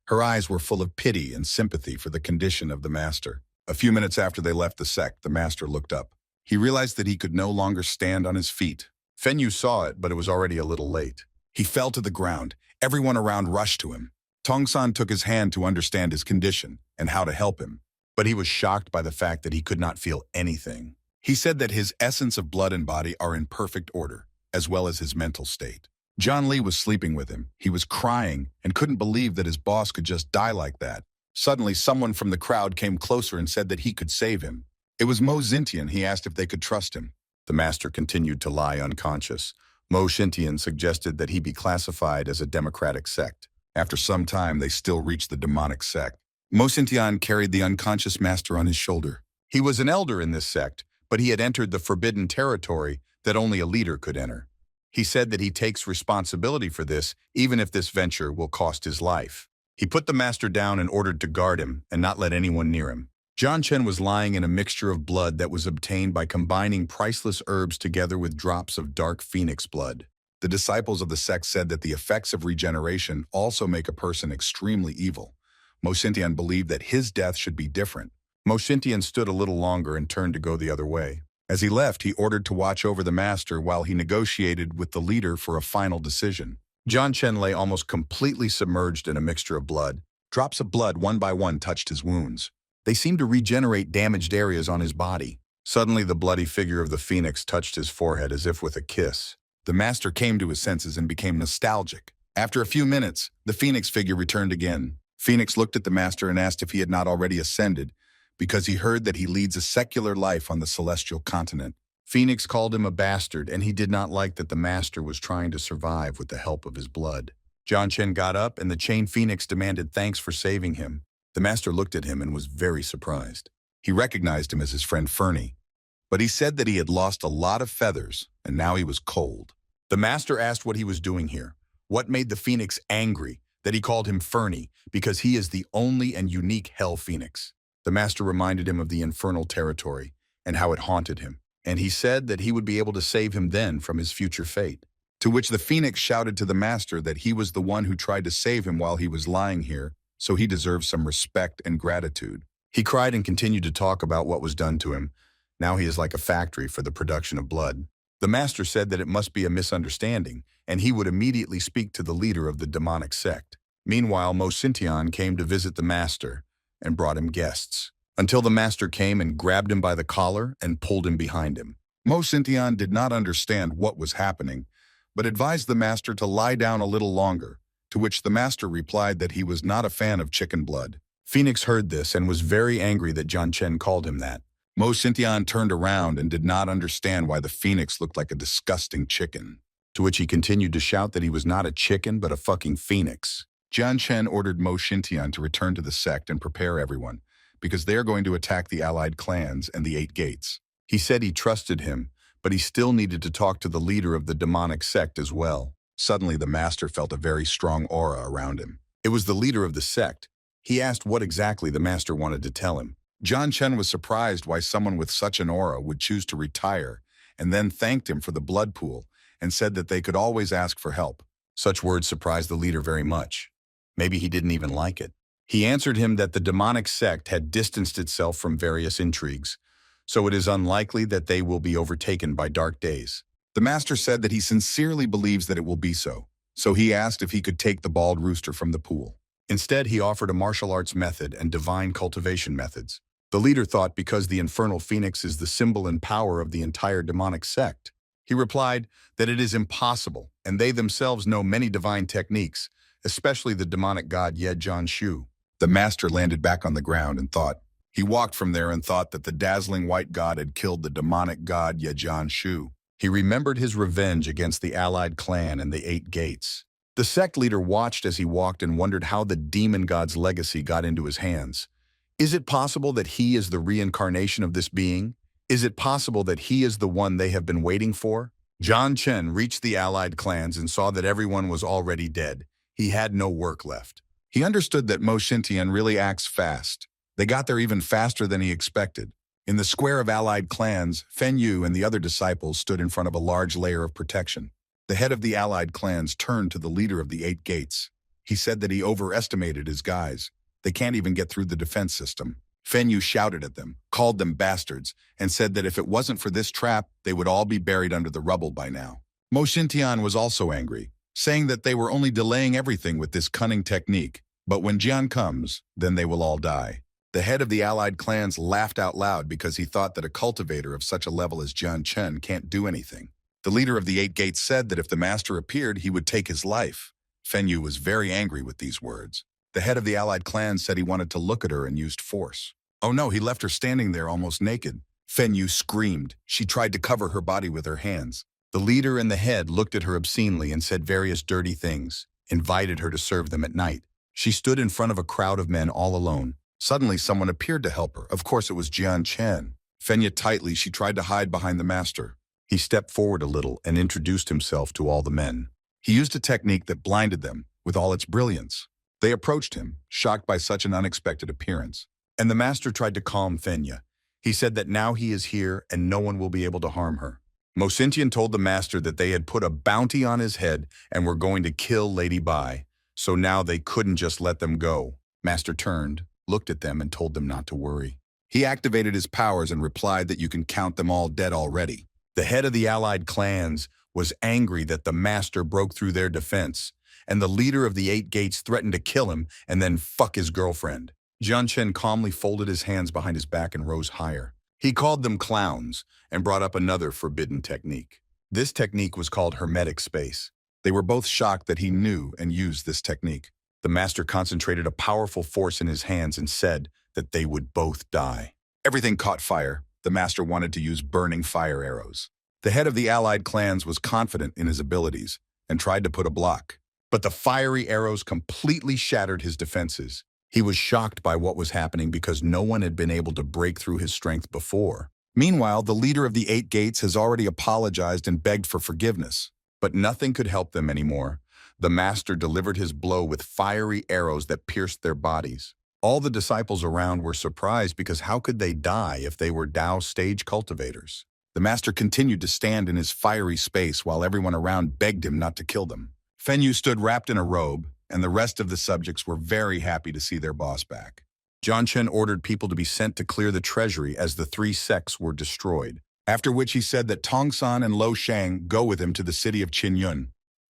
Her eyes were full of pity and sympathy for the condition of the master. A few minutes after they left the sect, the master looked up. He realized that he could no longer stand on his feet. Fenyu saw it, but it was already a little late. He fell to the ground. Everyone around rushed to him. Tongsan took his hand to understand his condition and how to help him, but he was shocked by the fact that he could not feel anything. He said that his essence of blood and body are in perfect order, as well as his mental state. John Lee was sleeping with him. He was crying and couldn't believe that his boss could just die like that. Suddenly, someone from the crowd came closer and said that he could save him. It was Mo Xintian. He asked if they could trust him. The master continued to lie unconscious. Mo Xintian suggested that he be classified as a democratic sect. After some time, they still reached the demonic sect. Mo Xintian carried the unconscious master on his shoulder. He was an elder in this sect, but he had entered the forbidden territory that only a leader could enter. He said that he takes responsibility for this, even if this venture will cost his life. He put the master down and ordered to guard him and not let anyone near him. John Chen was lying in a mixture of blood that was obtained by combining priceless herbs together with drops of dark phoenix blood. The disciples of the sect said that the effects of regeneration also make a person extremely evil. Mo Xintian believed that his death should be different. Mo Xintian stood a little longer and turned to go the other way. As he left, he ordered to watch over the master while he negotiated with the leader for a final decision. John Chen lay almost completely submerged in a mixture of blood. Drops of blood one by one touched his wounds. They seemed to regenerate damaged areas on his body. Suddenly, the bloody figure of the phoenix touched his forehead as if with a kiss. The master came to his senses and became nostalgic. After a few minutes, the phoenix figure returned again. Phoenix looked at the master and asked if he had not already ascended, because he heard that he leads a secular life on the celestial continent. Phoenix called him a bastard, and he did not like that the master was trying to survive with the help of his blood. John Chen got up, and the chained phoenix demanded thanks for saving him. The master looked at him and was very surprised. He recognized him as his friend Fernie, but he said that he had lost a lot of feathers, and now he was cold. The master asked what he was doing here. What made the phoenix angry? That he called him Fernie, because he is the only and unique hell phoenix. The master reminded him of the infernal territory and how it haunted him, and he said that he would be able to save him then from his future fate. To which the phoenix shouted to the master that he was the one who tried to save him while he was lying here, so he deserves some respect and gratitude. He cried and continued to talk about what was done to him. Now he is like a factory for the production of blood. The master said that it must be a misunderstanding, and he would immediately speak to the leader of the demonic sect. Meanwhile, Mo Sintian came to visit the master and brought him guests, until the master came and grabbed him by the collar and pulled him behind him. Mo Sintian did not understand what was happening, but advised the master to lie down a little longer, to which the master replied that he was not a fan of chicken blood. Phoenix heard this and was very angry that John Chen called him that. Mo Sintian turned around and did not understand why the phoenix looked like a disgusting chicken, to which he continued to shout that he was not a chicken but a fucking phoenix. John Chen ordered Mo Sintian to return to the sect and prepare everyone, because they are going to attack the allied clans and the 8 gates. He said he trusted him, but he still needed to talk to the leader of the demonic sect as well. Suddenly, the master felt a very strong aura around him. It was the leader of the sect. He asked what exactly the master wanted to tell him. John Chen was surprised why someone with such an aura would choose to retire, and then thanked him for the blood pool and said that they could always ask for help. Such words surprised the leader very much. Maybe he didn't even like it. He answered him that the demonic sect had distanced itself from various intrigues, so it is unlikely that they will be overtaken by dark days. The master said that he sincerely believes that it will be so he asked if he could take the bald rooster from the pool. Instead, he offered a martial arts method and divine cultivation methods. The leader thought because the infernal phoenix is the symbol and power of the entire demonic sect. He replied that it is impossible, and they themselves know many divine techniques, especially the demonic god Ye Jian Shu. The master landed back on the ground and thought. He walked from there and thought that the dazzling white god had killed the demonic god Ye Jian Shu. He remembered his revenge against the allied clan and the 8 gates. The sect leader watched as he walked and wondered how the demon god's legacy got into his hands. Is it possible that he is the reincarnation of this being? Is it possible that he is the one they have been waiting for? John Chen reached the allied clans and saw that everyone was already dead. He had no work left. He understood that Mo Sintian really acts fast. They got there even faster than he expected. In the square of allied clans, Fen Yu and the other disciples stood in front of a large layer of protection. The head of the allied clans turned to the leader of the 8 gates. He said that he overestimated his guys. They can't even get through the defense system. Fen Yu shouted at them, called them bastards, and said that if it wasn't for this trap, they would all be buried under the rubble by now. Mo Sintian was also angry, saying that they were only delaying everything with this cunning technique, but when Jian comes, then they will all die. The head of the allied clans laughed out loud because he thought that a cultivator of such a level as Jian Chen can't do anything. The leader of the 8 gates said that if the master appeared, he would take his life. Fen Yu was very angry with these words. The head of the allied clan said he wanted to look at her and used force. Oh no, he left her standing there almost naked. Fen Yu screamed. She tried to cover her body with her hands. The leader and the head looked at her obscenely and said various dirty things, invited her to serve them at night. She stood in front of a crowd of men all alone. Suddenly, someone appeared to help her. Of course, it was Jian Chen. Fenya tightly, she tried to hide behind the master. He stepped forward a little and introduced himself to all the men. He used a technique that blinded them with all its brilliance. They approached him, shocked by such an unexpected appearance. And the master tried to calm Fenya. He said that now he is here and no one will be able to harm her. Mo Sintian told the master that they had put a bounty on his head and were going to kill Lady Bai, so now they couldn't just let them go. Master turned, looked at them and told them not to worry. He activated his powers and replied that you can count them all dead already. The head of the allied clans was angry that the master broke through their defense, and the leader of the 8 gates threatened to kill him and then fuck his girlfriend. Jian Chen calmly folded his hands behind his back and rose higher. He called them clowns and brought up another forbidden technique. This technique was called hermetic space. They were both shocked that he knew and used this technique. The master concentrated a powerful force in his hands and said that they would both die. Everything caught fire. The master wanted to use burning fire arrows. The head of the allied clans was confident in his abilities and tried to put a block. But the fiery arrows completely shattered his defenses. He was shocked by what was happening because no one had been able to break through his strength before. Meanwhile, the leader of the 8 gates has already apologized and begged for forgiveness. But nothing could help them anymore. The master delivered his blow with fiery arrows that pierced their bodies. All the disciples around were surprised because how could they die if they were Tao stage cultivators? The master continued to stand in his fiery space while everyone around begged him not to kill them. Fen Yu stood wrapped in a robe, and the rest of the subjects were very happy to see their boss back. Jian Chen ordered people to be sent to clear the treasury as the three sects were destroyed, after which he said that Tongsan and Lo Shang go with him to the city of Qinyun,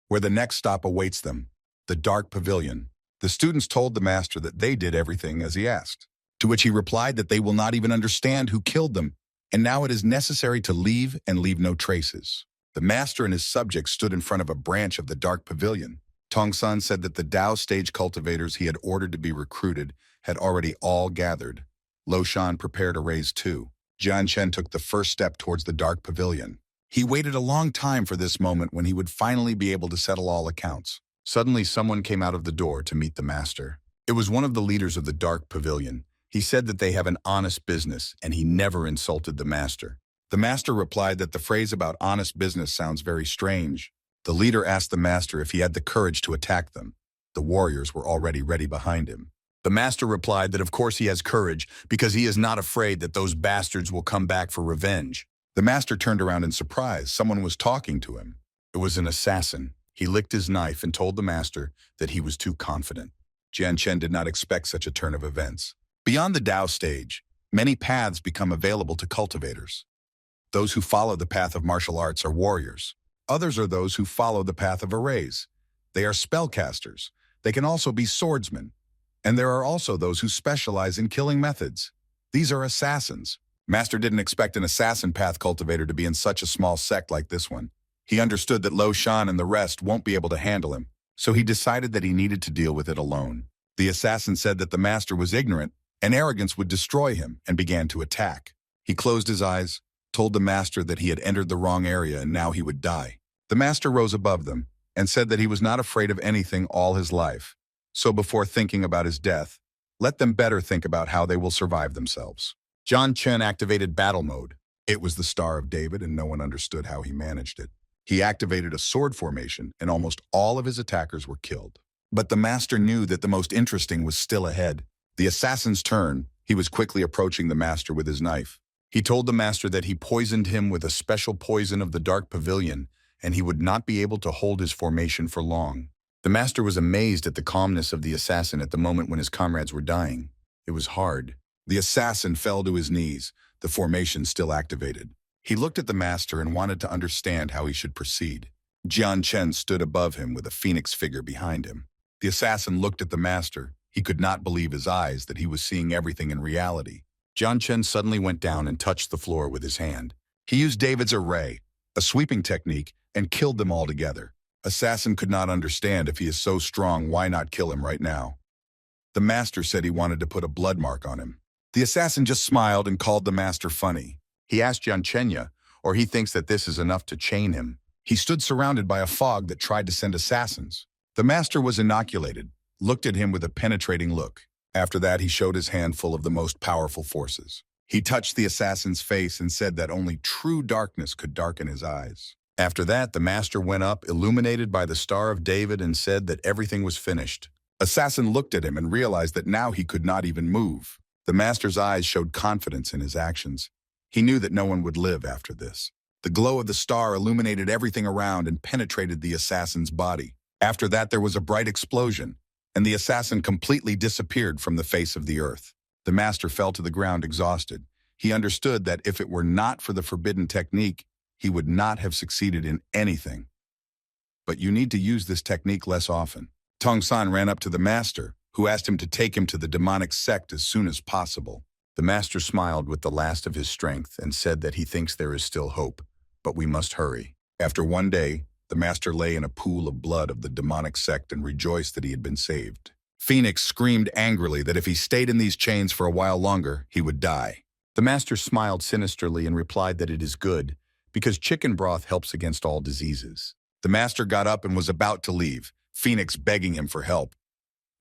where the next stop awaits them, the Dark Pavilion. The students told the master that they did everything as he asked, to which he replied that they will not even understand who killed them, and now it is necessary to leave and leave no traces. The master and his subjects stood in front of a branch of the Dark Pavilion. Tongsan said that the Tao stage cultivators he had ordered to be recruited had already all gathered. Lo Shan prepared a raise too. Jian Chen took the first step towards the Dark Pavilion. He waited a long time for this moment when he would finally be able to settle all accounts. Suddenly, someone came out of the door to meet the master. It was one of the leaders of the Dark Pavilion. He said that they have an honest business, and he never insulted the master. The master replied that the phrase about honest business sounds very strange. The leader asked the master if he had the courage to attack them. The warriors were already ready behind him. The master replied that of course he has courage because he is not afraid that those bastards will come back for revenge. The master turned around in surprise. Someone was talking to him. It was an assassin. He licked his knife and told the master that he was too confident. Jian Chen did not expect such a turn of events. Beyond the Tao stage, many paths become available to cultivators. Those who follow the path of martial arts are warriors. Others are those who follow the path of arrays. They are spellcasters. They can also be swordsmen. And there are also those who specialize in killing methods. These are assassins. Master didn't expect an assassin path cultivator to be in such a small sect like this one. He understood that Lo Shan and the rest won't be able to handle him, so he decided that he needed to deal with it alone. The assassin said that the master was ignorant and arrogance would destroy him and began to attack. He closed his eyes, told the master that he had entered the wrong area and now he would die. The master rose above them and said that he was not afraid of anything all his life. So before thinking about his death, let them better think about how they will survive themselves. Jian Chen activated battle mode. It was the Star of David and no one understood how he managed it. He activated a sword formation and almost all of his attackers were killed. But the master knew that the most interesting was still ahead. The assassin's turn, he was quickly approaching the master with his knife. He told the master that he poisoned him with a special poison of the Dark Pavilion and he would not be able to hold his formation for long. The master was amazed at the calmness of the assassin at the moment when his comrades were dying. It was hard. The assassin fell to his knees, the formation still activated. He looked at the master and wanted to understand how he should proceed. Jian Chen stood above him with a phoenix figure behind him. The assassin looked at the master. He could not believe his eyes that he was seeing everything in reality. Jian Chen suddenly went down and touched the floor with his hand. He used David's array, a sweeping technique, and killed them all together. Assassin could not understand if he is so strong, why not kill him right now? The master said he wanted to put a blood mark on him. The assassin just smiled and called the master funny. He asked Jian Chenya, or he thinks that this is enough to chain him. He stood surrounded by a fog that tried to send assassins. The master was inoculated, looked at him with a penetrating look. After that, he showed his hand full of the most powerful forces. He touched the assassin's face and said that only true darkness could darken his eyes. After that, the master went up, illuminated by the Star of David, and said that everything was finished. Assassin looked at him and realized that now he could not even move. The master's eyes showed confidence in his actions. He knew that no one would live after this. The glow of the star illuminated everything around and penetrated the assassin's body. After that, there was a bright explosion, and the assassin completely disappeared from the face of the earth. The master fell to the ground exhausted. He understood that if it were not for the forbidden technique, he would not have succeeded in anything. But you need to use this technique less often. Tongsan ran up to the master, who asked him to take him to the demonic sect as soon as possible. The master smiled with the last of his strength and said that he thinks there is still hope, but we must hurry. After one day, the master lay in a pool of blood of the demonic sect and rejoiced that he had been saved. Phoenix screamed angrily that if he stayed in these chains for a while longer, he would die. The master smiled sinisterly and replied that it is good, because chicken broth helps against all diseases. The master got up and was about to leave, Phoenix begging him for help.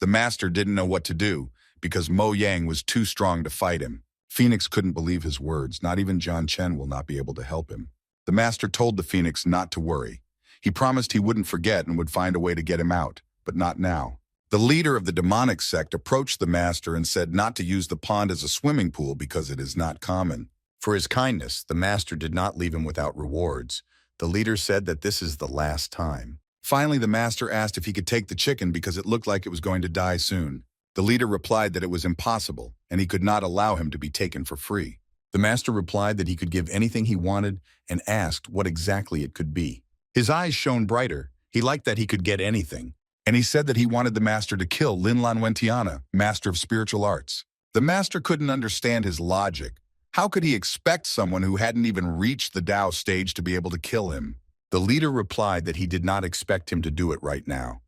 The master didn't know what to do, because Mo Yang was too strong to fight him. Phoenix couldn't believe his words. Not even Jian Chen will not be able to help him. The master told the Phoenix not to worry. He promised he wouldn't forget and would find a way to get him out, but not now. The leader of the demonic sect approached the master and said not to use the pond as a swimming pool because it is not common. For his kindness, the master did not leave him without rewards. The leader said that this is the last time. Finally, the master asked if he could take the chicken because it looked like it was going to die soon. The leader replied that it was impossible, and he could not allow him to be taken for free. The master replied that he could give anything he wanted and asked what exactly it could be. His eyes shone brighter. He liked that he could get anything. And he said that he wanted the master to kill Lin Lan Wentiana, master of spiritual arts. The master couldn't understand his logic. How could he expect someone who hadn't even reached the Tao stage to be able to kill him? The leader replied that he did not expect him to do it right now.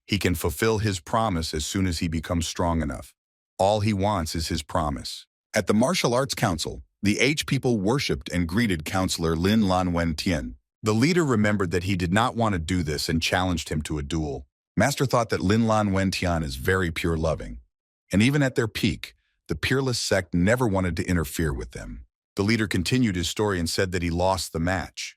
He can fulfill his promise as soon as he becomes strong enough. All he wants is his promise. At the Martial Arts Council, the H people worshipped and greeted Counselor Lin Lan Wen Tian. The leader remembered that he did not want to do this and challenged him to a duel. Master thought that Lin Lan Wen Tian is very pure loving. And even at their peak, the peerless sect never wanted to interfere with them. The leader continued his story and said that he lost the match.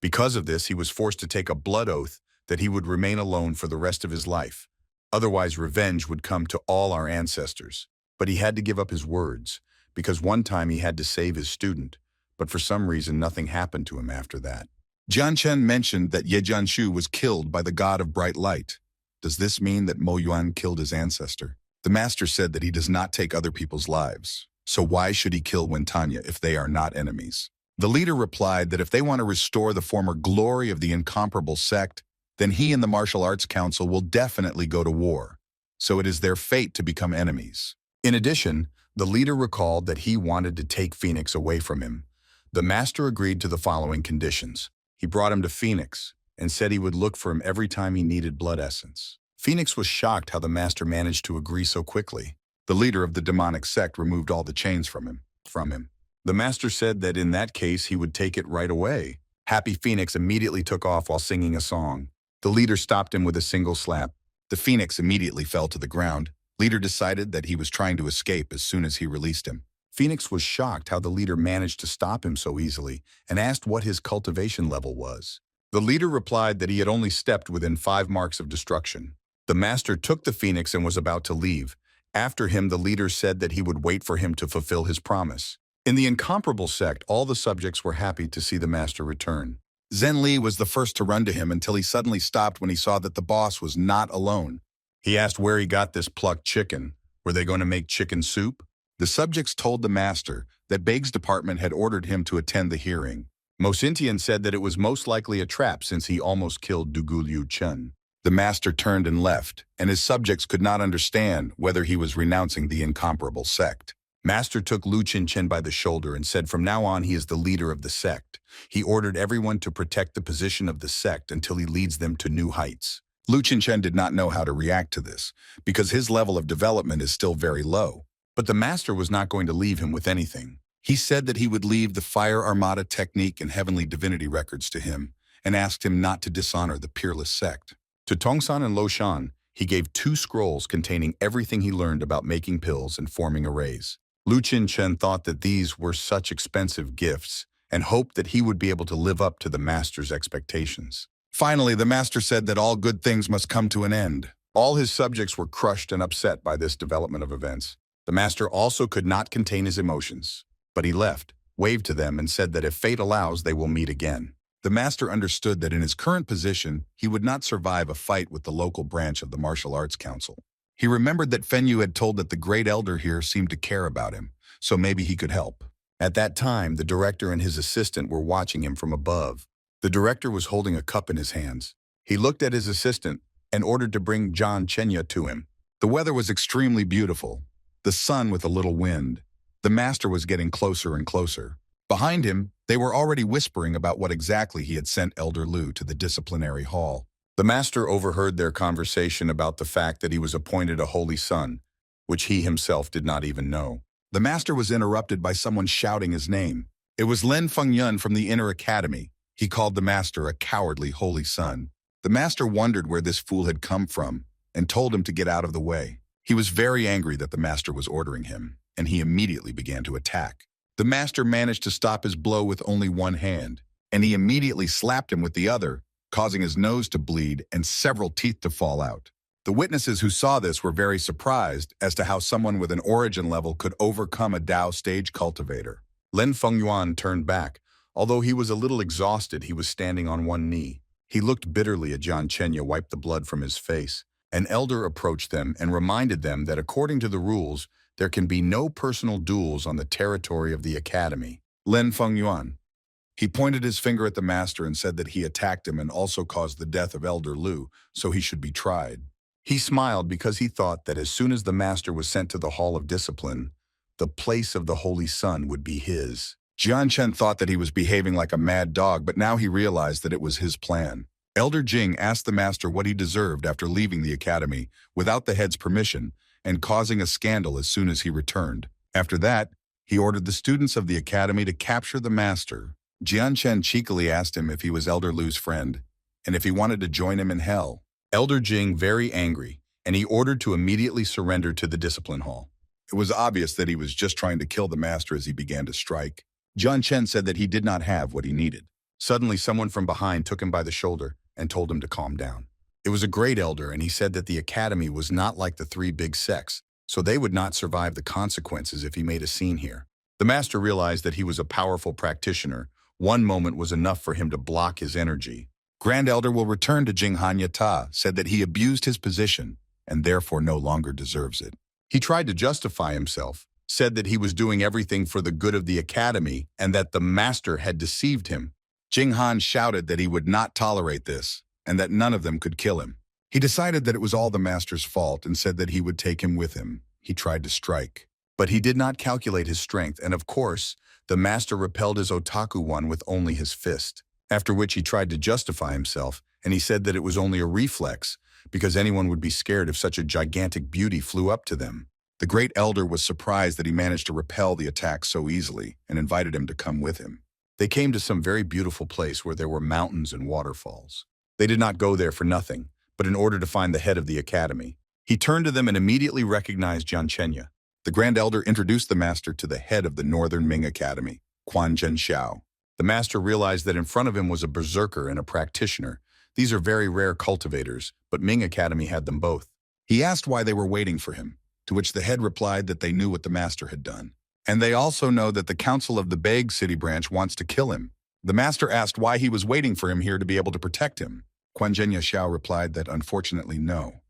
Because of this, he was forced to take a blood oath that he would remain alone for the rest of his life. Otherwise, revenge would come to all our ancestors. But he had to give up his words, because one time he had to save his student, but for some reason nothing happened to him after that. Jian Chen mentioned that Ye Jianshu was killed by the god of bright light. Does this mean that Mo Yuan killed his ancestor? The master said that he does not take other people's lives, so why should he kill Wentanya if they are not enemies? The leader replied that if they want to restore the former glory of the incomparable sect, then he and the Martial Arts Council will definitely go to war. So it is their fate to become enemies. In addition, the leader recalled that he wanted to take Phoenix away from him. The master agreed to the following conditions. He brought him to Phoenix and said he would look for him every time he needed blood essence. Phoenix was shocked how the master managed to agree so quickly. The leader of the demonic sect removed all the chains from him. The master said that in that case he would take it right away. Happy Phoenix immediately took off while singing a song. The leader stopped him with a single slap. The Phoenix immediately fell to the ground. Leader decided that he was trying to escape as soon as he released him. Phoenix was shocked how the leader managed to stop him so easily and asked what his cultivation level was. The leader replied that he had only stepped within 5 marks of destruction. The master took the Phoenix and was about to leave. After him, the leader said that he would wait for him to fulfill his promise. In the incomparable sect, all the subjects were happy to see the master return. Zhen Li was the first to run to him until he suddenly stopped when he saw that the boss was not alone. He asked where he got this plucked chicken. Were they going to make chicken soup? The subjects told the master that Baig's department had ordered him to attend the hearing. Mo Xintian said that it was most likely a trap since he almost killed Dugu Liu Chen. The master turned and left, and his subjects could not understand whether he was renouncing the incomparable sect. Master took Lu Chen by the shoulder and said from now on he is the leader of the sect. He ordered everyone to protect the position of the sect until he leads them to new heights. Lu Chen did not know how to react to this, because his level of development is still very low. But the master was not going to leave him with anything. He said that he would leave the Fire Armada technique and Heavenly Divinity records to him, and asked him not to dishonor the peerless sect. To Tongshan and Lo Shan, he gave 2 scrolls containing everything he learned about making pills and forming arrays. Lu Chen thought that these were such expensive gifts and hoped that he would be able to live up to the master's expectations. Finally, the master said that all good things must come to an end. All his subjects were crushed and upset by this development of events. The master also could not contain his emotions, but he left, waved to them, and said that if fate allows, they will meet again. The master understood that in his current position, he would not survive a fight with the local branch of the Martial Arts Council. He remembered that Fenyu had told that the great elder here seemed to care about him, so maybe he could help. At that time, the director and his assistant were watching him from above. The director was holding a cup in his hands. He looked at his assistant and ordered to bring John Chenya to him. The weather was extremely beautiful, the sun with a little wind. The master was getting closer and closer. Behind him, they were already whispering about what exactly he had sent Elder Lu to the disciplinary hall. The master overheard their conversation about the fact that he was appointed a holy son, which he himself did not even know. The master was interrupted by someone shouting his name. It was Lin Fengyun from the inner academy. He called the master a cowardly holy son. The master wondered where this fool had come from and told him to get out of the way. He was very angry that the master was ordering him, and he immediately began to attack. The master managed to stop his blow with only one hand, and he immediately slapped him with the other, causing his nose to bleed and several teeth to fall out. The witnesses who saw this were very surprised as to how someone with an origin level could overcome a Tao stage cultivator. Lin Fengyuan turned back. Although he was a little exhausted, he was standing on one knee. He looked bitterly at John Chenya wipe the blood from his face. An elder approached them and reminded them that according to the rules, there can be no personal duels on the territory of the academy. Len Fengyuan. He pointed his finger at the master and said that he attacked him and also caused the death of Elder Lu, so he should be tried. He smiled because he thought that as soon as the master was sent to the Hall of Discipline, the place of the Holy Sun would be his. Jian Chen thought that he was behaving like a mad dog, but now he realized that it was his plan. Elder Jing asked the master what he deserved after leaving the academy without the head's permission and causing a scandal as soon as he returned. After that, he ordered the students of the academy to capture the master. Jian Chen cheekily asked him if he was Elder Lu's friend and if he wanted to join him in hell. Elder Jing very angry, and he ordered to immediately surrender to the discipline hall. It was obvious that he was just trying to kill the master as he began to strike. Jian Chen said that he did not have what he needed. Suddenly, someone from behind took him by the shoulder and told him to calm down. It was a great elder, and he said that the academy was not like the three big sects, so they would not survive the consequences if he made a scene here. The master realized that he was a powerful practitioner. One moment was enough for him to block his energy. Grand Elder will return to Jinghanya Ta, said that he abused his position and therefore no longer deserves it. He tried to justify himself, said that he was doing everything for the good of the academy and that the master had deceived him. Jing Han shouted that he would not tolerate this and that none of them could kill him. He decided that it was all the master's fault and said that he would take him with him. He tried to strike, but he did not calculate his strength, and of course, the master repelled his otaku one with only his fist, after which he tried to justify himself, and he said that it was only a reflex, because anyone would be scared if such a gigantic beauty flew up to them. The great elder was surprised that he managed to repel the attack so easily and invited him to come with him. They came to some very beautiful place where there were mountains and waterfalls. They did not go there for nothing, but in order to find the head of the academy. He turned to them and immediately recognized Jian Chenya. The Grand Elder introduced the master to the head of the Northern Ming Academy, Quan Zhenxiao. The master realized that in front of him was a berserker and a practitioner. These are very rare cultivators, but Ming Academy had them both. He asked why they were waiting for him, to which the head replied that they knew what the master had done. And they also know that the council of the Baig City branch wants to kill him. The master asked why he was waiting for him here to be able to protect him. Quan Zhenxiao replied that unfortunately no,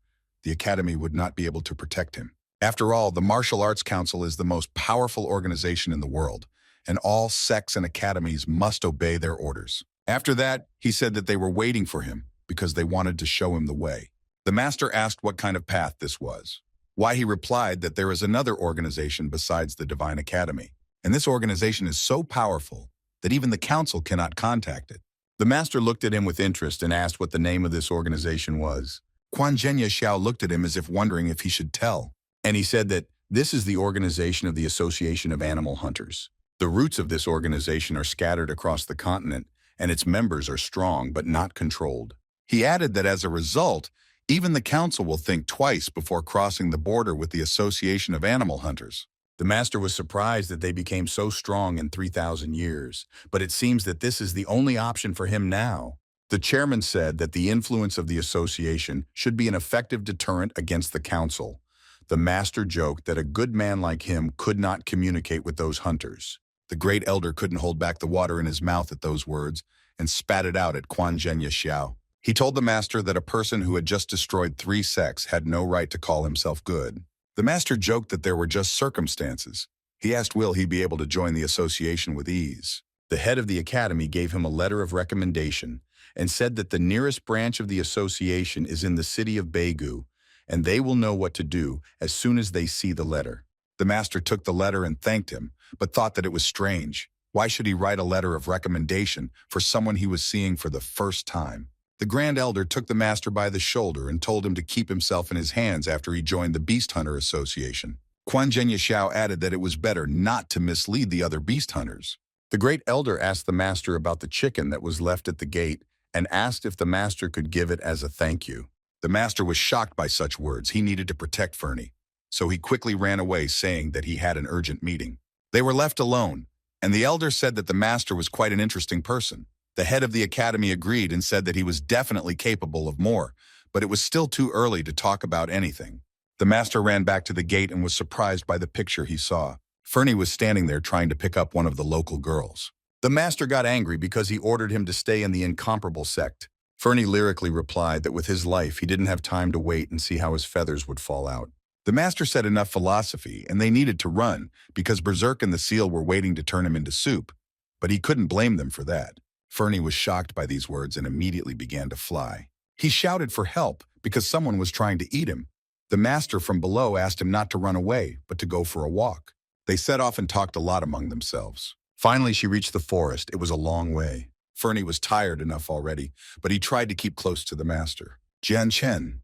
the academy would not be able to protect him. After all, the Martial Arts Council is the most powerful organization in the world, and all sects and academies must obey their orders. After that, he said that they were waiting for him because they wanted to show him the way. The master asked what kind of path this was. Why he replied that there is another organization besides the Divine Academy, and this organization is so powerful that even the council cannot contact it. The master looked at him with interest and asked what the name of this organization was. Quan Zhenxiao looked at him as if wondering if he should tell. And he said that this is the organization of the Association of Animal Hunters. The roots of this organization are scattered across the continent, and its members are strong but not controlled. He added that as a result, even the council will think twice before crossing the border with the Association of Animal Hunters. The master was surprised that they became so strong in 3,000 years, but it seems that this is the only option for him now. The chairman said that the influence of the association should be an effective deterrent against the council. The master joked that a good man like him could not communicate with those hunters. The great elder couldn't hold back the water in his mouth at those words and spat it out at Quan Zhenxiao. He told the master that a person who had just destroyed 3 sects had no right to call himself good. The master joked that there were just circumstances. He asked will he be able to join the association with ease. The head of the academy gave him a letter of recommendation and said that the nearest branch of the association is in the city of Beigu, and they will know what to do as soon as they see the letter. The master took the letter and thanked him, but thought that it was strange. Why should he write a letter of recommendation for someone he was seeing for the first time? The Grand Elder took the master by the shoulder and told him to keep himself in his hands after he joined the Beast Hunter Association. Quan Zhenxiao added that it was better not to mislead the other beast hunters. The Great Elder asked the master about the chicken that was left at the gate and asked if the master could give it as a thank you. The master was shocked by such words. He needed to protect Fernie, so he quickly ran away saying that he had an urgent meeting. They were left alone, and the elder said that the master was quite an interesting person. The head of the academy agreed and said that he was definitely capable of more, but it was still too early to talk about anything. The master ran back to the gate and was surprised by the picture he saw. Fernie was standing there trying to pick up one of the local girls. The master got angry because he ordered him to stay in the incomparable sect. Fernie lyrically replied that with his life, he didn't have time to wait and see how his feathers would fall out. The master said enough philosophy, and they needed to run, because Berserk and the seal were waiting to turn him into soup. But he couldn't blame them for that. Fernie was shocked by these words and immediately began to fly. He shouted for help, because someone was trying to eat him. The master from below asked him not to run away, but to go for a walk. They set off and talked a lot among themselves. Finally, she reached the forest. It was a long way. Fernie was tired enough already, but he tried to keep close to the master. Jian Chen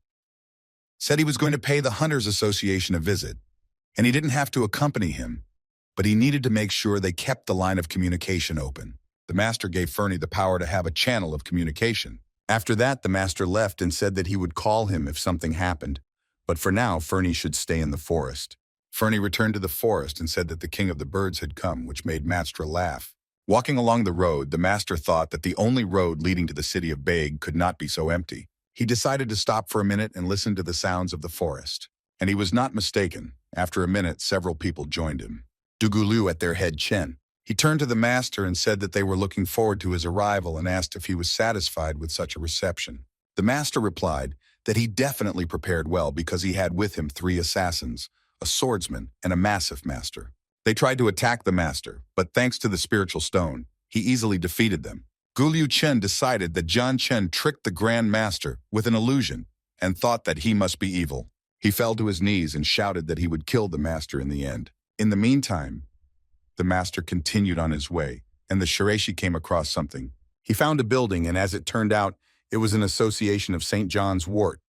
said he was going to pay the Hunters Association a visit, and he didn't have to accompany him, but he needed to make sure they kept the line of communication open. The master gave Fernie the power to have a channel of communication. After that, the master left and said that he would call him if something happened, but for now, Fernie should stay in the forest. Fernie returned to the forest and said that the king of the birds had come, which made Mastra laugh. Walking along the road, the master thought that the only road leading to the city of Baig could not be so empty. He decided to stop for a minute and listen to the sounds of the forest. And he was not mistaken. After a minute, several people joined him. Dugulu at their head Chen. He turned to the master and said that they were looking forward to his arrival and asked if he was satisfied with such a reception. The master replied that he definitely prepared well because he had with him 3 assassins, a swordsman, and a massive master. They tried to attack the master, but thanks to the spiritual stone, he easily defeated them. Gulyu Chen decided that Jian Chen tricked the Grand Master with an illusion and thought that he must be evil. He fell to his knees and shouted that he would kill the master in the end. In the meantime, the master continued on his way, and the Shireishi came across something. He found a building, and as it turned out, it was an association of St. John's Wort.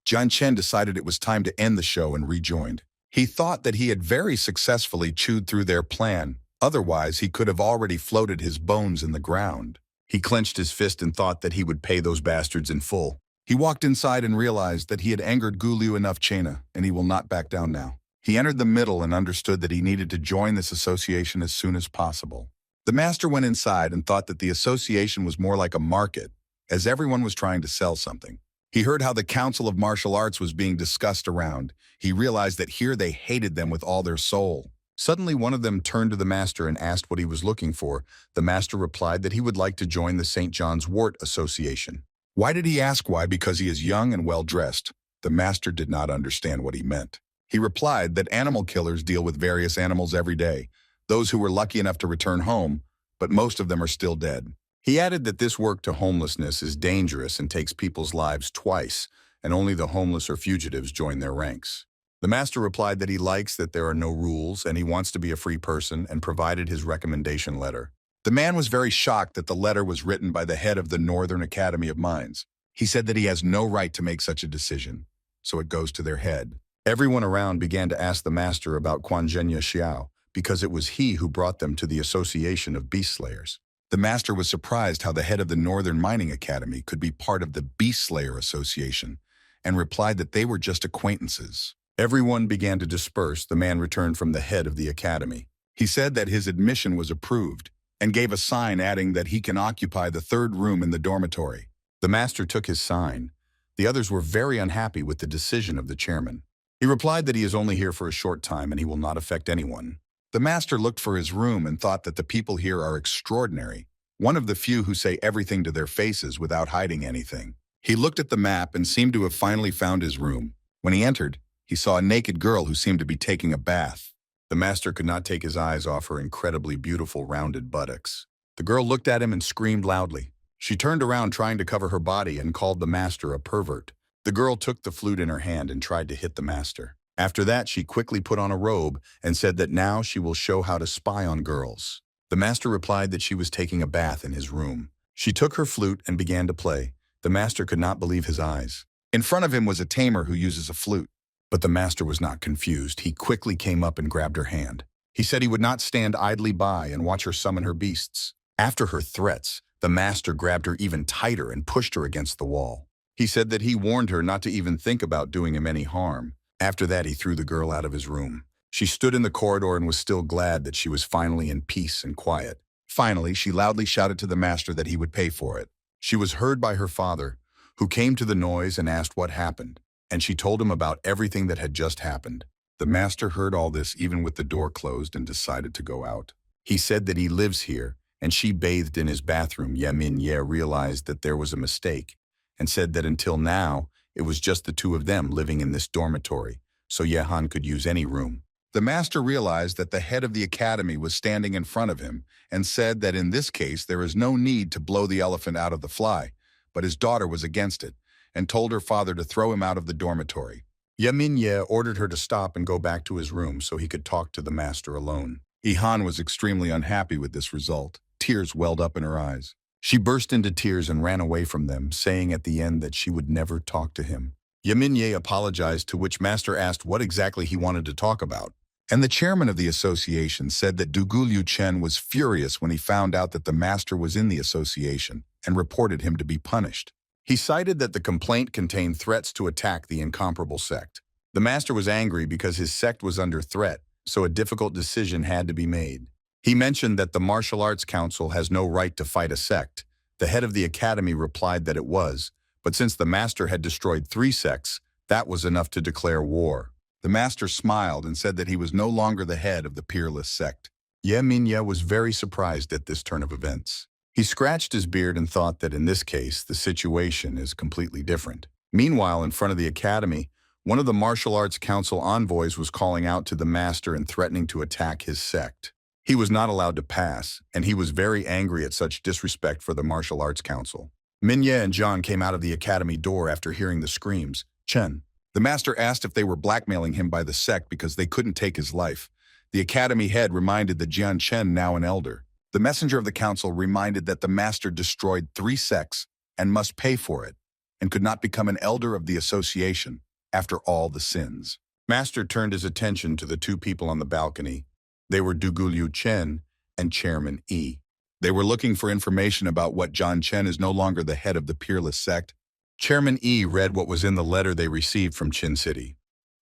Jian Chen decided it was time to end the show and rejoined. He thought that he had very successfully chewed through their plan. Otherwise, he could have already floated his bones in the ground. He clenched his fist and thought that he would pay those bastards in full. He walked inside and realized that he had angered Gulyu enough Chena, and he will not back down now. He entered the middle and understood that he needed to join this association as soon as possible. The master went inside and thought that the association was more like a market, as everyone was trying to sell something. He heard how the Council of Martial Arts was being discussed around. He realized that here they hated them with all their soul. Suddenly, one of them turned to the master and asked what he was looking for. The master replied that he would like to join the St. John's Wort Association. Why did he ask why? Because he is young and well-dressed. The master did not understand what he meant. He replied that animal killers deal with various animals every day, those who were lucky enough to return home, but most of them are still dead. He added that this work to homelessness is dangerous and takes people's lives twice, and only the homeless or fugitives join their ranks. The master replied that he likes that there are no rules and he wants to be a free person and provided his recommendation letter. The man was very shocked that the letter was written by the head of the Northern Academy of Mines. He said that he has no right to make such a decision, so it goes to their head. Everyone around began to ask the master about Quanzhenya Xiao, because it was he who brought them to the Association of Beast Slayers. The master was surprised how the head of the Northern Mining Academy could be part of the Beast Slayer Association, and replied that they were just acquaintances. Everyone began to disperse. The man returned from the head of the academy. He said that his admission was approved, and gave a sign adding that he can occupy the 3rd room in the dormitory. The master took his sign. The others were very unhappy with the decision of the chairman. He replied that he is only here for a short time and he will not affect anyone. The master looked for his room and thought that the people here are extraordinary, one of the few who say everything to their faces without hiding anything. He looked at the map and seemed to have finally found his room. When he entered, he saw a naked girl who seemed to be taking a bath. The master could not take his eyes off her incredibly beautiful rounded buttocks. The girl looked at him and screamed loudly. She turned around trying to cover her body and called the master a pervert. The girl took the flute in her hand and tried to hit the master. After that, she quickly put on a robe and said that now she will show how to spy on girls. The master replied that she was taking a bath in his room. She took her flute and began to play. The master could not believe his eyes. In front of him was a tamer who uses a flute. But the master was not confused. He quickly came up and grabbed her hand. He said he would not stand idly by and watch her summon her beasts. After her threats, the master grabbed her even tighter and pushed her against the wall. He said that he warned her not to even think about doing him any harm. After that, he threw the girl out of his room. She stood in the corridor and was still glad that she was finally in peace and quiet. Finally, she loudly shouted to the master that he would pay for it. She was heard by her father, who came to the noise and asked what happened, and she told him about everything that had just happened. The master heard all this even with the door closed and decided to go out. He said that he lives here, and she bathed in his bathroom. Ye Min Ye realized that there was a mistake, and said that until now, it was just the two of them living in this dormitory, so Yehan could use any room. The master realized that the head of the academy was standing in front of him and said that in this case there is no need to blow the elephant out of the fly, but his daughter was against it and told her father to throw him out of the dormitory. Ye Minye ordered her to stop and go back to his room so he could talk to the master alone. Yehan was extremely unhappy with this result. Tears welled up in her eyes. She burst into tears and ran away from them, saying at the end that she would never talk to him. Ye Minye apologized, to which master asked what exactly he wanted to talk about. And the chairman of the association said that Dongua Chen was furious when he found out that the master was in the association and reported him to be punished. He cited that the complaint contained threats to attack the incomparable sect. The master was angry because his sect was under threat, so a difficult decision had to be made. He mentioned that the Martial Arts Council has no right to fight a sect. The head of the academy replied that it was, but since the master had destroyed 3 sects, that was enough to declare war. The master smiled and said that he was no longer the head of the peerless sect. Ye Minye was very surprised at this turn of events. He scratched his beard and thought that in this case, the situation is completely different. Meanwhile, in front of the academy, one of the Martial Arts Council envoys was calling out to the master and threatening to attack his sect. He was not allowed to pass, and he was very angry at such disrespect for the Martial Arts Council. Minye and John came out of the academy door after hearing the screams. Chen. The master asked if they were blackmailing him by the sect because they couldn't take his life. The academy head reminded the Jian Chen, now an elder. The messenger of the council reminded that the master destroyed 3 sects and must pay for it, and could not become an elder of the association after all the sins. Master turned his attention to the 2 people on the balcony. They were Dongua Chen and Chairman E. They were looking for information about what Jian Chen is no longer the head of the peerless sect. Chairman E read what was in the letter they received from Qin City.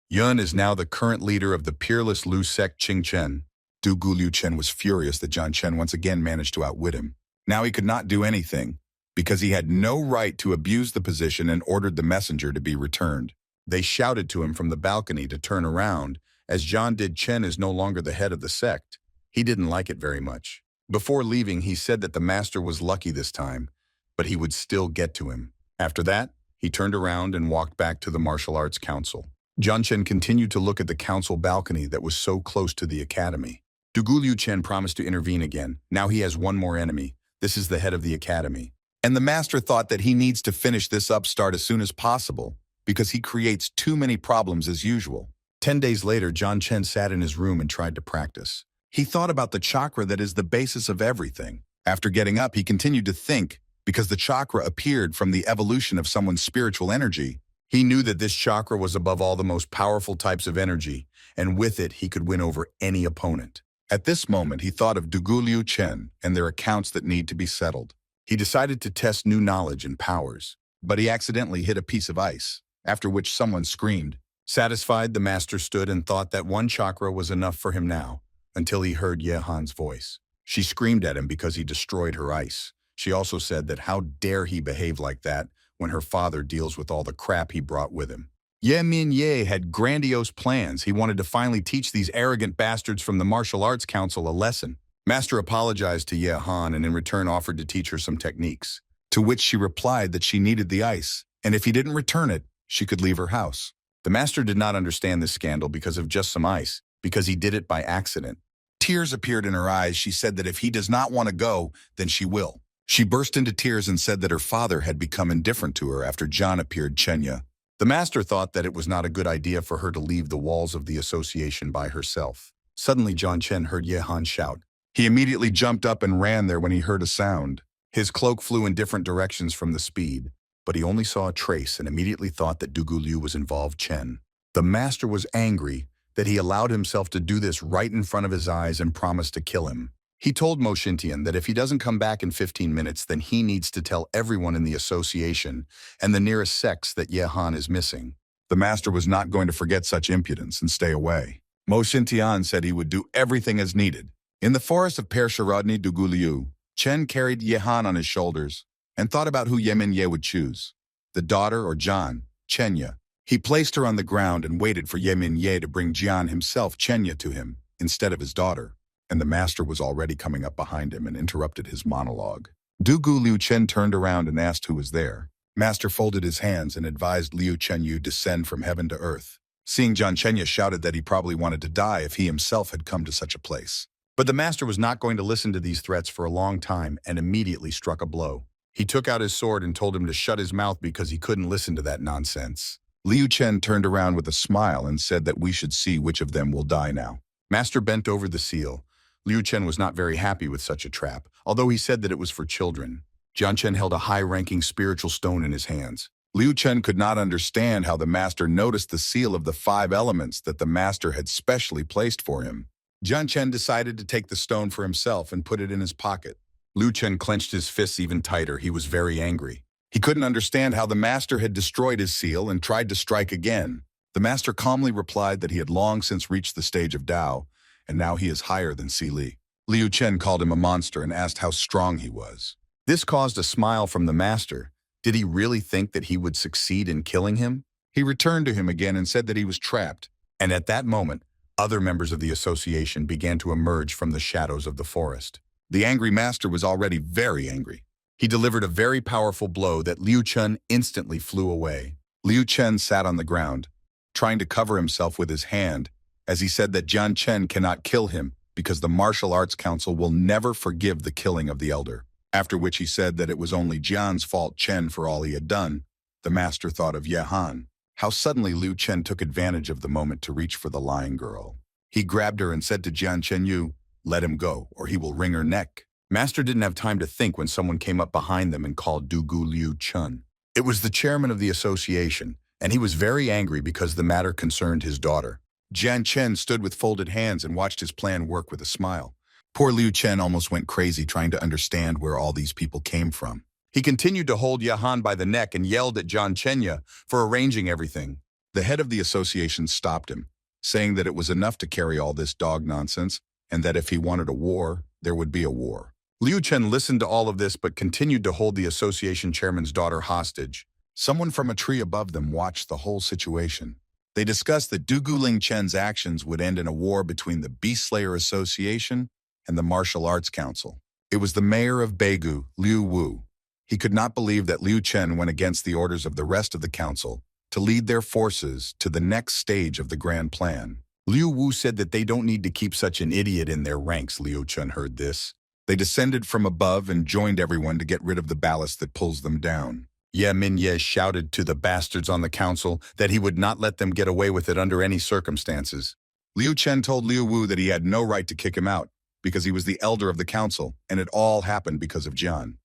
Yun is now the current leader of the peerless Lu sect Qing Chen. Dongua Chen was furious that Jian Chen once again managed to outwit him. Now he could not do anything, because he had no right to abuse the position, and ordered the messenger to be returned. They shouted to him from the balcony to turn around, as John did. Chen is no longer the head of the sect. He didn't like it very much. Before leaving, he said that the master was lucky this time, but he would still get to him. After that, he turned around and walked back to the Martial Arts Council. Jian Chen continued to look at the council balcony that was so close to the academy. Dongua Chen promised to intervene again. Now he has one more enemy. This is the head of the academy. And the master thought that he needs to finish this upstart as soon as possible, because he creates too many problems as usual. 10 days later, Jian Chen sat in his room and tried to practice. He thought about the chakra that is the basis of everything. After getting up, he continued to think, because the chakra appeared from the evolution of someone's spiritual energy. He knew that this chakra was above all the most powerful types of energy, and with it he could win over any opponent. At this moment, he thought of Dongua Chen and their accounts that need to be settled. He decided to test new knowledge and powers, but he accidentally hit a piece of ice, after which someone screamed. Satisfied, the master stood and thought that 1 chakra was enough for him now, until he heard Yehan's voice. She screamed at him because he destroyed her ice. She also said that how dare he behave like that when her father deals with all the crap he brought with him. Ye Minye had grandiose plans. He wanted to finally teach these arrogant bastards from the Martial Arts Council a lesson. Master apologized to Yehan and in return offered to teach her some techniques, to which she replied that she needed the ice, and if he didn't return it, she could leave her house. The master did not understand this scandal because of just some ice, because he did it by accident. Tears appeared in her eyes. She said that if he does not want to go, then she will. She burst into tears and said that her father had become indifferent to her after John appeared Chenya. The master thought that it was not a good idea for her to leave the walls of the association by herself. Suddenly, Jian Chen heard Yehan shout. He immediately jumped up and ran there when he heard a sound. His cloak flew in different directions from the speed, but he only saw a trace and immediately thought that Dongua was involved. Chen. The master was angry that he allowed himself to do this right in front of his eyes and promised to kill him. He told Mo Xintian that if he doesn't come back in 15 minutes, then he needs to tell everyone in the association and the nearest sects that Yehan is missing. The master was not going to forget such impudence and stay away. Mo Xintian said he would do everything as needed. In the forest of Persharodny Dongua, Chen carried Yehan on his shoulders and thought about who Ye Minye would choose, the daughter or John, Chenya. He placed her on the ground and waited for Ye Minye to bring Jian himself, Chenya, to him instead of his daughter. And the master was already coming up behind him and interrupted his monologue. Dongua Chen turned around and asked who was there. Master folded his hands and advised Liu Chenyu descend from heaven to earth. Seeing Jian Chenya shouted that he probably wanted to die if he himself had come to such a place. But the master was not going to listen to these threats for a long time and immediately struck a blow. He took out his sword and told him to shut his mouth because he couldn't listen to that nonsense. Liu Chen turned around with a smile and said that we should see which of them will die now. Master bent over the seal. Liu Chen was not very happy with such a trap, although he said that it was for children. Jian Chen held a high-ranking spiritual stone in his hands. Liu Chen could not understand how the master noticed the seal of the 5 elements that the master had specially placed for him. Jian Chen decided to take the stone for himself and put it in his pocket. Liu Chen clenched his fists even tighter. He was very angry. He couldn't understand how the master had destroyed his seal and tried to strike again. The master calmly replied that he had long since reached the stage of Tao, and now he is higher than Si Li. Liu Chen called him a monster and asked how strong he was. This caused a smile from the master. Did he really think that he would succeed in killing him? He returned to him again and said that he was trapped. And at that moment, other members of the association began to emerge from the shadows of the forest. The angry master was already very angry. He delivered a very powerful blow that Liu Chen instantly flew away. Liu Chen sat on the ground, trying to cover himself with his hand, as he said that Jian Chen cannot kill him because the Martial Arts Council will never forgive the killing of the elder. After which he said that it was only Jian's fault Chen for all he had done. The master thought of Ye Han. How suddenly Liu Chen took advantage of the moment to reach for the lying girl. He grabbed her and said to Jian Chenyu, "Let him go, or he will wring her neck." Master didn't have time to think when someone came up behind them and called Dugu Liu Chun. It was the chairman of the association, and he was very angry because the matter concerned his daughter. Jian Chen stood with folded hands and watched his plan work with a smile. Poor Liu Chen almost went crazy trying to understand where all these people came from. He continued to hold Yahan by the neck and yelled at Jian Chenya for arranging everything. The head of the association stopped him, saying that it was enough to carry all this dog nonsense, and that if he wanted a war, there would be a war. Liu Chen listened to all of this but continued to hold the association chairman's daughter hostage. Someone from a tree above them watched the whole situation. They discussed that Dugu Ling Chen's actions would end in a war between the Beast Slayer Association and the Martial Arts Council. It was the mayor of Beigu, Liu Wu. He could not believe that Liu Chen went against the orders of the rest of the council to lead their forces to the next stage of the grand plan. Liu Wu said that they don't need to keep such an idiot in their ranks. Liu Chen heard this. They descended from above and joined everyone to get rid of the ballast that pulls them down. Ye Minye shouted to the bastards on the council that he would not let them get away with it under any circumstances. Liu Chen told Liu Wu that he had no right to kick him out, because he was the elder of the council, and it all happened because of Jian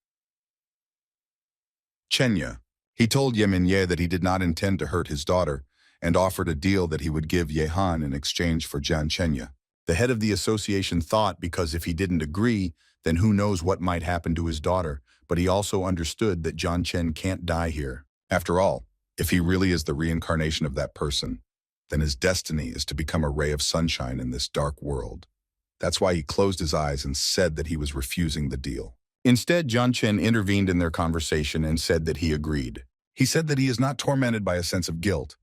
Chenya. He told Ye Minye that he did not intend to hurt his daughter, and offered a deal that he would give Ye Han in exchange for Jian Chenya. The head of the association thought because if he didn't agree, then who knows what might happen to his daughter, but he also understood that Jian Chen can't die here. After all, if he really is the reincarnation of that person, then his destiny is to become a ray of sunshine in this dark world. That's why he closed his eyes and said that he was refusing the deal. Instead, Jian Chen intervened in their conversation and said that he agreed. He said that he is not tormented by a sense of guilt,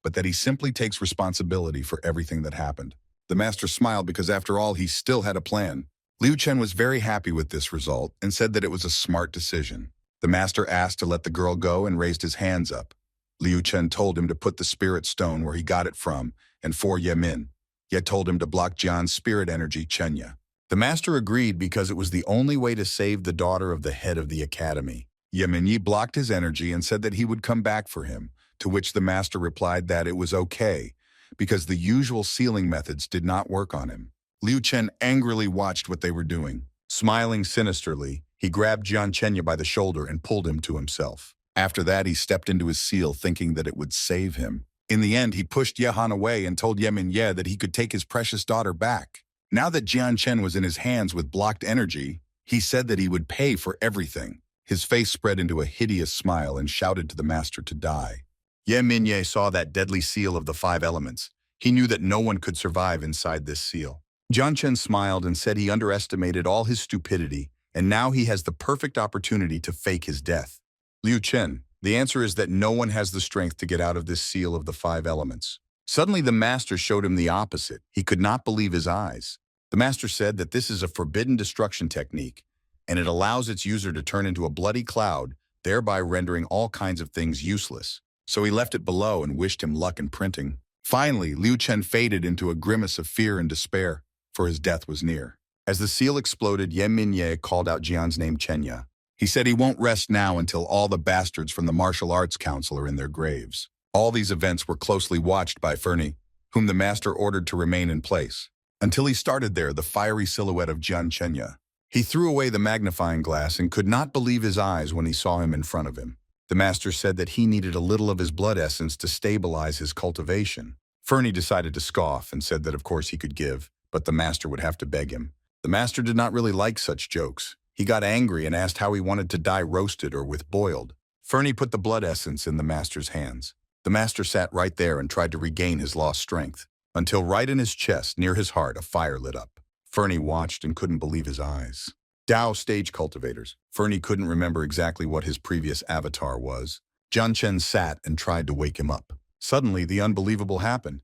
but that he simply takes responsibility for everything that happened. The master smiled because after all, he still had a plan. Liu Chen was very happy with this result and said that it was a smart decision. The master asked to let the girl go and raised his hands up. Liu Chen told him to put the spirit stone where he got it from, and for Ye Min. Yet told him to block Jian's spirit energy, Chenya. The master agreed because it was the only way to save the daughter of the head of the academy. Ye Minyi blocked his energy and said that he would come back for him, to which the master replied that it was okay, because the usual sealing methods did not work on him. Liu Chen angrily watched what they were doing. Smiling sinisterly, he grabbed Jian Chenya by the shoulder and pulled him to himself. After that, he stepped into his seal thinking that it would save him. In the end, he pushed Yehan away and told Ye Minye that he could take his precious daughter back. Now that Jian Chen was in his hands with blocked energy, he said that he would pay for everything. His face spread into a hideous smile and shouted to the master to die. Ye Minye saw that deadly seal of the 5 elements. He knew that no one could survive inside this seal. Jian Chen smiled and said he underestimated all his stupidity, and now he has the perfect opportunity to fake his death. Liu Chen, the answer is that no one has the strength to get out of this seal of the 5 elements. Suddenly the master showed him the opposite. He could not believe his eyes. The master said that this is a forbidden destruction technique, and it allows its user to turn into a bloody cloud thereby rendering all kinds of things useless. So he left it below and wished him luck in printing. Finally, Liu Chen faded into a grimace of fear and despair, for his death was near. As the seal exploded, Yen Minye called out Jian's name Chenya. He said he won't rest now until all the bastards from the Martial Arts Council are in their graves. All these events were closely watched by Fernie, whom the master ordered to remain in place, until he started there the fiery silhouette of Jian Chenya. He threw away the magnifying glass and could not believe his eyes when he saw him in front of him. The master said that he needed a little of his blood essence to stabilize his cultivation. Fernie decided to scoff and said that of course he could give, but the master would have to beg him. The master did not really like such jokes. He got angry and asked how he wanted to die, roasted or with boiled. Fernie put the blood essence in the master's hands. The master sat right there and tried to regain his lost strength, until right in his chest, near his heart, a fire lit up. Fernie watched and couldn't believe his eyes. Dao stage cultivators. Fernie couldn't remember exactly what his previous avatar was. Jian Chen sat and tried to wake him up. Suddenly, the unbelievable happened.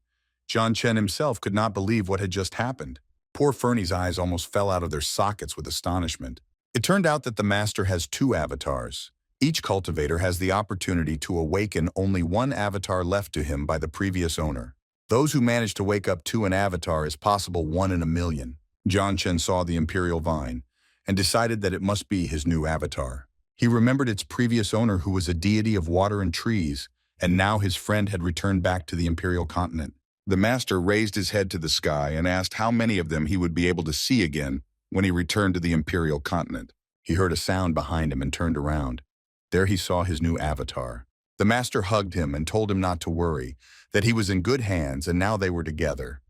Jian Chen himself could not believe what had just happened. Poor Fernie's eyes almost fell out of their sockets with astonishment. It turned out that the master has two avatars. Each cultivator has the opportunity to awaken only one avatar left to him by the previous owner. Those who manage to wake up to an avatar is possible 1 in a million. Jian Chen saw the imperial vine and decided that it must be his new avatar. He remembered its previous owner, who was a deity of water and trees, and now his friend had returned back to the imperial continent. The master raised his head to the sky and asked how many of them he would be able to see again when he returned to the imperial continent. He heard a sound behind him and turned around. There he saw his new avatar. The master hugged him and told him not to worry, that he was in good hands and now they were together.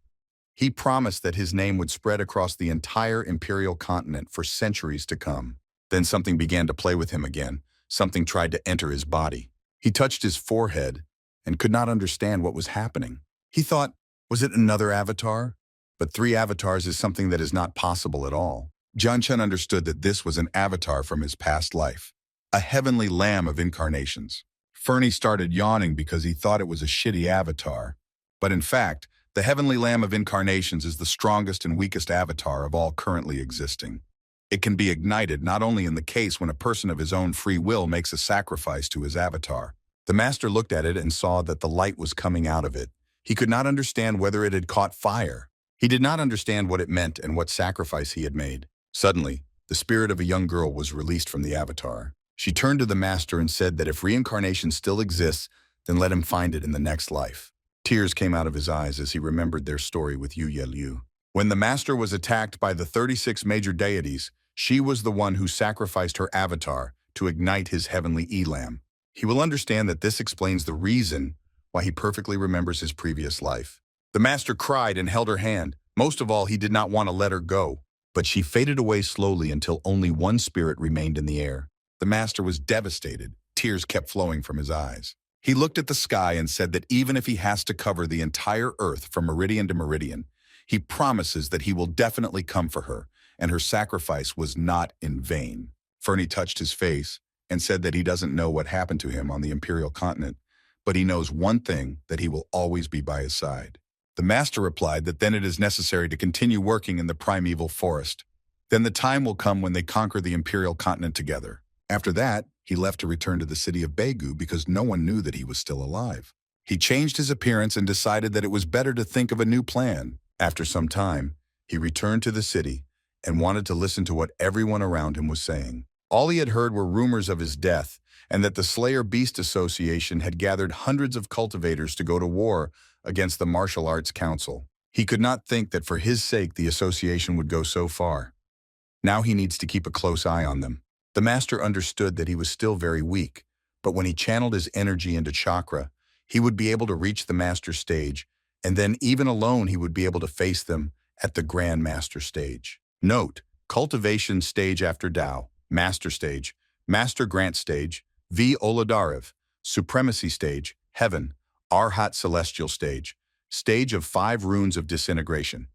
He promised that his name would spread across the entire imperial continent for centuries to come. Then something began to play with him again. Something tried to enter his body. He touched his forehead and could not understand what was happening. He thought, was it another avatar? But 3 avatars is something that is not possible at all. Jian Chen understood that this was an avatar from his past life, a heavenly lamb of incarnations. Fernie started yawning because he thought it was a shitty avatar. But in fact, the heavenly lamb of incarnations is the strongest and weakest avatar of all currently existing. It can be ignited not only in the case when a person of his own free will makes a sacrifice to his avatar. The master looked at it and saw that the light was coming out of it. He could not understand whether it had caught fire. He did not understand what it meant and what sacrifice he had made. Suddenly, the spirit of a young girl was released from the avatar. She turned to the master and said that if reincarnation still exists, then let him find it in the next life. Tears came out of his eyes as he remembered their story with Yu Yeliu. When the master was attacked by the 36 major deities, she was the one who sacrificed her avatar to ignite his heavenly elam. He will understand that this explains the reason why he perfectly remembers his previous life. The master cried and held her hand. Most of all, he did not want to let her go, but she faded away slowly until only one spirit remained in the air. The master was devastated. Tears kept flowing from his eyes. He looked at the sky and said that even if he has to cover the entire earth from meridian to meridian, he promises that he will definitely come for her, and her sacrifice was not in vain. Fernie touched his face and said that he doesn't know what happened to him on the imperial continent, but he knows one thing, that he will always be by his side. The master replied that then it is necessary to continue working in the primeval forest. Then the time will come when they conquer the imperial continent together. After that, he left to return to the city of Beigu because no one knew that he was still alive. He changed his appearance and decided that it was better to think of a new plan. After some time, he returned to the city and wanted to listen to what everyone around him was saying. All he had heard were rumors of his death, and that the Slayer Beast Association had gathered hundreds of cultivators to go to war against the Martial Arts Council. He could not think that for his sake the association would go so far. Now he needs to keep a close eye on them. The master understood that he was still very weak, but when he channeled his energy into chakra, he would be able to reach the master stage, and then even alone he would be able to face them at the Grand Master stage. Note: cultivation stage after Tao, master stage, master grant stage, V. Oladarev, supremacy stage, heaven, Arhat celestial stage, stage of 5 runes of disintegration.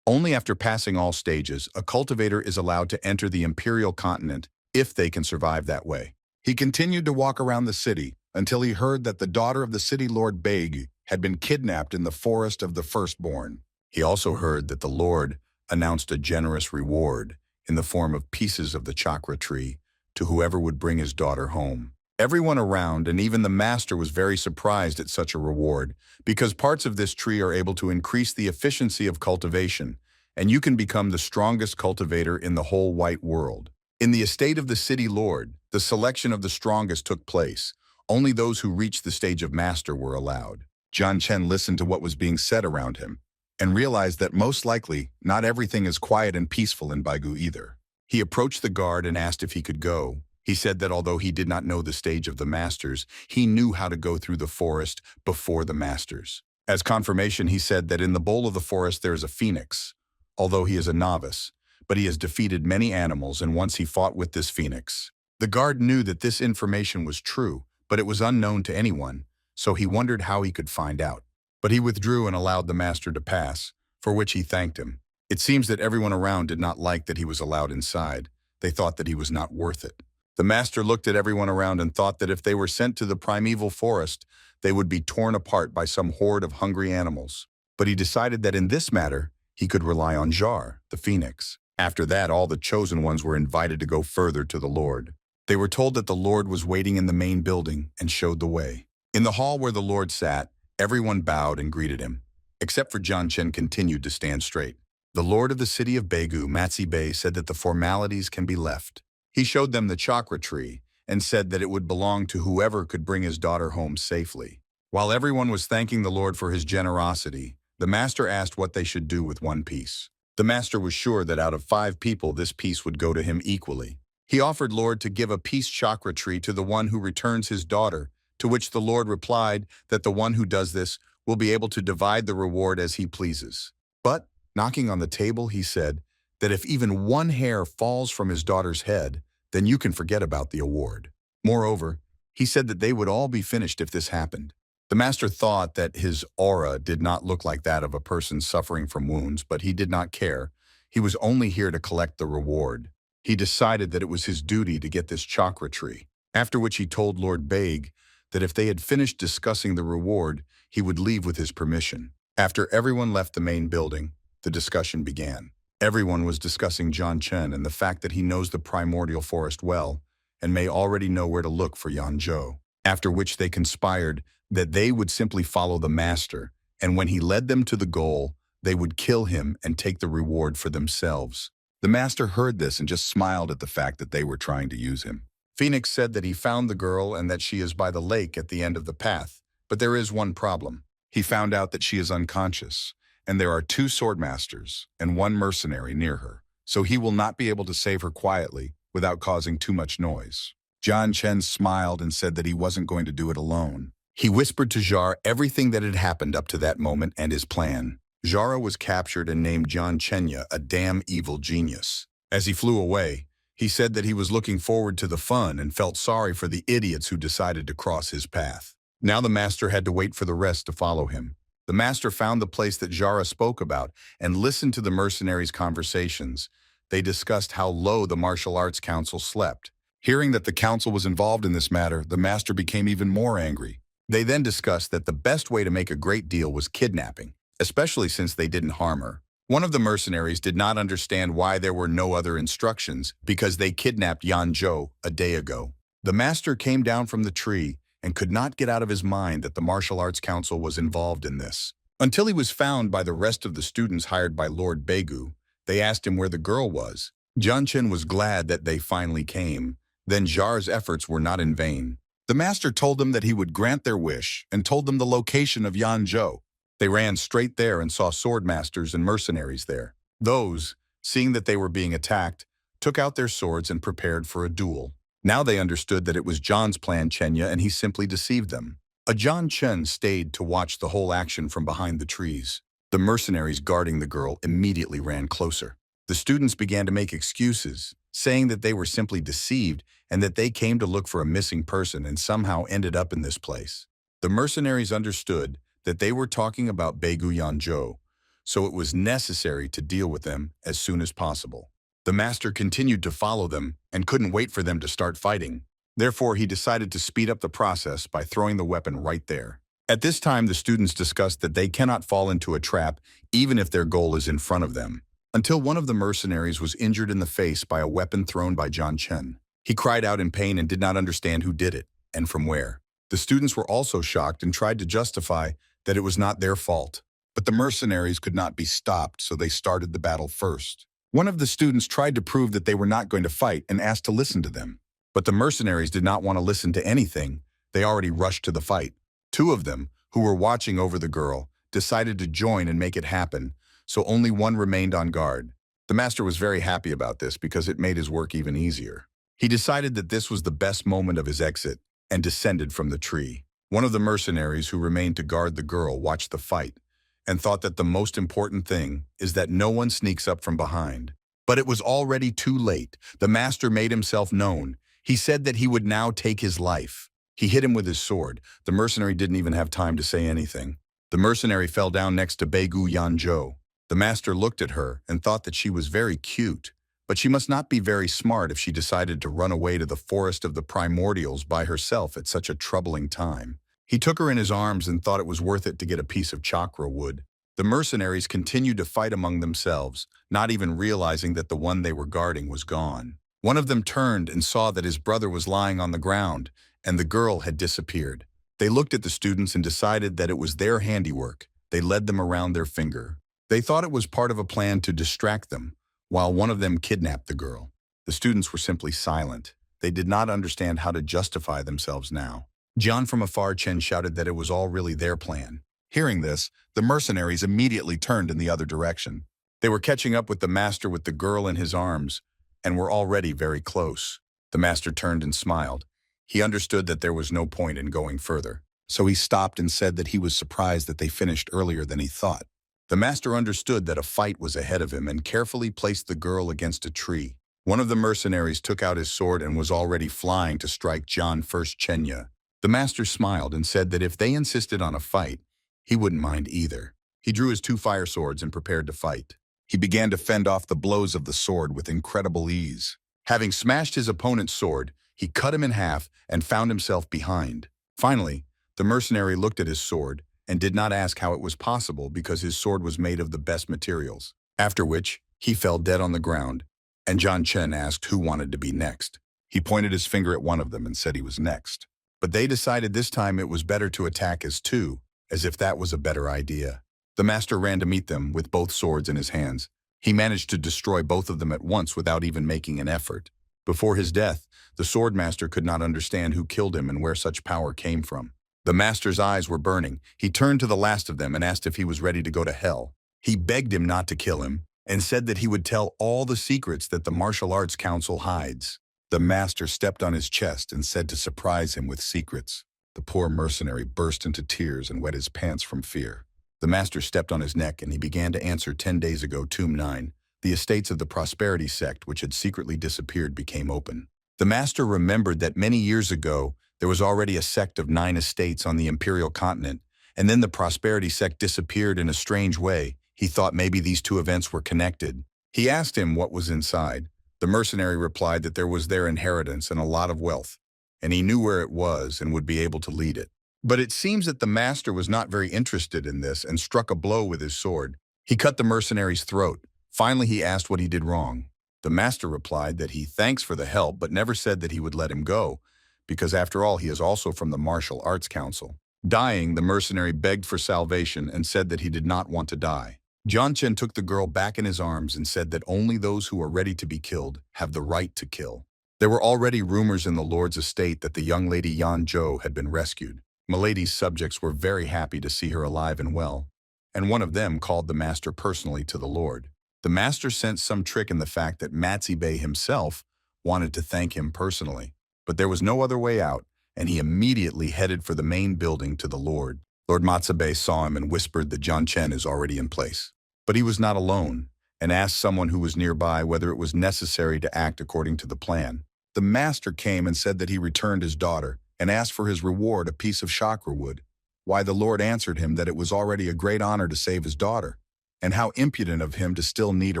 Only after passing all stages, a cultivator is allowed to enter the imperial continent, if they can survive that way. He continued to walk around the city until he heard that the daughter of the city lord Beig had been kidnapped in the forest of the firstborn. He also heard that the lord announced a generous reward in the form of pieces of the chakra tree to whoever would bring his daughter home. Everyone around and even the master was very surprised at such a reward, because parts of this tree are able to increase the efficiency of cultivation, and you can become the strongest cultivator in the whole white world. In the estate of the city lord, the selection of the strongest took place. Only those who reached the stage of master were allowed. Jian Chen listened to what was being said around him, and realized that most likely not everything is quiet and peaceful in Baigu either. He approached the guard and asked if he could go. He said that although he did not know the stage of the masters, he knew how to go through the forest before the masters. As confirmation, he said that in the bowl of the forest there is a phoenix, although he is a novice, but he has defeated many animals and once he fought with this phoenix. The guard knew that this information was true, but it was unknown to anyone, so he wondered how he could find out. But he withdrew and allowed the master to pass, for which he thanked him. It seems that everyone around did not like that he was allowed inside. They thought that he was not worth it. The master looked at everyone around and thought that if they were sent to the primeval forest, they would be torn apart by some horde of hungry animals. But he decided that in this matter, he could rely on Jar, the phoenix. After that, all the chosen ones were invited to go further to the Lord. They were told that the Lord was waiting in the main building and showed the way. In the hall where the Lord sat, everyone bowed and greeted him, except for Jian Chen continued to stand straight. The Lord of the city of Beigu, Matsi Bey, said that the formalities can be left. He showed them the chakra tree and said that it would belong to whoever could bring his daughter home safely. While everyone was thanking the Lord for his generosity, the master asked what they should do with one piece. The master was sure that out of 5 people, this piece would go to him equally. He offered Lord to give a peace chakra tree to the one who returns his daughter, to which the Lord replied that the one who does this will be able to divide the reward as he pleases. But, knocking on the table, he said that if even one hair falls from his daughter's head, then you can forget about the award. Moreover, he said that they would all be finished if this happened. The master thought that his aura did not look like that of a person suffering from wounds, but he did not care. He was only here to collect the reward. He decided that it was his duty to get this chakra tree, after which he told Lord Baig that if they had finished discussing the reward, he would leave with his permission. After everyone left the main building, the discussion began. Everyone was discussing Jian Chen and the fact that he knows the primordial forest well and may already know where to look for Yanzhou, after which they conspired that they would simply follow the master, and when he led them to the goal, they would kill him and take the reward for themselves. The master heard this and just smiled at the fact that they were trying to use him. Phoenix said that he found the girl and that she is by the lake at the end of the path, but there is one problem. He found out that she is unconscious, and there are 2 swordmasters and 1 mercenary near her, so he will not be able to save her quietly without causing too much noise. Jian Chen smiled and said that he wasn't going to do it alone. He whispered to Jar everything that had happened up to that moment and his plan. Jara was captured and named Jian Chenya a damn evil genius. As he flew away, he said that he was looking forward to the fun and felt sorry for the idiots who decided to cross his path. Now the master had to wait for the rest to follow him. The master found the place that Jara spoke about and listened to the mercenaries' conversations. They discussed how low the martial arts council slept. Hearing that the council was involved in this matter, the master became even more angry. They then discussed that the best way to make a great deal was kidnapping, especially since they didn't harm her. One of the mercenaries did not understand why there were no other instructions because they kidnapped Yanzhou a day ago. The master came down from the tree and could not get out of his mind that the Martial Arts Council was involved in this. Until he was found by the rest of the students hired by Lord Beigu, they asked him where the girl was. Jian Chen was glad that they finally came. Then Jar's efforts were not in vain. The master told them that he would grant their wish and told them the location of Yanzhou. They ran straight there and saw swordmasters and mercenaries there. Those, seeing that they were being attacked, took out their swords and prepared for a duel. Now they understood that it was John's plan, Chenya, and he simply deceived them. A Jian Chen stayed to watch the whole action from behind the trees. The mercenaries guarding the girl immediately ran closer. The students began to make excuses, saying that they were simply deceived and that they came to look for a missing person and somehow ended up in this place. The mercenaries understood that they were talking about Beigu Yanzhou, so it was necessary to deal with them as soon as possible. The master continued to follow them and couldn't wait for them to start fighting. Therefore, he decided to speed up the process by throwing the weapon right there. At this time, the students discussed that they cannot fall into a trap even if their goal is in front of them, until one of the mercenaries was injured in the face by a weapon thrown by Jian Chen. He cried out in pain and did not understand who did it. and from where. The students were also shocked and tried to justify that it was not their fault. But the mercenaries could not be stopped, so they started the battle first. One of the students tried to prove that they were not going to fight and asked to listen to them. But the mercenaries did not want to listen to anything. They already rushed to the fight. Two of them, who were watching over the girl, decided to join and make it happen, so only one remained on guard. The master was very happy about this because it made his work even easier. He decided that this was the best moment of his exit and descended from the tree. One of the mercenaries who remained to guard the girl watched the fight and thought that the most important thing is that no one sneaks up from behind. But it was already too late. The master made himself known. He said that he would now take his life. He hit him with his sword. The mercenary didn't even have time to say anything. The mercenary fell down next to Beigu Yanzhou. The master looked at her and thought that she was very cute, but she must not be very smart if she decided to run away to the forest of the primordials by herself at such a troubling time. He took her in his arms and thought it was worth it to get a piece of chakra wood. The mercenaries continued to fight among themselves, not even realizing that the one they were guarding was gone. One of them turned and saw that his brother was lying on the ground, and the girl had disappeared. They looked at the students and decided that it was their handiwork. They led them around their finger. They thought it was part of a plan to distract them, while one of them kidnapped the girl. The students were simply silent. They did not understand how to justify themselves now. John from afar Chen shouted that it was all really their plan. Hearing this, the mercenaries immediately turned in the other direction. They were catching up with the master with the girl in his arms, and were already very close. The master turned and smiled. He understood that there was no point in going further, so he stopped and said that he was surprised that they finished earlier than he thought. The master understood that a fight was ahead of him and carefully placed the girl against a tree. One of the mercenaries took out his sword and was already flying to strike John First Chenya. The master smiled and said that if they insisted on a fight, he wouldn't mind either. He drew his two fire swords and prepared to fight. He began to fend off the blows of the sword with incredible ease. Having smashed his opponent's sword, he cut him in half and found himself behind. Finally, the mercenary looked at his sword and did not ask how it was possible because his sword was made of the best materials. After which, he fell dead on the ground, and John Chen asked who wanted to be next. He pointed his finger at one of them and said he was next. But they decided this time it was better to attack as two, as if that was a better idea. The master ran to meet them with both swords in his hands. He managed to destroy both of them at once without even making an effort. Before his death, the sword master could not understand who killed him and where such power came from. The master's eyes were burning. He turned to the last of them and asked if he was ready to go to hell. He begged him not to kill him and said that he would tell all the secrets that the Martial Arts Council hides. The master stepped on his chest and said to surprise him with secrets. The poor mercenary burst into tears and wet his pants from fear. The master stepped on his neck and he began to answer 10 days ago, Tomb 9. The estates of the Prosperity sect, which had secretly disappeared, became open. The master remembered that many years ago, there was already a sect of 9 estates on the imperial continent, and then the Prosperity sect disappeared in a strange way. He thought maybe these two events were connected. He asked him what was inside. The mercenary replied that there was their inheritance and a lot of wealth, and he knew where it was and would be able to lead it. But it seems that the master was not very interested in this and struck a blow with his sword. He cut the mercenary's throat. Finally, he asked what he did wrong. The master replied that he thanks for the help but never said that he would let him go, because after all, he is also from the Martial Arts Council. Dying, the mercenary begged for salvation and said that he did not want to die. John Chen took the girl back in his arms and said that only those who are ready to be killed have the right to kill. There were already rumors in the Lord's estate that the young lady Yan Zhou had been rescued. Milady's subjects were very happy to see her alive and well, and one of them called the master personally to the Lord. The master sensed some trick in the fact that Matsube himself wanted to thank him personally. But there was no other way out, and he immediately headed for the main building to the Lord. Lord Matsube saw him and whispered that John Chen is already in place. But he was not alone, and asked someone who was nearby whether it was necessary to act according to the plan. The master came and said that he returned his daughter, and asked for his reward, a piece of chakra wood. Why, the Lord answered him that it was already a great honor to save his daughter, and how impudent of him to still need a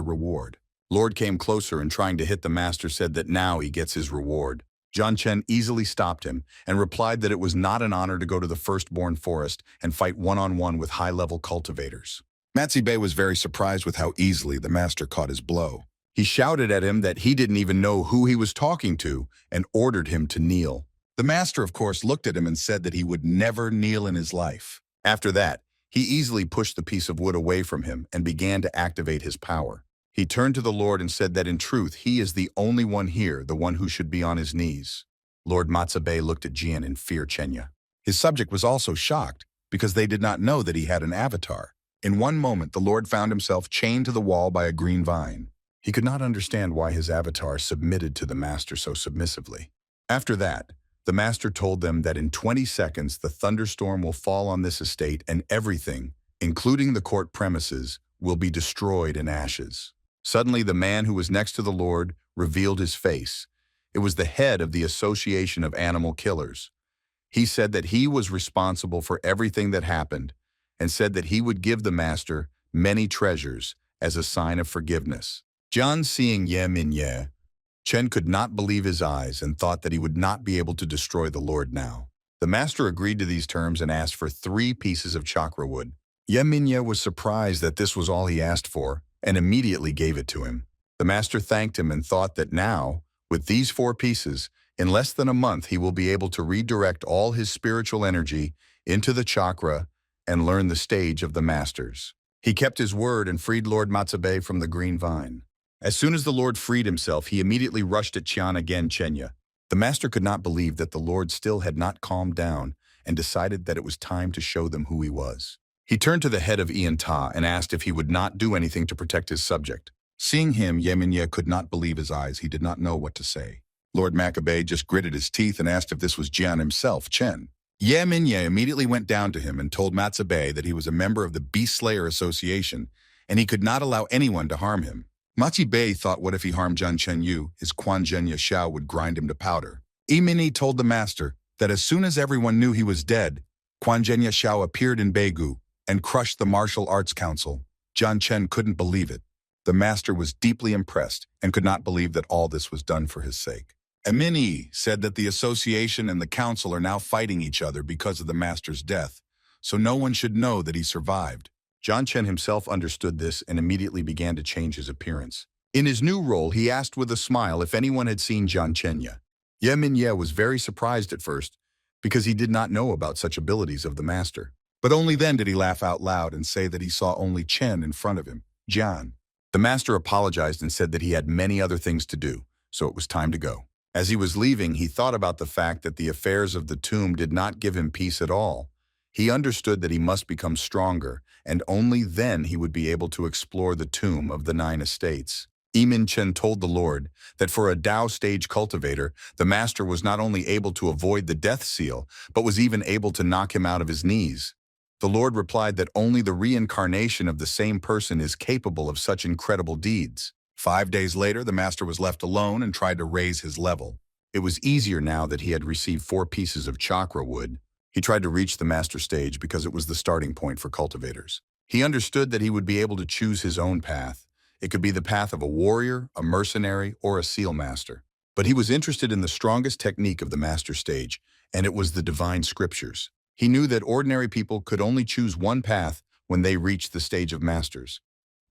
reward. Lord came closer and trying to hit the master said that now he gets his reward. John Chen easily stopped him and replied that it was not an honor to go to the firstborn forest and fight one-on-one with high-level cultivators. Matsube was very surprised with how easily the master caught his blow. He shouted at him that he didn't even know who he was talking to and ordered him to kneel. The master, of course, looked at him and said that he would never kneel in his life. After that, he easily pushed the piece of wood away from him and began to activate his power. He turned to the Lord and said that in truth he is the only one here, the one who should be on his knees. Lord Matsube looked at Jian in fear. Chenya. His subject was also shocked because they did not know that he had an avatar. In one moment, the Lord found himself chained to the wall by a green vine. He could not understand why his avatar submitted to the master so submissively. After that, the master told them that in 20 seconds the thunderstorm will fall on this estate and everything, including the court premises, will be destroyed in ashes. Suddenly the man who was next to the Lord revealed his face. It was the head of the Association of Animal Killers. He said that he was responsible for everything that happened and said that he would give the master many treasures as a sign of forgiveness. Jian, seeing Ye Minye, Chen could not believe his eyes and thought that he would not be able to destroy the Lord now. The master agreed to these terms and asked for 3 pieces of chakra wood. Ye Minye was surprised that this was all he asked for and immediately gave it to him. The master thanked him and thought that now, with these 4 pieces, in less than a month he will be able to redirect all his spiritual energy into the chakra and learn the stage of the masters. He kept his word and freed Lord Matsube from the green vine. As soon as the Lord freed himself, he immediately rushed at Qian again. Chenya. The master could not believe that the Lord still had not calmed down and decided that it was time to show them who he was. He turned to the head of Ian Ta and asked if he would not do anything to protect his subject. Seeing him, Ye Minye could not believe his eyes. He did not know what to say. Lord Makabe just gritted his teeth and asked if this was Jian himself, Chen. Ye Minye immediately went down to him and told Matsube that he was a member of the Beast Slayer Association and he could not allow anyone to harm him. Matsube thought what if he harmed Jian Chenyu, his Quan Zhenya Xiao would grind him to powder. Imini told the master that as soon as everyone knew he was dead, Quan Zhenya Xiao appeared in Beigu and crushed the Martial Arts Council. Jian Chen couldn't believe it. The master was deeply impressed and could not believe that all this was done for his sake. Amini said that the association and the council are now fighting each other because of the master's death, so no one should know that he survived. Jian Chen himself understood this and immediately began to change his appearance. In his new role, he asked with a smile if anyone had seen Jian Chenya. Ye Minye was very surprised at first because he did not know about such abilities of the master. But only then did he laugh out loud and say that he saw only Chen in front of him, Jian. The master apologized and said that he had many other things to do, so it was time to go. As he was leaving, he thought about the fact that the affairs of the tomb did not give him peace at all. He understood that he must become stronger, and only then he would be able to explore the tomb of the 9 estates. Yimin Chen told the Lord that for a Dao stage cultivator, the master was not only able to avoid the death seal, but was even able to knock him out of his knees. The Lord replied that only the reincarnation of the same person is capable of such incredible deeds. 5 days later, the master was left alone and tried to raise his level. It was easier now that he had received 4 pieces of chakra wood. He tried to reach the master stage because it was the starting point for cultivators. He understood that he would be able to choose his own path. It could be the path of a warrior, a mercenary, or a seal master. But he was interested in the strongest technique of the master stage, and it was the divine scriptures. He knew that ordinary people could only choose one path when they reached the stage of masters.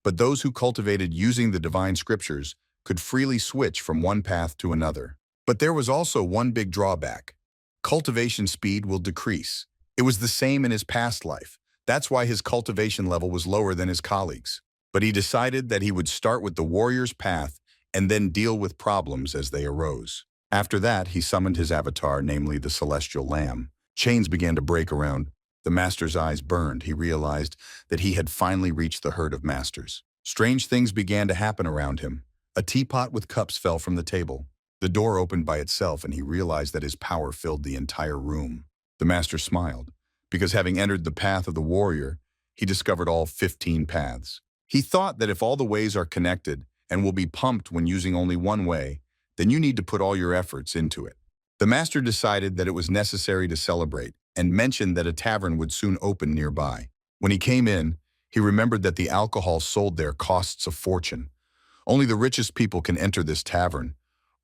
But those who cultivated using the divine scriptures could freely switch from one path to another. But there was also one big drawback. Cultivation speed will decrease. It was the same in his past life. That's why his cultivation level was lower than his colleagues. But he decided that he would start with the warrior's path and then deal with problems as they arose. After that, he summoned his avatar, namely the celestial lamb. Chains began to break around. The master's eyes burned. He realized that he had finally reached the herd of masters. Strange things began to happen around him. A teapot with cups fell from the table. The door opened by itself, and he realized that his power filled the entire room. The master smiled, because having entered the path of the warrior, he discovered all 15 paths. He thought that if all the ways are connected and will be pumped when using only one way, then you need to put all your efforts into it. The master decided that it was necessary to celebrate and mentioned that a tavern would soon open nearby. When he came in, he remembered that the alcohol sold there costs a fortune. Only the richest people can enter this tavern.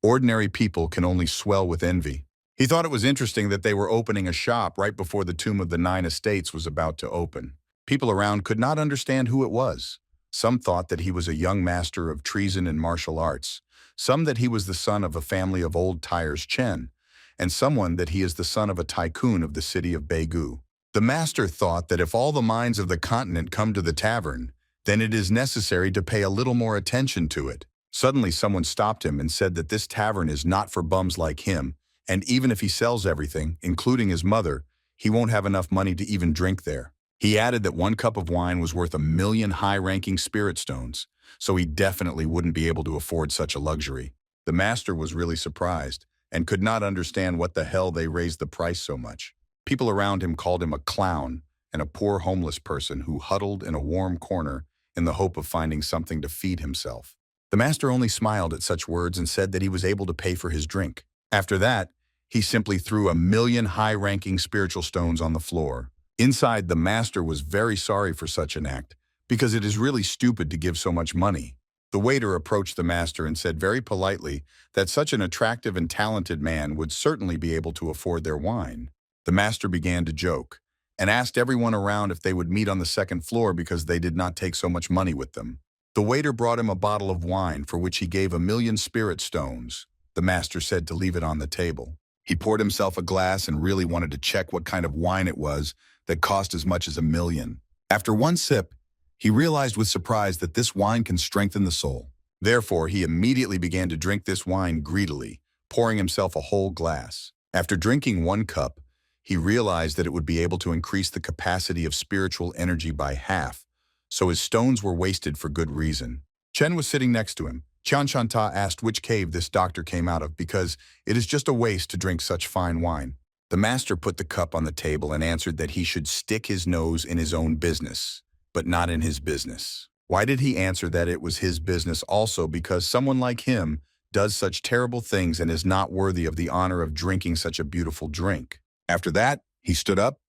Ordinary people can only swell with envy. He thought it was interesting that they were opening a shop right before the Tomb of the 9 Estates was about to open. People around could not understand who it was. Some thought that he was a young master of treason and martial arts. Some that he was the son of a family of old Tyres Chen. and someone that he is the son of a tycoon of the city of Baegu. The master thought that if all the minds of the continent come to the tavern, then it is necessary to pay a little more attention to it. Suddenly someone stopped him and said that this tavern is not for bums like him, and even if he sells everything, including his mother, he won't have enough money to even drink there. He added that 1 cup of wine was worth 1,000,000 high-ranking spirit stones, so he definitely wouldn't be able to afford such a luxury. The master was really surprised and could not understand what the hell they raised the price so much. People around him called him a clown and a poor homeless person who huddled in a warm corner in the hope of finding something to feed himself. The master only smiled at such words and said that he was able to pay for his drink. After that, he simply threw 1,000,000 high-ranking spiritual stones on the floor. Inside, the master was very sorry for such an act, because it is really stupid to give so much money. The waiter approached the master and said very politely that such an attractive and talented man would certainly be able to afford their wine. The master began to joke and asked everyone around if they would meet on the second floor because they did not take so much money with them. The waiter brought him a bottle of wine for which he gave 1,000,000 spirit stones. The master said to leave it on the table. He poured himself a glass and really wanted to check what kind of wine it was that cost as much as 1,000,000. After one sip, he realized with surprise that this wine can strengthen the soul. Therefore, he immediately began to drink this wine greedily, pouring himself a whole glass. After drinking 1 cup, he realized that it would be able to increase the capacity of spiritual energy by half, so his stones were wasted for good reason. Chen was sitting next to him. Qian Shanta asked which cave this doctor came out of because it is just a waste to drink such fine wine. The master put the cup on the table and answered that he should stick his nose in his own business, but not in his business. Why did he answer that it was his business also? Because someone like him does such terrible things and is not worthy of the honor of drinking such a beautiful drink. After that, he stood up,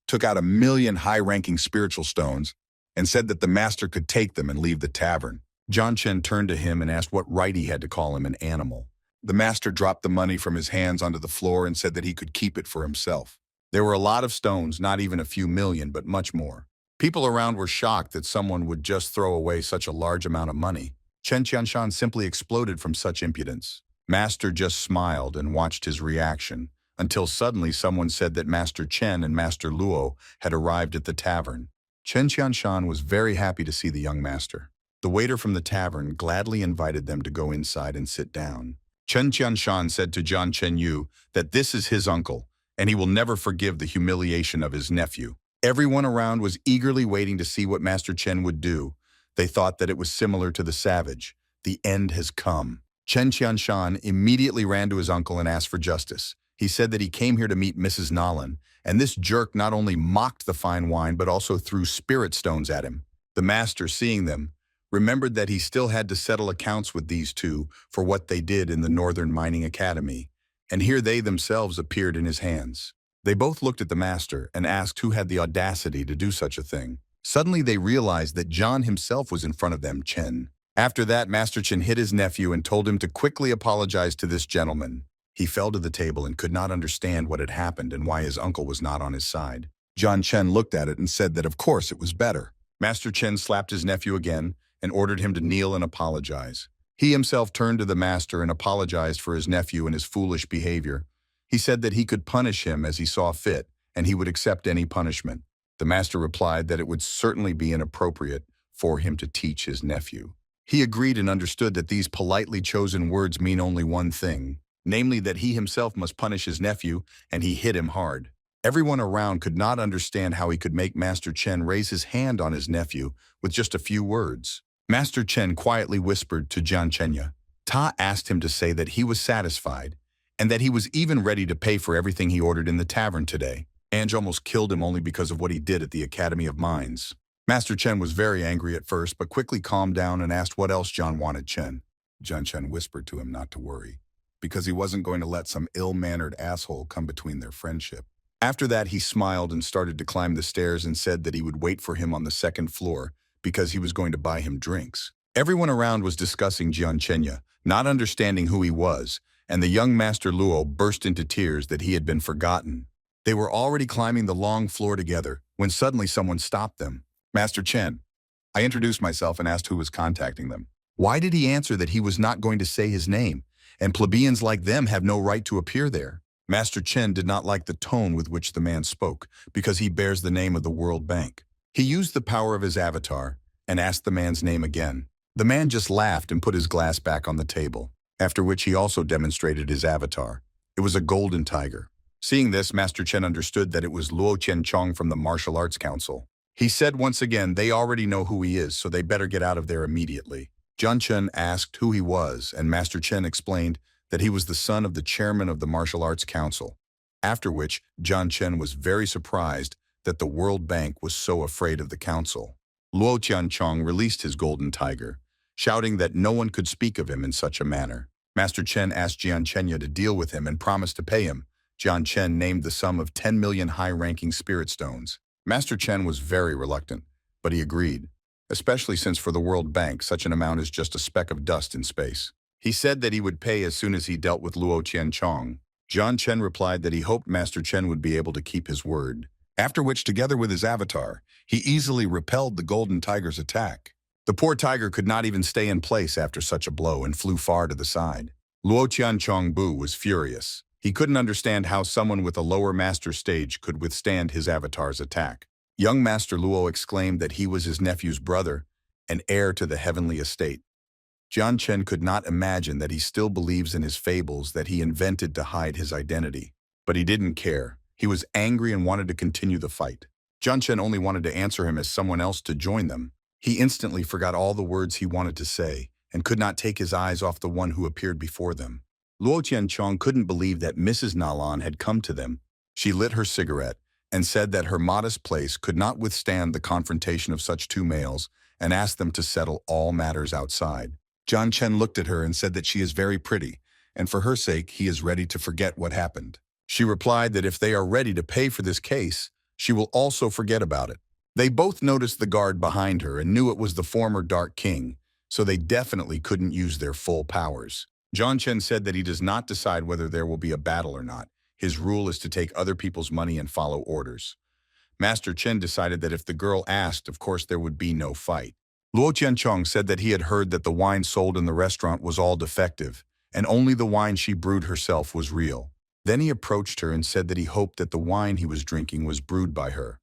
took out 1,000,000 high-ranking spiritual stones, and said that the master could take them and leave the tavern. John Chen turned to him and asked what right he had to call him an animal. The master dropped the money from his hands onto the floor and said that he could keep it for himself. There were a lot of stones, not even a few million, but much more. People around were shocked that someone would just throw away such a large amount of money. Chen Qianshan simply exploded from such impudence. Master just smiled and watched his reaction, until suddenly someone said that Master Chen and Master Luo had arrived at the tavern. Chen Qianshan was very happy to see the young master. The waiter from the tavern gladly invited them to go inside and sit down. Chen Qianshan said to Zhang Chenyu that this is his uncle, and he will never forgive the humiliation of his nephew. Everyone around was eagerly waiting to see what Master Chen would do. They thought that it was similar to the savage. The end has come. Chen Qianshan immediately ran to his uncle and asked for justice. He said that he came here to meet Mrs. Nolan, and this jerk not only mocked the fine wine but also threw spirit stones at him. The master, seeing them, remembered that he still had to settle accounts with these two for what they did in the Northern Mining Academy, and here they themselves appeared in his hands. They both looked at the master and asked who had the audacity to do such a thing. Suddenly they realized that John himself was in front of them, Chen. After that, Master Chen hit his nephew and told him to quickly apologize to this gentleman. He fell to the table and could not understand what had happened and why his uncle was not on his side. John Chen looked at it and said that of course it was better. Master Chen slapped his nephew again and ordered him to kneel and apologize. He himself turned to the master and apologized for his nephew and his foolish behavior. He said that he could punish him as he saw fit, and he would accept any punishment. The master replied that it would certainly be inappropriate for him to teach his nephew. He agreed and understood that these politely chosen words mean only one thing, namely that he himself must punish his nephew, and he hit him hard. Everyone around could not understand how he could make Master Chen raise his hand on his nephew with just a few words. Master Chen quietly whispered to Jian Chenya. Ta asked him to say that he was satisfied, and that he was even ready to pay for everything he ordered in the tavern today. Ange almost killed him only because of what he did at the Academy of Mines. Master Chen was very angry at first, but quickly calmed down and asked what else John wanted Chen. Jian Chen whispered to him not to worry, because he wasn't going to let some ill-mannered asshole come between their friendship. After that, he smiled and started to climb the stairs and said that he would wait for him on the second floor because he was going to buy him drinks. Everyone around was discussing Jian Chenya, not understanding who he was, and the young Master Luo burst into tears that he had been forgotten. They were already climbing the long floor together when suddenly someone stopped them. Master Chen. I introduced myself and asked who was contacting them. Why did he answer that he was not going to say his name, and plebeians like them have no right to appear there? Master Chen did not like the tone with which the man spoke because he bears the name of the World Bank. He used the power of his avatar and asked the man's name again. The man just laughed and put his glass back on the table, after which he also demonstrated his avatar. It was a golden tiger. Seeing this, Master Chen understood that it was Luo Qianchong from the Martial Arts Council. He said once again, they already know who he is, so they better get out of there immediately. Jian Chen asked who he was, and Master Chen explained that he was the son of the chairman of the Martial Arts Council. After which, Jian Chen was very surprised that the World Bank was so afraid of the council. Luo Qianchong released his golden tiger, shouting that no one could speak of him in such a manner. Master Chen asked Jian Chenya to deal with him and promised to pay him. Jian Chen named the sum of 10 million high-ranking spirit stones. Master Chen was very reluctant, but he agreed, especially since for the World Bank such an amount is just a speck of dust in space. He said that he would pay as soon as he dealt with Luo Qianchong. Jian Chen replied that he hoped Master Chen would be able to keep his word. After which, together with his avatar, he easily repelled the golden tiger's attack. The poor tiger could not even stay in place after such a blow and flew far to the side. Luo Qianchong Bu was furious. He couldn't understand how someone with a lower master stage could withstand his avatar's attack. Young Master Luo exclaimed that he was his nephew's brother and heir to the heavenly estate. Jian Chen could not imagine that he still believes in his fables that he invented to hide his identity. But he didn't care. He was angry and wanted to continue the fight. Jian Chen only wanted to answer him as someone else to join them. He instantly forgot all the words he wanted to say and could not take his eyes off the one who appeared before them. Luo Qianchong couldn't believe that Mrs. Nalan had come to them. She lit her cigarette and said that her modest place could not withstand the confrontation of such two males and asked them to settle all matters outside. Jian Chen looked at her and said that she is very pretty, and for her sake he is ready to forget what happened. She replied that if they are ready to pay for this case, she will also forget about it. They both noticed the guard behind her and knew it was the former Dark King, so they definitely couldn't use their full powers. Jian Chen said that he does not decide whether there will be a battle or not. His rule is to take other people's money and follow orders. Master Chen decided that if the girl asked, of course there would be no fight. Luo Qianchong said that he had heard that the wine sold in the restaurant was all defective, and only the wine she brewed herself was real. Then he approached her and said that he hoped that the wine he was drinking was brewed by her,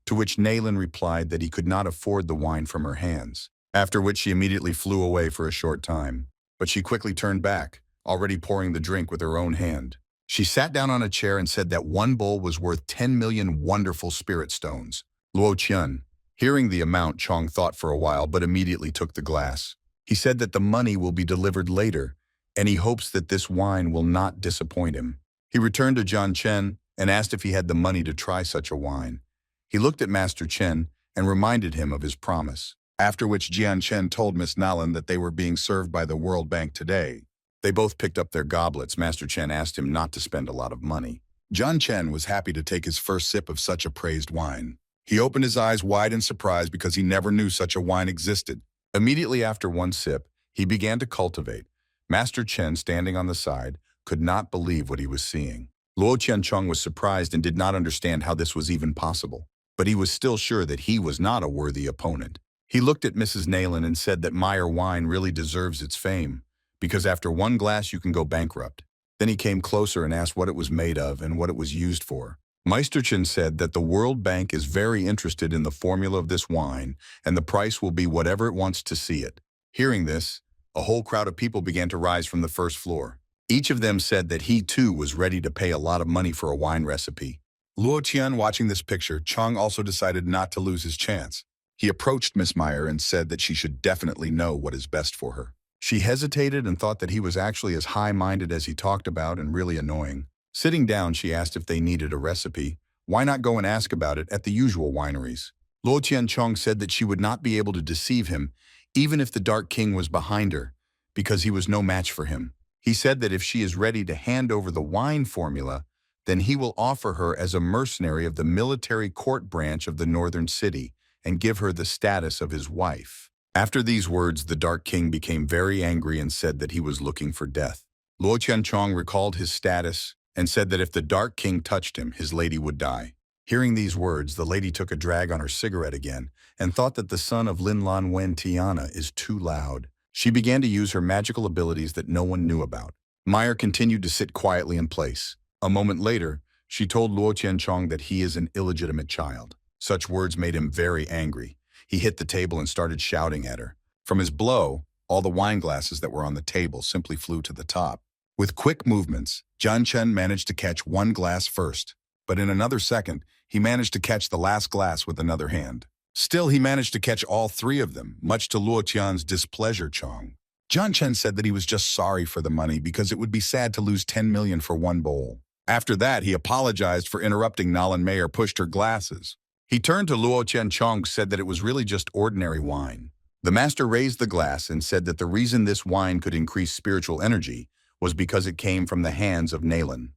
to which Naylin replied that he could not afford the wine from her hands, after which she immediately flew away for a short time. But she quickly turned back, already pouring the drink with her own hand. She sat down on a chair and said that one bowl was worth 10 million wonderful spirit stones. Luo Qian, hearing the amount, Chong thought for a while but immediately took the glass. He said that the money will be delivered later, and he hopes that this wine will not disappoint him. He returned to Jian Chen and asked if he had the money to try such a wine. He looked at Master Chen and reminded him of his promise, after which Jian Chen told Miss Nalan that they were being served by the World Bank today. They both picked up their goblets. Master Chen asked him not to spend a lot of money. Jian Chen was happy to take his first sip of such a praised wine. He opened his eyes wide in surprise because he never knew such a wine existed. Immediately after one sip, he began to cultivate. Master Chen, standing on the side, could not believe what he was seeing. Luo Qianchong was surprised and did not understand how this was even possible, but he was still sure that he was not a worthy opponent. He looked at Mrs. Naylin and said that Meyer wine really deserves its fame, because after one glass you can go bankrupt. Then he came closer and asked what it was made of and what it was used for. Meister Chen said that the World Bank is very interested in the formula of this wine, and the price will be whatever it wants to see it. Hearing this, a whole crowd of people began to rise from the first floor. Each of them said that he too was ready to pay a lot of money for a wine recipe. Luo Qian, watching this picture, Chong also decided not to lose his chance. He approached Miss Meyer and said that she should definitely know what is best for her. She hesitated and thought that he was actually as high-minded as he talked about and really annoying. Sitting down, she asked if they needed a recipe. Why not go and ask about it at the usual wineries? Luo Qianchong said that she would not be able to deceive him, even if the Dark King was behind her, because he was no match for him. He said that if she is ready to hand over the wine formula, then he will offer her as a mercenary of the military court branch of the northern city and give her the status of his wife. After these words, the Dark King became very angry and said that he was looking for death. Luo Qianchong recalled his status and said that if the Dark King touched him, his lady would die. Hearing these words, the lady took a drag on her cigarette again and thought that the son of Lin Lan Wen Tiana is too loud. She began to use her magical abilities that no one knew about. Meyer continued to sit quietly in place. A moment later, she told Luo Tianchong that he is an illegitimate child. Such words made him very angry. He hit the table and started shouting at her. From his blow, all the wine glasses that were on the table simply flew to the top. With quick movements, Jian Chen managed to catch one glass first, but in another second, he managed to catch the last glass with another hand. Still, he managed to catch all three of them, much to Luo Tian's displeasure. Jian Chen said that he was just sorry for the money because it would be sad to lose 10 million for one bowl. After that, he apologized for interrupting Nalan Mayer pushed her glasses. He turned to Luo Tianchong, said that it was really just ordinary wine. The master raised the glass and said that the reason this wine could increase spiritual energy was because it came from the hands of Nalan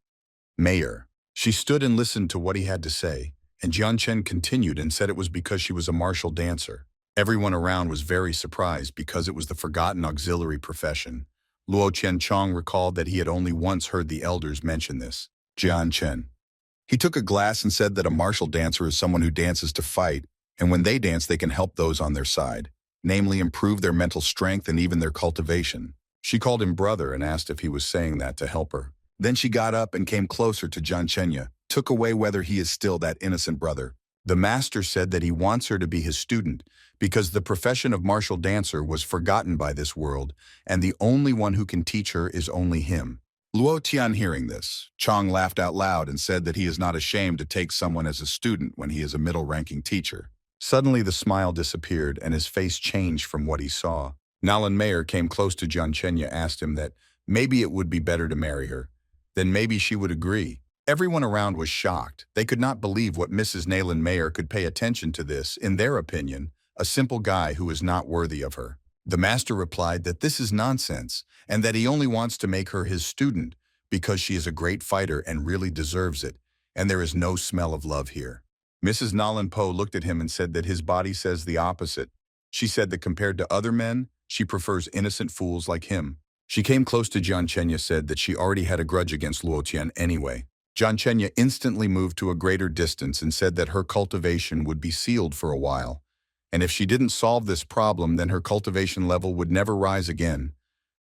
Mayer. She stood and listened to what he had to say, and Jian Chen continued and said it was because she was a martial dancer. Everyone around was very surprised because it was the forgotten auxiliary profession. Luo Tianchong recalled that he had only once heard the elders mention this. Jian Chen. He took a glass and said that a martial dancer is someone who dances to fight, and when they dance they can help those on their side, namely improve their mental strength and even their cultivation. She called him brother and asked if he was saying that to help her. Then she got up and came closer to Jian Chenya, took away whether he is still that innocent brother. The master said that he wants her to be his student because the profession of martial dancer was forgotten by this world, and the only one who can teach her is only him. Luo Tian, hearing this, Chong laughed out loud and said that he is not ashamed to take someone as a student when he is a middle-ranking teacher. Suddenly the smile disappeared and his face changed from what he saw. Nalan Mayer came close to Jian Chenya, asked him that maybe it would be better to marry her. Then maybe she would agree. Everyone around was shocked. They could not believe what Mrs. Nalan Mayer could pay attention to this, in their opinion, a simple guy who is not worthy of her. The master replied that this is nonsense and that he only wants to make her his student because she is a great fighter and really deserves it, and there is no smell of love here. Mrs. Nalan Po looked at him and said that his body says the opposite. She said that compared to other men, she prefers innocent fools like him. She came close to Jian Chenya, said that she already had a grudge against Luo Tian anyway. Jian Chenya instantly moved to a greater distance and said that her cultivation would be sealed for a while, and if she didn't solve this problem, then her cultivation level would never rise again.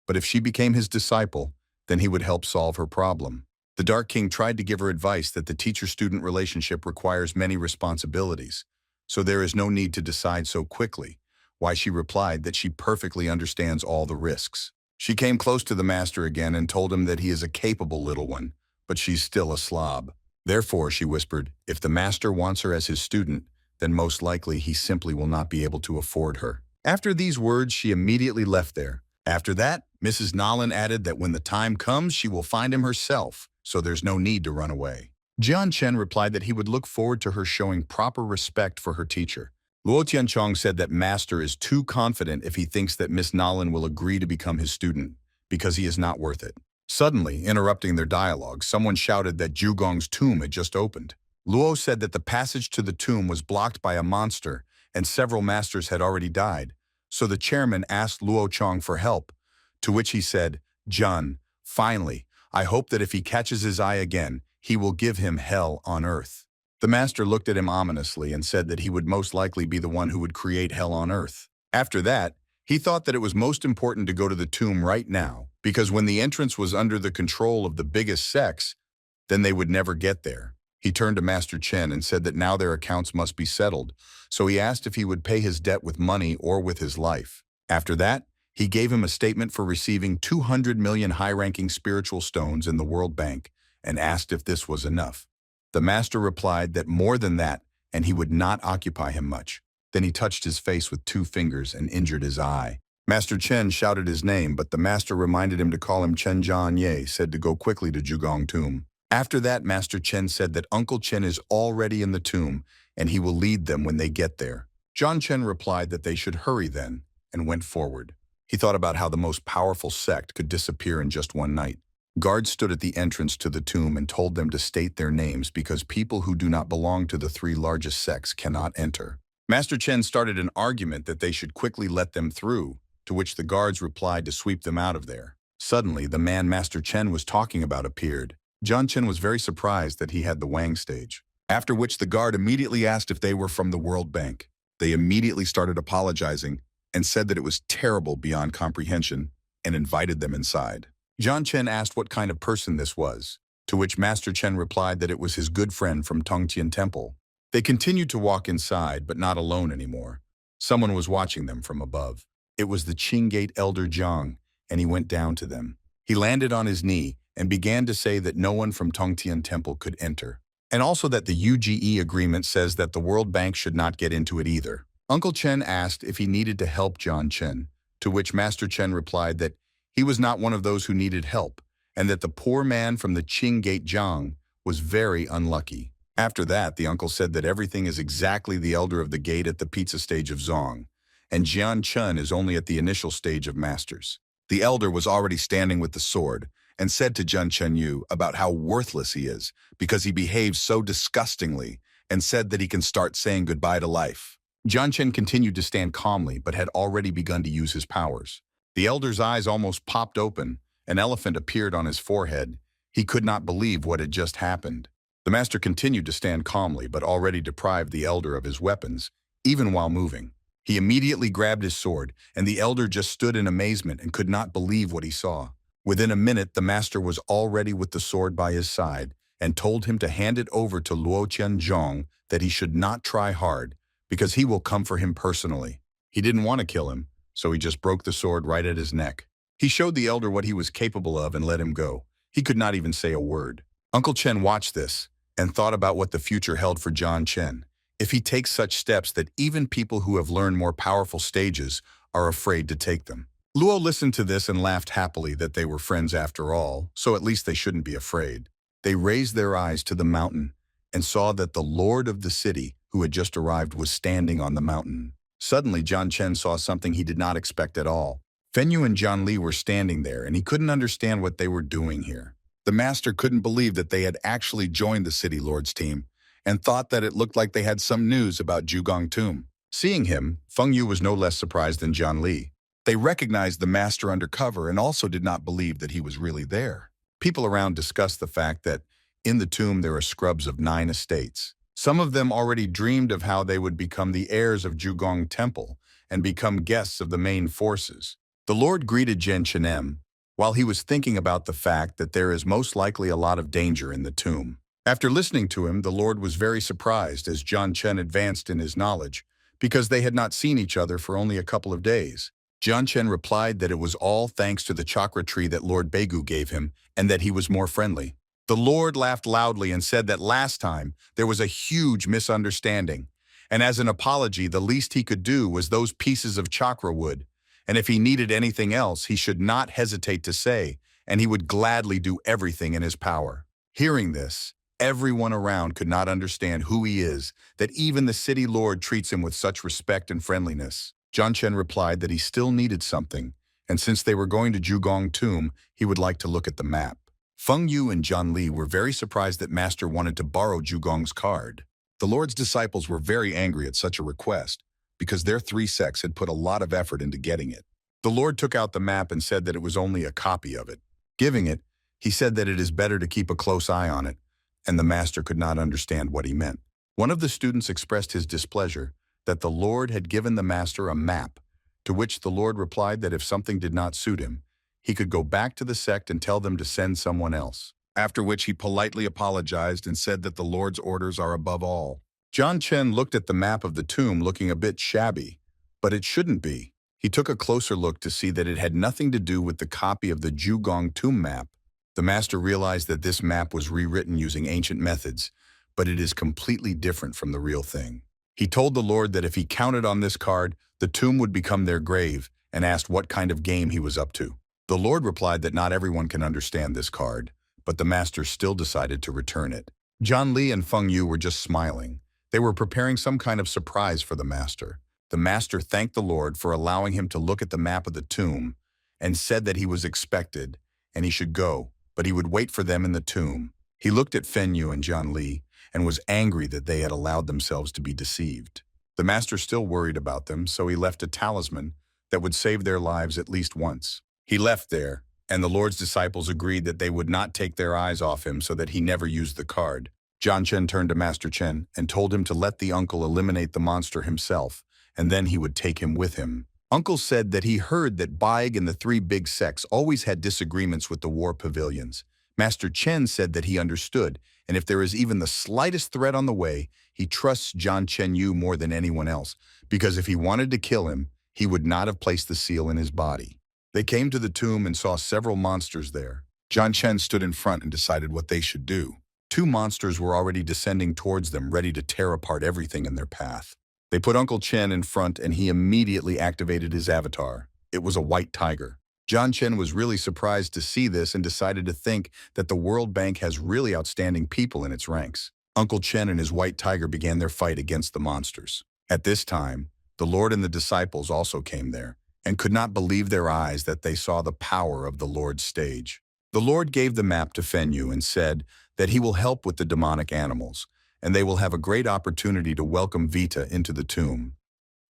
But if she became his disciple, then he would help solve her problem. The Dark King tried to give her advice that the teacher-student relationship requires many responsibilities, so there is no need to decide so quickly, why she replied that she perfectly understands all the risks. She came close to the master again and told him that he is a capable little one, but she's still a slob. Therefore, she whispered, if the master wants her as his student, then most likely he simply will not be able to afford her. After these words, she immediately left there. After that, Mrs. Nalan added that when the time comes, she will find him herself, so there's no need to run away. Jian Chen replied that he would look forward to her showing proper respect for her teacher. Luo Tianchong said that master is too confident if he thinks that Miss Nalan will agree to become his student, because he is not worth it. Suddenly, interrupting their dialogue, someone shouted that Zhugong's tomb had just opened. Luo said that the passage to the tomb was blocked by a monster and several masters had already died, so the chairman asked Luo Chong for help, to which he said, Jun, finally, I hope that if he catches his eye again, he will give him hell on earth. The master looked at him ominously and said that he would most likely be the one who would create hell on earth. After that, he thought that it was most important to go to the tomb right now, because when the entrance was under the control of the biggest sects, then they would never get there. He turned to Master Chen and said that now their accounts must be settled, so he asked if he would pay his debt with money or with his life. After that, he gave him a statement for receiving 200 million high-ranking spiritual stones in the World Bank and asked if this was enough. The master replied that more than that, and he would not occupy him much. Then he touched his face with 2 fingers and injured his eye. Master Chen shouted his name, but the master reminded him to call him Chen Jian Ye, said to go quickly to Zhugong tomb. After that, Master Chen said that Uncle Chen is already in the tomb, and he will lead them when they get there. John Chen replied that they should hurry then, and went forward. He thought about how the most powerful sect could disappear in just one night. Guards stood at the entrance to the tomb and told them to state their names because people who do not belong to the 3 largest sects cannot enter. Master Chen started an argument that they should quickly let them through, to which the guards replied to sweep them out of there. Suddenly, the man Master Chen was talking about appeared. John Chen was very surprised that he had the Wang stage, after which the guard immediately asked if they were from the World Bank. They immediately started apologizing and said that it was terrible beyond comprehension and invited them inside. John Chen asked what kind of person this was. to which Master Chen replied that it was his good friend from Tongtian Temple. They continued to walk inside, but not alone anymore. Someone was watching them from above. It was the Qinggate elder Jiang, and he went down to them. He landed on his knee and began to say that no one from Tongtian Temple could enter, and also that the UGE agreement says that the World Bank should not get into it either. Uncle Chen asked if he needed to help John Chen, to which Master Chen replied that he was not one of those who needed help, and that the poor man from the Qinggate Jiang was very unlucky. After that, the uncle said that everything is exactly the elder of the gate at the pizza stage of Zong, and Jian Chun is only at the initial stage of masters. The elder was already standing with the sword and said to Jun Chen Yu about how worthless he is because he behaves so disgustingly, and said that he can start saying goodbye to life. Jian Chen continued to stand calmly but had already begun to use his powers. The elder's eyes almost popped open. An elephant appeared on his forehead. He could not believe what had just happened. The master continued to stand calmly but already deprived the elder of his weapons, even while moving. He immediately grabbed his sword, and the elder just stood in amazement and could not believe what he saw. Within a minute, the master was already with the sword by his side and told him to hand it over to Luo Qianzhong, that he should not try hard, because he will come for him personally. He didn't want to kill him, so he just broke the sword right at his neck. He showed the elder what he was capable of and let him go. He could not even say a word. Uncle Chen watched this and thought about what the future held for John Chen. If he takes such steps that even people who have learned more powerful stages are afraid to take them. Luo listened to this and laughed happily that they were friends after all, so at least they shouldn't be afraid. They raised their eyes to the mountain and saw that the lord of the city, who had just arrived, was standing on the mountain. Suddenly, John Chen saw something he did not expect at all. Fenyu and John Li were standing there, and he couldn't understand what they were doing here. The master couldn't believe that they had actually joined the city lord's team, and thought that it looked like they had some news about Zhugong Tomb. Seeing him, Feng Yu was no less surprised than John Li. They recognized the master undercover and also did not believe that he was really there. People around discussed the fact that in the tomb there are scrubs of 9 estates. Some of them already dreamed of how they would become the heirs of Zhugong Temple and become guests of the main forces. The Lord greeted Jen Chenem while he was thinking about the fact that there is most likely a lot of danger in the tomb. After listening to him, the Lord was very surprised as John Chen advanced in his knowledge, because they had not seen each other for only a couple of days. John Chen replied that it was all thanks to the chakra tree that Lord Begu gave him, and that he was more friendly. The Lord laughed loudly and said that last time there was a huge misunderstanding, and as an apology, the least he could do was those pieces of chakra wood, and if he needed anything else, he should not hesitate to say, and he would gladly do everything in his power. Hearing this, everyone around could not understand who he is, that even the city lord treats him with such respect and friendliness. John Chen replied that he still needed something, and since they were going to Zhugong Tomb, he would like to look at the map. Feng Yu and John Li were very surprised that Master wanted to borrow Zhugong's card. The Lord's disciples were very angry at such a request, because their 3 sects had put a lot of effort into getting it. The Lord took out the map and said that it was only a copy of it. Giving it, he said that it is better to keep a close eye on it, and the master could not understand what he meant. One of the students expressed his displeasure that the Lord had given the master a map, to which the Lord replied that if something did not suit him, he could go back to the sect and tell them to send someone else, after which he politely apologized and said that the Lord's orders are above all. John Chen looked at the map of the tomb looking a bit shabby, but it shouldn't be. He took a closer look to see that it had nothing to do with the copy of the Zhugong tomb map. The master realized that this map was rewritten using ancient methods, but it is completely different from the real thing. He told the Lord that if he counted on this card, the tomb would become their grave, and asked what kind of game he was up to. The Lord replied that not everyone can understand this card, but the master still decided to return it. John Li and Feng Yu were just smiling. They were preparing some kind of surprise for the master. The master thanked the Lord for allowing him to look at the map of the tomb and said that he was expected and he should go, but he would wait for them in the tomb. He looked at Feng Yu and John Li and was angry that they had allowed themselves to be deceived. The master still worried about them, so he left a talisman that would save their lives at least once. He left there, and the Lord's disciples agreed that they would not take their eyes off him so that he never used the card. John Chen turned to Master Chen and told him to let the uncle eliminate the monster himself, and then he would take him with him. Uncle said that he heard that Baig and the 3 big sects always had disagreements with the war pavilions, Master Chen said that he understood, and if there is even the slightest threat on the way, he trusts Jian Chenyu more than anyone else, because if he wanted to kill him, he would not have placed the seal in his body. They came to the tomb and saw several monsters there. Jian Chen stood in front and decided what they should do. Two monsters were already descending towards them, ready to tear apart everything in their path. They put Uncle Chen in front and he immediately activated his avatar. It was a white tiger. Jian Chen was really surprised to see this and decided to think that the World Bank has really outstanding people in its ranks. Uncle Chen and his white tiger began their fight against the monsters. At this time, the Lord and the disciples also came there and could not believe their eyes that they saw the power of the Lord's stage. The Lord gave the map to Fenyu and said that he will help with the demonic animals, and they will have a great opportunity to welcome Vita into the tomb.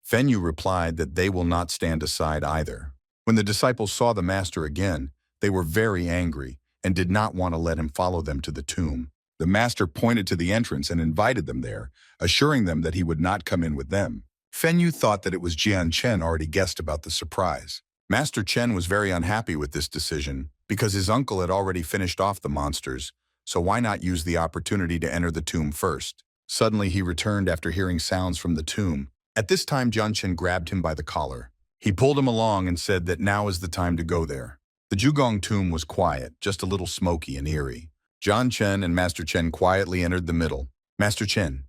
Fenyu replied that they will not stand aside either. When the disciples saw the master again, they were very angry and did not want to let him follow them to the tomb. The master pointed to the entrance and invited them there, assuring them that he would not come in with them. Fenyu thought that it was Jian Chen already guessed about the surprise. Master Chen was very unhappy with this decision because his uncle had already finished off the monsters, so why not use the opportunity to enter the tomb first? Suddenly he returned after hearing sounds from the tomb. At this time Jian Chen grabbed him by the collar. He pulled him along and said that now is the time to go there. The Zhugong tomb was quiet, just a little smoky and eerie. Jian Chen and Master Chen quietly entered the middle. Master Chen.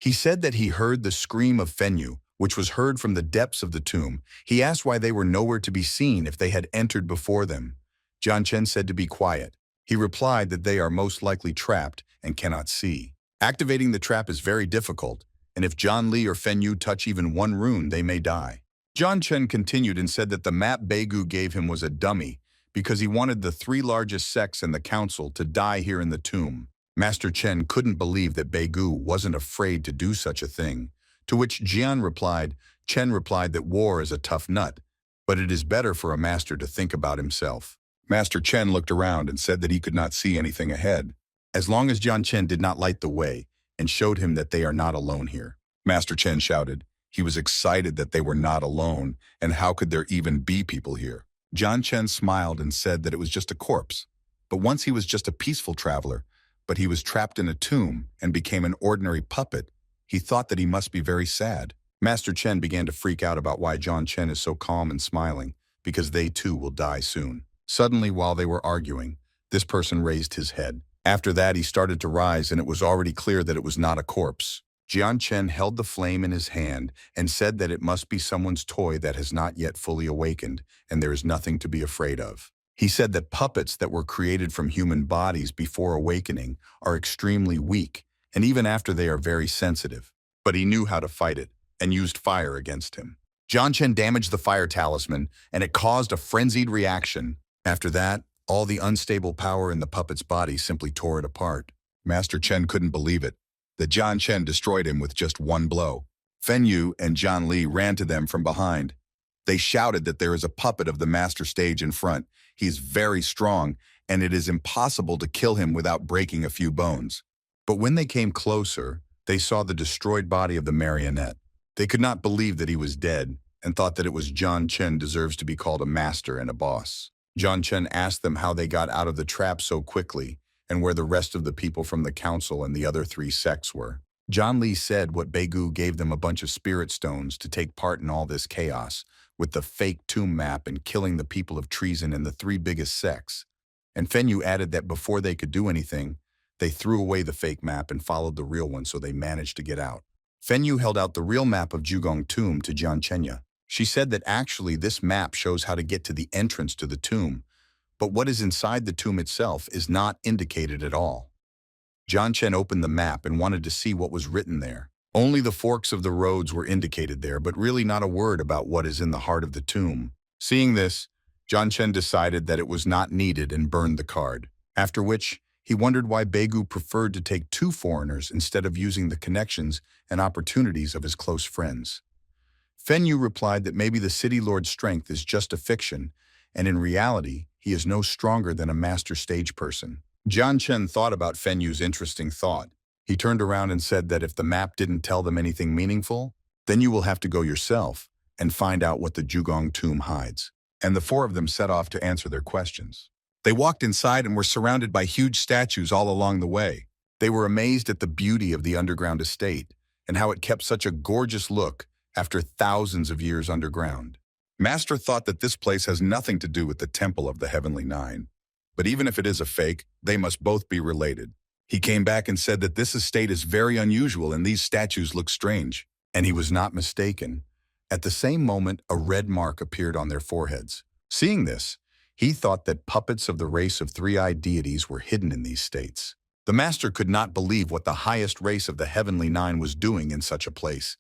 He said that he heard the scream of Fenyu, which was heard from the depths of the tomb. He asked why they were nowhere to be seen if they had entered before them. Jian Chen said to be quiet. He replied that they are most likely trapped and cannot see. Activating the trap is very difficult, and if Jian Li or Fenyu touch even one rune, they may die. Jian Chen continued and said that the map Beigu gave him was a dummy because he wanted the three largest sects in the council to die here in the tomb. Master Chen couldn't believe that Beigu wasn't afraid to do such a thing, to which Chen replied that war is a tough nut, but it is better for a master to think about himself. Master Chen looked around and said that he could not see anything ahead, as long as Jian Chen did not light the way and showed him that they are not alone here. Master Chen shouted. He was excited that they were not alone, and how could there even be people here? Jian Chen smiled and said that it was just a corpse, but once he was just a peaceful traveler, but he was trapped in a tomb and became an ordinary puppet. He thought that he must be very sad. Master Chen began to freak out about why Jian Chen is so calm and smiling, because they too will die soon. Suddenly, while they were arguing, this person raised his head. After that, he started to rise, and it was already clear that it was not a corpse. Jian Chen held the flame in his hand and said that it must be someone's toy that has not yet fully awakened, and there is nothing to be afraid of. He said that puppets that were created from human bodies before awakening are extremely weak, and even after they are very sensitive. But he knew how to fight it, and used fire against him. Jian Chen damaged the fire talisman, and it caused a frenzied reaction. After that, all the unstable power in the puppet's body simply tore it apart. Master Chen couldn't believe it, that Jian Chen destroyed him with just one blow. Fenyu and Jian Li ran to them from behind. They shouted that there is a puppet of the master stage in front. He is very strong, and it is impossible to kill him without breaking a few bones. But when they came closer, they saw the destroyed body of the marionette. They could not believe that he was dead, and thought that it was Jian Chen deserves to be called a master and a boss. Jian Chen asked them how they got out of the trap so quickly, and where the rest of the people from the council and the other three sects were. Jian Li said what Beigu gave them a bunch of spirit stones to take part in all this chaos, with the fake tomb map and killing the people of treason in the three biggest sects. And Fenyu added that before they could do anything, they threw away the fake map and followed the real one, so they managed to get out. Fenyu held out the real map of Zhugong tomb to Jian Chenya. She said that actually this map shows how to get to the entrance to the tomb, but what is inside the tomb itself is not indicated at all. Jian Chen opened the map and wanted to see what was written there. Only the forks of the roads were indicated there, but really not a word about what is in the heart of the tomb. Seeing this, Jian Chen decided that it was not needed and burned the card, after which he wondered why Beigu preferred to take two foreigners instead of using the connections and opportunities of his close friends. Fenyu replied that maybe the city lord's strength is just a fiction, and in reality, he is no stronger than a master stage person. Jian Chen thought about Fenyu's interesting thought. He turned around and said that if the map didn't tell them anything meaningful, then you will have to go yourself and find out what the Zhugong tomb hides. And the four of them set off to answer their questions. They walked inside and were surrounded by huge statues all along the way. They were amazed at the beauty of the underground estate and how it kept such a gorgeous look after thousands of years underground. Master thought that this place has nothing to do with the Temple of the Heavenly Nine. But even if it is a fake, they must both be related. He came back and said that this estate is very unusual and these statues look strange. And he was not mistaken. At the same moment, a red mark appeared on their foreheads. Seeing this, he thought that puppets of the race of three-eyed deities were hidden in these states. The master could not believe what the highest race of the Heavenly Nine was doing in such a place.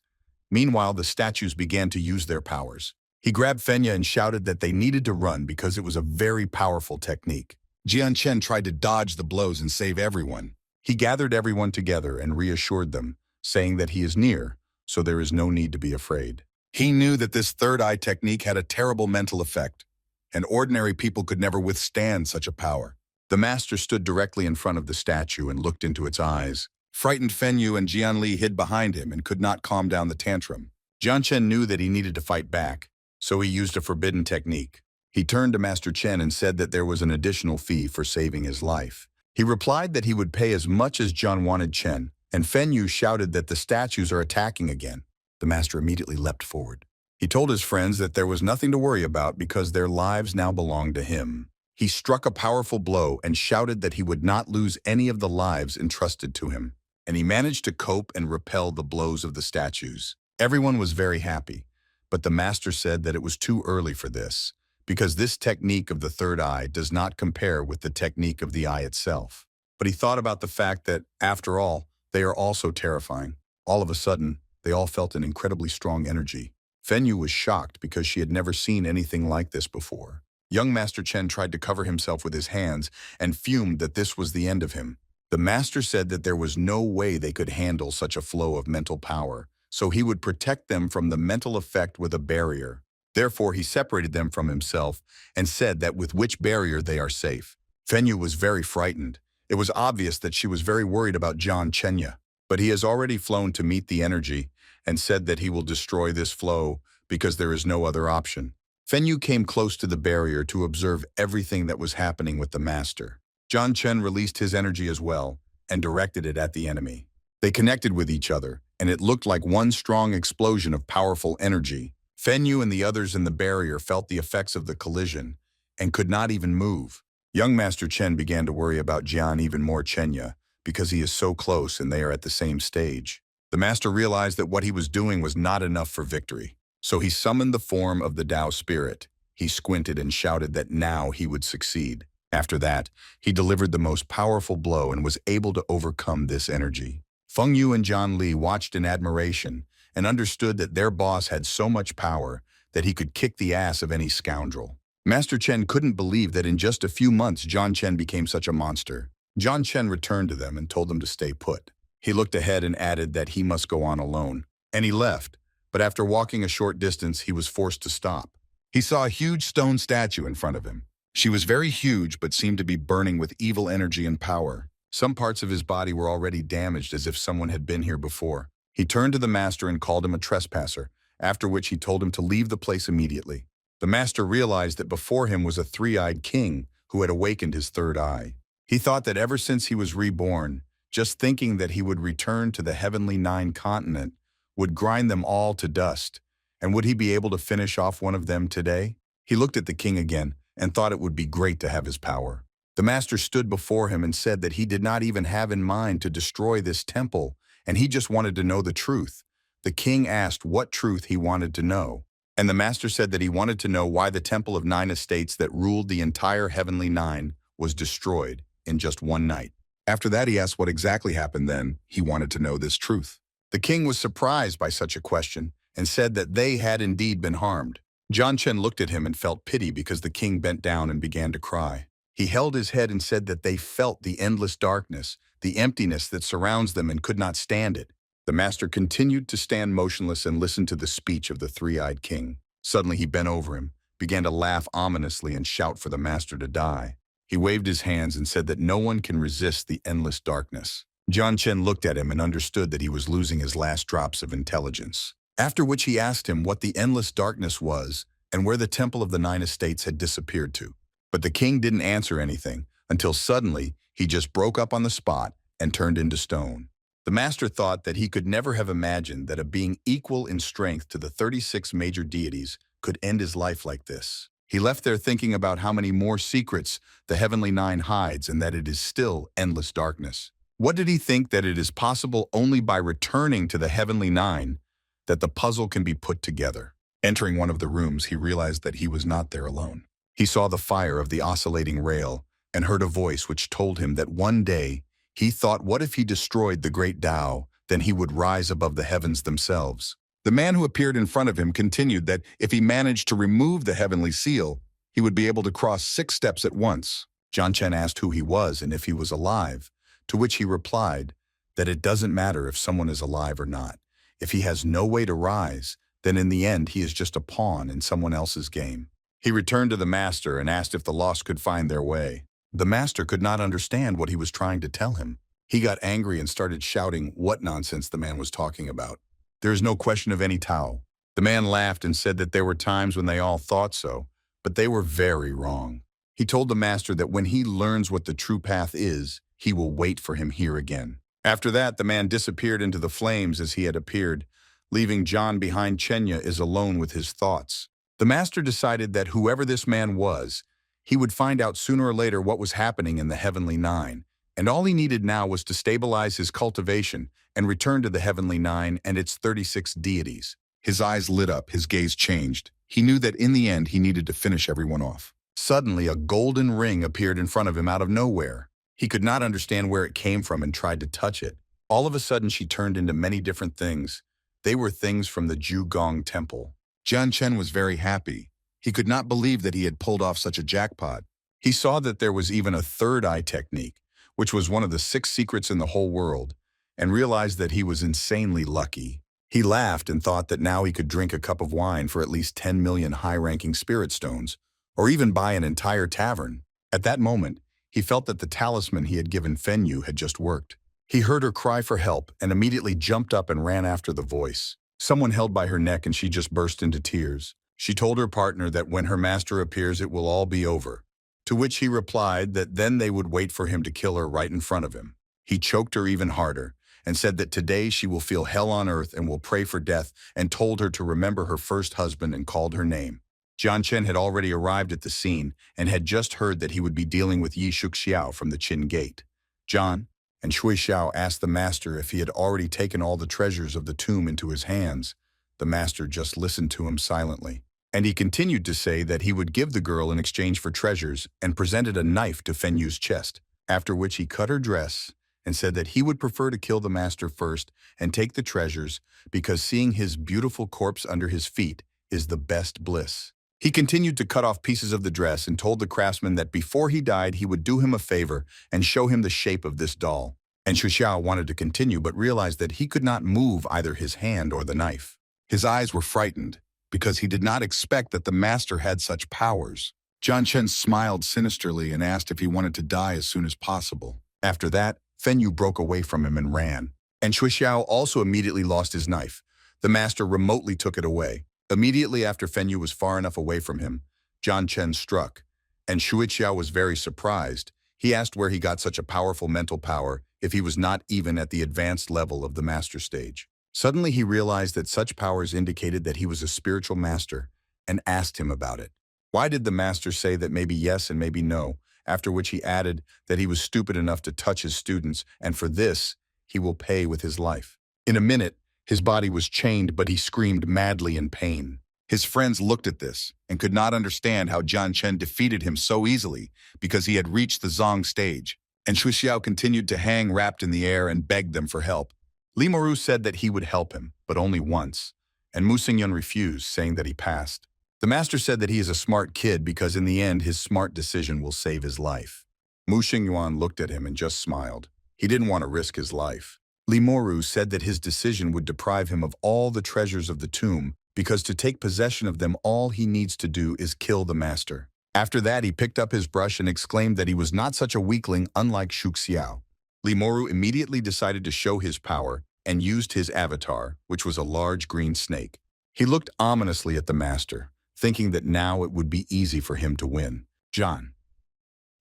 Meanwhile, the statues began to use their powers. He grabbed Fenya and shouted that they needed to run because it was a very powerful technique. Jian Chen tried to dodge the blows and save everyone. He gathered everyone together and reassured them, saying that he is near, so there is no need to be afraid. He knew that this third eye technique had a terrible mental effect, and ordinary people could never withstand such a power. The master stood directly in front of the statue and looked into its eyes. Frightened Fenyu and Jianli hid behind him and could not calm down the tantrum. Jian Chen knew that he needed to fight back, so he used a forbidden technique. He turned to Master Chen and said that there was an additional fee for saving his life. He replied that he would pay as much as Jian wanted Chen, and Fenyu shouted that the statues are attacking again. The master immediately leapt forward. He told his friends that there was nothing to worry about because their lives now belonged to him. He struck a powerful blow and shouted that he would not lose any of the lives entrusted to him, and he managed to cope and repel the blows of the statues. Everyone was very happy, but the master said that it was too early for this, because this technique of the third eye does not compare with the technique of the eye itself. But he thought about the fact that, after all, they are also terrifying. All of a sudden, they all felt an incredibly strong energy. Fenyu was shocked because she had never seen anything like this before. Young Master Chen tried to cover himself with his hands and fumed that this was the end of him. The master said that there was no way they could handle such a flow of mental power, so he would protect them from the mental effect with a barrier. Therefore, he separated them from himself and said that with which barrier they are safe. Fenyu was very frightened. It was obvious that she was very worried about Jian Chenya, but he has already flown to meet the energy and said that he will destroy this flow because there is no other option. Fenyu came close to the barrier to observe everything that was happening with the master. Jian Chen released his energy as well and directed it at the enemy. They connected with each other, and it looked like one strong explosion of powerful energy. Fenyu and the others in the barrier felt the effects of the collision and could not even move. Young Master Chen began to worry about Jian even more Chenya because he is so close and they are at the same stage. The master realized that what he was doing was not enough for victory, so he summoned the form of the Tao spirit. He squinted and shouted that now he would succeed. After that, he delivered the most powerful blow and was able to overcome this energy. Feng Yu and John Li watched in admiration and understood that their boss had so much power that he could kick the ass of any scoundrel. Master Chen couldn't believe that in just a few months Jian Chen became such a monster. Jian Chen returned to them and told them to stay put. He looked ahead and added that he must go on alone. And he left, but after walking a short distance he was forced to stop. He saw a huge stone statue in front of him. She was very huge but seemed to be burning with evil energy and power. Some parts of his body were already damaged as if someone had been here before. He turned to the master and called him a trespasser, after which he told him to leave the place immediately. The master realized that before him was a three-eyed king who had awakened his third eye. He thought that ever since he was reborn, just thinking that he would return to the heavenly nine continent would grind them all to dust. And would he be able to finish off one of them today? He looked at the king again and thought it would be great to have his power. The master stood before him and said that he did not even have in mind to destroy this temple, and he just wanted to know the truth. The king asked what truth he wanted to know, and the master said that he wanted to know why the Temple of Nine Estates that ruled the entire Heavenly Nine was destroyed in just one night. After that, he asked what exactly happened then. He wanted to know this truth. The king was surprised by such a question and said that they had indeed been harmed. Jian Chen looked at him and felt pity because the king bent down and began to cry. He held his head and said that they felt the endless darkness, the emptiness that surrounds them and could not stand it. The master continued to stand motionless and listen to the speech of the three-eyed king. Suddenly he bent over him, began to laugh ominously and shout for the master to die. He waved his hands and said that no one can resist the endless darkness. Jian Chen looked at him and understood that he was losing his last drops of intelligence. After which he asked him what the endless darkness was and where the Temple of the Nine Estates had disappeared to. But the king didn't answer anything until suddenly he just broke up on the spot and turned into stone. The master thought that he could never have imagined that a being equal in strength to the 36 major deities could end his life like this. He left there thinking about how many more secrets the Heavenly Nine hides and that it is still endless darkness. What did he think? That it is possible only by returning to the Heavenly Nine that the puzzle can be put together. Entering one of the rooms, he realized that he was not there alone. He saw the fire of the oscillating rail and heard a voice which told him that one day he thought, what if he destroyed the great Tao, then he would rise above the heavens themselves. The man who appeared in front of him continued that if he managed to remove the heavenly seal, he would be able to cross 6 steps at once. Jian Chen asked who he was and if he was alive, to which he replied that it doesn't matter if someone is alive or not. If he has no way to rise, then in the end he is just a pawn in someone else's game. He returned to the master and asked if the lost could find their way. The master could not understand what he was trying to tell him. He got angry and started shouting what nonsense the man was talking about. There is no question of any Tao. The man laughed and said that there were times when they all thought so, but they were very wrong. He told the master that when he learns what the true path is, he will wait for him here again. After that, the man disappeared into the flames as he had appeared, leaving John behind. Chenya is alone with his thoughts. The master decided that whoever this man was, he would find out sooner or later what was happening in the Heavenly Nine, and all he needed now was to stabilize his cultivation and return to the Heavenly Nine and its 36 deities. His eyes lit up, his gaze changed. He knew that in the end he needed to finish everyone off. Suddenly, a golden ring appeared in front of him out of nowhere. He could not understand where it came from and tried to touch it. All of a sudden, she turned into many different things. They were things from the Jugong Temple. Jian Chen was very happy. He could not believe that he had pulled off such a jackpot. He saw that there was even a third eye technique, which was one of the 6 secrets in the whole world, and realized that he was insanely lucky. He laughed and thought that now he could drink a cup of wine for at least 10 million high-ranking spirit stones, or even buy an entire tavern. At that moment, he felt that the talisman he had given Fenyu had just worked. He heard her cry for help and immediately jumped up and ran after the voice. Someone held by her neck and she just burst into tears. She told her partner that when her master appears, it will all be over, to which he replied that then they would wait for him to kill her right in front of him. He choked her even harder and said that today she will feel hell on earth and will pray for death, and told her to remember her first husband and called her name. Jian Chen had already arrived at the scene and had just heard that he would be dealing with Yi Shuxiao from the Qin Gate. Jian and Shui Xiao asked the master if he had already taken all the treasures of the tomb into his hands. The master just listened to him silently, and he continued to say that he would give the girl in exchange for treasures and presented a knife to Fenyu's chest, after which he cut her dress and said that he would prefer to kill the master first and take the treasures because seeing his beautiful corpse under his feet is the best bliss. He continued to cut off pieces of the dress and told the craftsman that before he died he would do him a favor and show him the shape of this doll. And Shu Xiao wanted to continue but realized that he could not move either his hand or the knife. His eyes were frightened because he did not expect that the master had such powers. Jian Chen smiled sinisterly and asked if he wanted to die as soon as possible. After that, Fenyu broke away from him and ran. And Shui Xiao also immediately lost his knife. The master remotely took it away. Immediately after Fenyu was far enough away from him, Jian Chen struck, and Shui Xiao was very surprised. He asked where he got such a powerful mental power if he was not even at the advanced level of the master stage. Suddenly he realized that such powers indicated that he was a spiritual master and asked him about it. Why did the master say that maybe yes and maybe no, after which he added that he was stupid enough to touch his students, and for this, he will pay with his life. In a minute, his body was chained, but he screamed madly in pain. His friends looked at this and could not understand how Jian Chen defeated him so easily because he had reached the Zong stage, and Shu Xiao continued to hang wrapped in the air and begged them for help. Li Moru said that he would help him, but only once, and Mu Xingyun refused, saying that he passed. The master said that he is a smart kid because in the end his smart decision will save his life. Mu Xingyuan looked at him and just smiled. He didn't want to risk his life. Li Moru said that his decision would deprive him of all the treasures of the tomb because to take possession of them all he needs to do is kill the master. After that he picked up his brush and exclaimed that he was not such a weakling unlike Shu Xiao. Li Moru immediately decided to show his power and used his avatar, which was a large green snake. He looked ominously at the master, thinking that now it would be easy for him to win. John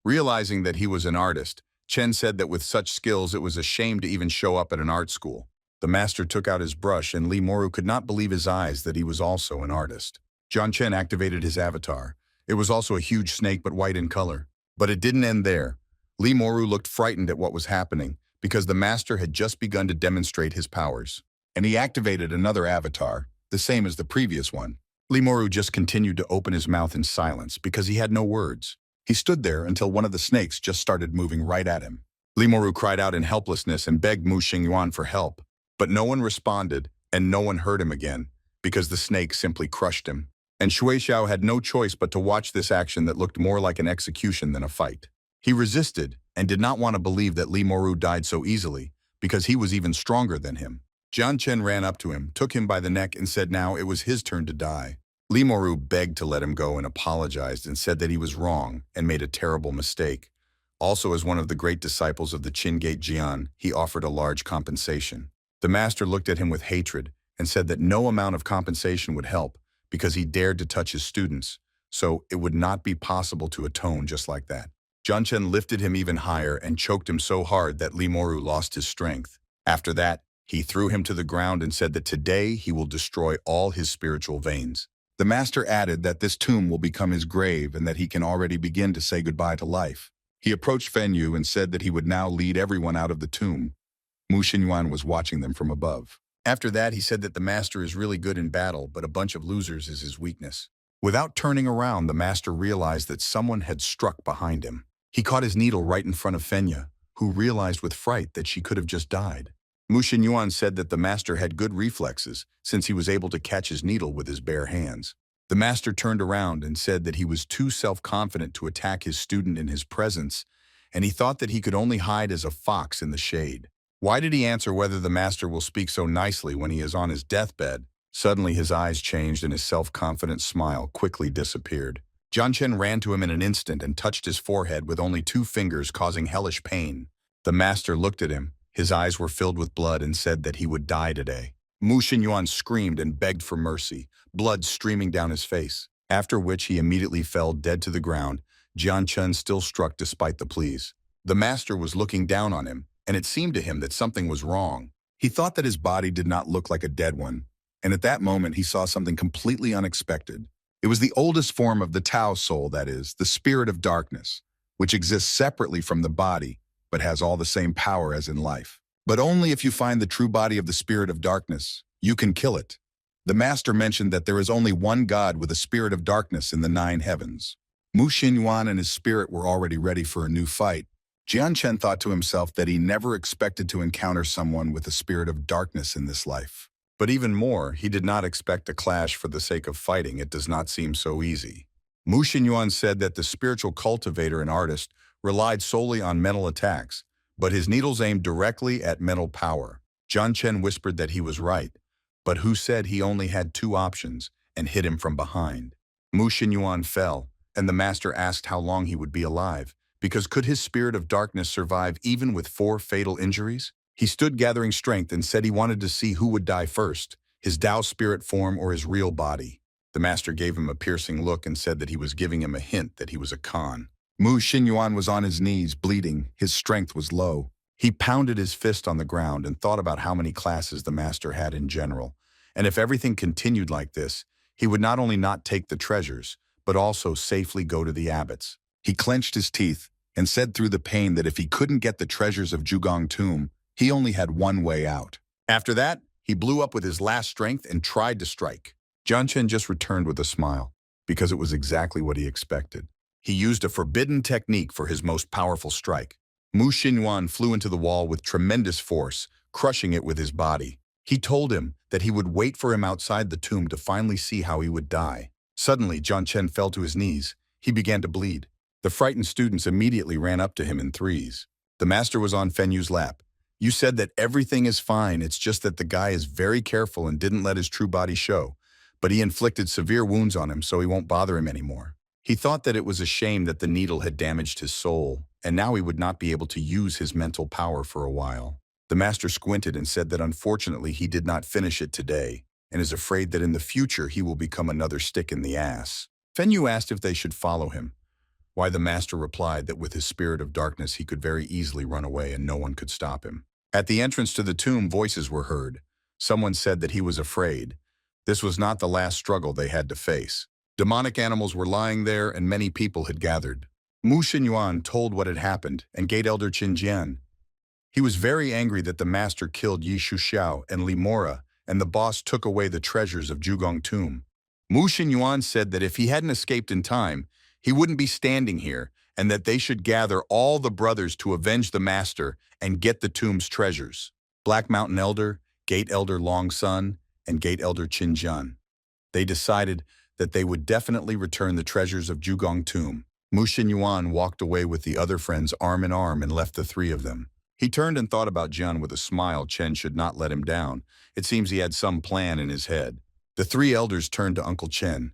Realizing that he was an artist, Chen said that with such skills it was a shame to even show up at an art school. The master took out his brush and Lee Moru could not believe his eyes that he was also an artist. Jian Chen activated his avatar. It was also a huge snake but white in color. But it didn't end there. Lee Moru looked frightened at what was happening because the master had just begun to demonstrate his powers. And he activated another avatar, the same as the previous one. Lee Moru just continued to open his mouth in silence because he had no words. He stood there until one of the snakes just started moving right at him. Lee Moru cried out in helplessness and begged Mu Xingyuan for help. But no one responded and no one heard him again because the snake simply crushed him. And Shui Xiao had no choice but to watch this action that looked more like an execution than a fight. He resisted and did not want to believe that Lee Moru died so easily because he was even stronger than him. Jian Chen ran up to him, took him by the neck and said now it was his turn to die. Lee Moru begged to let him go and apologized and said that he was wrong and made a terrible mistake. Also, as one of the great disciples of the Qin Gate Jian, he offered a large compensation. The master looked at him with hatred and said that no amount of compensation would help because he dared to touch his students, so it would not be possible to atone just like that. Jian Chen lifted him even higher and choked him so hard that Lee Moru lost his strength. After that, he threw him to the ground and said that today he will destroy all his spiritual veins. The master added that this tomb will become his grave and that he can already begin to say goodbye to life. He approached Fen Yu and said that he would now lead everyone out of the tomb. Mu Xingyuan was watching them from above. After that, he said that the master is really good in battle, but a bunch of losers is his weakness. Without turning around, the master realized that someone had struck behind him. He caught his needle right in front of Fenya, who realized with fright that she could have just died. Mu Xingyuan said that the master had good reflexes, since he was able to catch his needle with his bare hands. The master turned around and said that he was too self-confident to attack his student in his presence, and he thought that he could only hide as a fox in the shade. Why did he answer whether the master will speak so nicely when he is on his deathbed? Suddenly his eyes changed and his self-confident smile quickly disappeared. Jian Chen ran to him in an instant and touched his forehead with only 2 fingers, causing hellish pain. The master looked at him. His eyes were filled with blood and said that he would die today. Mu Xingyuan screamed and begged for mercy, blood streaming down his face, after which he immediately fell dead to the ground. Jian Chen still struck despite the pleas. The master was looking down on him, and it seemed to him that something was wrong. He thought that his body did not look like a dead one, and at that moment he saw something completely unexpected. It was the oldest form of the Tao soul, that is, the spirit of darkness, which exists separately from the body, but has all the same power as in life. But only if you find the true body of the spirit of darkness, you can kill it. The master mentioned that there is only one God with a spirit of darkness in the 9 heavens. Mu Xingyuan and his spirit were already ready for a new fight. Jian Chen thought to himself that he never expected to encounter someone with a spirit of darkness in this life. But even more, he did not expect a clash for the sake of fighting. It does not seem so easy. Mu Xingyuan said that the spiritual cultivator and artist relied solely on mental attacks, but his needles aimed directly at mental power. Jian Chen whispered that he was right, but who said he only had 2 options and hit him from behind. Mu Xingyuan fell, and the master asked how long he would be alive, because could his spirit of darkness survive even with 4 fatal injuries? He stood gathering strength and said he wanted to see who would die first, his Tao spirit form or his real body. The master gave him a piercing look and said that he was giving him a hint that he was a con. Mu Xingyuan was on his knees, bleeding. His strength was low. He pounded his fist on the ground and thought about how many classes the master had in general. And if everything continued like this, he would not only not take the treasures, but also safely go to the abbots. He clenched his teeth and said through the pain that if he couldn't get the treasures of Zhugong Tomb, he only had one way out. After that, he blew up with his last strength and tried to strike. Jian Chen just returned with a smile, because it was exactly what he expected. He used a forbidden technique for his most powerful strike. Mu Xingyuan flew into the wall with tremendous force, crushing it with his body. He told him that he would wait for him outside the tomb to finally see how he would die. Suddenly, Jian Chen fell to his knees. He began to bleed. The frightened students immediately ran up to him in threes. The master was on Fenyu's lap. You said that everything is fine, it's just that the guy is very careful and didn't let his true body show. But he inflicted severe wounds on him, so he won't bother him anymore. He thought that it was a shame that the needle had damaged his soul, and now he would not be able to use his mental power for a while. The master squinted and said that unfortunately he did not finish it today, and is afraid that in the future he will become another stick in the ass. Fenyu asked if they should follow him. Why the master replied that with his spirit of darkness he could very easily run away and no one could stop him. At the entrance to the tomb, voices were heard. Someone said that he was afraid. This was not the last struggle they had to face. Demonic animals were lying there and many people had gathered. Mu Xinyuan told what had happened, and Gate Elder Qin Jian. He was very angry that the master killed Yi Shuxiao and Li Mora, and the boss took away the treasures of Zhugong tomb. Mu Xinyuan said that if he hadn't escaped in time, he wouldn't be standing here, and that they should gather all the brothers to avenge the master and get the tomb's treasures. Black Mountain Elder, Gate Elder Long Sun, and Gate Elder Qin Jian. They decided that they would definitely return the treasures of Zhugong tomb. Mu Xinyuan walked away with the other friends arm in arm and left the three of them. He turned and thought about Jian with a smile. Chen should not let him down. It seems he had some plan in his head. The three elders turned to Uncle Chen.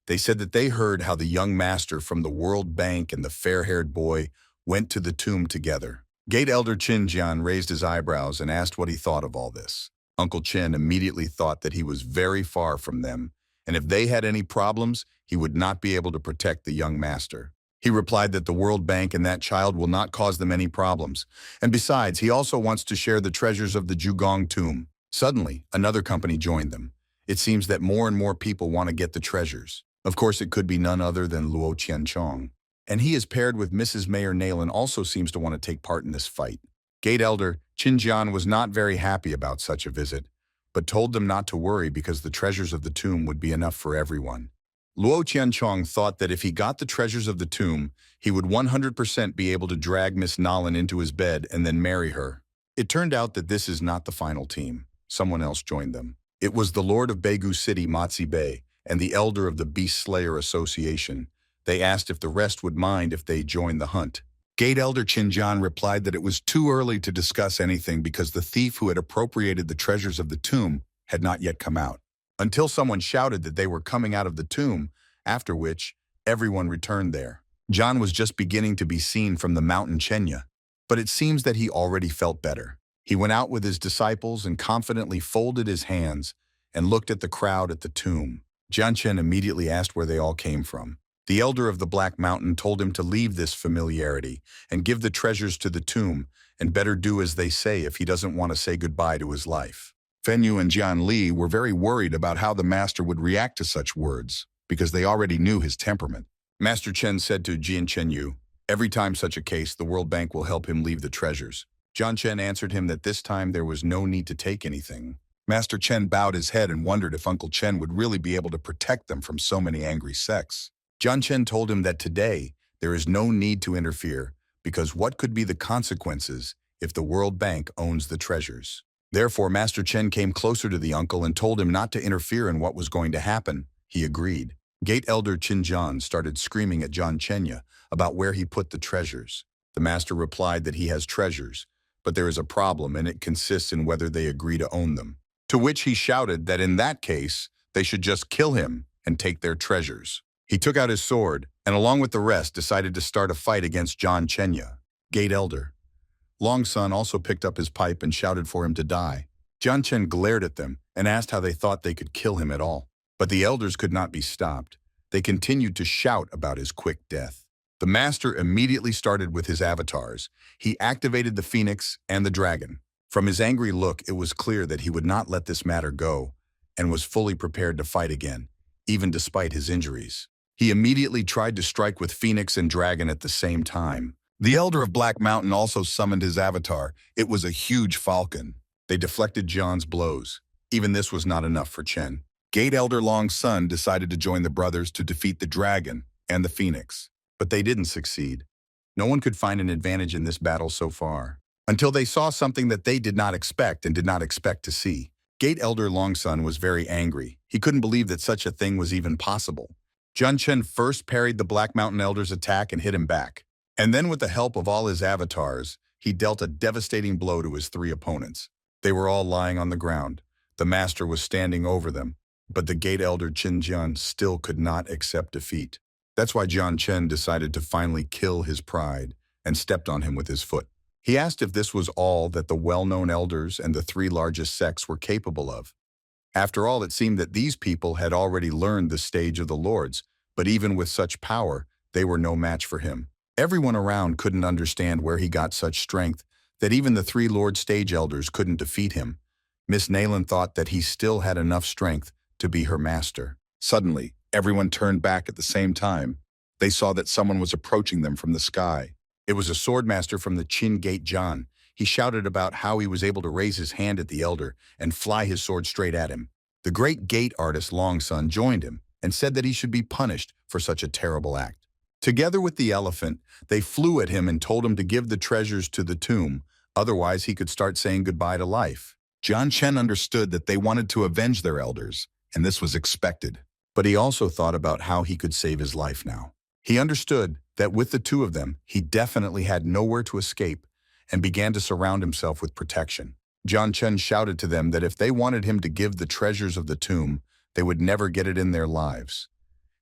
They said that they heard how the young master from the World Bank and the fair-haired boy went to the tomb together. Gate Elder Qin Jian raised his eyebrows and asked what he thought of all this. Uncle Chen immediately thought that he was very far from them, and if they had any problems, he would not be able to protect the young master. He replied that the World Bank and that child will not cause them any problems, and besides, he also wants to share the treasures of the Zhugong tomb. Suddenly, another company joined them. It seems that more and more people want to get the treasures. Of course, it could be none other than Luo Qianchong. And he is paired with Mrs. Mayor Nail and also seems to want to take part in this fight. Gate Elder Qin Jian was not very happy about such a visit, but told them not to worry because the treasures of the tomb would be enough for everyone. Luo Qianchong thought that if he got the treasures of the tomb, he would 100% be able to drag Miss Nalin into his bed and then marry her. It turned out that this is not the final team. Someone else joined them. It was the Lord of Beigu City, Matzi Bei, and the elder of the Beast Slayer Association. They asked if the rest would mind if they joined the hunt. Gate Elder Qin Jian replied that it was too early to discuss anything because the thief who had appropriated the treasures of the tomb had not yet come out, until someone shouted that they were coming out of the tomb, after which everyone returned there. Jian was just beginning to be seen from the mountain Chenya, but it seems that he already felt better. He went out with his disciples and confidently folded his hands and looked at the crowd at the tomb. Jian Chen immediately asked where they all came from. The elder of the Black Mountain told him to leave this familiarity and give the treasures to the tomb, and better do as they say if he doesn't want to say goodbye to his life. Fenyu and Jian Li were very worried about how the master would react to such words, because they already knew his temperament. Master Chen said to Jian Chenyu, "Every time such a case, the World Bank will help him leave the treasures." Jian Chen answered him that this time there was no need to take anything. Master Chen bowed his head and wondered if Uncle Chen would really be able to protect them from so many angry sects. Jian Chen told him that today there is no need to interfere, because what could be the consequences if the World Bank owns the treasures? Therefore, Master Chen came closer to the uncle and told him not to interfere in what was going to happen. He agreed. Gate Elder Qin Jian started screaming at Jian Chenya about where he put the treasures. The master replied that he has treasures, but there is a problem and it consists in whether they agree to own them. To which he shouted that in that case, they should just kill him and take their treasures. He took out his sword and along with the rest decided to start a fight against Jian Chenya. Gate Elder Long Sun also picked up his pipe and shouted for him to die. Jian Chen glared at them and asked how they thought they could kill him at all. But the elders could not be stopped. They continued to shout about his quick death. The master immediately started with his avatars. He activated the phoenix and the dragon. From his angry look, it was clear that he would not let this matter go and was fully prepared to fight again, even despite his injuries. He immediately tried to strike with phoenix and dragon at the same time. The elder of Black Mountain also summoned his avatar. It was a huge falcon. They deflected Jian's blows. Even this was not enough for Chen. Gate Elder Long Sun decided to join the brothers to defeat the dragon and the phoenix. But they didn't succeed. No one could find an advantage in this battle so far, until they saw something that they did not expect and did not expect to see. Gate Elder Long Sun was very angry. He couldn't believe that such a thing was even possible. Jian Chen first parried the Black Mountain Elder's attack and hit him back. And then with the help of all his avatars, he dealt a devastating blow to his three opponents. They were all lying on the ground. The master was standing over them, but the Gate Elder Qin Jian still could not accept defeat. That's why Jian Chen decided to finally kill his pride and stepped on him with his foot. He asked if this was all that the well-known elders and the three largest sects were capable of. After all, it seemed that these people had already learned the stage of the lords, but even with such power, They were no match for him. Everyone around couldn't understand where he got such strength that even the three Lord Stage Elders couldn't defeat him. Miss Nayland thought that he still had enough strength to be her master. Suddenly, everyone turned back at the same time. They saw that someone was approaching them from the sky. It was a swordmaster from the Chin Gate John. He shouted about how he was able to raise his hand at the elder and fly his sword straight at him. The great gate artist Longsun joined him and said that he should be punished for such a terrible act. Together with the elephant, they flew at him and told him to give the treasures to the tomb, otherwise he could start saying goodbye to life. John Chen understood that they wanted to avenge their elders, and this was expected. But he also thought about how he could save his life now. He understood that with the two of them, he definitely had nowhere to escape and began to surround himself with protection. John Chen shouted to them that if they wanted him to give the treasures of the tomb, they would never get it in their lives.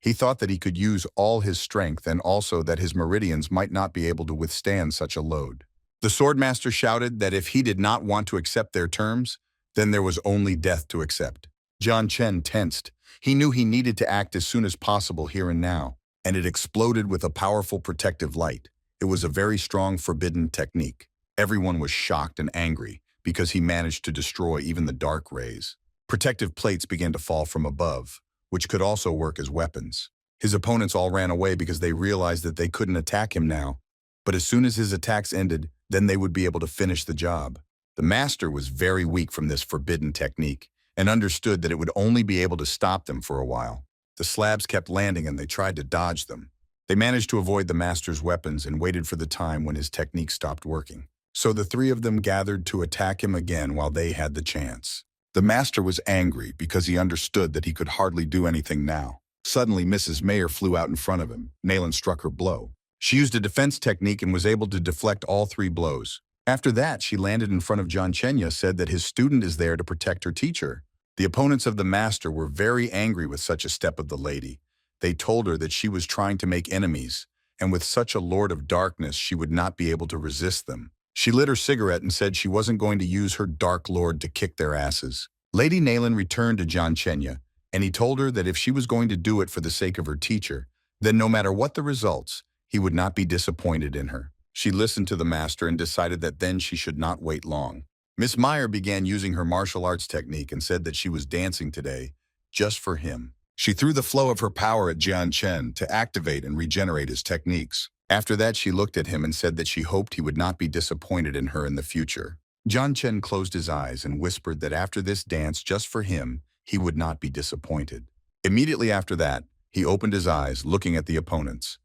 He thought that he could use all his strength and also that his meridians might not be able to withstand such a load. The swordmaster shouted that if he did not want to accept their terms, then there was only death to accept. John Chen tensed. He knew he needed to act as soon as possible here and now, and it exploded with a powerful protective light. It was a very strong forbidden technique. Everyone was shocked and angry because he managed to destroy even the dark rays. Protective plates began to fall from above, which could also work as weapons. His opponents all ran away because they realized that they couldn't attack him now. But as soon as his attacks ended, then they would be able to finish the job. The master was very weak from this forbidden technique and understood that it would only be able to stop them for a while. The slabs kept landing and they tried to dodge them. They managed to avoid the master's weapons and waited for the time when his technique stopped working. So the three of them gathered to attack him again while they had the chance. The master was angry because he understood that he could hardly do anything now. Suddenly, Mrs. Mayer flew out in front of him. Nayland struck her blow. She used a defense technique and was able to deflect all three blows. After that, she landed in front of John Chenya, said that his student is there to protect her teacher. The opponents of the master were very angry with such a step of the lady. They told her that she was trying to make enemies, and with such a lord of darkness, she would not be able to resist them. She lit her cigarette and said she wasn't going to use her dark lord to kick their asses. Lady Nayland returned to John Chenya, and he told her that if she was going to do it for the sake of her teacher, then no matter what the results, he would not be disappointed in her. She listened to the master and decided that then she should not wait long. Miss Meyer began using her martial arts technique and said that she was dancing today just for him. She threw the flow of her power at Jian Chen to activate and regenerate his techniques. After that, she looked at him and said that she hoped he would not be disappointed in her in the future. Jian Chen closed his eyes and whispered that after this dance just for him, he would not be disappointed. Immediately after that, he opened his eyes, looking at the opponents.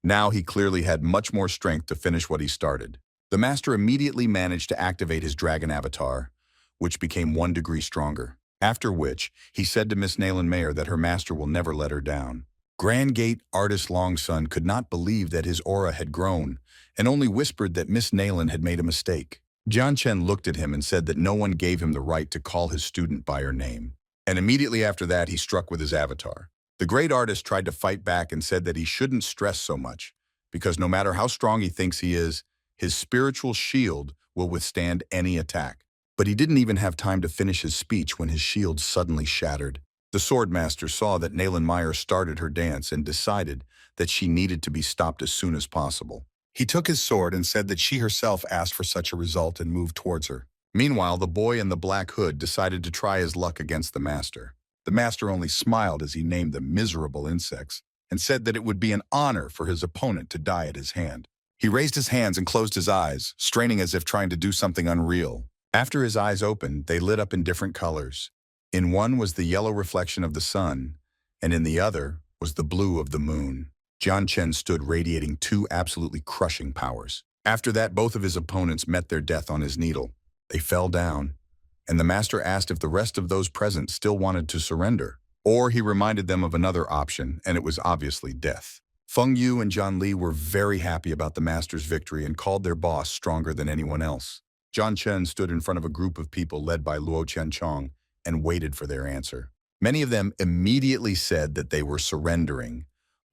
Now he clearly had much more strength to finish what he started. The master immediately managed to activate his dragon avatar, which became 1 degree stronger. After which, he said to Miss Nayland Mayer that her master will never let her down. Grand Gate artist Longsun could not believe that his aura had grown, and only whispered that Miss Nayland had made a mistake. Jian Chen looked at him and said that no one gave him the right to call his student by her name. And immediately after that, he struck with his avatar. The great artist tried to fight back and said that he shouldn't stress so much, because no matter how strong he thinks he is, his spiritual shield will withstand any attack. But he didn't even have time to finish his speech when his shield suddenly shattered. The swordmaster saw that Nayland Meyer started her dance and decided that she needed to be stopped as soon as possible. He took his sword and said that she herself asked for such a result and moved towards her. Meanwhile, the boy in the black hood decided to try his luck against the master. The master only smiled as he named them miserable insects and said that it would be an honor for his opponent to die at his hand. He raised his hands and closed his eyes, straining as if trying to do something unreal. After his eyes opened, they lit up in different colors. In one was the yellow reflection of the sun, and in the other was the blue of the moon. Jian Chen stood radiating 2 absolutely crushing powers. After that, both of his opponents met their death on his needle. They fell down, and the master asked if the rest of those present still wanted to surrender. Or he reminded them of another option, and it was obviously death. Feng Yu and Zhang Li were very happy about the master's victory and called their boss stronger than anyone else. Jian Chen stood in front of a group of people led by Luo Qianchong and waited for their answer. Many of them immediately said that they were surrendering.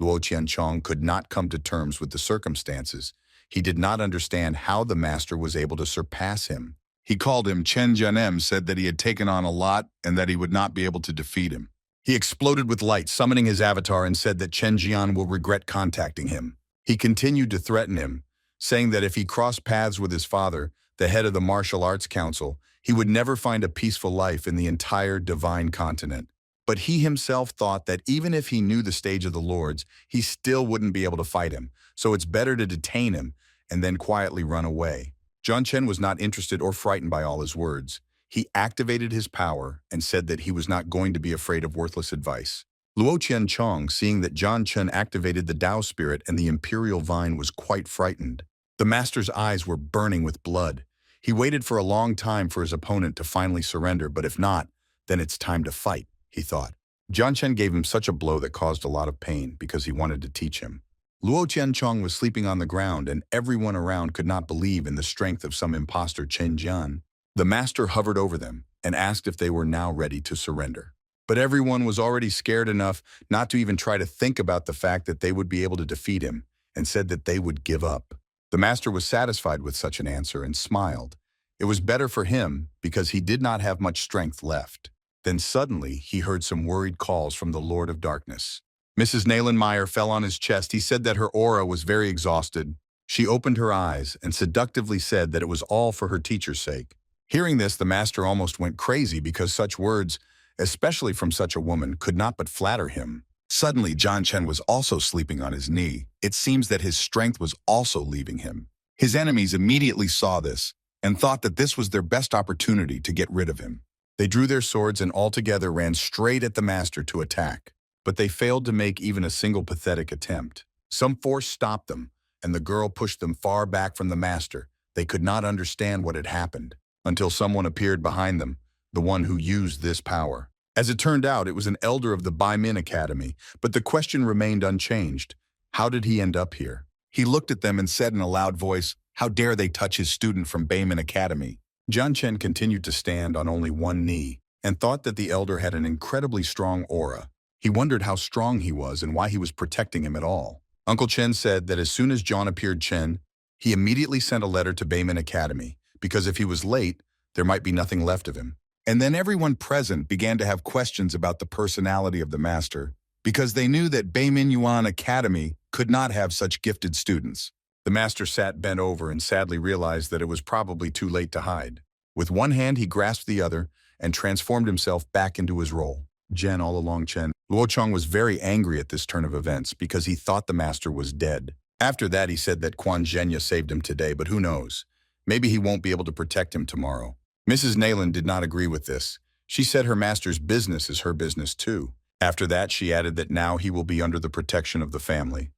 Luo Qianchong could not come to terms with the circumstances. He did not understand how the master was able to surpass him. He called him Chen Jianem, said that he had taken on a lot and that he would not be able to defeat him. He exploded with light, summoning his avatar, and said that Chen Jian will regret contacting him. He continued to threaten him, saying that if he crossed paths with his father, the head of the Martial Arts Council, he would never find a peaceful life in the entire divine continent. But he himself thought that even if he knew the stage of the lords, he still wouldn't be able to fight him, so it's better to detain him and then quietly run away. John Chen was not interested or frightened by all his words. He activated his power and said that he was not going to be afraid of worthless advice. Luo Qianchong, seeing that John Chen activated the Tao spirit and the imperial vine, was quite frightened. The master's eyes were burning with blood. He waited for a long time for his opponent to finally surrender, but if not, then it's time to fight, he thought. John Chen gave him such a blow that caused a lot of pain because he wanted to teach him. Luo Qianchong was sleeping on the ground, and everyone around could not believe in the strength of some imposter Chen Jian. The master hovered over them and asked if they were now ready to surrender. But everyone was already scared enough not to even try to think about the fact that they would be able to defeat him, and said that they would give up. The master was satisfied with such an answer and smiled. It was better for him because he did not have much strength left. Then suddenly he heard some worried calls from the Lord of Darkness. Mrs. Nayland Meyer fell on his chest. He said that her aura was very exhausted. She opened her eyes and seductively said that it was all for her teacher's sake. Hearing this, the master almost went crazy because such words, especially from such a woman, could not but flatter him. Suddenly, John Chen was also sleeping on his knee. It seems that his strength was also leaving him. His enemies immediately saw this and thought that this was their best opportunity to get rid of him. They drew their swords and altogether ran straight at the master to attack. But they failed to make even a single pathetic attempt. Some force stopped them, and the girl pushed them far back from the master. They could not understand what had happened until someone appeared behind them, the one who used this power. As it turned out, it was an elder of the Baimin Academy, but the question remained unchanged. How did he end up here? He looked at them and said in a loud voice, "How dare they touch his student from Baimin Academy?" John Chen continued to stand on only one knee and thought that the elder had an incredibly strong aura. He wondered how strong he was and why he was protecting him at all. Uncle Chen said that as soon as John appeared Chen, he immediately sent a letter to Baimin Academy, because if he was late, there might be nothing left of him. And then everyone present began to have questions about the personality of the master, because they knew that Baimin Yuan Academy could not have such gifted students. The master sat bent over and sadly realized that it was probably too late to hide. With one hand, he grasped the other and transformed himself back into his role. Jen all along Chen. Luo Chong was very angry at this turn of events because he thought the master was dead. After that, he said that Quan Zhenya saved him today, but who knows? Maybe he won't be able to protect him tomorrow. Mrs. Nayland did not agree with this. She said her master's business is her business too. After that, she added that now he will be under the protection of the family.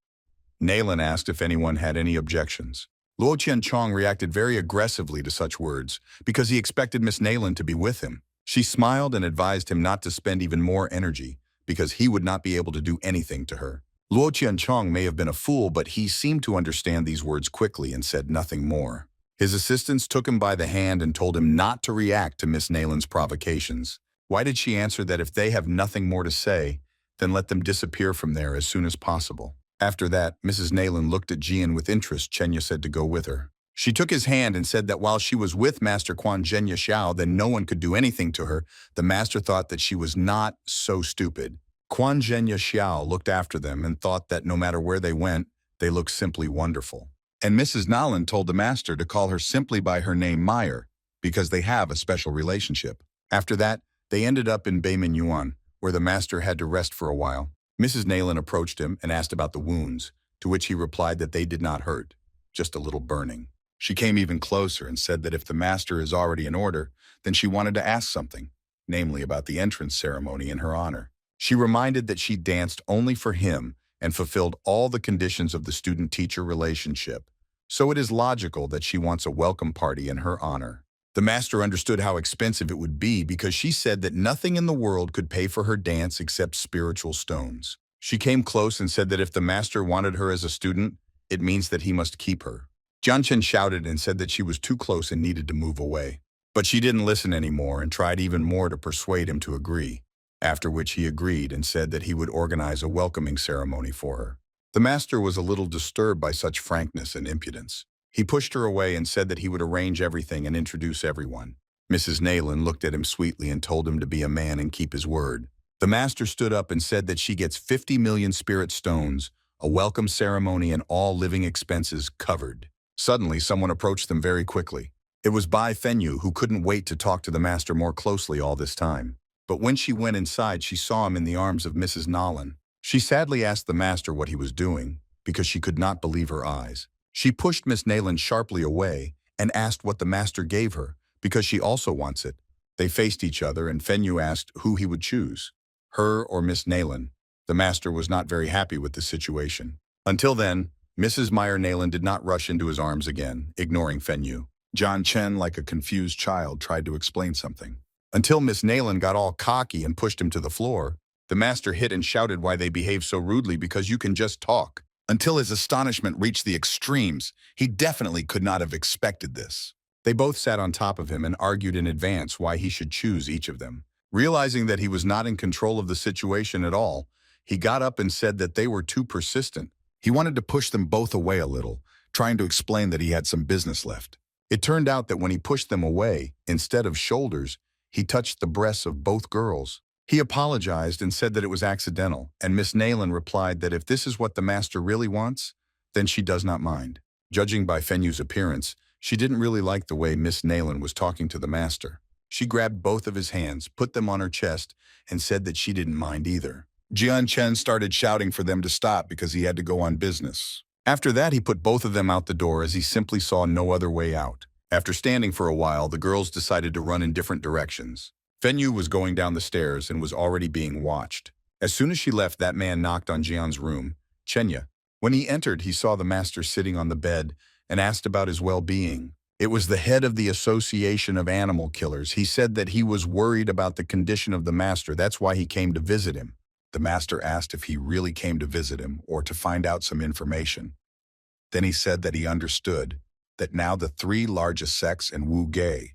Nayland asked if anyone had any objections. Luo Qianchong reacted very aggressively to such words because he expected Miss Nayland to be with him. She smiled and advised him not to spend even more energy because he would not be able to do anything to her. Luo Qianchong may have been a fool, but he seemed to understand these words quickly and said nothing more. His assistants took him by the hand and told him not to react to Miss Nayland's provocations. Why did she answer that if they have nothing more to say, then let them disappear from there as soon as possible? After that, Mrs. Nayland looked at Jian with interest. Chenya said to go with her. She took his hand and said that while she was with Master Quan Zhenya Xiao, then no one could do anything to her. The master thought that she was not so stupid. Quan Zhenya Xiao looked after them and thought that no matter where they went, they looked simply wonderful. And Mrs. Nayland told the master to call her simply by her name Meyer, because they have a special relationship. After that, they ended up in Baimin Yuan, where the master had to rest for a while. Mrs. Nayland approached him and asked about the wounds, to which he replied that they did not hurt, just a little burning. She came even closer and said that if the master is already in order, then she wanted to ask something, namely about the entrance ceremony in her honor. She reminded that she danced only for him and fulfilled all the conditions of the student-teacher relationship, so it is logical that she wants a welcome party in her honor. The master understood how expensive it would be because she said that nothing in the world could pay for her dance except spiritual stones. She came close and said that if the master wanted her as a student, it means that he must keep her. Jian Chen shouted and said that she was too close and needed to move away. But she didn't listen anymore and tried even more to persuade him to agree, after which he agreed and said that he would organize a welcoming ceremony for her. The master was a little disturbed by such frankness and impudence. He pushed her away and said that he would arrange everything and introduce everyone. Mrs. Nayland looked at him sweetly and told him to be a man and keep his word. The master stood up and said that she gets 50 million spirit stones, a welcome ceremony, and all living expenses covered. Suddenly, someone approached them very quickly. It was Bai Fenyu, who couldn't wait to talk to the master more closely all this time. But when she went inside, she saw him in the arms of Mrs. Nolan. She sadly asked the master what he was doing, because she could not believe her eyes. She pushed Miss Nayland sharply away and asked what the master gave her, because she also wants it. They faced each other, and Fenyu asked who he would choose, her or Miss Nayland. The master was not very happy with the situation. Until then, Mrs. Meyer Nayland did not rush into his arms again, ignoring Fenyu. John Chen, like a confused child, tried to explain something. Until Miss Nayland got all cocky and pushed him to the floor. The master hit and shouted why they behaved so rudely because you can just talk. Until his astonishment reached the extremes, he definitely could not have expected this. They both sat on top of him and argued in advance why he should choose each of them. Realizing that he was not in control of the situation at all, he got up and said that they were too persistent. He wanted to push them both away a little, trying to explain that he had some business left. It turned out that when he pushed them away, instead of shoulders, he touched the breasts of both girls. He apologized and said that it was accidental, and Miss Nayland replied that if this is what the master really wants, then she does not mind. Judging by Fenyu's appearance, she didn't really like the way Miss Nayland was talking to the master. She grabbed both of his hands, put them on her chest, and said that she didn't mind either. Jian Chen started shouting for them to stop because he had to go on business. After that, he put both of them out the door as he simply saw no other way out. After standing for a while, the girls decided to run in different directions. Fenyu was going down the stairs and was already being watched. As soon as she left, that man knocked on Jian's room, Chenya. When he entered, he saw the master sitting on the bed and asked about his well-being. It was the head of the Association of Animal Killers. He said that he was worried about the condition of the master. That's why he came to visit him. The master asked if he really came to visit him or to find out some information. Then he said that he understood that now the three largest sects in Wu Gai,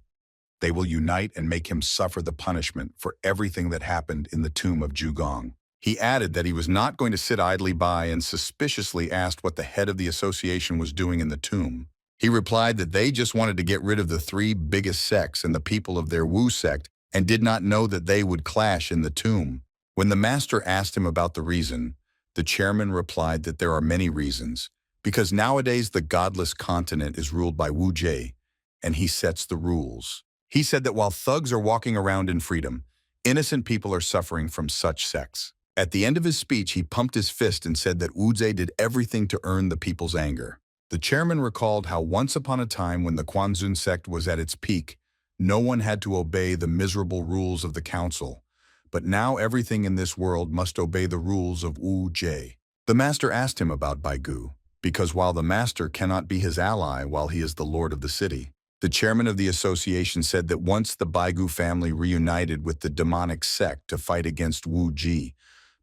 they will unite and make him suffer the punishment for everything that happened in the tomb of Zhugong. He added that he was not going to sit idly by and suspiciously asked what the head of the association was doing in the tomb. He replied that they just wanted to get rid of the three biggest sects and the people of their Wu sect and did not know that they would clash in the tomb. When the master asked him about the reason, the chairman replied that there are many reasons, because nowadays the godless continent is ruled by Wu Jie, and he sets the rules. He said that while thugs are walking around in freedom, innocent people are suffering from such sects. At the end of his speech, he pumped his fist and said that Wu Jie did everything to earn the people's anger. The chairman recalled how once upon a time when the Quanzun sect was at its peak, no one had to obey the miserable rules of the council. But now everything in this world must obey the rules of Wu Jie. The master asked him about Baigu, because while the master cannot be his ally while he is the lord of the city, the chairman of the association said that once the Baigu family reunited with the demonic sect to fight against Wu Ji,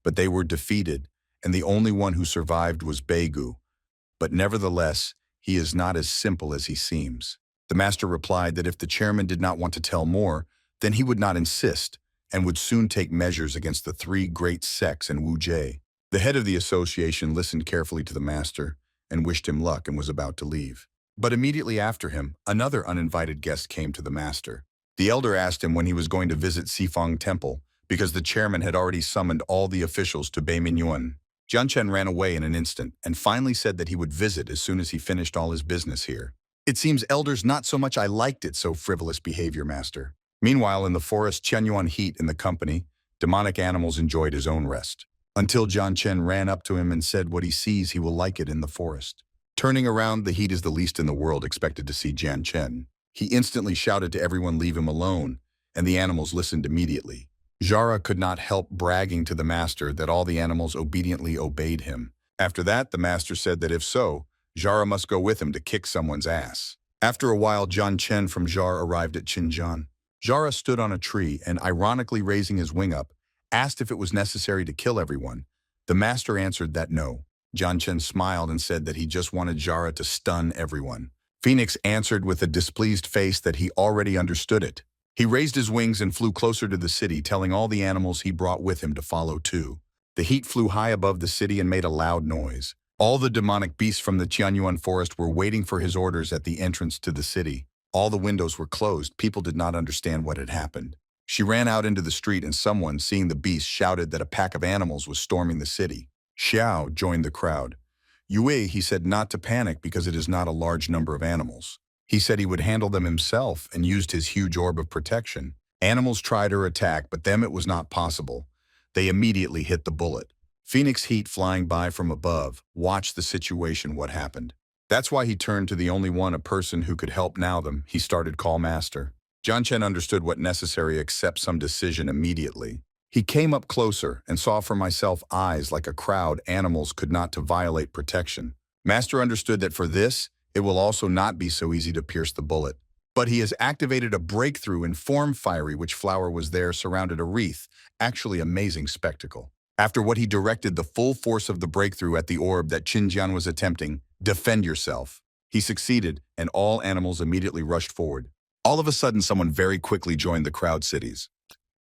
but they were defeated, and the only one who survived was Baigu. But nevertheless, he is not as simple as he seems. The master replied that if the chairman did not want to tell more, then he would not insist, and would soon take measures against the three great sects in Wu Jie. The head of the association listened carefully to the master and wished him luck and was about to leave. But immediately after him, another uninvited guest came to the master. The elder asked him when he was going to visit Sifang Temple, because the chairman had already summoned all the officials to Beimingyuan. Jian Chen ran away in an instant and finally said that he would visit as soon as he finished all his business here. It seems elders not so much I liked it, so frivolous behavior, master. Meanwhile, in the forest Qianyuan heat in the company, demonic animals enjoyed his own rest. Until Jian Chen ran up to him and said what he sees he will like it in the forest. Turning around, the heat is the least in the world expected to see Jian Chen. He instantly shouted to everyone leave him alone, and the animals listened immediately. Jara could not help bragging to the master that all the animals obediently obeyed him. After that, the master said that if so, Jara must go with him to kick someone's ass. After a while, Jian Chen from Jar arrived at Qinjian. Jara stood on a tree and, ironically raising his wing up, asked if it was necessary to kill everyone. The master answered that no. Jian Chen smiled and said that he just wanted Jara to stun everyone. Phoenix answered with a displeased face that he already understood it. He raised his wings and flew closer to the city, telling all the animals he brought with him to follow too. The heat flew high above the city and made a loud noise. All the demonic beasts from the Qianyuan forest were waiting for his orders at the entrance to the city. All the windows were closed. People did not understand what had happened. She ran out into the street and someone, seeing the beast, shouted that a pack of animals was storming the city. Xiao joined the crowd. Yue, he said not to panic because it is not a large number of animals. He said he would handle them himself and used his huge orb of protection. Animals tried her attack, but them it was not possible. They immediately hit the bullet. Phoenix Heat, flying by from above, watched the situation what happened. That's why he turned to the only one, a person who could help now them. He started call master. John Chen understood what necessary accept some decision immediately. He came up closer and saw for myself eyes like a crowd animals could not to violate protection. Master understood that for this, it will also not be so easy to pierce the bullet. But he has activated a breakthrough in form fiery which flower was there surrounded a wreath, actually amazing spectacle. After what he directed the full force of the breakthrough at the orb that Qinjian was attempting, defend yourself. He succeeded and all animals immediately rushed forward. All of a sudden someone very quickly joined the crowd cities.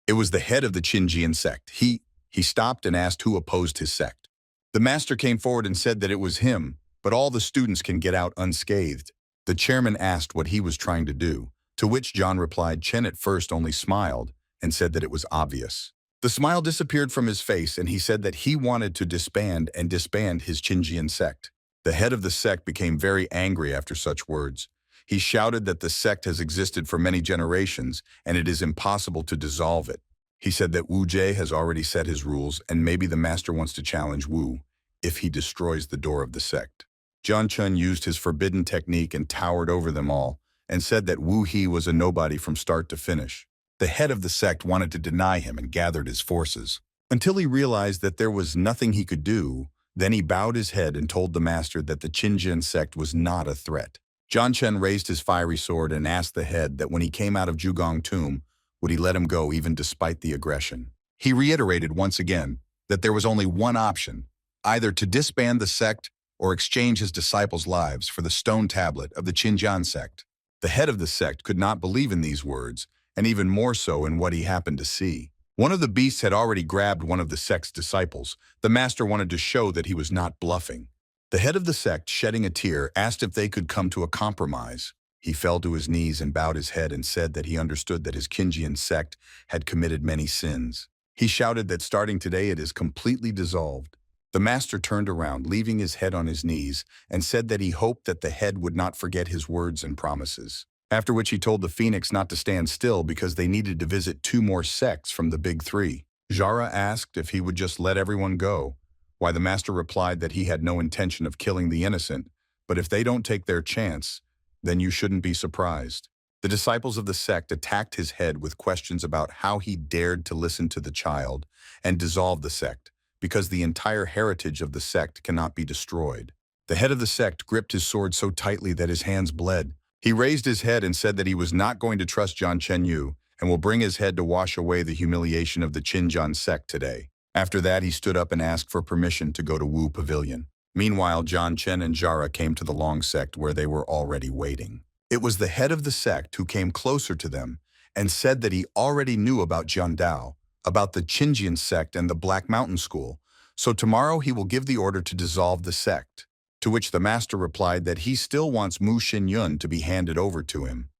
It was the head of the Qinjian sect. He stopped and asked who opposed his sect. The master came forward and said that it was him, but all the students can get out unscathed. The chairman asked what he was trying to do, to which John replied Chen at first only smiled and said that it was obvious. The smile disappeared from his face and he said that he wanted to disband his Qinjian sect. The head of the sect became very angry after such words. He shouted that the sect has existed for many generations and it is impossible to dissolve it. He said that Wu Jie has already set his rules and maybe the master wants to challenge Wu if he destroys the door of the sect. John Chen used his forbidden technique and towered over them all and said that Wu He was a nobody from start to finish. The head of the sect wanted to deny him and gathered his forces. Until he realized that there was nothing he could do, then he bowed his head and told the master that the Qinjian sect was not a threat. John Chen raised his fiery sword and asked the head that when he came out of Zhugong tomb, would he let him go even despite the aggression. He reiterated once again that there was only one option, either to disband the sect or exchange his disciples' lives for the stone tablet of the Qinjian sect. The head of the sect could not believe in these words, and even more so in what he happened to see. One of the beasts had already grabbed one of the sect's disciples. The master wanted to show that he was not bluffing. The head of the sect, shedding a tear, asked if they could come to a compromise. He fell to his knees and bowed his head and said that he understood that his Qinjian sect had committed many sins. He shouted that starting today it is completely dissolved. The master turned around, leaving his head on his knees, and said that he hoped that the head would not forget his words and promises. After which he told the phoenix not to stand still because they needed to visit 2 more sects from the big 3. Jara asked if he would just let everyone go, why the master replied that he had no intention of killing the innocent, but if they don't take their chance, then you shouldn't be surprised. The disciples of the sect attacked his head with questions about how he dared to listen to the child and dissolve the sect, because the entire heritage of the sect cannot be destroyed. The head of the sect gripped his sword so tightly that his hands bled. He raised his head and said that he was not going to trust John Chen Yu and will bring his head to wash away the humiliation of the Qinjian sect today. After that, he stood up and asked for permission to go to Wu Pavilion. Meanwhile, John Chen and Jara came to the Long sect where they were already waiting. It was the head of the sect who came closer to them and said that he already knew about Jian Dao, about the Qinjian sect and the Black Mountain School, so tomorrow he will give the order to dissolve the sect. To which the master replied that he still wants Mu Xinyun to be handed over to him.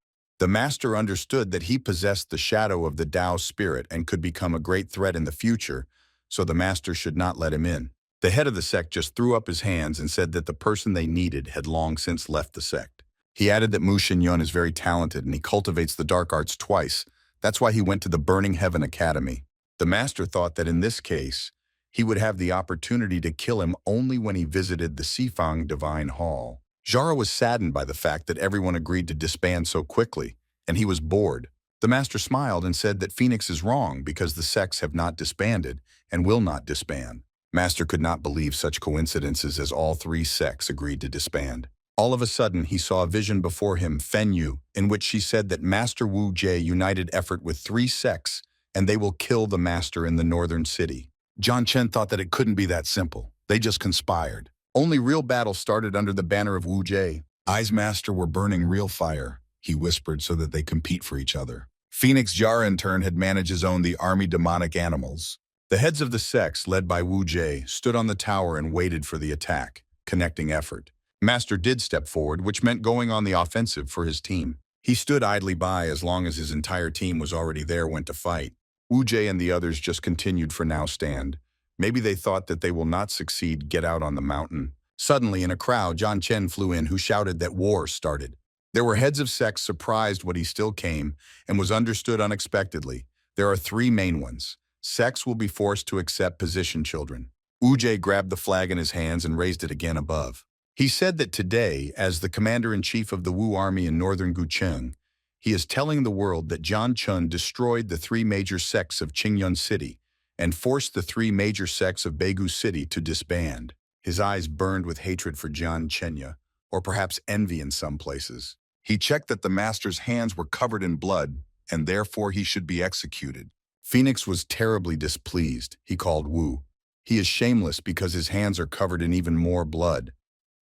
The master understood that he possessed the shadow of the Dao spirit and could become a great threat in the future, so the master should not let him in. The head of the sect just threw up his hands and said that the person they needed had long since left the sect. He added that Mu Xinyun is very talented and he cultivates the dark arts twice. That's why he went to the Burning Heaven Academy. The master thought that in this case, he would have the opportunity to kill him only when he visited the Sifang Divine Hall. Jara was saddened by the fact that everyone agreed to disband so quickly, and he was bored. The master smiled and said that Phoenix is wrong because the sects have not disbanded and will not disband. Master could not believe such coincidences as all 3 sects agreed to disband. All of a sudden, he saw a vision before him, Fen Yu, in which she said that Master Wu Jie united effort with 3 sects, and they will kill the master in the northern city. John Chen thought that it couldn't be that simple. They just conspired. Only real battle started under the banner of Wu Jie. Eyes Master were burning real fire, he whispered so that they compete for each other. Phoenix Jara in turn had managed his own the army demonic animals. The heads of the sects, led by Wu Jie, stood on the tower and waited for the attack, connecting effort. Master did step forward, which meant going on the offensive for his team. He stood idly by as long as his entire team was already there went to fight. Wu Jie and the others just continued for now stand. Maybe they thought that they will not succeed get out on the mountain. Suddenly in a crowd, Jian Chen flew in who shouted that war started. There were heads of sects surprised when he still came and was understood unexpectedly. There are three main ones. Sects will be forced to accept position children. Wu Jie grabbed the flag in his hands and raised it again above. He said that today, as the commander-in-chief of the Wu army in northern Gucheng, he is telling the world that Jian Chun destroyed the three major sects of Qingyun City and forced the three major sects of Beigu City to disband. His eyes burned with hatred for Jian Chenya, or perhaps envy in some places. He checked that the master's hands were covered in blood, and therefore he should be executed. Phoenix was terribly displeased. He called Wu. He is shameless because his hands are covered in even more blood.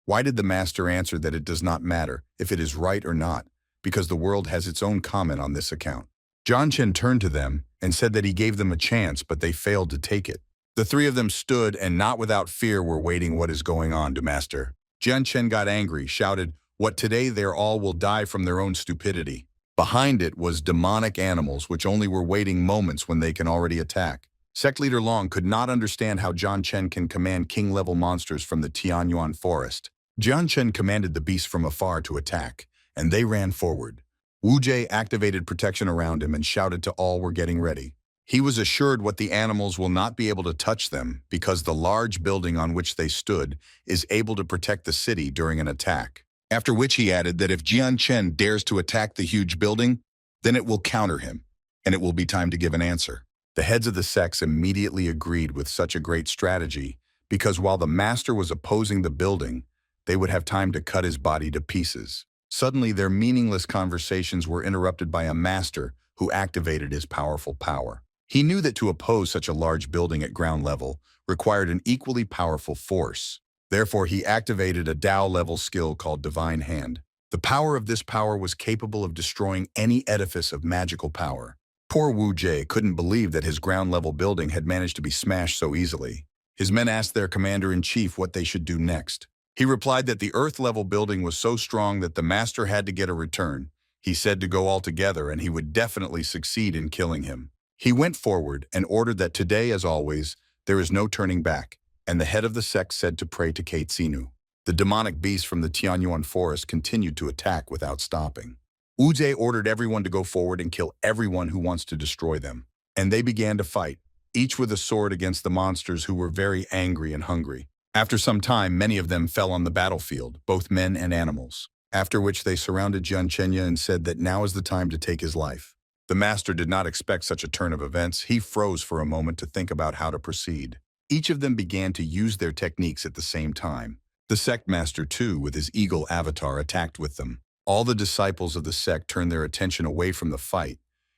Why did the master answer that it does not matter if it is right or not, because the world has its own comment on this account? Jian Chen turned to them and said that he gave them a chance, but they failed to take it. The three of them stood and not without fear were waiting what is going on to master. Jian Chen got angry, shouted, "What today they all will die from their own stupidity." Behind it was demonic animals which only were waiting moments when they can already attack. Sect leader Long could not understand how Jian Chen can command king-level monsters from the Tianyuan forest. Jian Chen commanded the beasts from afar to attack, and they ran forward. Wu Jie activated protection around him and shouted to all were getting ready. He was assured what the animals will not be able to touch them because the large building on which they stood is able to protect the city during an attack. After which he added that if Jian Chen dares to attack the huge building, then it will counter him, and it will be time to give an answer. The heads of the sects immediately agreed with such a great strategy because while the master was opposing the building, they would have time to cut his body to pieces. Suddenly, their meaningless conversations were interrupted by a master who activated his powerful power. He knew that to oppose such a large building at ground level required an equally powerful force. Therefore, he activated a Tao-level skill called Divine Hand. The power of this power was capable of destroying any edifice of magical power. Poor Wu Jie couldn't believe that his ground-level building had managed to be smashed so easily. His men asked their commander-in-chief what they should do next. He replied that the Earth-level building was so strong that the master had to get a return. He said to go all together and he would definitely succeed in killing him. He went forward and ordered that today, as always, there is no turning back, and the head of the sect said to pray to Kate Sinu. The demonic beasts from the Tianyuan forest continued to attack without stopping. Wu Jie ordered everyone to go forward and kill everyone who wants to destroy them. And they began to fight, each with a sword against the monsters who were very angry and hungry. After some time, many of them fell on the battlefield, both men and animals, after which they surrounded Jian Chenya and said that now is the time to take his life. The master did not expect such a turn of events. He froze for a moment to think about how to proceed. Each of them began to use their techniques at the same time. The sect master, too, with his eagle avatar, attacked with them. All the disciples of the sect turned their attention away from the fight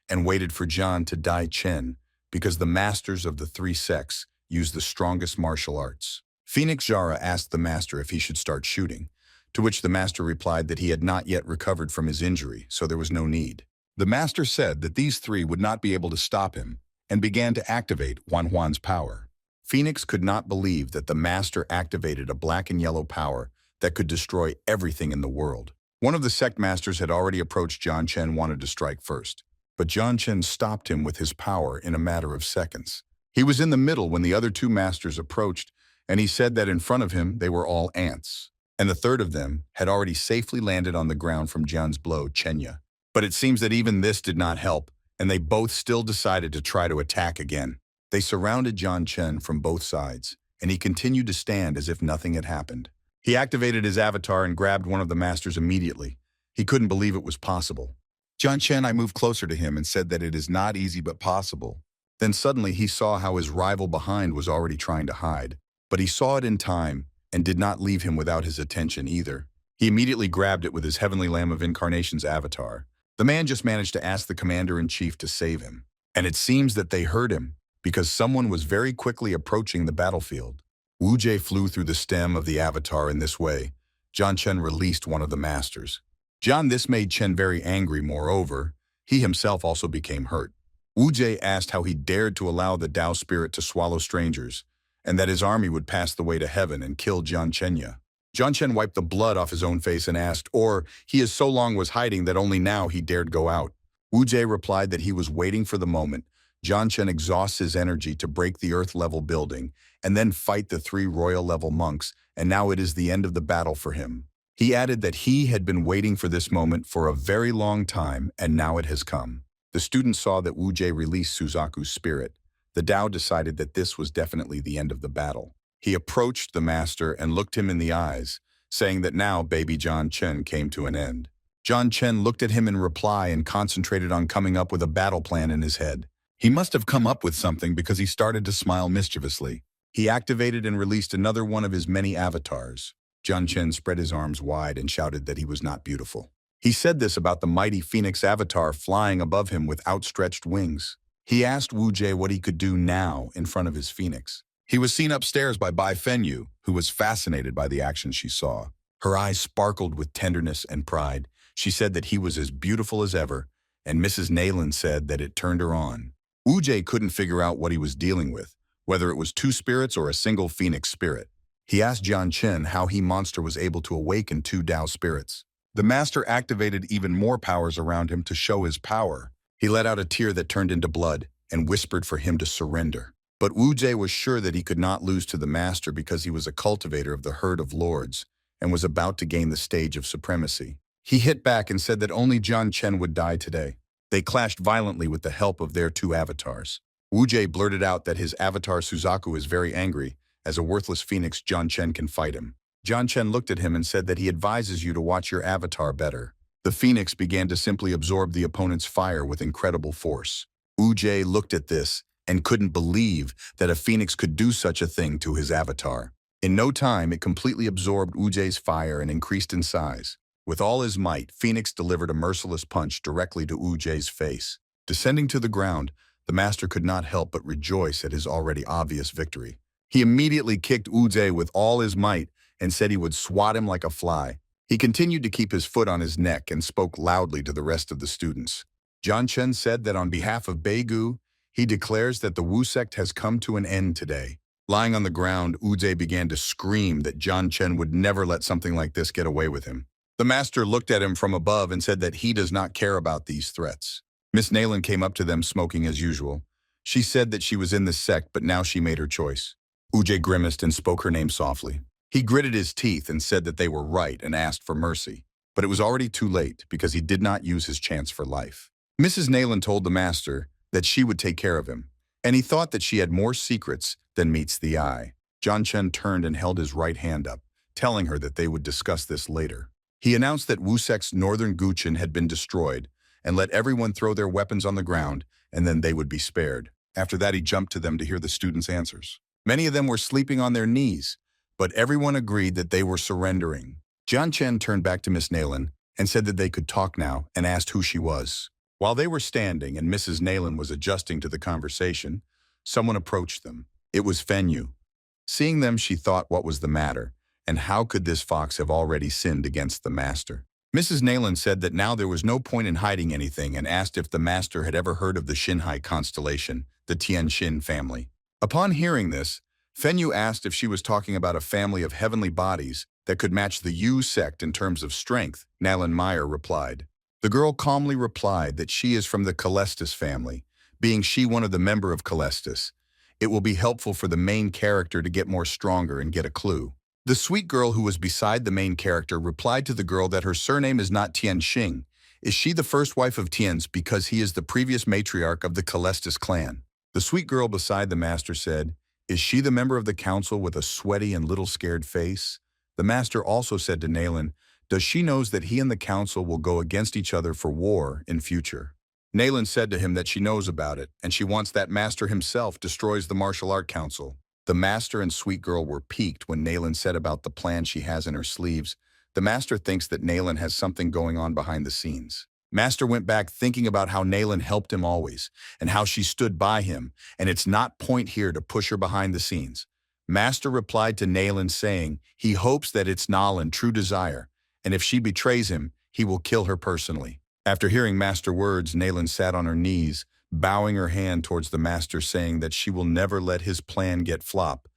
and waited for Jian to die Chen because the masters of the three sects used the strongest martial arts. Phoenix Jara asked the master if he should start shooting, to which the master replied that he had not yet recovered from his injury, so there was no need. The master said that these three would not be able to stop him and began to activate Wanhuan's power. Phoenix could not believe that the master activated a black and yellow power that could destroy everything in the world. One of the sect masters had already approached Jian Chen, wanted to strike first, but Jian Chen stopped him with his power in a matter of seconds. He was in the middle when the other two masters approached, and he said that in front of him they were all ants, and the third of them had already safely landed on the ground from Jian's blow, Chenya. But it seems that even this did not help, and they both still decided to try to attack again. They surrounded Jian Chen from both sides, and he continued to stand as if nothing had happened. He activated his avatar and grabbed one of the masters immediately. He couldn't believe it was possible. Jian Chen, I moved closer to him and said that it is not easy but possible. Then suddenly he saw how his rival behind was already trying to hide. But he saw it in time and did not leave him without his attention either. He immediately grabbed it with his Heavenly Lamb of Incarnation's avatar. The man just managed to ask the commander-in-chief to save him. And it seems that they heard him, because someone was very quickly approaching the battlefield. Wu Jie flew through the stem of the avatar in this way. Jian Chen released one of the masters. This made Chen very angry. Moreover, he himself also became hurt. Wu Jie asked how he dared to allow the Tao spirit to swallow strangers, and that his army would pass the way to heaven and kill Jian Chenya. John Chen wiped the blood off his own face and asked, or he is so long was hiding that only now he dared go out. Wu Jie replied that he was waiting for the moment John Chen exhausts his energy to break the Earth-level building and then fight the 3 royal-level monks, and now it is the end of the battle for him. He added that he had been waiting for this moment for a very long time, and now it has come. The students saw that Wu Jie released Suzaku's spirit. The Tao decided that this was definitely the end of the battle. He approached the master and looked him in the eyes, saying that now baby John Chen came to an end. John Chen looked at him in reply and concentrated on coming up with a battle plan in his head. He must have come up with something because he started to smile mischievously. He activated and released another one of his many avatars. John Chen spread his arms wide and shouted that he was not beautiful. He said this about the mighty Phoenix avatar flying above him with outstretched wings. He asked Wu Jie what he could do now in front of his Phoenix. He was seen upstairs by Bai Fenyu, who was fascinated by the action she saw. Her eyes sparkled with tenderness and pride. She said that he was as beautiful as ever, and Mrs. Nayland said that it turned her on. Wu Jie couldn't figure out what he was dealing with, whether it was 2 spirits or a single Phoenix spirit. He asked John Chen how he monster was able to awaken 2 Tao spirits. The master activated even more powers around him to show his power. He let out a tear that turned into blood and whispered for him to surrender. But Wu Jie was sure that he could not lose to the master because he was a cultivator of the herd of lords and was about to gain the stage of supremacy. He hit back and said that only John Chen would die today. They clashed violently with the help of their 2 avatars. Wu Jie blurted out that his avatar Suzaku is very angry. As a worthless phoenix, John Chen can fight him. John Chen looked at him and said that he advises you to watch your avatar better. The phoenix began to simply absorb the opponent's fire with incredible force. Wu Jie looked at this and couldn't believe that a phoenix could do such a thing to his avatar. In no time, it completely absorbed Wu Jie's fire and increased in size. With all his might, Phoenix delivered a merciless punch directly to Wu Jie's face. Descending to the ground, the master could not help but rejoice at his already obvious victory. He immediately kicked Wu Jie with all his might and said he would swat him like a fly. He continued to keep his foot on his neck and spoke loudly to the rest of the students. John Chen said that on behalf of Beigu, he declares that the Wu sect has come to an end today. Lying on the ground, Wu Jie began to scream that John Chen would never let something like this get away with him. The master looked at him from above and said that he does not care about these threats. Miss Nayland came up to them smoking as usual. She said that she was in the sect, but now she made her choice. Wu Jie grimaced and spoke her name softly. He gritted his teeth and said that they were right and asked for mercy. But it was already too late because he did not use his chance for life. Mrs. Nayland told the master that she would take care of him, and he thought that she had more secrets than meets the eye. John Chen turned and held his right hand up, telling her that they would discuss this later. He announced that Wu sect's northern Guqin had been destroyed and let everyone throw their weapons on the ground, and then they would be spared. After that, he jumped to them to hear the students' answers. Many of them were sleeping on their knees, but everyone agreed that they were surrendering. John Chen turned back to Miss Nayland and said that they could talk now and asked who she was. While they were standing and Mrs. Nayland was adjusting to the conversation, someone approached them. It was Fenyu. Seeing them, she thought what was the matter, and how could this fox have already sinned against the master? Mrs. Nayland said that now there was no point in hiding anything and asked if the master had ever heard of the Xinhai constellation, the Tianxin family. Upon hearing this, Fenyu asked if she was talking about a family of heavenly bodies that could match the Yu sect in terms of strength. Nayland Meyer replied. The girl calmly replied that she is from the Calestis family, being she one of the member of Calestis. It will be helpful for the main character to get more stronger and get a clue. The sweet girl who was beside the main character replied to the girl that her surname is not Tianxing. Is she the first wife of Tian's because he is the previous matriarch of the Calestis clan? The sweet girl beside the master said, is she the member of the council with a sweaty and little scared face? The master also said to Nayland, does she knows that he and the council will go against each other for war in future? Nayland said to him that she knows about it, and she wants that master himself destroys the martial art council. The master and sweet girl were piqued when Nayland said about the plan she has in her sleeves. The master thinks that Nayland has something going on behind the scenes. Master went back thinking about how Nayland helped him always, and how she stood by him, and it's not point here to push her behind the scenes. Master replied to Nayland saying he hopes that it's Nayland true desire, and if she betrays him, he will kill her personally. After hearing master words, Nayland sat on her knees, bowing her hand towards the master, saying that she will never let his plan get flop,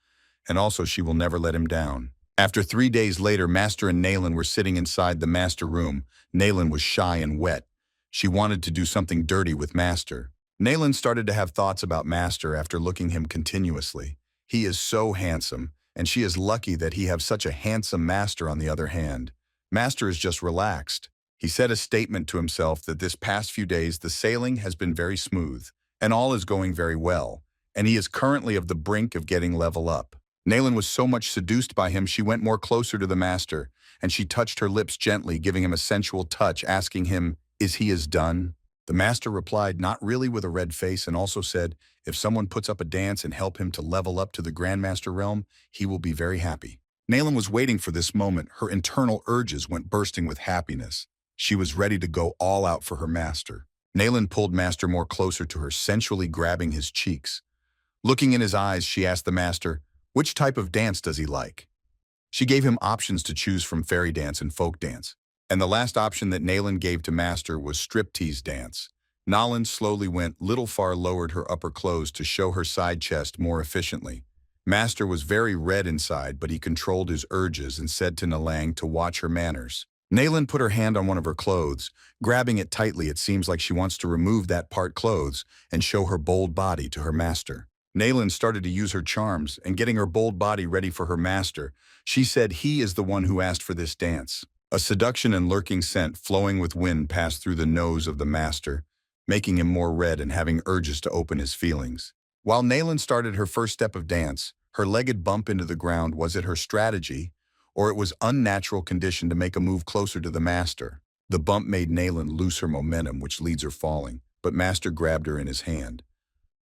and also she will never let him down. After 3 days later, Master and Nalan were sitting inside the master room. Nalan was shy and wet. She wanted to do something dirty with Master. Nalan started to have thoughts about Master after looking him continuously. He is so handsome, and she is lucky that he have such a handsome Master on the other hand. Master is just relaxed. He said a statement to himself that this past few days the sailing has been very smooth, and all is going very well, and he is currently of the brink of getting level up. Nalan was so much seduced by him she went more closer to the Master, and she touched her lips gently, giving him a sensual touch, asking him, "Is he as done?" The Master replied, not really, with a red face, and also said, if someone puts up a dance and help him to level up to the Grandmaster realm, he will be very happy. Nalan was waiting for this moment. Her internal urges went bursting with happiness. She was ready to go all out for her Master. Nalan pulled Master more closer to her, sensually grabbing his cheeks. Looking in his eyes, she asked the Master, which type of dance does he like? She gave him options to choose from: fairy dance and folk dance. And the last option that Nalan gave to Master was striptease dance. Nalan slowly went little far, lowered her upper clothes to show her side chest more efficiently. Master was very red inside, but he controlled his urges and said to Nalang to watch her manners. Nalan put her hand on one of her clothes, grabbing it tightly. It seems like she wants to remove that part clothes and show her bold body to her Master. Nalan started to use her charms and getting her bold body ready for her Master. She said he is the one who asked for this dance. A seduction and lurking scent flowing with wind passed through the nose of the Master, making him more red and having urges to open his feelings. While Nalan started her first step of dance, her legged bump into the ground. Was it her strategy, or it was unnatural condition to make a move closer to the Master? The bump made Nalan lose her momentum, which leads her falling, but Master grabbed her in his hand.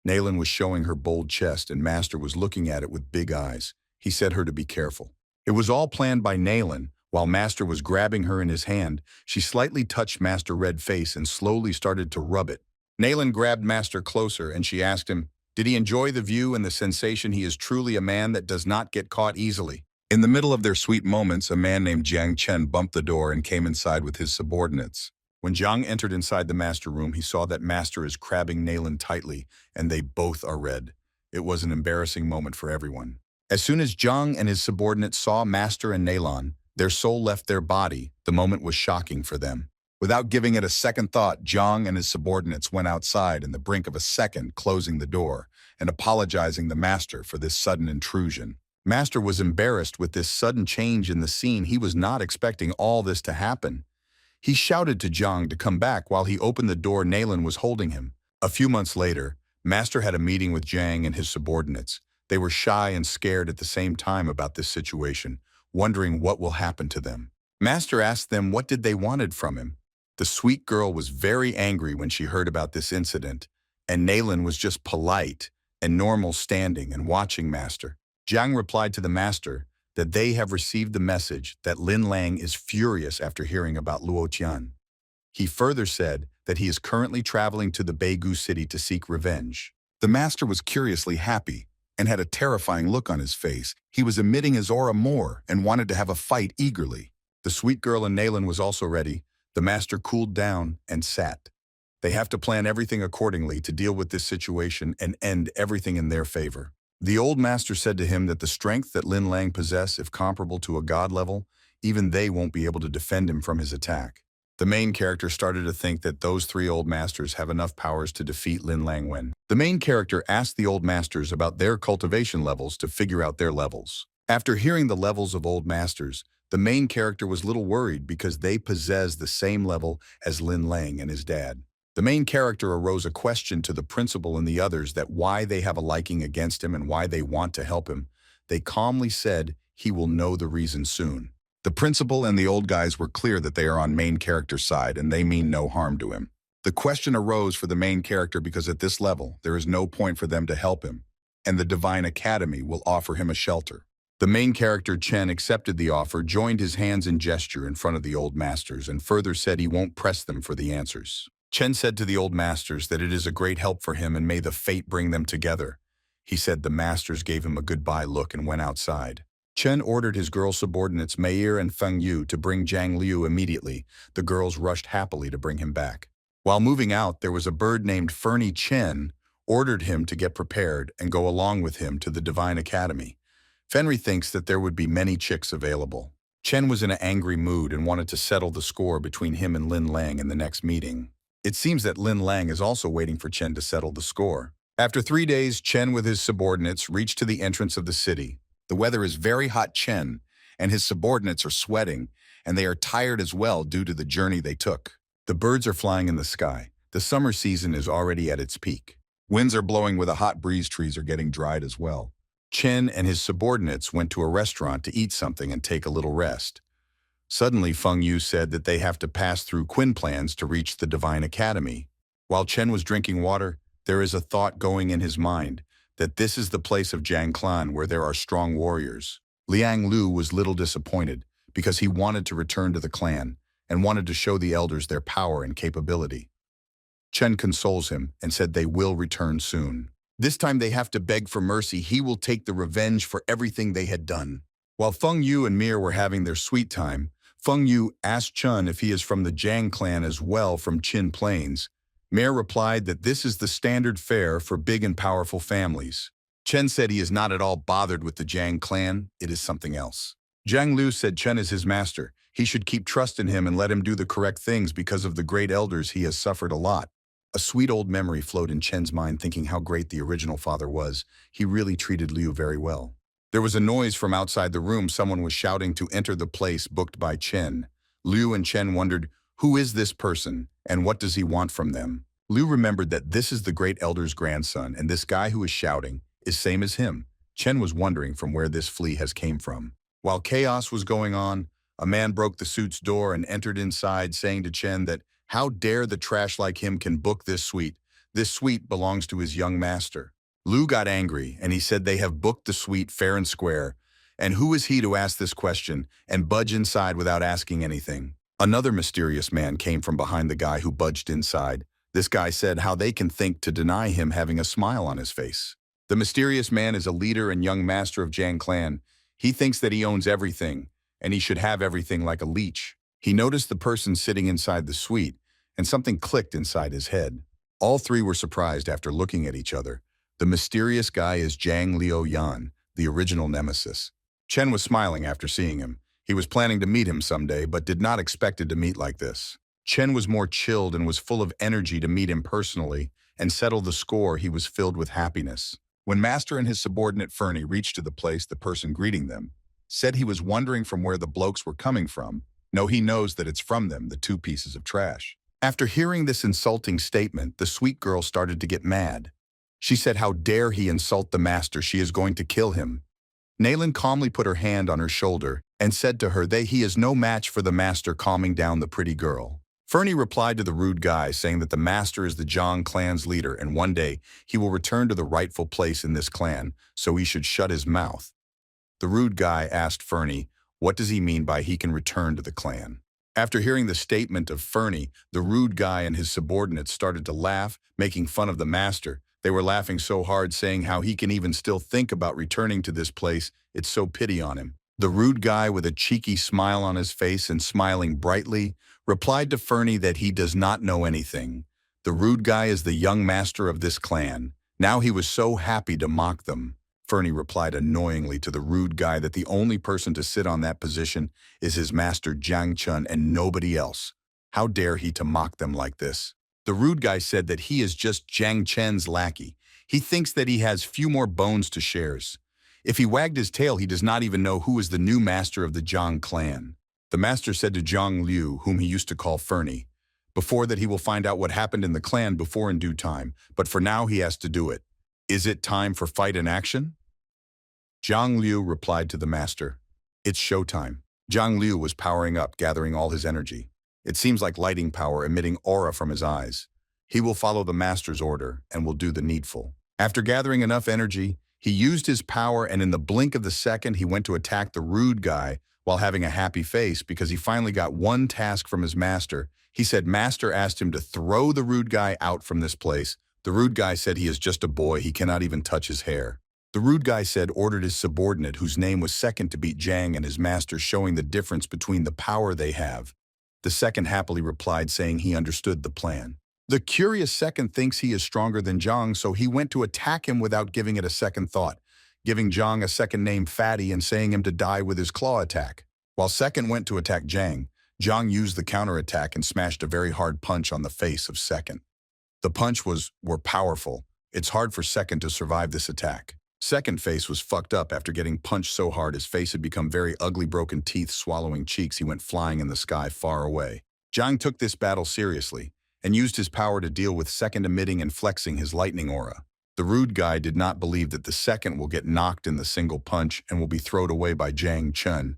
Nalan was showing her bold chest, and Master was looking at it with big eyes. He said her to be careful. It was all planned by Nalan. While Master was grabbing her in his hand, she slightly touched Master's red face and slowly started to rub it. Nalan grabbed Master closer, and she asked him, did he enjoy the view and the sensation? He is truly a man that does not get caught easily. In the middle of their sweet moments, a man named Jiang Chen bumped the door and came inside with his subordinates. When Jiang entered inside the Master room, he saw that Master is grabbing Nalan tightly, and they both are red. It was an embarrassing moment for everyone. As soon as Jiang and his subordinates saw Master and Nalan, their soul left their body. The moment was shocking for them. Without giving it a second thought, Jiang and his subordinates went outside in the brink of a second, closing the door and apologizing the Master for this sudden intrusion. Master was embarrassed with this sudden change in the scene. He was not expecting all this to happen. He shouted to Jiang to come back. While he opened the door, Nalan was holding him. A few months later, Master had a meeting with Jiang and his subordinates. They were shy and scared at the same time about this situation, wondering what will happen to them. Master asked them what did they wanted from him. The sweet girl was very angry when she heard about this incident, and Nalan was just polite and normal, standing and watching Master. Jiang replied to the Master that they have received the message that Lin Lang is furious after hearing about Luo Qian. He further said that he is currently traveling to the Beigu city to seek revenge. The Master was curiously happy and had a terrifying look on his face. He was emitting his aura more and wanted to have a fight eagerly. The sweet girl and Nalan was also ready. The Master cooled down and sat. They have to plan everything accordingly to deal with this situation and end everything in their favor. The old Master said to him that the strength that Lin Lang possess, if comparable to a god level, even they won't be able to defend him from his attack. The main character started to think that those three old masters have enough powers to defeat Lin Lang when. The main character asked the old masters about their cultivation levels to figure out their levels. After hearing the levels of old masters, the main character was little worried because they possess the same level as Lin Lang and his dad. The main character arose a question to the principal and the others that why they have a liking against him and why they want to help him. They calmly said he will know the reason soon. The principal and the old guys were clear that they are on main character's side and they mean no harm to him. The question arose for the main character because at this level, there is no point for them to help him, and the Divine Academy will offer him a shelter. The main character Chen accepted the offer, joined his hands in gesture in front of the old masters, and further said he won't press them for the answers. Chen said to the old masters that it is a great help for him and may the fate bring them together. He said the masters gave him a goodbye look and went outside. Chen ordered his girl subordinates Meir and Feng Yu to bring Zhang Liu immediately. The girls rushed happily to bring him back. While moving out, there was a bird named Fernie Chen, ordered him to get prepared and go along with him to the Divine Academy. Fenry thinks that there would be many chicks available. Chen was in an angry mood and wanted to settle the score between him and Lin Lang in the next meeting. It seems that Lin Lang is also waiting for Chen to settle the score. After 3 days, Chen with his subordinates reached to the entrance of the city. The weather is very hot Chen, and his subordinates are sweating, and they are tired as well due to the journey they took. The birds are flying in the sky. The summer season is already at its peak. Winds are blowing with a hot breeze, trees are getting dried as well. Chen and his subordinates went to a restaurant to eat something and take a little rest. Suddenly, Feng Yu said that they have to pass through Quin plans to reach the Divine Academy. While Chen was drinking water, there is a thought going in his mind that this is the place of Jiang Clan where there are strong warriors. Liang Lu was little disappointed because he wanted to return to the clan and wanted to show the elders their power and capability. Chen consoles him and said they will return soon. This time they have to beg for mercy. He will take the revenge for everything they had done. While Feng Yu and Mir were having their sweet time, Feng Yu asked Chen if he is from the Jiang clan as well from Qin Plains. Mir replied that this is the standard fare for big and powerful families. Chen said he is not at all bothered with the Jiang clan, it is something else. Jiang Lu said Chen is his master. He should keep trust in him and let him do the correct things because of the great elders he has suffered a lot. A sweet old memory flowed in Chen's mind, thinking how great the original father was. He really treated Liu very well. There was a noise from outside the room. Someone was shouting to enter the place booked by Chen. Liu and Chen wondered, who is this person and what does he want from them? Liu remembered that this is the great elder's grandson and this guy who is shouting is same as him. Chen was wondering from where this flea has came from. While chaos was going on, a man broke the suite's door and entered inside saying to Chen that how dare the trash like him can book this suite? This suite belongs to his young master. Liu got angry, and he said they have booked the suite fair and square. And who is he to ask this question and budge inside without asking anything? Another mysterious man came from behind the guy who budged inside. This guy said how they can think to deny him having a smile on his face. The mysterious man is a leader and young master of Jiang clan. He thinks that he owns everything, and he should have everything like a leech. He noticed the person sitting inside the suite, and something clicked inside his head. All three were surprised after looking at each other. The mysterious guy is Zhang Liu Yan, the original nemesis. Chen was smiling after seeing him. He was planning to meet him someday, but did not expect it to meet like this. Chen was more chilled and was full of energy to meet him personally and settle the score. He was filled with happiness. When Master and his subordinate Fernie reached to the place, the person greeting them said he was wondering from where the blokes were coming from. No, he knows that it's from them, the two pieces of trash. After hearing this insulting statement, the sweet girl started to get mad. She said how dare he insult the master, she is going to kill him. Naylin calmly put her hand on her shoulder and said to her that he is no match for the master, calming down the pretty girl. Fernie replied to the rude guy saying that the master is the Jiang clan's leader and one day he will return to the rightful place in this clan, so he should shut his mouth. The rude guy asked Fernie, what does he mean by he can return to the clan? After hearing the statement of Fernie, the rude guy and his subordinates started to laugh, making fun of the master. They were laughing so hard, saying how he can even still think about returning to this place. It's so pity on him. The rude guy, with a cheeky smile on his face and smiling brightly, replied to Fernie that he does not know anything. The rude guy is the young master of this clan. Now he was so happy to mock them. Fernie replied annoyingly to the rude guy that the only person to sit on that position is his master Jiang Chun and nobody else. How dare he to mock them like this? The rude guy said that he is just Jiang Chen's lackey. He thinks that he has few more bones to shares. If he wagged his tail, he does not even know who is the new master of the Jiang clan. The master said to Zhang Liu, whom he used to call Fernie, before that he will find out what happened in the clan before in due time, but for now he has to do it. Is it time for fight and action? Zhang Liu replied to the master, it's showtime. Zhang Liu was powering up, gathering all his energy. It seems like lighting power emitting aura from his eyes. He will follow the master's order and will do the needful. After gathering enough energy, he used his power and in the blink of the second he went to attack the rude guy while having a happy face because he finally got one task from his master. He said master asked him to throw the rude guy out from this place. The rude guy said he is just a boy, he cannot even touch his hair. The rude guy said ordered his subordinate, whose name was second, to beat Zhang and his master, showing the difference between the power they have. The second happily replied, saying he understood the plan. The curious second thinks he is stronger than Zhang, so he went to attack him without giving it a second thought. giving Jiang a second name Fatty and saying him to die with his claw attack. While Second went to attack Jiang used the counterattack and smashed a very hard punch on the face of Second. The punch were powerful. It's hard for Second to survive this attack. Second face was fucked up after getting punched so hard his face had become very ugly, broken teeth, swallowing cheeks. He went flying in the sky far away. Jiang took this battle seriously and used his power to deal with Second, emitting and flexing his lightning aura. The rude guy did not believe that the Second will get knocked in the single punch and will be thrown away by Jiang Chun.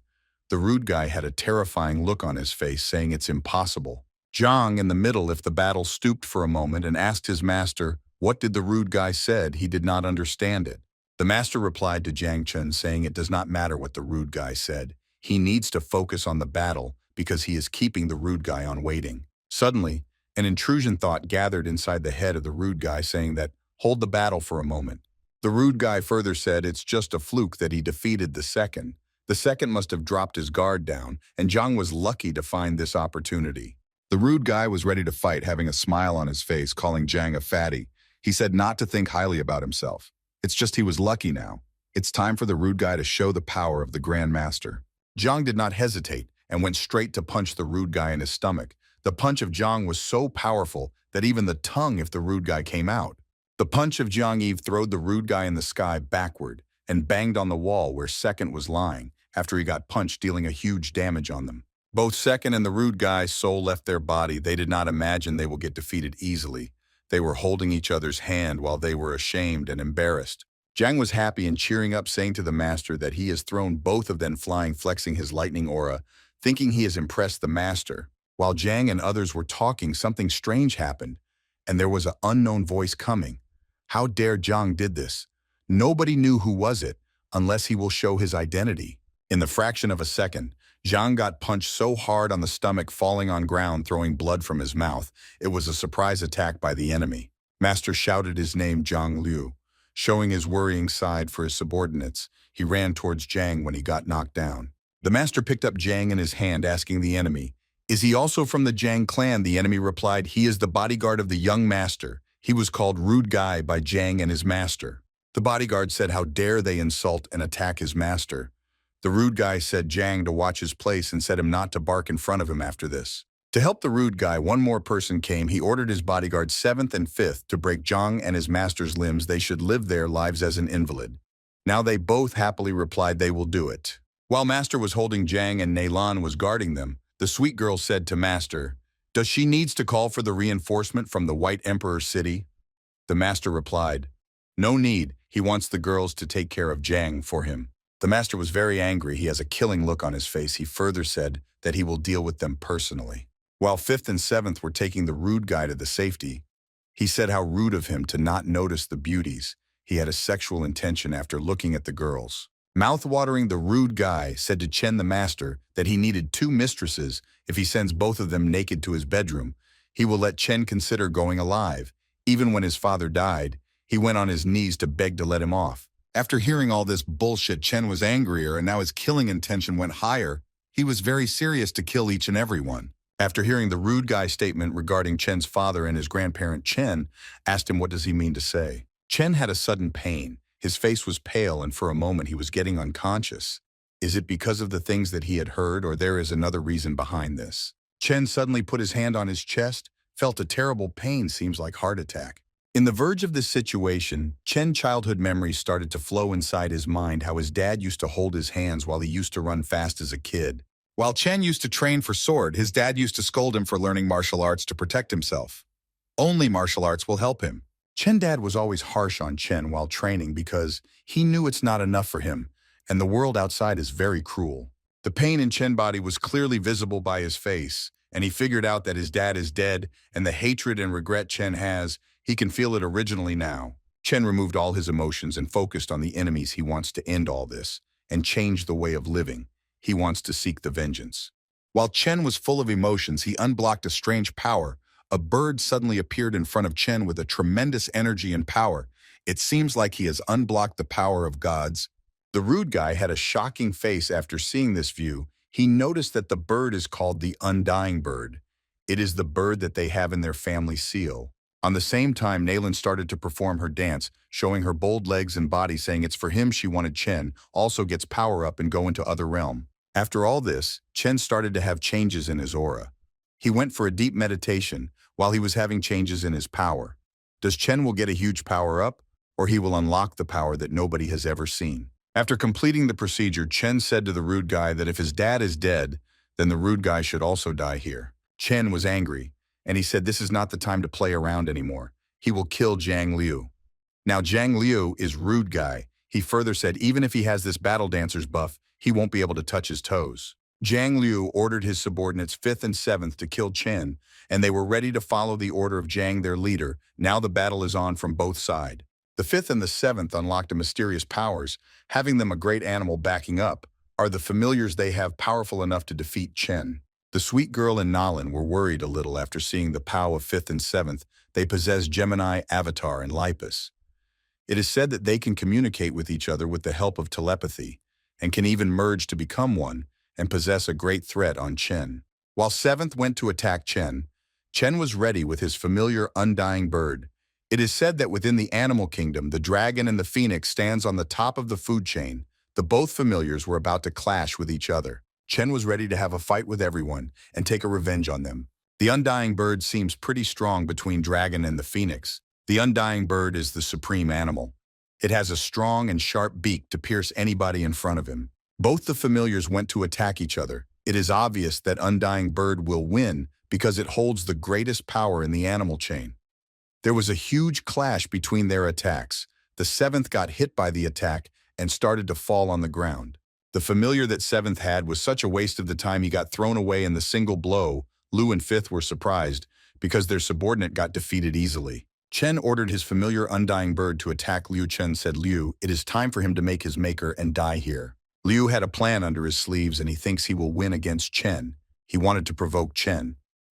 The rude guy had a terrifying look on his face, saying it's impossible. Jiang, in the middle of the battle, stooped for a moment and asked his master, what did the rude guy said? He did not understand it. The master replied to Jiang Chun, saying it does not matter what the rude guy said. He needs to focus on the battle because he is keeping the rude guy on waiting. Suddenly, an intrusion thought gathered inside the head of the rude guy, saying that, hold the battle for a moment. The rude guy further said it's just a fluke that he defeated the Second. The Second must have dropped his guard down, and Jiang was lucky to find this opportunity. The rude guy was ready to fight, having a smile on his face, calling Jiang a fatty. He said not to think highly about himself. It's just he was lucky now. It's time for the rude guy to show the power of the Grand Master. Jiang did not hesitate and went straight to punch the rude guy in his stomach. The punch of Jiang was so powerful that even the tongue if the rude guy came out. The punch of Jiang Eve throwed the rude guy in the sky backward and banged on the wall where Second was lying after he got punched, dealing a huge damage on them. Both Second and the rude guy's soul left their body. They did not imagine they will get defeated easily. They were holding each other's hand while they were ashamed and embarrassed. Jiang was happy and cheering up, saying to the master that he has thrown both of them flying, flexing his lightning aura, thinking he has impressed the master. While Jiang and others were talking, something strange happened, and there was an unknown voice coming. How dare Jiang did this? Nobody knew who was it, unless he will show his identity. In the fraction of a second, Jiang got punched so hard on the stomach, falling on ground, throwing blood from his mouth. It was a surprise attack by the enemy. Master shouted his name, Zhang Liu. Showing his worrying side for his subordinates, he ran towards Jiang when he got knocked down. The master picked up Jiang in his hand, asking the enemy, is he also from the Jiang clan? The enemy replied, he is the bodyguard of the young master. He was called Rude Guy by Jiang and his master. The bodyguard said, how dare they insult and attack his master? The rude guy said Jiang to watch his place and said him not to bark in front of him after this. To help the rude guy, one more person came. He ordered his bodyguard 7th and 5th to break Jiang and his master's limbs. They should live their lives as an invalid. Now they both happily replied they will do it. While master was holding Jiang and Neilan was guarding them, the sweet girl said to master, does she needs to call for the reinforcement from the White Emperor city? The master replied, no need. He wants the girls to take care of Jiang for him. The master was very angry. He has a killing look on his face. He further said that he will deal with them personally. While 5th and 7th were taking the rude guy to the safety, he said how rude of him to not notice the beauties. He had a sexual intention after looking at the girls. Mouth-watering, the rude guy said to Chen the master that he needed 2 mistresses. If he sends both of them naked to his bedroom, he will let Chen consider going alive. Even when his father died, he went on his knees to beg to let him off. After hearing all this bullshit, Chen was angrier, and now his killing intention went higher. He was very serious to kill each and every one. After hearing the rude guy's statement regarding Chen's father and his grandparent, Chen asked him what does he mean to say. Chen had a sudden pain. His face was pale, and for a moment he was getting unconscious. Is it because of the things that he had heard, or there is another reason behind this? Chen suddenly put his hand on his chest, felt a terrible pain, seems like heart attack. In the verge of this situation, Chen's childhood memories started to flow inside his mind, how his dad used to hold his hands while he used to run fast as a kid. While Chen used to train for sword, his dad used to scold him for learning martial arts to protect himself. Only martial arts will help him. Chen's dad was always harsh on Chen while training because he knew it's not enough for him, and the world outside is very cruel. The pain in Chen's body was clearly visible by his face, and he figured out that his dad is dead, and the hatred and regret Chen has, he can feel it originally now. Chen removed all his emotions and focused on the enemies. He wants to end all this and change the way of living. He wants to seek the vengeance. While Chen was full of emotions, he unblocked a strange power. A bird suddenly appeared in front of Chen with a tremendous energy and power. It seems like he has unblocked the power of gods. The rude guy had a shocking face after seeing this view. He noticed that the bird is called the Undying Bird. It is the bird that they have in their family seal. On the same time, Naylin started to perform her dance, showing her bold legs and body, saying it's for him she wanted. Chen also gets power up and go into other realm. After all this, Chen started to have changes in his aura. He went for a deep meditation while he was having changes in his power. Does Chen will get a huge power up, or he will unlock the power that nobody has ever seen? After completing the procedure, Chen said to the rude guy that if his dad is dead, then the rude guy should also die here. Chen was angry, and he said this is not the time to play around anymore. He will kill Jiang Liu. Now Jiang Liu is rude guy. He further said even if he has this battle dancer's buff, he won't be able to touch his toes. Jiang Liu ordered his subordinates 5th and 7th to kill Chen, and they were ready to follow the order of Jiang, their leader. Now the battle is on from both sides. The 5th and the 7th unlocked a mysterious powers, having them a great animal backing up. Are the familiars they have powerful enough to defeat Chen? The sweet girl and Nalin were worried a little after seeing the POW of 5th and 7th. They possess Gemini, Avatar, and Lipus. It is said that they can communicate with each other with the help of telepathy, and can even merge to become one, and possess a great threat on Chen. While 7th went to attack Chen, Chen was ready with his familiar undying bird. It is said that within the animal kingdom, the dragon and the phoenix stands on the top of the food chain. The both familiars were about to clash with each other. Chen was ready to have a fight with everyone and take a revenge on them. The undying bird seems pretty strong between dragon and the phoenix. The undying bird is the supreme animal. It has a strong and sharp beak to pierce anybody in front of him. Both the familiars went to attack each other. It is obvious that undying bird will win because it holds the greatest power in the animal chain. There was a huge clash between their attacks. The 7th got hit by the attack and started to fall on the ground. The familiar that 7th had was such a waste of the time he got thrown away in the single blow. Liu and 5th were surprised because their subordinate got defeated easily. Chen ordered his familiar undying bird to attack Liu. Chen said, Liu, it is time for him to make his maker and die here. Liu had a plan under his sleeves and he thinks he will win against Chen. He wanted to provoke Chen.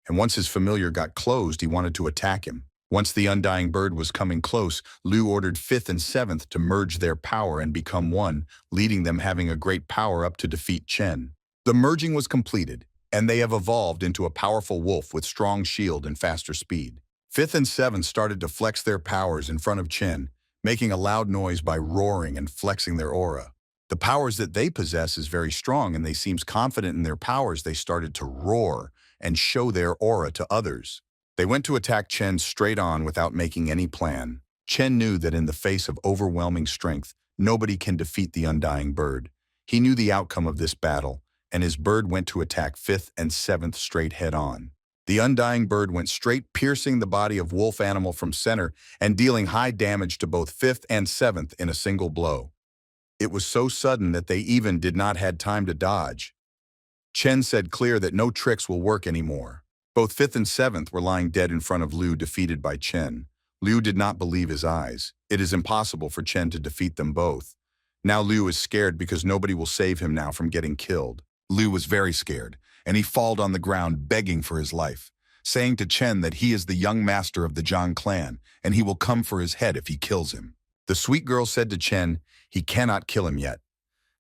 And once his familiar got closed, he wanted to attack him. Once the undying bird was coming close, Liu ordered 5th and 7th to merge their power and become one, leading them having a great power up to defeat Chen. The merging was completed, and they have evolved into a powerful wolf with strong shield and faster speed. 5th and 7th started to flex their powers in front of Chen, making a loud noise by roaring and flexing their aura. The powers that they possess is very strong and they seems confident in their powers. They started to roar and show their aura to others. They went to attack Chen straight on without making any plan. Chen knew that in the face of overwhelming strength, nobody can defeat the undying bird. He knew the outcome of this battle, and his bird went to attack 5th and 7th straight head-on. The undying bird went straight, piercing the body of wolf animal from center and dealing high damage to both 5th and 7th in a single blow. It was so sudden that they even did not had time to dodge. Chen said clear that no tricks will work anymore. Both 5th and 7th were lying dead in front of Liu, defeated by Chen. Liu did not believe his eyes. It is impossible for Chen to defeat them both. Now Liu is scared because nobody will save him now from getting killed. Liu was very scared, and he falled on the ground begging for his life, saying to Chen that he is the young master of the Zhang clan, and he will come for his head if he kills him. The sweet girl said to Chen, he cannot kill him yet.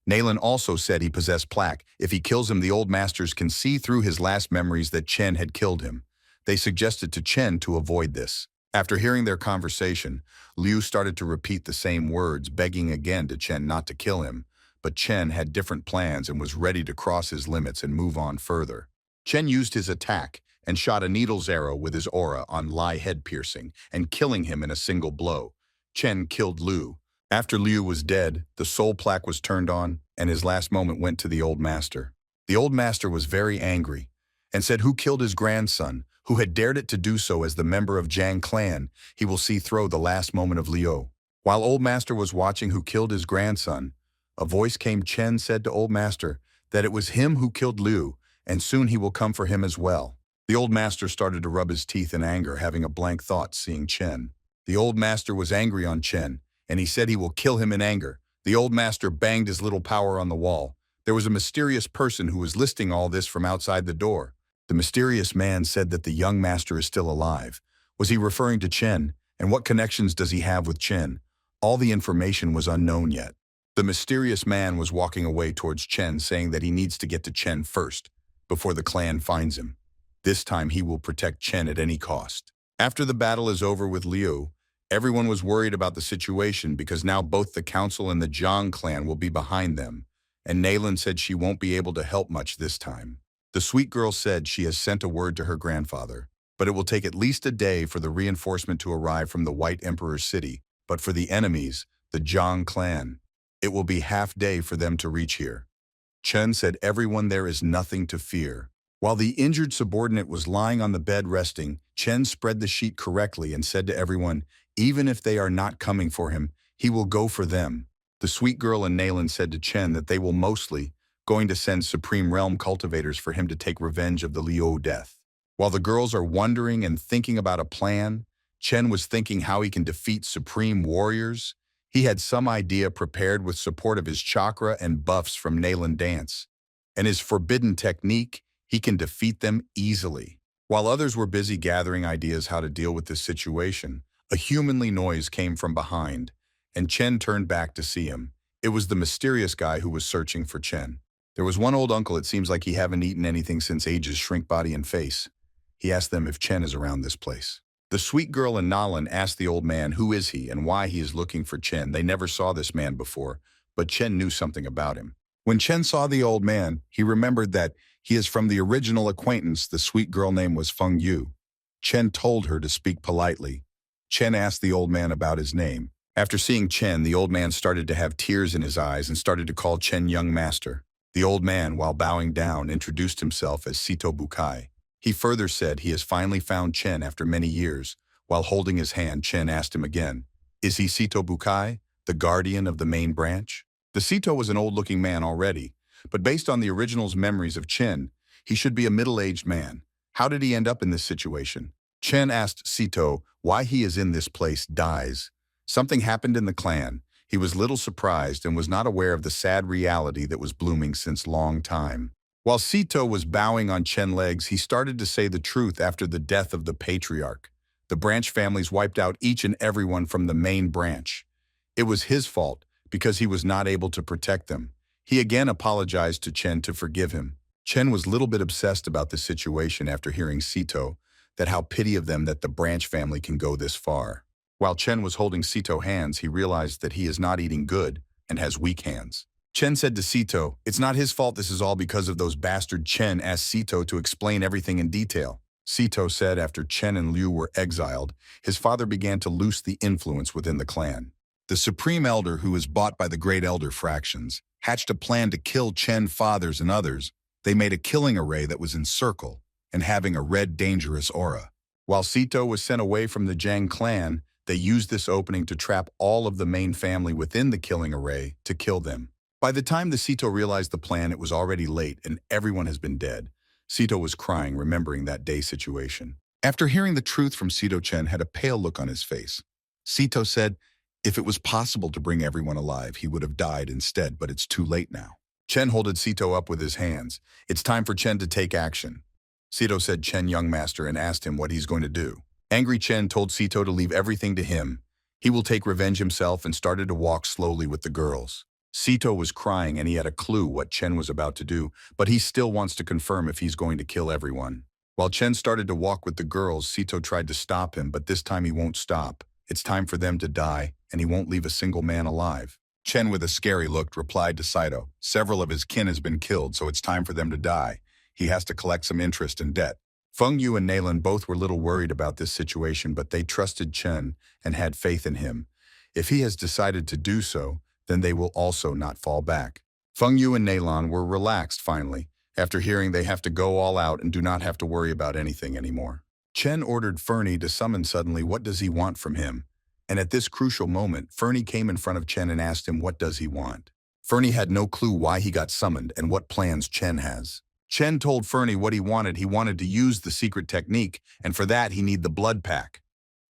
Naylin also said he possessed plaque. If he kills him, the old masters can see through his last memories that Chen had killed him. They suggested to Chen to avoid this. After hearing their conversation, Liu started to repeat the same words, begging again to Chen not to kill him. But Chen had different plans and was ready to cross his limits and move on further. Chen used his attack and shot a needle's arrow with his aura on Lai head piercing and killing him in a single blow. Chen killed Liu. After Liu was dead, the soul plaque was turned on, and his last moment went to the old master. The old master was very angry, and said who killed his grandson, who had dared it to do so as the member of Zhang clan, he will see through the last moment of Liu. While old master was watching who killed his grandson, a voice came. Chen said to old master that it was him who killed Liu, and soon he will come for him as well. The old master started to rub his teeth in anger, having a blank thought seeing Chen. The old master was angry on Chen, and he said he will kill him in anger. The old master banged his little power on the wall. There was a mysterious person who was listening all this from outside the door. The mysterious man said that the young master is still alive. Was he referring to Chen? And what connections does he have with Chen? All the information was unknown yet. The mysterious man was walking away towards Chen, saying that he needs to get to Chen first, before the clan finds him. This time he will protect Chen at any cost. After the battle is over with Liu, everyone was worried about the situation because now both the council and the Zhang clan will be behind them, and Naylin said she won't be able to help much this time. The sweet girl said she has sent a word to her grandfather, but it will take at least a day for the reinforcement to arrive from the White Emperor's city, but for the enemies, the Zhang clan, it will be half-day for them to reach here. Chen said everyone there is nothing to fear. While the injured subordinate was lying on the bed resting, Chen spread the sheet correctly and said to everyone, even if they are not coming for him, he will go for them. The sweet girl and Naylin said to Chen that they will mostly going to send Supreme Realm cultivators for him to take revenge of the Liu death. While the girls are wondering and thinking about a plan, Chen was thinking how he can defeat Supreme Warriors. He had some idea prepared with support of his chakra and buffs from Naylin dance. And his forbidden technique, he can defeat them easily. While others were busy gathering ideas how to deal with this situation, a humanly noise came from behind, and Chen turned back to see him. It was the mysterious guy who was searching for Chen. There was one old uncle, it seems like he haven't eaten anything since ages shrink body and face. He asked them if Chen is around this place. The sweet girl and Nalan asked the old man who is he and why he is looking for Chen. They never saw this man before, but Chen knew something about him. When Chen saw the old man, he remembered that he is from the original acquaintance. The sweet girl name was Feng Yu. Chen told her to speak politely. Chen asked the old man about his name. After seeing Chen, the old man started to have tears in his eyes and started to call Chen young master. The old man, while bowing down, introduced himself as Sito Bukai. He further said he has finally found Chen after many years. While holding his hand, Chen asked him again, is he Sito Bukai, the guardian of the main branch? The Sito was an old-looking man already, but based on the original's memories of Chen, he should be a middle-aged man. How did he end up in this situation? Chen asked Sito why he is in this place dies. Something happened in the clan. He was little surprised and was not aware of the sad reality that was blooming since long time. While Sito was bowing on Chen legs, he started to say the truth after the death of the patriarch. The branch families wiped out each and everyone from the main branch. It was his fault because he was not able to protect them. He again apologized to Chen to forgive him. Chen was a little bit obsessed about the situation after hearing Sito, that how pity of them that the branch family can go this far. While Chen was holding Sito's hands, he realized that he is not eating good and has weak hands. Chen said to Sito, it's not his fault, this is all because of those bastard. Chen asked Sito to explain everything in detail. Sito said after Chen and Liu were exiled, his father began to loose the influence within the clan. The Supreme Elder, who is bought by the Great Elder Fractions, hatched a plan to kill Chen fathers and others. They made a killing array that was in circle and having a red dangerous aura. While Sito was sent away from the Zhang clan, they used this opening to trap all of the main family within the killing array to kill them. By the time the Sito realized the plan, it was already late and everyone has been dead. Sito was crying, remembering that day situation. After hearing the truth from Sito, Chen had a pale look on his face. Sito said, if it was possible to bring everyone alive, he would have died instead, but it's too late now. Chen holded Sito up with his hands. It's time for Chen to take action. Sito said Chen young master and asked him what he's going to do. Angry Chen told Sito to leave everything to him. He will take revenge himself and started to walk slowly with the girls. Sito was crying and he had a clue what Chen was about to do, but he still wants to confirm if he's going to kill everyone. While Chen started to walk with the girls, Sito tried to stop him, but this time he won't stop. It's time for them to die, and he won't leave a single man alive. Chen, with a scary look, replied to Sito, several of his kin has been killed, so it's time for them to die. He has to collect some interest and debt. Feng Yu and Naylin both were a little worried about this situation, but they trusted Chen and had faith in him. If he has decided to do so, then they will also not fall back. Feng Yu and Naylin were relaxed finally, after hearing they have to go all out and do not have to worry about anything anymore. Chen ordered Fernie to summon suddenly. What does he want from him? And at this crucial moment, Fernie came in front of Chen and asked him what does he want. Fernie had no clue why he got summoned and what plans Chen has. Chen told Fernie what he wanted. He wanted to use the secret technique, and for that he need the blood pack.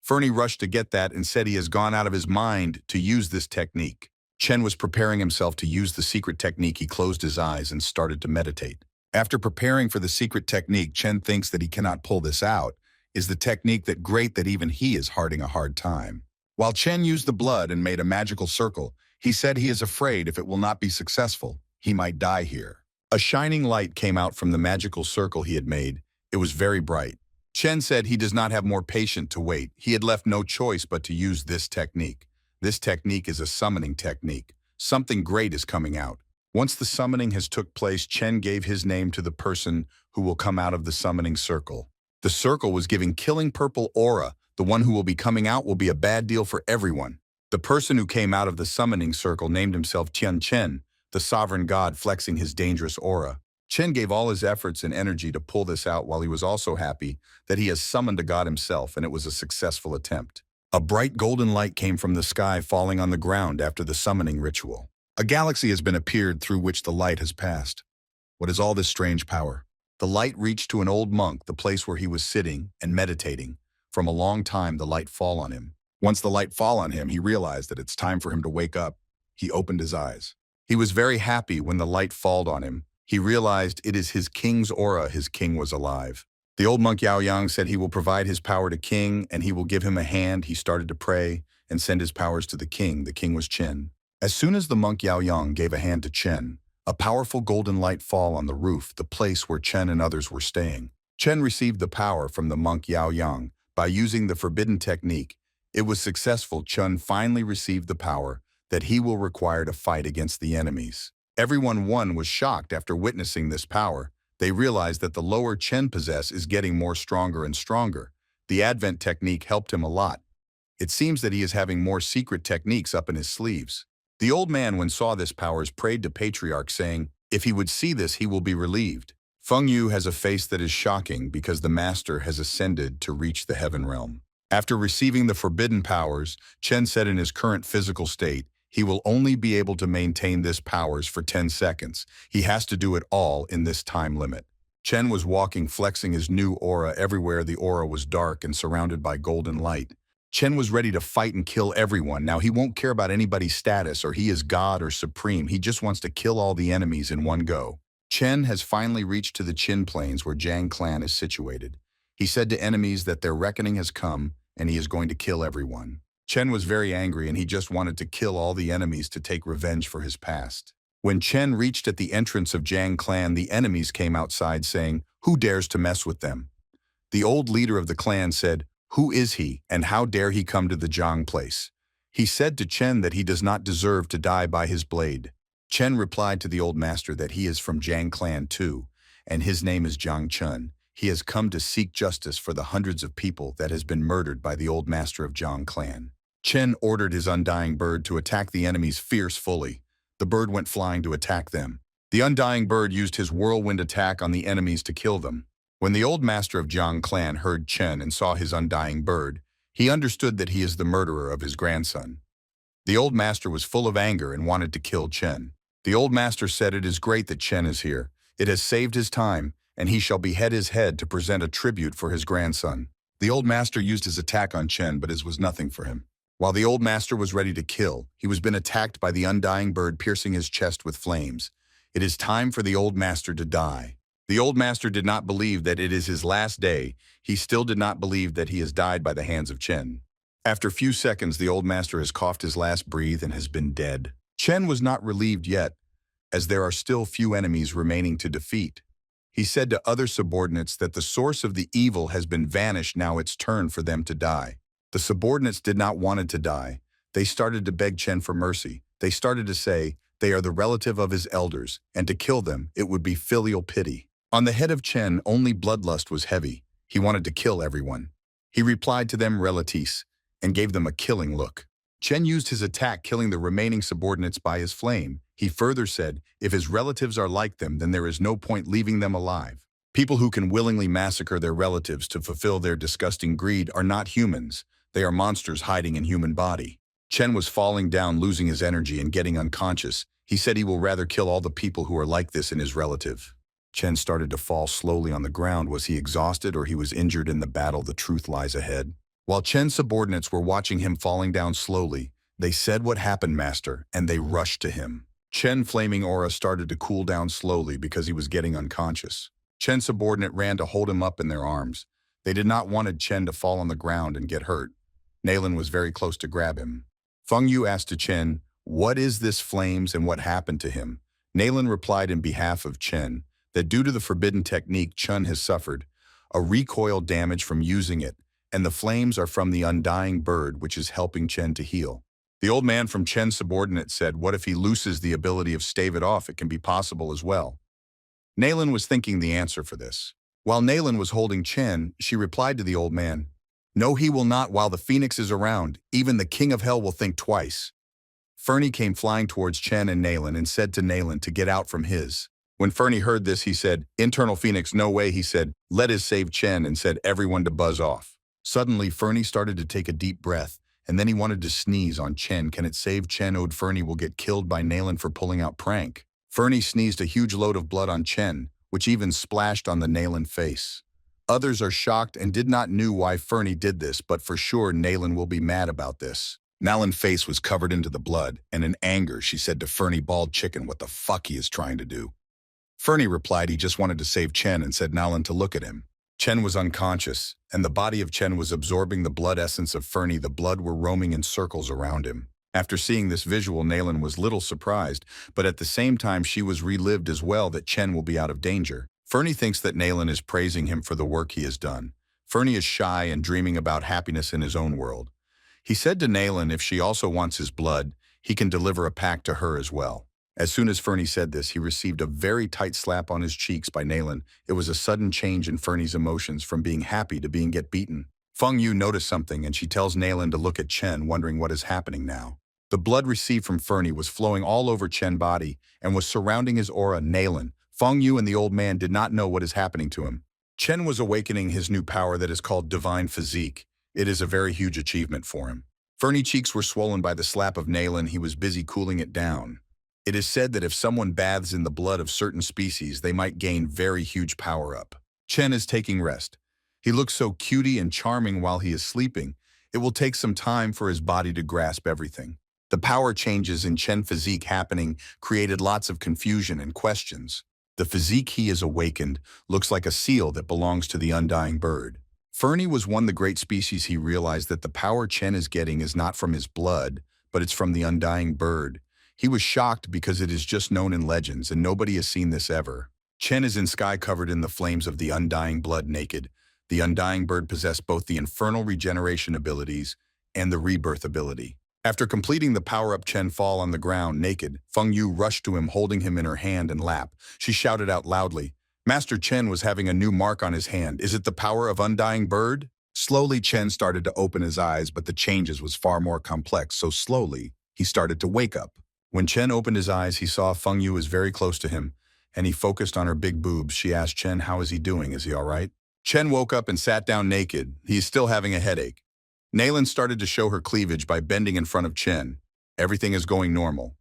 Fernie rushed to get that and said he has gone out of his mind to use this technique. Chen was preparing himself to use the secret technique. He closed his eyes and started to meditate. After preparing for the secret technique, Chen thinks that he cannot pull this out. Is the technique that great that even he is having a hard time? While Chen used the blood and made a magical circle, he said he is afraid if it will not be successful, he might die here. A shining light came out from the magical circle he had made. It was very bright. Chen said he does not have more patience to wait. He had left no choice but to use this technique. This technique is a summoning technique. Something great is coming out. Once the summoning has took place, Chen gave his name to the person who will come out of the summoning circle. The circle was giving killing purple aura. The one who will be coming out will be a bad deal for everyone. The person who came out of the summoning circle named himself Tian Chen, the sovereign god flexing his dangerous aura. Chen gave all his efforts and energy to pull this out while he was also happy that he has summoned a god himself, and it was a successful attempt. A bright golden light came from the sky, falling on the ground after the summoning ritual. A galaxy has been appeared through which the light has passed. What is all this strange power? The light reached to an old monk, the place where he was sitting and meditating. From a long time, the light fall on him. Once the light fall on him, he realized that it's time for him to wake up. He opened his eyes. He was very happy when the light falled on him. He realized it is his king's aura. His king was alive. The old monk Yao Yang said he will provide his power to king and he will give him a hand. He started to pray and send his powers to the king. The king was Chen. As soon as the monk Yao Yang gave a hand to Chen, a powerful golden light fall on the roof, the place where Chen and others were staying. Chen received the power from the monk Yao Yang by using the forbidden technique. It was successful. Chen finally received the power that he will require to fight against the enemies. Everyone was shocked after witnessing this power. They realized that the lower Chen possess is getting more stronger and stronger. The Advent technique helped him a lot. It seems that he is having more secret techniques up in his sleeves. The old man, when saw this powers, prayed to Patriarch, saying, if he would see this, he will be relieved. Feng Yu has a face that is shocking because the master has ascended to reach the heaven realm. After receiving the forbidden powers, Chen said in his current physical state, he will only be able to maintain this powers for 10 seconds. He has to do it all in this time limit. Chen was walking, flexing his new aura everywhere. The aura was dark and surrounded by golden light. Chen was ready to fight and kill everyone. Now he won't care about anybody's status or he is God or supreme. He just wants to kill all the enemies in one go. Chen has finally reached to the Qin Plains where Jiang clan is situated. He said to enemies that their reckoning has come and he is going to kill everyone. Chen was very angry and he just wanted to kill all the enemies to take revenge for his past. When Chen reached at the entrance of Jiang clan, the enemies came outside saying, who dares to mess with them? The old leader of the clan said, who is he and how dare he come to the Jiang place? He said to Chen that he does not deserve to die by his blade. Chen replied to the old master that he is from Jiang clan too, and his name is Jiang Chun. He has come to seek justice for the hundreds of people that has been murdered by the old master of Jiang clan. Chen ordered his undying bird to attack the enemies fiercely. The bird went flying to attack them. The undying bird used his whirlwind attack on the enemies to kill them. When the old master of Jiang clan heard Chen and saw his undying bird, he understood that he is the murderer of his grandson. The old master was full of anger and wanted to kill Chen. The old master said, it is great that Chen is here. It has saved his time, and he shall behead his head to present a tribute for his grandson. The old master used his attack on Chen, but it was nothing for him. While the old master was ready to kill, he was been attacked by the undying bird, piercing his chest with flames. It is time for the old master to die. The old master did not believe that it is his last day. He still did not believe that he has died by the hands of Chen. After a few seconds, the old master has coughed his last breath and has been dead. Chen was not relieved yet, as there are still few enemies remaining to defeat. He said to other subordinates that the source of the evil has been vanished. Now it's turn for them to die. The subordinates did not want to die. They started to beg Chen for mercy. They started to say they are the relative of his elders, and to kill them, it would be filial pity. On the head of Chen, only bloodlust was heavy. He wanted to kill everyone. He replied to them relatis, and gave them a killing look. Chen used his attack, killing the remaining subordinates by his flame. He further said, if his relatives are like them, then there is no point leaving them alive. People who can willingly massacre their relatives to fulfill their disgusting greed are not humans. They are monsters hiding in human body. Chen was falling down, losing his energy and getting unconscious. He said he will rather kill all the people who are like this in his relative. Chen started to fall slowly on the ground. Was he exhausted or he was injured in the battle? The truth lies ahead. While Chen's subordinates were watching him falling down slowly, they said, what happened, master? And they rushed to him. Chen's flaming aura started to cool down slowly because he was getting unconscious. Chen's subordinate ran to hold him up in their arms. They did not want Chen to fall on the ground and get hurt. Naylan was very close to grab him. Feng Yu asked to Chen, what is this flames and what happened to him? Naylan replied in behalf of Chen that due to the forbidden technique Chen has suffered, a recoil damage from using it, and the flames are from the undying bird which is helping Chen to heal. The old man from Chen's subordinate said, what if he loses the ability of stave it off? It can be possible as well. Nalan was thinking the answer for this. While Nalan was holding Chen, she replied to the old man, no, he will not while the phoenix is around. Even the king of hell will think twice. Fernie came flying towards Chen and Nalan and said to Nalan to get out from his. When Fernie heard this, he said, internal phoenix, no way, he said, let us save Chen, and said everyone to buzz off. Suddenly, Fernie started to take a deep breath, and then he wanted to sneeze on Chen. Can it save Chen? Owed Fernie will get killed by Nalan for pulling out prank. Fernie sneezed a huge load of blood on Chen, which even splashed on the Nalan face. Others are shocked and did not know why Fernie did this, but for sure Nalan will be mad about this. Nalan's face was covered into the blood, and in anger she said to Fernie, bald chicken, what the fuck he is trying to do. Fernie replied he just wanted to save Chen and said Nalan to look at him. Chen was unconscious, and the body of Chen was absorbing the blood essence of Fernie. The blood were roaming in circles around him. After seeing this visual, Nalan was little surprised, but at the same time she was relived as well that Chen will be out of danger. Fernie thinks that Nalan is praising him for the work he has done. Fernie is shy and dreaming about happiness in his own world. He said to Nalan if she also wants his blood, he can deliver a pack to her as well. As soon as Fernie said this, he received a very tight slap on his cheeks by Nalan. It was a sudden change in Fernie's emotions from being happy to being get beaten. Feng Yu noticed something and she tells Nalan to look at Chen, wondering what is happening now. The blood received from Fernie was flowing all over Chen's body and was surrounding his aura. Nalan, Feng Yu and the old man did not know what is happening to him. Chen was awakening his new power that is called Divine Physique. It is a very huge achievement for him. Fernie's cheeks were swollen by the slap of Nalan. He was busy cooling it down. It is said that if someone baths in the blood of certain species, they might gain very huge power-up. Chen is taking rest. He looks so cutie and charming while he is sleeping. It will take some time for his body to grasp everything. The power changes in Chen physique happening created lots of confusion and questions. The physique he is awakened looks like a seal that belongs to the undying bird. Fernie was one of the great species. He realized that the power Chen is getting is not from his blood, but it's from the undying bird. He was shocked because it is just known in legends and nobody has seen this ever. Chen is in sky covered in the flames of the undying blood naked. The undying bird possessed both the infernal regeneration abilities and the rebirth ability. After completing the power-up, Chen fall on the ground naked. Feng Yu rushed to him, holding him in her hand and lap. She shouted out loudly, Master Chen was having a new mark on his hand. Is it the power of undying bird? Slowly, Chen started to open his eyes, but the changes was far more complex, so slowly, he started to wake up. When Chen opened his eyes, he saw Feng Yu was very close to him, and he focused on her big boobs. She asked Chen, how is he doing? Is he all right? Chen woke up and sat down naked. He is still having a headache. Nalan started to show her cleavage by bending in front of Chen. Everything is going normal.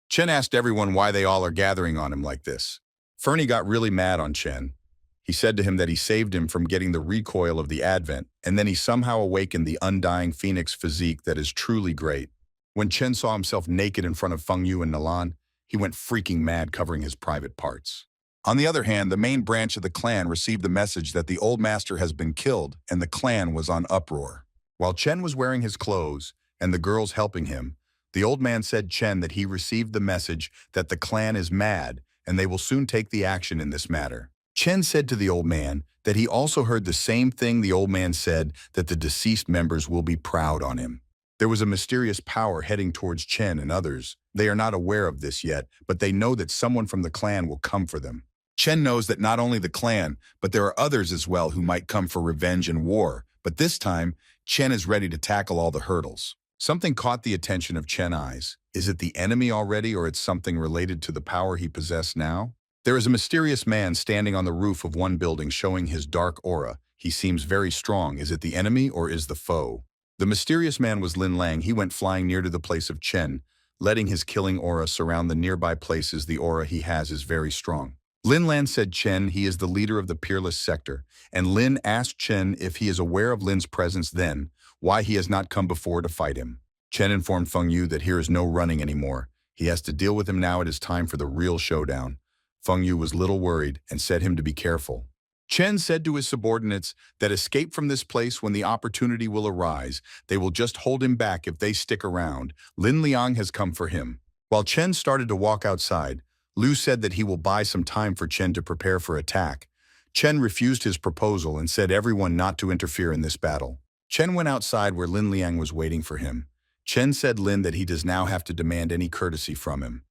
Chen asked everyone why they all are gathering on him like this. Fernie got really mad on Chen. He said to him that he saved him from getting the recoil of the advent, and then he somehow awakened the undying phoenix physique that is truly great. When Chen saw himself naked in front of Feng Yu and Nalan, he went freaking mad, covering his private parts. On the other hand, the main branch of the clan received the message that the old master has been killed, and the clan was on uproar. While Chen was wearing his clothes and the girls helping him, the old man said Chen that he received the message that the clan is mad and they will soon take the action in this matter. Chen said to the old man that he also heard the same thing. The old man said that the deceased members will be proud on him. There was a mysterious power heading towards Chen and others. They are not aware of this yet, but they know that someone from the clan will come for them. Chen knows that not only the clan, but there are others as well who might come for revenge and war, but this time, Chen is ready to tackle all the hurdles. Something caught the attention of Chen's eyes. Is it the enemy already, or it's something related to the power he possesses now? There is a mysterious man standing on the roof of one building showing his dark aura. He seems very strong. Is it the enemy or is the foe? The mysterious man was Lin Lang. He went flying near to the place of Chen, letting his killing aura surround the nearby places. The aura he has is very strong. Lin Lan said Chen he is the leader of the Peerless Sector, and Lin asked Chen if he is aware of Lin's presence, then why he has not come before to fight him. Chen informed Feng Yu that here is no running anymore. He has to deal with him now. It is time for the real showdown. Feng Yu was little worried and said him to be careful. Chen said to his subordinates that escape from this place when the opportunity will arise. They will just hold him back if they stick around. Lin Liang has come for him. While Chen started to walk outside, Liu said that he will buy some time for Chen to prepare for attack. Chen refused his proposal and said everyone not to interfere in this battle. Chen went outside where Lin Liang was waiting for him. Chen said Lin that he does now have to demand any courtesy from him.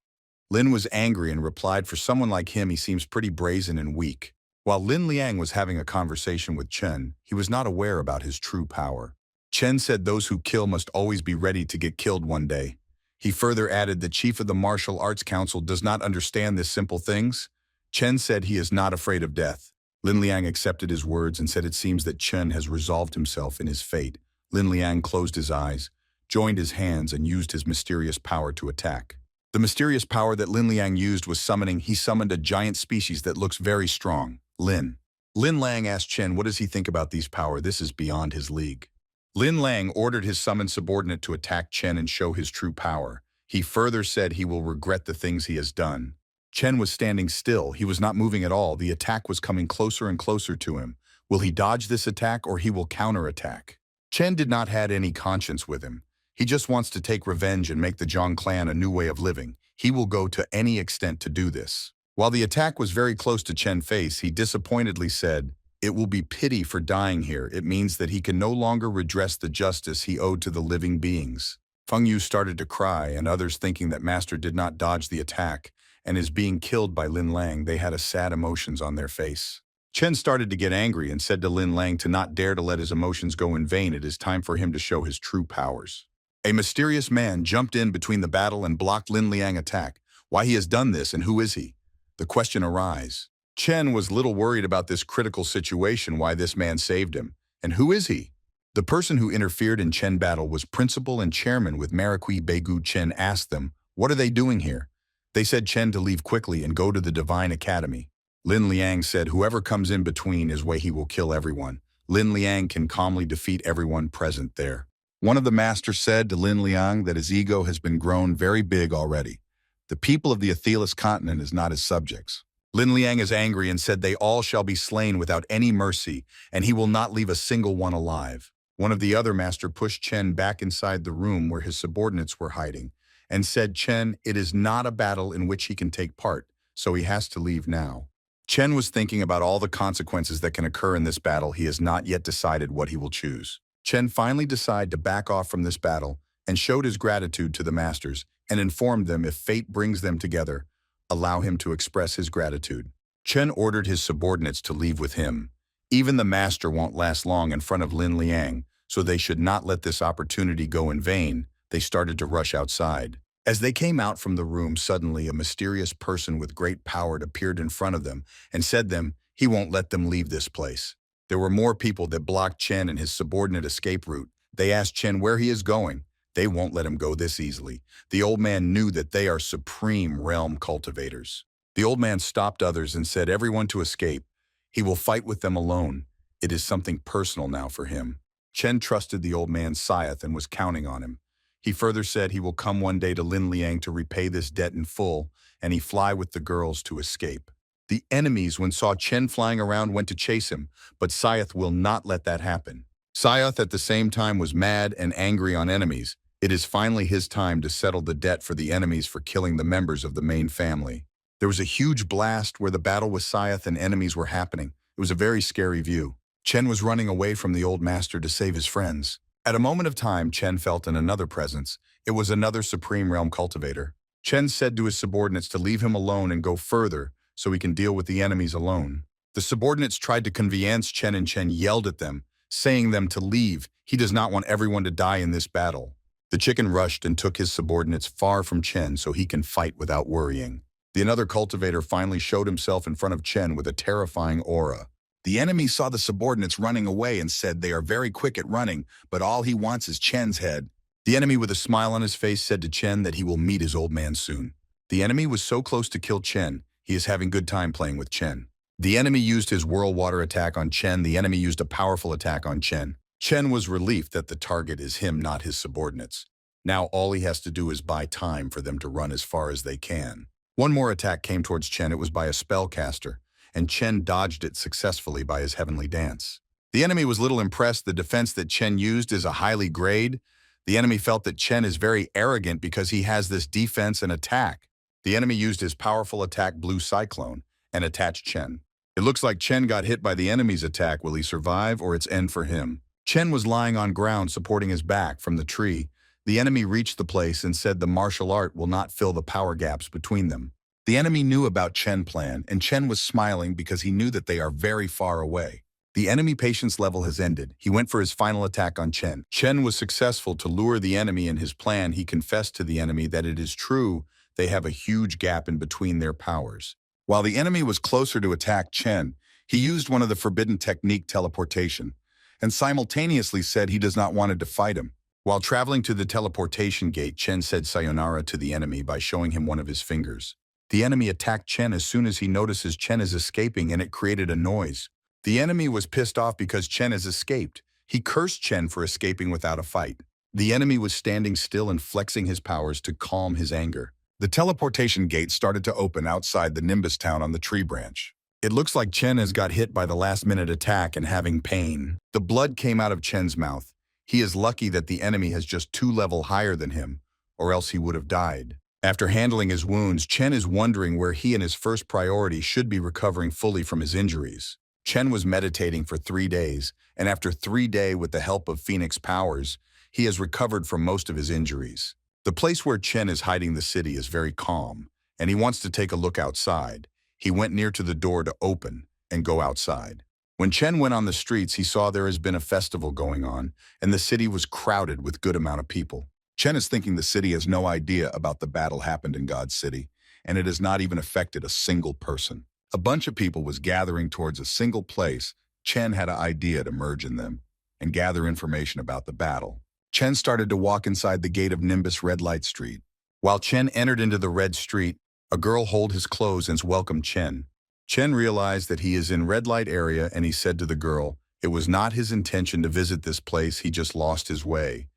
Lin was angry and replied for someone like him he seems pretty brazen and weak. While Lin Liang was having a conversation with Chen, he was not aware about his true power. Chen said those who kill must always be ready to get killed one day. He further added the chief of the Martial Arts Council does not understand this simple things. Chen said he is not afraid of death. Lin Liang accepted his words and said it seems that Chen has resolved himself in his fate. Lin Liang closed his eyes, joined his hands and used his mysterious power to attack. The mysterious power that Lin Liang used was summoning. He summoned a giant species that looks very strong. Lin Liang asked Chen what does he think about these power. This is beyond his league. Lin Liang ordered his summoned subordinate to attack Chen and show his true power. He further said he will regret the things he has done. Chen was standing still. He was not moving at all. The attack was coming closer and closer to him. Will he dodge this attack or he will counterattack? Chen did not have any conscience with him. He just wants to take revenge and make the Zhang clan a new way of living. He will go to any extent to do this. While the attack was very close to Chen's face, he disappointedly said, "It will be pity for dying here. It means that he can no longer redress the justice he owed to the living beings." Feng Yu started to cry, and others thinking that Master did not dodge the attack and is being killed by Lin Liang, they had a sad emotions on their face. Chen started to get angry and said to Lin Liang to not dare to let his emotions go in vain. It is time for him to show his true powers. A mysterious man jumped in between the battle and blocked Lin Liang's attack. Why he has done this and who is he? The question arises. Chen was little worried about this critical situation, why this man saved him. And who is he? The person who interfered in Chen battle was principal and chairman with Marquis Beigu. Chen asked them, what are they doing here? They said Chen to leave quickly and go to the Divine Academy. Lin Liang said whoever comes in between is way he will kill everyone. Lin Liang can calmly defeat everyone present there. One of the masters said to Lin Liang that his ego has been grown very big already. The people of the Athelis continent is not his subjects. Lin Liang is angry and said they all shall be slain without any mercy, and he will not leave a single one alive. One of the other master pushed Chen back inside the room where his subordinates were hiding, and said, Chen, it is not a battle in which he can take part, so he has to leave now. Chen was thinking about all the consequences that can occur in this battle. He has not yet decided what he will choose. Chen finally decided to back off from this battle and showed his gratitude to the masters and informed them if fate brings them together, allow him to express his gratitude. Chen ordered his subordinates to leave with him. Even the master won't last long in front of Lin Liang, so they should not let this opportunity go in vain. They started to rush outside. As they came out from the room, suddenly a mysterious person with great power appeared in front of them and said them, he won't let them leave this place. There were more people that blocked Chen and his subordinate escape route. They asked Chen where he is going. They won't let him go this easily. The old man knew that they are supreme realm cultivators. The old man stopped others and said everyone to escape. He will fight with them alone. It is something personal now for him. Chen trusted the old man's scythe and was counting on him. He further said he will come one day to Lin Liang to repay this debt in full, and he fly with the girls to escape. The enemies, when saw Chen flying around, went to chase him, but Scythe will not let that happen. Scythe at the same time was mad and angry on enemies. It is finally his time to settle the debt for the enemies for killing the members of the main family. There was a huge blast where the battle with Scythe and enemies were happening. It was a very scary view. Chen was running away from the old master to save his friends. At a moment of time, Chen felt in another presence. It was another supreme realm cultivator. Chen said to his subordinates to leave him alone and go further so he can deal with the enemies alone. The subordinates tried to convince Chen and Chen yelled at them, saying them to leave. He does not want everyone to die in this battle. The chicken rushed and took his subordinates far from Chen so he can fight without worrying. The another cultivator finally showed himself in front of Chen with a terrifying aura. The enemy saw the subordinates running away and said they are very quick at running, but all he wants is Chen's head. The enemy with a smile on his face said to Chen that he will meet his old man soon. The enemy was so close to kill Chen, he is having good time playing with Chen. The enemy used his whirl water attack on Chen. The enemy used a powerful attack on Chen. Chen was relieved that the target is him, not his subordinates. Now all he has to do is buy time for them to run as far as they can. One more attack came towards Chen. It was by a spellcaster, and Chen dodged it successfully by his heavenly dance. The enemy was little impressed. The defense that Chen used is a highly grade. The enemy felt that Chen is very arrogant because he has this defense and attack. The enemy used his powerful attack Blue Cyclone and attached Chen. It looks like Chen got hit by the enemy's attack. Will he survive or it's end for him? Chen was lying on ground supporting his back from the tree. The enemy reached the place and said the martial art will not fill the power gaps between them. The enemy knew about Chen's plan, and Chen was smiling because he knew that they are very far away. The enemy patience level has ended. He went for his final attack on Chen. Chen was successful to lure the enemy in his plan. He confessed to the enemy that it is true they have a huge gap in between their powers. While the enemy was closer to attack Chen, he used one of the forbidden technique, teleportation, and simultaneously said he does not want to fight him. While traveling to the teleportation gate, Chen said sayonara to the enemy by showing him one of his fingers. The enemy attacked Chen as soon as he notices Chen is escaping, and it created a noise. The enemy was pissed off because Chen has escaped. He cursed Chen for escaping without a fight. The enemy was standing still and flexing his powers to calm his anger. The teleportation gate started to open outside the Nimbus town on the tree branch. It looks like Chen has got hit by the last-minute attack and having pain. The blood came out of Chen's mouth. He is lucky that the enemy has just 2 levels higher than him, or else he would have died. After handling his wounds, Chen is wondering where he and his first priority should be recovering fully from his injuries. Chen was meditating for 3 days, and after 3 days with the help of Phoenix powers, he has recovered from most of his injuries. The place where Chen is hiding the city is very calm, and he wants to take a look outside. He went near to the door to open and go outside. When Chen went on the streets, he saw there has been a festival going on, and the city was crowded with good amount of people. Chen is thinking the city has no idea about the battle happened in God's city, and it has not even affected a single person. A bunch of people was gathering towards a single place. Chen had an idea to merge in them and gather information about the battle. Chen started to walk inside the gate of Nimbus Red Light Street. While Chen entered into the red street, a girl held his clothes and welcomed Chen. Chen realized that he is in red light area, and he said to the girl, it was not his intention to visit this place, he just lost his way.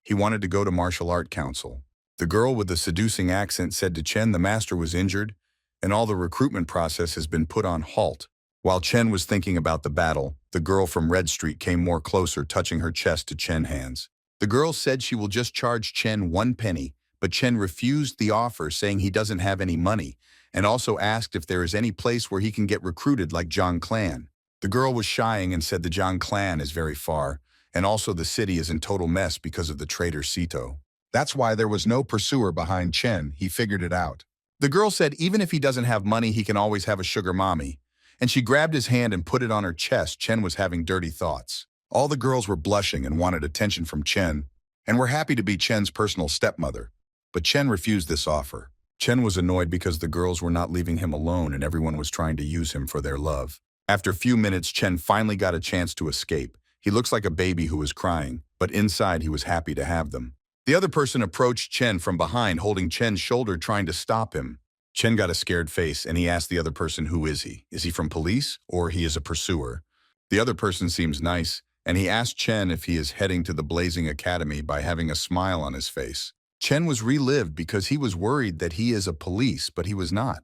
He wanted to go to martial art council. The girl with the seducing accent said to Chen the master was injured, and all the recruitment process has been put on halt. While Chen was thinking about the battle, the girl from Red Street came more closer, touching her chest to Chen's hands. The girl said she will just charge Chen 1 penny, but Chen refused the offer, saying he doesn't have any money, and also asked if there is any place where he can get recruited like Zhang Clan. The girl was shying and said the Zhang Clan is very far, and also the city is in total mess because of the traitor Sito. That's why there was no pursuer behind Chen. He figured it out. The girl said even if he doesn't have money, he can always have a sugar mommy, and she grabbed his hand and put it on her chest. Chen was having dirty thoughts. All the girls were blushing and wanted attention from Chen, and were happy to be Chen's personal stepmother. But Chen refused this offer. Chen was annoyed because the girls were not leaving him alone and everyone was trying to use him for their love. After a few minutes, Chen finally got a chance to escape. He looks like a baby who was crying, but inside he was happy to have them. The other person approached Chen from behind, holding Chen's shoulder, trying to stop him. Chen got a scared face and he asked the other person, who is he? Is he from police or he is a pursuer? The other person seems nice, and he asked Chen if he is heading to the Blazing Academy by having a smile on his face. Chen was relived because he was worried that he is a police, but he was not.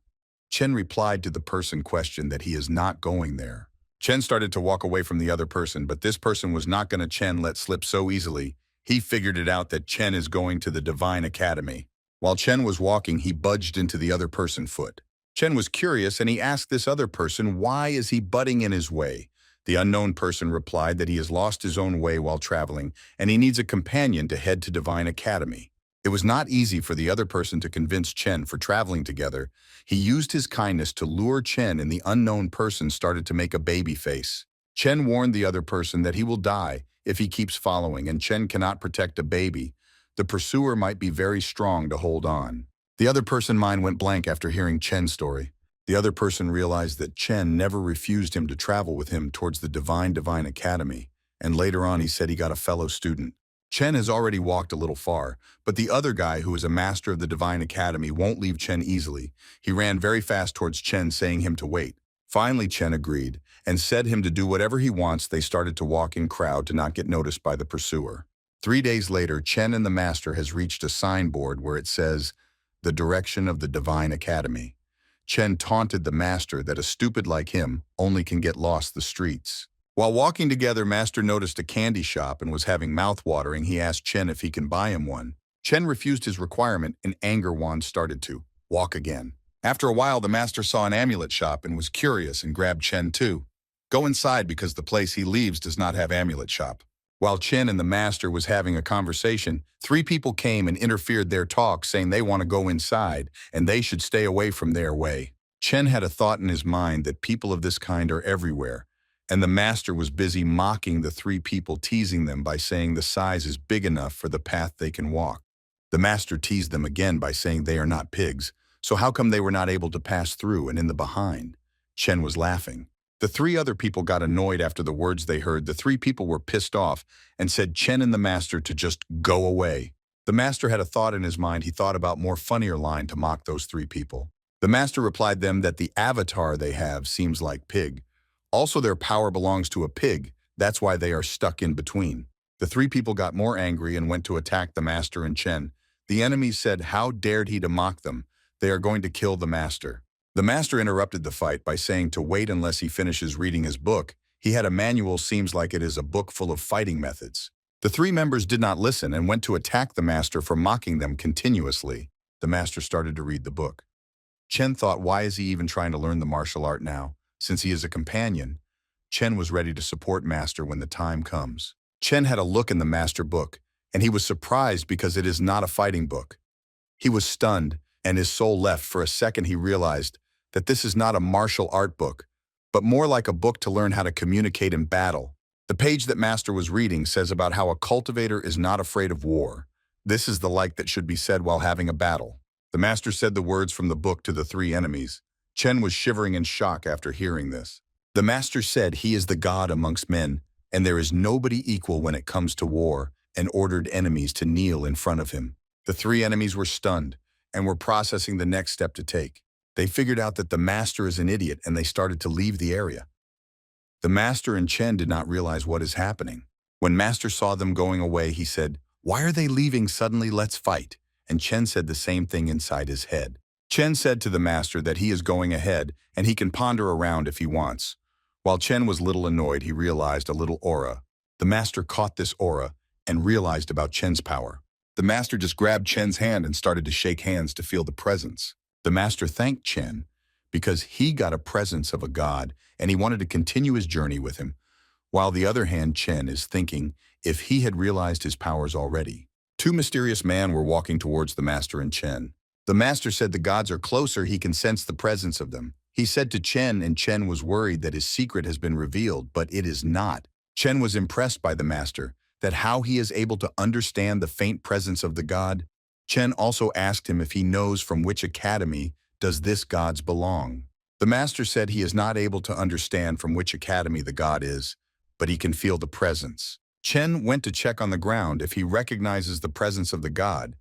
Chen replied to the person questioned that he is not going there. Chen started to walk away from the other person, but this person was not going to Chen let slip so easily. He figured it out that Chen is going to the Divine Academy. While Chen was walking, he budged into the other person's foot. Chen was curious and he asked this other person, why is he butting in his way? The unknown person replied that he has lost his own way while traveling and he needs a companion to head to Divine Academy. It was not easy for the other person to convince Chen for traveling together. He used his kindness to lure Chen, and the unknown person started to make a baby face. Chen warned the other person that he will die if he keeps following, and Chen cannot protect a baby. The pursuer might be very strong to hold on. The other person's mind went blank after hearing Chen's story. The other person realized that Chen never refused him to travel with him towards the Divine Academy, and later on he said he got a fellow student. Chen has already walked a little far, but the other guy who is a master of the Divine Academy won't leave Chen easily. He ran very fast towards Chen, saying him to wait. Finally, Chen agreed and said him to do whatever he wants. They started to walk in crowd to not get noticed by the pursuer. 3 days later, Chen and the master has reached a signboard where it says, "The direction of the Divine Academy." Chen taunted the master that a stupid like him only can get lost the streets. While walking together, Master noticed a candy shop and was having mouth-watering. He asked Chen if he can buy him one. Chen refused his requirement and anger wand started to walk again. After a while, the master saw an amulet shop and was curious and grabbed Chen too. Go inside because the place he leaves does not have amulet shop. While Chen and the master was having a conversation, three people came and interfered their talk, saying they want to go inside and they should stay away from their way. Chen had a thought in his mind that people of this kind are everywhere, and the master was busy mocking the three people, teasing them by saying the size is big enough for the path they can walk. The master teased them again by saying they are not pigs, so how come they were not able to pass through and in the behind? Chen was laughing. The three other people got annoyed after the words they heard. The three people were pissed off and said Chen and the master to just go away. The master had a thought in his mind. He thought about more funnier line to mock those three people. The master replied them that the avatar they have seems like pig. Also, their power belongs to a pig. That's why they are stuck in between. The three people got more angry and went to attack the master and Chen. The enemies said, how dared he to mock them? They are going to kill the master. The master interrupted the fight by saying to wait unless he finishes reading his book. He had a manual, seems like it is a book full of fighting methods. The three members did not listen and went to attack the master for mocking them continuously. The master started to read the book. Chen thought, why is he even trying to learn the martial art now? Since he is a companion, Chen was ready to support master when the time comes. Chen had a look in the master book, and he was surprised because it is not a fighting book. He was stunned, and his soul left. For a second he realized that this is not a martial art book, but more like a book to learn how to communicate in battle. The page that master was reading says about how a cultivator is not afraid of war. This is the like that should be said while having a battle. The master said the words from the book to the three enemies. Chen was shivering in shock after hearing this. The master said he is the god amongst men, and there is nobody equal when it comes to war, and ordered enemies to kneel in front of him. The three enemies were stunned and were processing the next step to take. They figured out that the master is an idiot and they started to leave the area. The master and Chen did not realize what is happening. When master saw them going away, he said, why are they leaving suddenly? Let's fight. And Chen said the same thing inside his head. Chen said to the master that he is going ahead and he can ponder around if he wants. While Chen was little annoyed, he realized a little aura. The master caught this aura and realized about Chen's power. The master just grabbed Chen's hand and started to shake hands to feel the presence. The master thanked Chen because he got a presence of a god and he wanted to continue his journey with him. While the other hand, Chen is thinking if he had realized his powers already. Two mysterious men were walking towards the master and Chen. The master said the gods are closer, he can sense the presence of them. He said to Chen, and Chen was worried that his secret has been revealed, but it is not. Chen was impressed by the master, that how he is able to understand the faint presence of the god. Chen also asked him if he knows from which academy does this gods belong. The master said he is not able to understand from which academy the god is, but he can feel the presence. Chen went to check on the ground if he recognizes the presence of the god,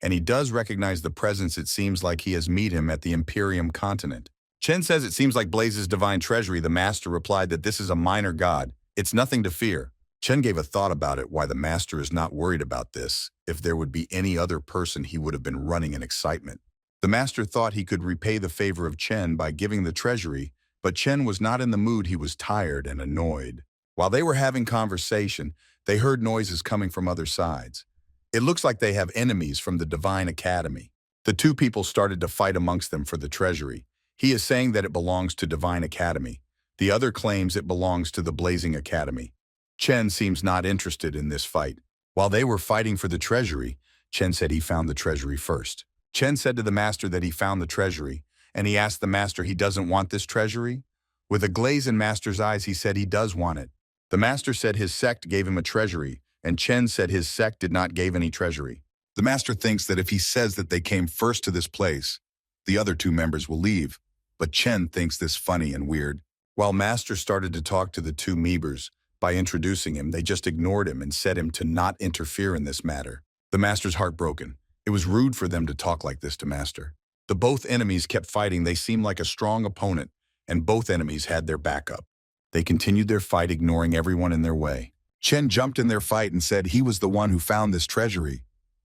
and he does recognize the presence. It seems like he has met him at the Imperium continent. Chen says it seems like Blaze's divine treasury. The master replied that this is a minor god. It's nothing to fear. Chen gave a thought about it, why the master is not worried about this. If there would be any other person, he would have been running in excitement. The master thought he could repay the favor of Chen by giving the treasury, but Chen was not in the mood. He was tired and annoyed. While they were having conversation, they heard noises coming from other sides. It looks like they have enemies from the Divine Academy. The two people started to fight amongst them for the treasury. He is saying that it belongs to Divine Academy. The other claims it belongs to the Blazing Academy. Chen seems not interested in this fight. While they were fighting for the treasury, Chen said he found the treasury first. Chen said to the master that he found the treasury, and he asked the master he doesn't want this treasury. With a glaze in master's eyes, he said he does want it. The master said his sect gave him a treasury, and Chen said his sect did not give any treasury. The master thinks that if he says that they came first to this place, the other two members will leave, but Chen thinks this funny and weird. While master started to talk to the two members, by introducing him, they just ignored him and said him to not interfere in this matter. The master's heartbroken. It was rude for them to talk like this to master. The both enemies kept fighting. They seemed like a strong opponent, and both enemies had their backup. They continued their fight, ignoring everyone in their way. Chen jumped in their fight and said he was the one who found this treasury.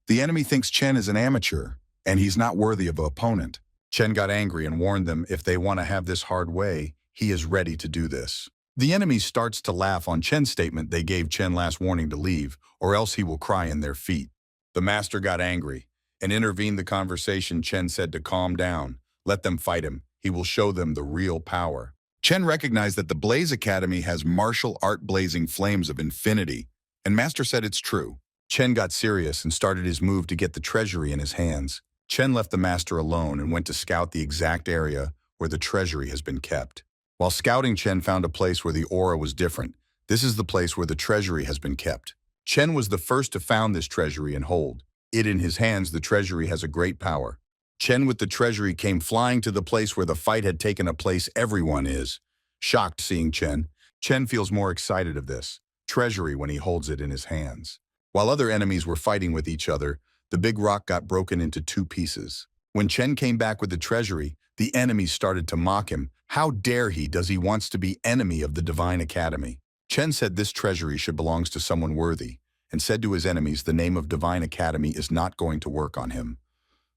The enemy thinks Chen is an amateur, and he's not worthy of an opponent. Chen got angry and warned them if they want to have this hard way, he is ready to do this. The enemy starts to laugh on Chen's statement. They gave Chen last warning to leave, or else he will cry in their feet. The master got angry and intervened the conversation. Chen said to calm down. Let them fight him. He will show them the real power. Chen recognized that the Blaze Academy has martial art blazing flames of infinity, and Master said it's true. Chen got serious and started his move to get the treasury in his hands. Chen left the Master alone and went to scout the exact area where the treasury has been kept. While scouting, Chen found a place where the aura was different. This is the place where the treasury has been kept. Chen was the first to found this treasury and hold it in his hands. The treasury has a great power. Chen with the treasury came flying to the place where the fight had taken a place. Everyone is shocked seeing Chen. Chen feels more excited of this treasury when he holds it in his hands. While other enemies were fighting with each other, the big rock got broken into 2 pieces. When Chen came back with the treasury, the enemies started to mock him. How dare he? Does he wants to be enemy of the Divine Academy? Chen said this treasury should belongs to someone worthy, and said to his enemies the name of Divine Academy is not going to work on him.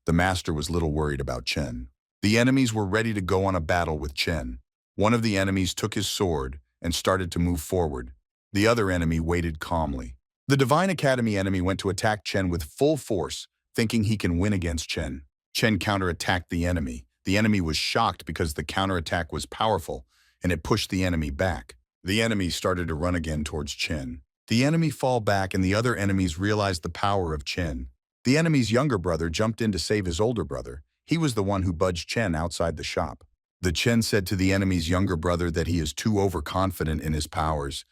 The Master was little worried about Chen. The enemies were ready to go on a battle with Chen. One of the enemies took his sword and started to move forward. The other enemy waited calmly. The Divine Academy enemy went to attack Chen with full force, thinking he can win against Chen. Chen counterattacked the enemy. The enemy was shocked because the counterattack was powerful, and it pushed the enemy back. The enemy started to run again towards Chen. The enemy fall back, and the other enemies realized the power of Chen. The enemy's younger brother jumped in to save his older brother. He was the one who budged Chen outside the shop. The Chen said to the enemy's younger brother that he is too overconfident in his powers.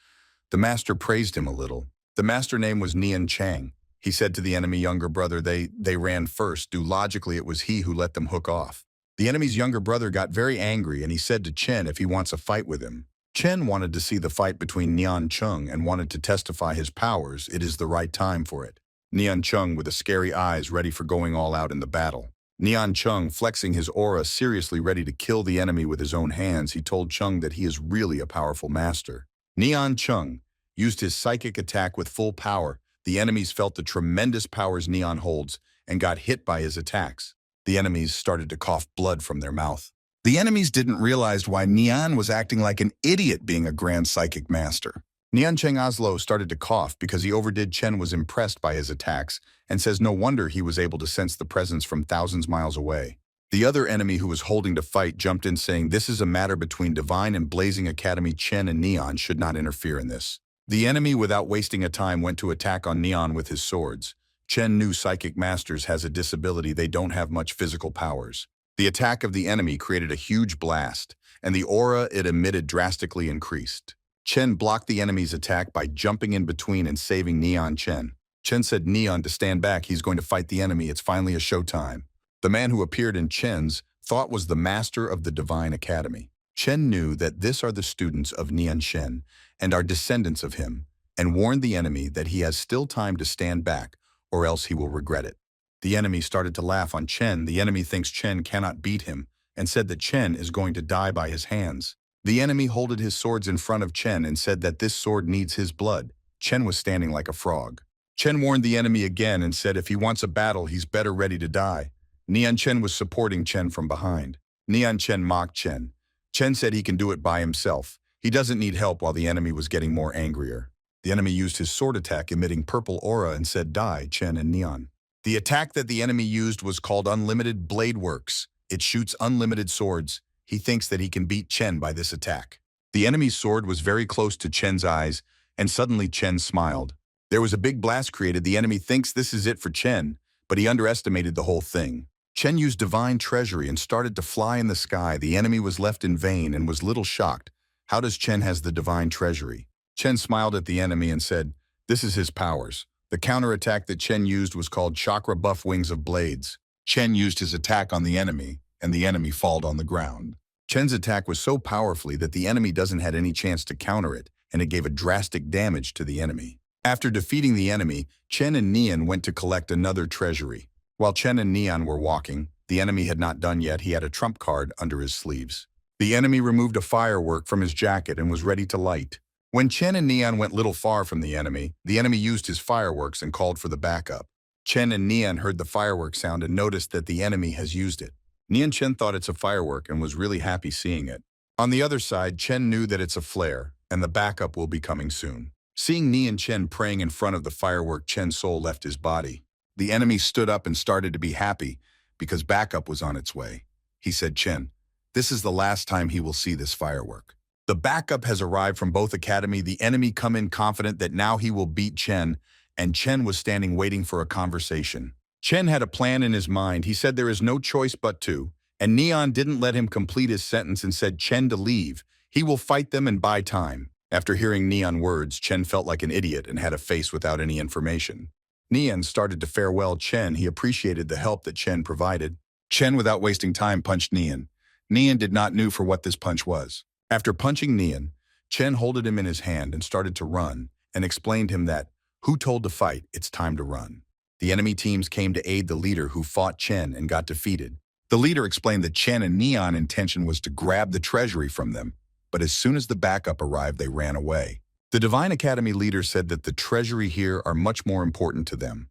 The Master praised him a little. The Master name was Nian Chang. He said to the enemy younger brother they ran first. Due logically, it was he who let them hook off. The enemy's younger brother got very angry, and he said to Chen if he wants a fight with him. Chen wanted to see the fight between Nian Chung and wanted to testify his powers. It is the right time for it. Nian Chung with the scary eyes ready for going all out in the battle. Nian Chung flexing his aura seriously ready to kill the enemy with his own hands. He told Chung that he is really a powerful master. Nian Chung used his psychic attack with full power. The enemies felt the tremendous powers Nian holds and got hit by his attacks. The enemies started to cough blood from their mouth. The enemies didn't realize why Nian was acting like an idiot being a grand psychic master. Nian Cheng Oslo started to cough because he overdid. Chen was impressed by his attacks and says no wonder he was able to sense the presence from thousands miles away. The other enemy who was holding to fight jumped in saying this is a matter between Divine and Blazing Academy. Chen and Neon should not interfere in this. The enemy without wasting a time went to attack on Neon with his swords. Chen knew psychic masters has a disability. They don't have much physical powers. The attack of the enemy created a huge blast, and the aura it emitted drastically increased. Chen blocked the enemy's attack by jumping in between and saving Neon Chen. Chen said Neon to stand back. He's going to fight the enemy. It's finally a showtime. The man who appeared in Chen's thought was the master of the Divine Academy. Chen knew that this are the students of Nian Shen and are descendants of him, and warned the enemy that he has still time to stand back, or else he will regret it. The enemy started to laugh on Chen. The enemy thinks Chen cannot beat him, and said that Chen is going to die by his hands. The enemy holded his swords in front of Chen and said that this sword needs his blood. Chen was standing like a frog. Chen warned the enemy again and said if he wants a battle, he's better ready to die. Nian Chen was supporting Chen from behind. Nian Chen mocked Chen. Chen said he can do it by himself. He doesn't need help while the enemy was getting more angrier. The enemy used his sword attack emitting purple aura and said die, Chen and Neon. The attack that the enemy used was called Unlimited Blade Works. It shoots unlimited swords. He thinks that he can beat Chen by this attack. The enemy's sword was very close to Chen's eyes, and suddenly Chen smiled. There was a big blast created. The enemy thinks this is it for Chen, but he underestimated the whole thing. Chen used Divine Treasury and started to fly in the sky. The enemy was left in vain and was little shocked. How does Chen has the Divine Treasury? Chen smiled at the enemy and said, this is his powers. The counterattack that Chen used was called Chakra Buff Wings of Blades. Chen used his attack on the enemy, and the enemy fell on the ground. Chen's attack was so powerfully that the enemy doesn't had any chance to counter it, and it gave a drastic damage to the enemy. After defeating the enemy, Chen and Neon went to collect another treasury. While Chen and Neon were walking, the enemy had not done yet. He had a trump card under his sleeves. The enemy removed a firework from his jacket and was ready to light. When Chen and Neon went little far from the enemy used his fireworks and called for the backup. Chen and Neon heard the firework sound and noticed that the enemy has used it. Neon Chen thought it's a firework and was really happy seeing it. On the other side, Chen knew that it's a flare, and the backup will be coming soon. Seeing Neon Chen praying in front of the firework, Chen's soul left his body. The enemy stood up and started to be happy because backup was on its way. he said Chen. This is the last time he will see this firework. The backup has arrived from both academy. The enemy come in confident that now he will beat Chen, and Chen was standing waiting for a conversation. Chen had a plan in his mind. He said there is no choice but to, and Neon didn't let him complete his sentence and said Chen to leave. He will fight them and buy time. After hearing Neon words, Chen felt like an idiot and had a face without any information. Neon started to farewell Chen. He appreciated the help that Chen provided. Chen, without wasting time, punched Neon. Neon did not know for what this punch was. After punching Neon, Chen holded him in his hand and started to run and explained him that, who told to fight, it's time to run. The enemy teams came to aid the leader who fought Chen and got defeated. The leader explained that Chen and Neon's intention was to grab the treasury from them, but as soon as the backup arrived, they ran away. The Divine Academy leader said that the treasury here are much more important to them.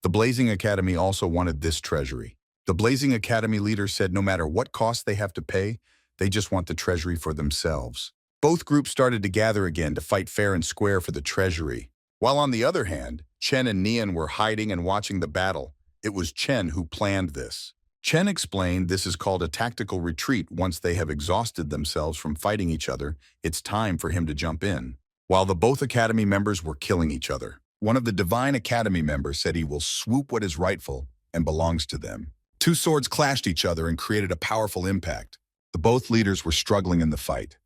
The Blazing Academy also wanted this treasury. The Blazing Academy leader said no matter what cost they have to pay, they just want the treasury for themselves. Both groups started to gather again to fight fair and square for the treasury. While on the other hand, Chen and Neon were hiding and watching the battle. It was Chen who planned this. Chen explained this is called a tactical retreat. Once they have exhausted themselves from fighting each other, it's time for him to jump in. While the both Academy members were killing each other, one of the Divine Academy members said he will swoop what is rightful and belongs to them. Two swords clashed each other and created a powerful impact. The both leaders were struggling in the fight.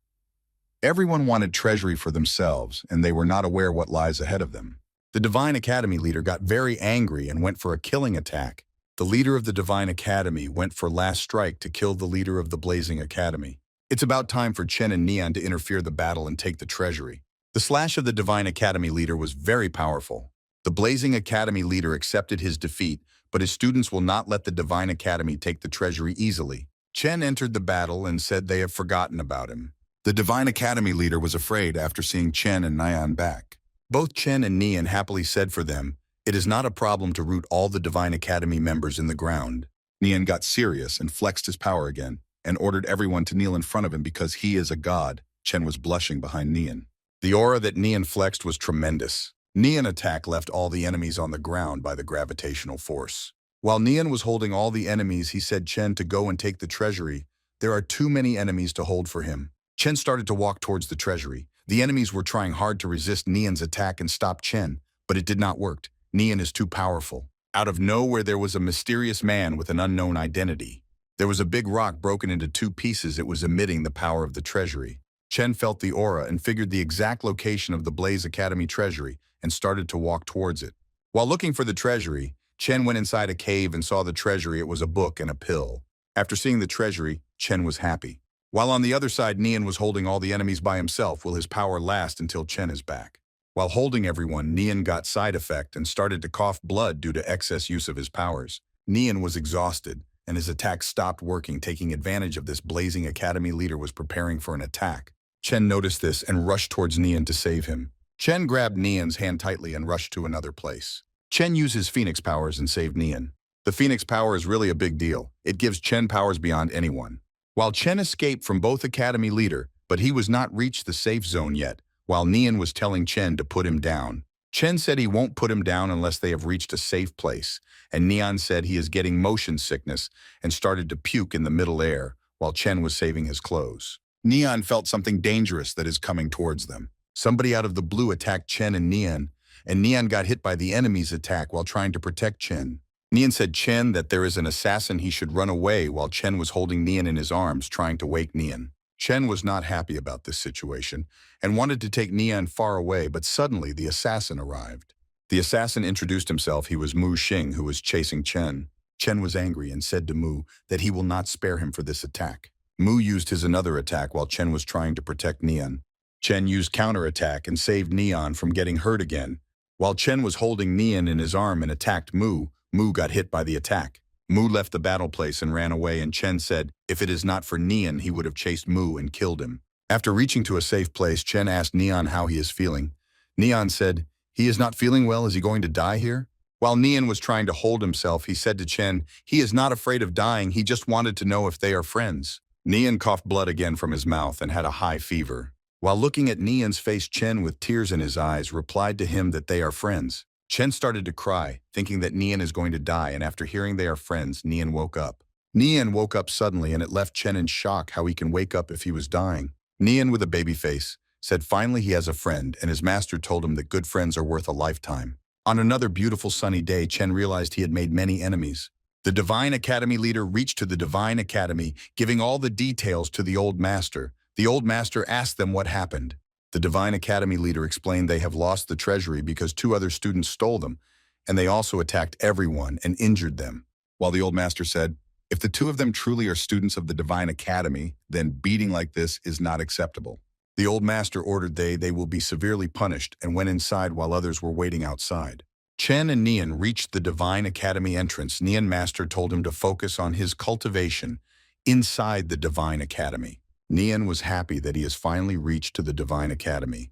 Everyone wanted treasury for themselves, and they were not aware what lies ahead of them. The Divine Academy leader got very angry and went for a killing attack. The leader of the Divine Academy went for last strike to kill the leader of the Blazing Academy. It's about time for Chen and Neon to interfere the battle and take the treasury. The slash of the Divine Academy leader was very powerful. The Blazing Academy leader accepted his defeat, but his students will not let the Divine Academy take the treasury easily. Chen entered the battle and said they have forgotten about him. The Divine Academy leader was afraid after seeing Chen and Neon back. Both Chen and Neon happily said for them, it is not a problem to root all the Divine Academy members in the ground. Neon got serious and flexed his power again, and ordered everyone to kneel in front of him because he is a god. Chen was blushing behind Neon. The aura that Neon flexed was tremendous. Neon attack left all the enemies on the ground by the gravitational force. While Neon was holding all the enemies, he said Chen to go and take the treasury. There are too many enemies to hold for him. Chen started to walk towards the treasury. The enemies were trying hard to resist Neon's attack and stop Chen, but it did not work. Neon is too powerful. Out of nowhere, there was a mysterious man with an unknown identity. There was a big rock broken into two pieces. It was emitting the power of the treasury. Chen felt the aura and figured the exact location of the Blaze Academy treasury and started to walk towards it. While looking for the treasury, Chen went inside a cave and saw the treasury. It was a book and a pill. After seeing the treasury, Chen was happy. While on the other side, Neon was holding all the enemies by himself. Will his power last until Chen is back? While holding everyone, Neon got side effect and started to cough blood due to excess use of his powers. Neon was exhausted, and his attack stopped working. Taking advantage of this, Blazing Academy leader was preparing for an attack. Chen noticed this and rushed towards Neon to save him. Chen grabbed Neon's hand tightly and rushed to another place. Chen used his Phoenix powers and saved Neon. The Phoenix power is really a big deal. It gives Chen powers beyond anyone. While Chen escaped from both Academy leader, but he was not reached the safe zone yet, while Neon was telling Chen to put him down. Chen said he won't put him down unless they have reached a safe place, and Neon said he is getting motion sickness and started to puke in the middle air while Chen was saving his clothes. Neon felt something dangerous that is coming towards them. Somebody out of the blue attacked Chen and Neon got hit by the enemy's attack while trying to protect Chen. Neon said Chen that there is an assassin, he should run away, while Chen was holding Neon in his arms trying to wake Neon. Chen was not happy about this situation and wanted to take Neon far away, but suddenly the assassin arrived. The assassin introduced himself. He was Mu Xing, who was chasing Chen. Chen was angry and said to Mu that he will not spare him for this attack. Mu used his another attack while Chen was trying to protect Neon. Chen used counterattack and saved Neon from getting hurt again. While Chen was holding Neon in his arm and attacked Mu got hit by the attack. Mu left the battle place and ran away, and Chen said if it is not for Neon, he would have chased Mu and killed him. After reaching to a safe place, Chen asked Neon how he is feeling. Neon said, he is not feeling well. Is he going to die here? While Neon was trying to hold himself, he said to Chen, he is not afraid of dying. He just wanted to know if they are friends. Neon coughed blood again from his mouth and had a high fever. While looking at Neon's face, Chen, with tears in his eyes, replied to him that they are friends. Chen started to cry, thinking that Neon is going to die, and after hearing they are friends, Neon woke up. Nian woke up suddenly and it left Chen in shock how he can wake up if he was dying. Nian, with a baby face, said finally he has a friend and his master told him that good friends are worth a lifetime. On another beautiful sunny day, Chen realized he had made many enemies. The Divine Academy leader reached to the Divine Academy, giving all the details to the old master. The old master asked them what happened. The Divine Academy leader explained they have lost the treasury because two other students stole them, and they also attacked everyone and injured them. While the old master said, if the two of them truly are students of the Divine Academy, then beating like this is not acceptable. The old master ordered they will be severely punished and went inside while others were waiting outside. Chen and Nian reached the Divine Academy entrance. Nian master told him to focus on his cultivation inside the Divine Academy. Nian was happy that he has finally reached to the Divine Academy.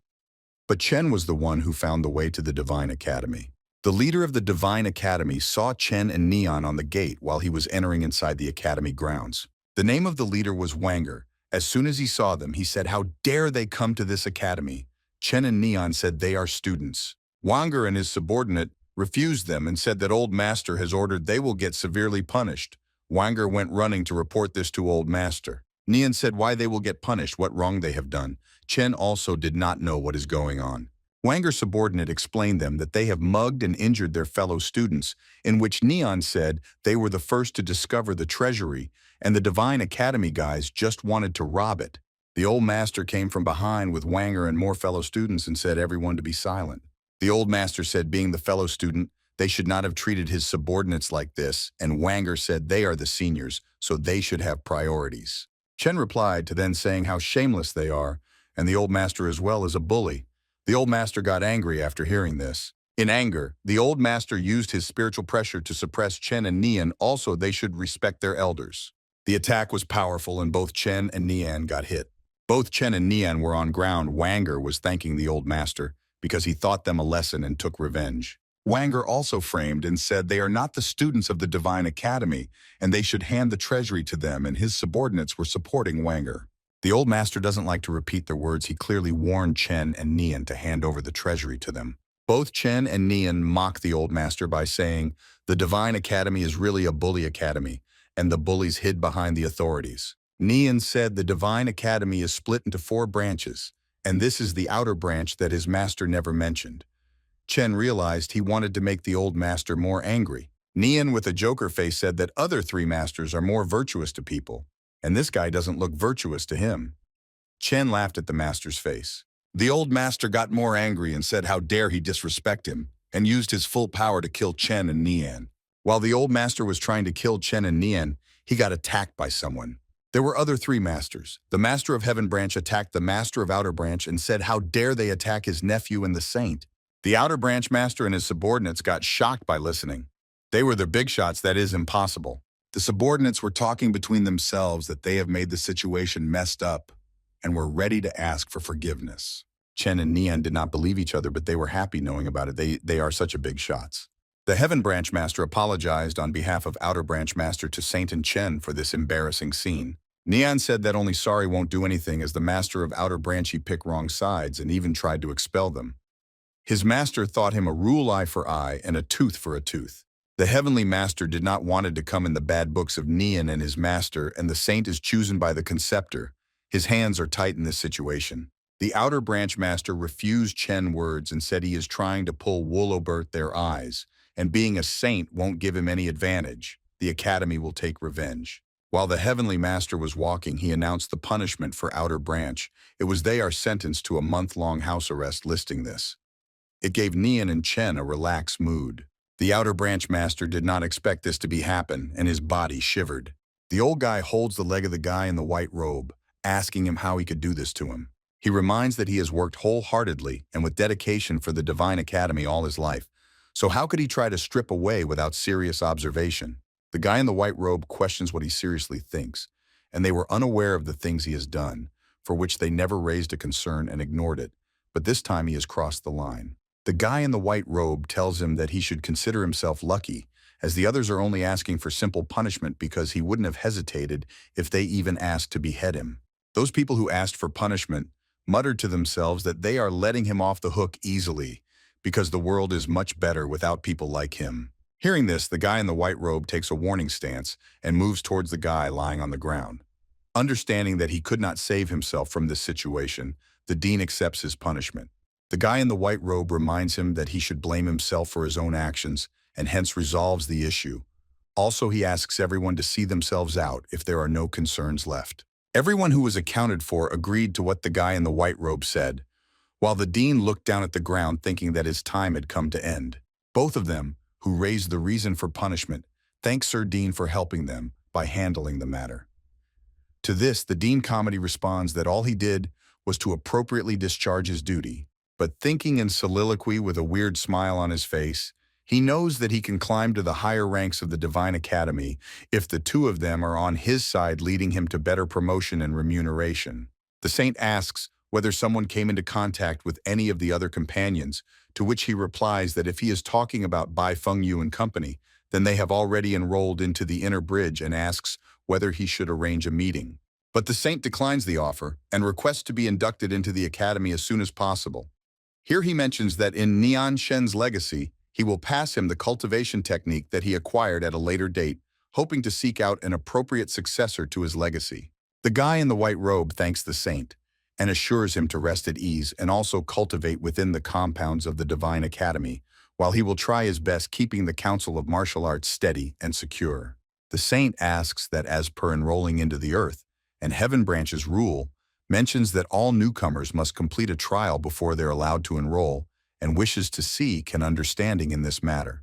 But Chen was the one who found the way to the Divine Academy. The leader of the Divine Academy saw Chen and Nian on the gate while he was entering inside the Academy grounds. The name of the leader was Wanger. As soon as he saw them, he said, how dare they come to this academy? Chen and Nian said they are students. Wanger and his subordinate refused them and said that old master has ordered they will get severely punished. Wanger went running to report this to old master. Nian said why they will get punished, what wrong they have done. Chen also did not know what is going on. Wanger's subordinate explained them that they have mugged and injured their fellow students, in which Nian said they were the first to discover the treasury, and the Divine Academy guys just wanted to rob it. The old master came from behind with Wanger and more fellow students and said everyone to be silent. The old master said being the fellow student, they should not have treated his subordinates like this, and Wanger said they are the seniors, so they should have priorities. Chen replied to then saying how shameless they are, and the old master as well as a bully. The old master got angry after hearing this. In anger, the old master used his spiritual pressure to suppress Chen and Nian. Also, they should respect their elders. The attack was powerful and both Chen and Nian got hit. Both Chen and Nian were on ground. Wanger was thanking the old master because he taught them a lesson and took revenge. Wanger also framed and said they are not the students of the Divine Academy and they should hand the treasury to them, and his subordinates were supporting Wanger. The old master doesn't like to repeat their words. He clearly warned Chen and Nian to hand over the treasury to them. Both Chen and Nian mocked the old master by saying, the Divine Academy is really a bully academy, and the bullies hid behind the authorities. Nian said the Divine Academy is split into 4 branches, and this is the outer branch that his master never mentioned. Chen realized he wanted to make the old master more angry. Nian, with a joker face, said that other 3 masters are more virtuous to people, and this guy doesn't look virtuous to him. Chen laughed at the master's face. The old master got more angry and said how dare he disrespect him, and used his full power to kill Chen and Nian. While the old master was trying to kill Chen and Nian, he got attacked by someone. There were other 3 masters. The master of Heaven Branch attacked the master of Outer Branch and said how dare they attack his nephew and the saint. The Outer Branch master and his subordinates got shocked by listening. They were the big shots, that is impossible. The subordinates were talking between themselves that they have made the situation messed up and were ready to ask for forgiveness. Chen and Nian did not believe each other, but they were happy knowing about it. They are such a big shots. The Heaven Branch Master apologized on behalf of Outer Branch Master to Saint and Chen for this embarrassing scene. Nian said that only sorry won't do anything, as the Master of Outer Branch he picked wrong sides and even tried to expel them. His master thought him a rule eye for eye and a tooth for a tooth. The Heavenly Master did not wanted to come in the bad books of Nian and his master, and the saint is chosen by the conceptor. His hands are tight in this situation. The Outer Branch Master refused Chen words and said he is trying to pull wool over their eyes, and being a saint won't give him any advantage. The Academy will take revenge. While the Heavenly Master was walking, he announced the punishment for Outer Branch. It was they are sentenced to a month-long house arrest, listing this. It gave Nian and Chen a relaxed mood. The Outer Branch Master did not expect this to be happen, and his body shivered. The old guy holds the leg of the guy in the white robe, asking him how he could do this to him. He reminds that he has worked wholeheartedly and with dedication for the Divine Academy all his life. So how could he try to strip away without serious observation? The guy in the white robe questions what he seriously thinks, and they were unaware of the things he has done, for which they never raised a concern and ignored it. But this time he has crossed the line. The guy in the white robe tells him that he should consider himself lucky, as the others are only asking for simple punishment because he wouldn't have hesitated if they even asked to behead him. Those people who asked for punishment muttered to themselves that they are letting him off the hook easily, because the world is much better without people like him. Hearing this, the guy in the white robe takes a warning stance and moves towards the guy lying on the ground. Understanding that he could not save himself from this situation, the dean accepts his punishment. The guy in the white robe reminds him that he should blame himself for his own actions and hence resolves the issue. Also, he asks everyone to see themselves out if there are no concerns left. Everyone who was accounted for agreed to what the guy in the white robe said, while the dean looked down at the ground thinking that his time had come to end. Both of them, who raised the reason for punishment, thanked Sir Dean for helping them by handling the matter. To this, the Dean Comedy responds that all he did was to appropriately discharge his duty, but thinking in soliloquy with a weird smile on his face, he knows that he can climb to the higher ranks of the Divine Academy if the two of them are on his side, leading him to better promotion and remuneration. The saint asks whether someone came into contact with any of the other companions, to which he replies that if he is talking about Bai Fengyu and company, then they have already enrolled into the inner bridge, and asks whether he should arrange a meeting. But the saint declines the offer and requests to be inducted into the academy as soon as possible. Here he mentions that in Nian Shen's legacy, he will pass him the cultivation technique that he acquired at a later date, hoping to seek out an appropriate successor to his legacy. The guy in the white robe thanks the saint and assures him to rest at ease and also cultivate within the compounds of the Divine Academy, while he will try his best keeping the Council of Martial Arts steady and secure. The saint asks that as per enrolling into the earth and heaven branch's rule, mentions that all newcomers must complete a trial before they're allowed to enroll, and wishes to seek an understanding in this matter.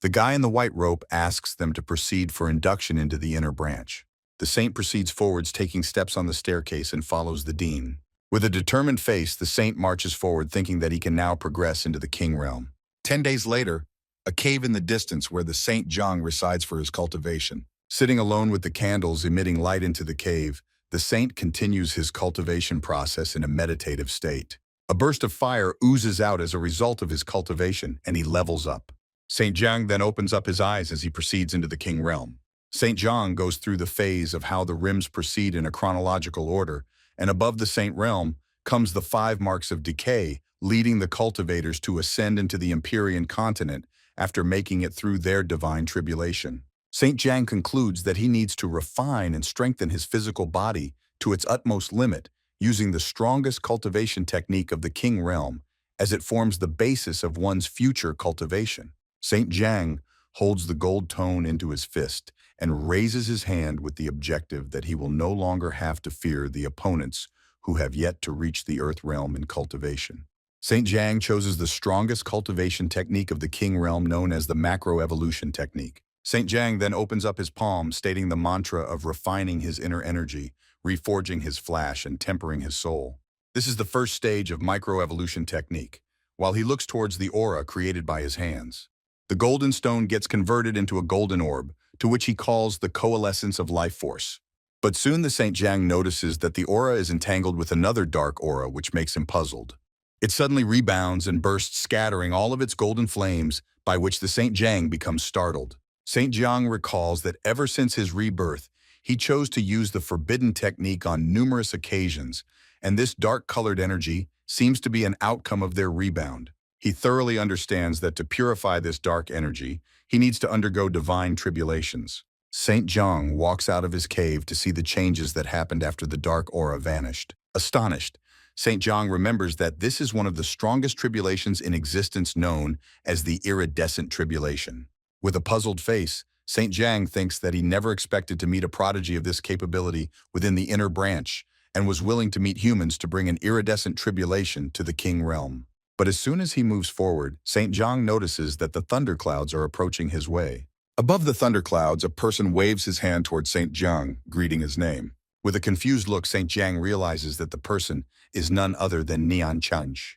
The guy in the white robe asks them to proceed for induction into the inner branch. The saint proceeds forwards, taking steps on the staircase, and follows the dean. With a determined face, the saint marches forward, thinking that he can now progress into the king realm. 10 days later, a cave in the distance where the Saint Zhang resides for his cultivation. Sitting alone with the candles emitting light into the cave, the saint continues his cultivation process in a meditative state. A burst of fire oozes out as a result of his cultivation, and he levels up. Saint Zhang then opens up his eyes as he proceeds into the king realm. Saint Zhang goes through the phase of how the rims proceed in a chronological order, and above the saint realm comes the 5 marks of decay, leading the cultivators to ascend into the Empyrean continent after making it through their divine tribulation. Saint Zhang concludes that he needs to refine and strengthen his physical body to its utmost limit, using the strongest cultivation technique of the king realm, as it forms the basis of one's future cultivation. Saint Zhang holds the gold tone into his fist and raises his hand with the objective that he will no longer have to fear the opponents who have yet to reach the earth realm in cultivation. Saint Zhang chooses the strongest cultivation technique of the king realm, known as the macroevolution technique. Saint Zhang then opens up his palm, stating the mantra of refining his inner energy, reforging his flash, and tempering his soul. This is the first stage of microevolution technique, while he looks towards the aura created by his hands. The golden stone gets converted into a golden orb, to which he calls the coalescence of life force. But soon the Saint Zhang notices that the aura is entangled with another dark aura, which makes him puzzled. It suddenly rebounds and bursts, scattering all of its golden flames, by which the Saint Zhang becomes startled. Saint Zhang recalls that ever since his rebirth, he chose to use the forbidden technique on numerous occasions, and this dark-colored energy seems to be an outcome of their rebound. He thoroughly understands that to purify this dark energy, he needs to undergo divine tribulations. Saint Zhang walks out of his cave to see the changes that happened after the dark aura vanished. Astonished, Saint Zhang remembers that this is one of the strongest tribulations in existence, known as the iridescent tribulation. With a puzzled face, Saint Zhang thinks that he never expected to meet a prodigy of this capability within the inner branch, and was willing to meet humans to bring an iridescent tribulation to the king realm. But as soon as he moves forward, Saint Zhang notices that the thunderclouds are approaching his way. Above the thunderclouds, a person waves his hand towards Saint Zhang, greeting his name. With a confused look, Saint Zhang realizes that the person is none other than Nian Chunj.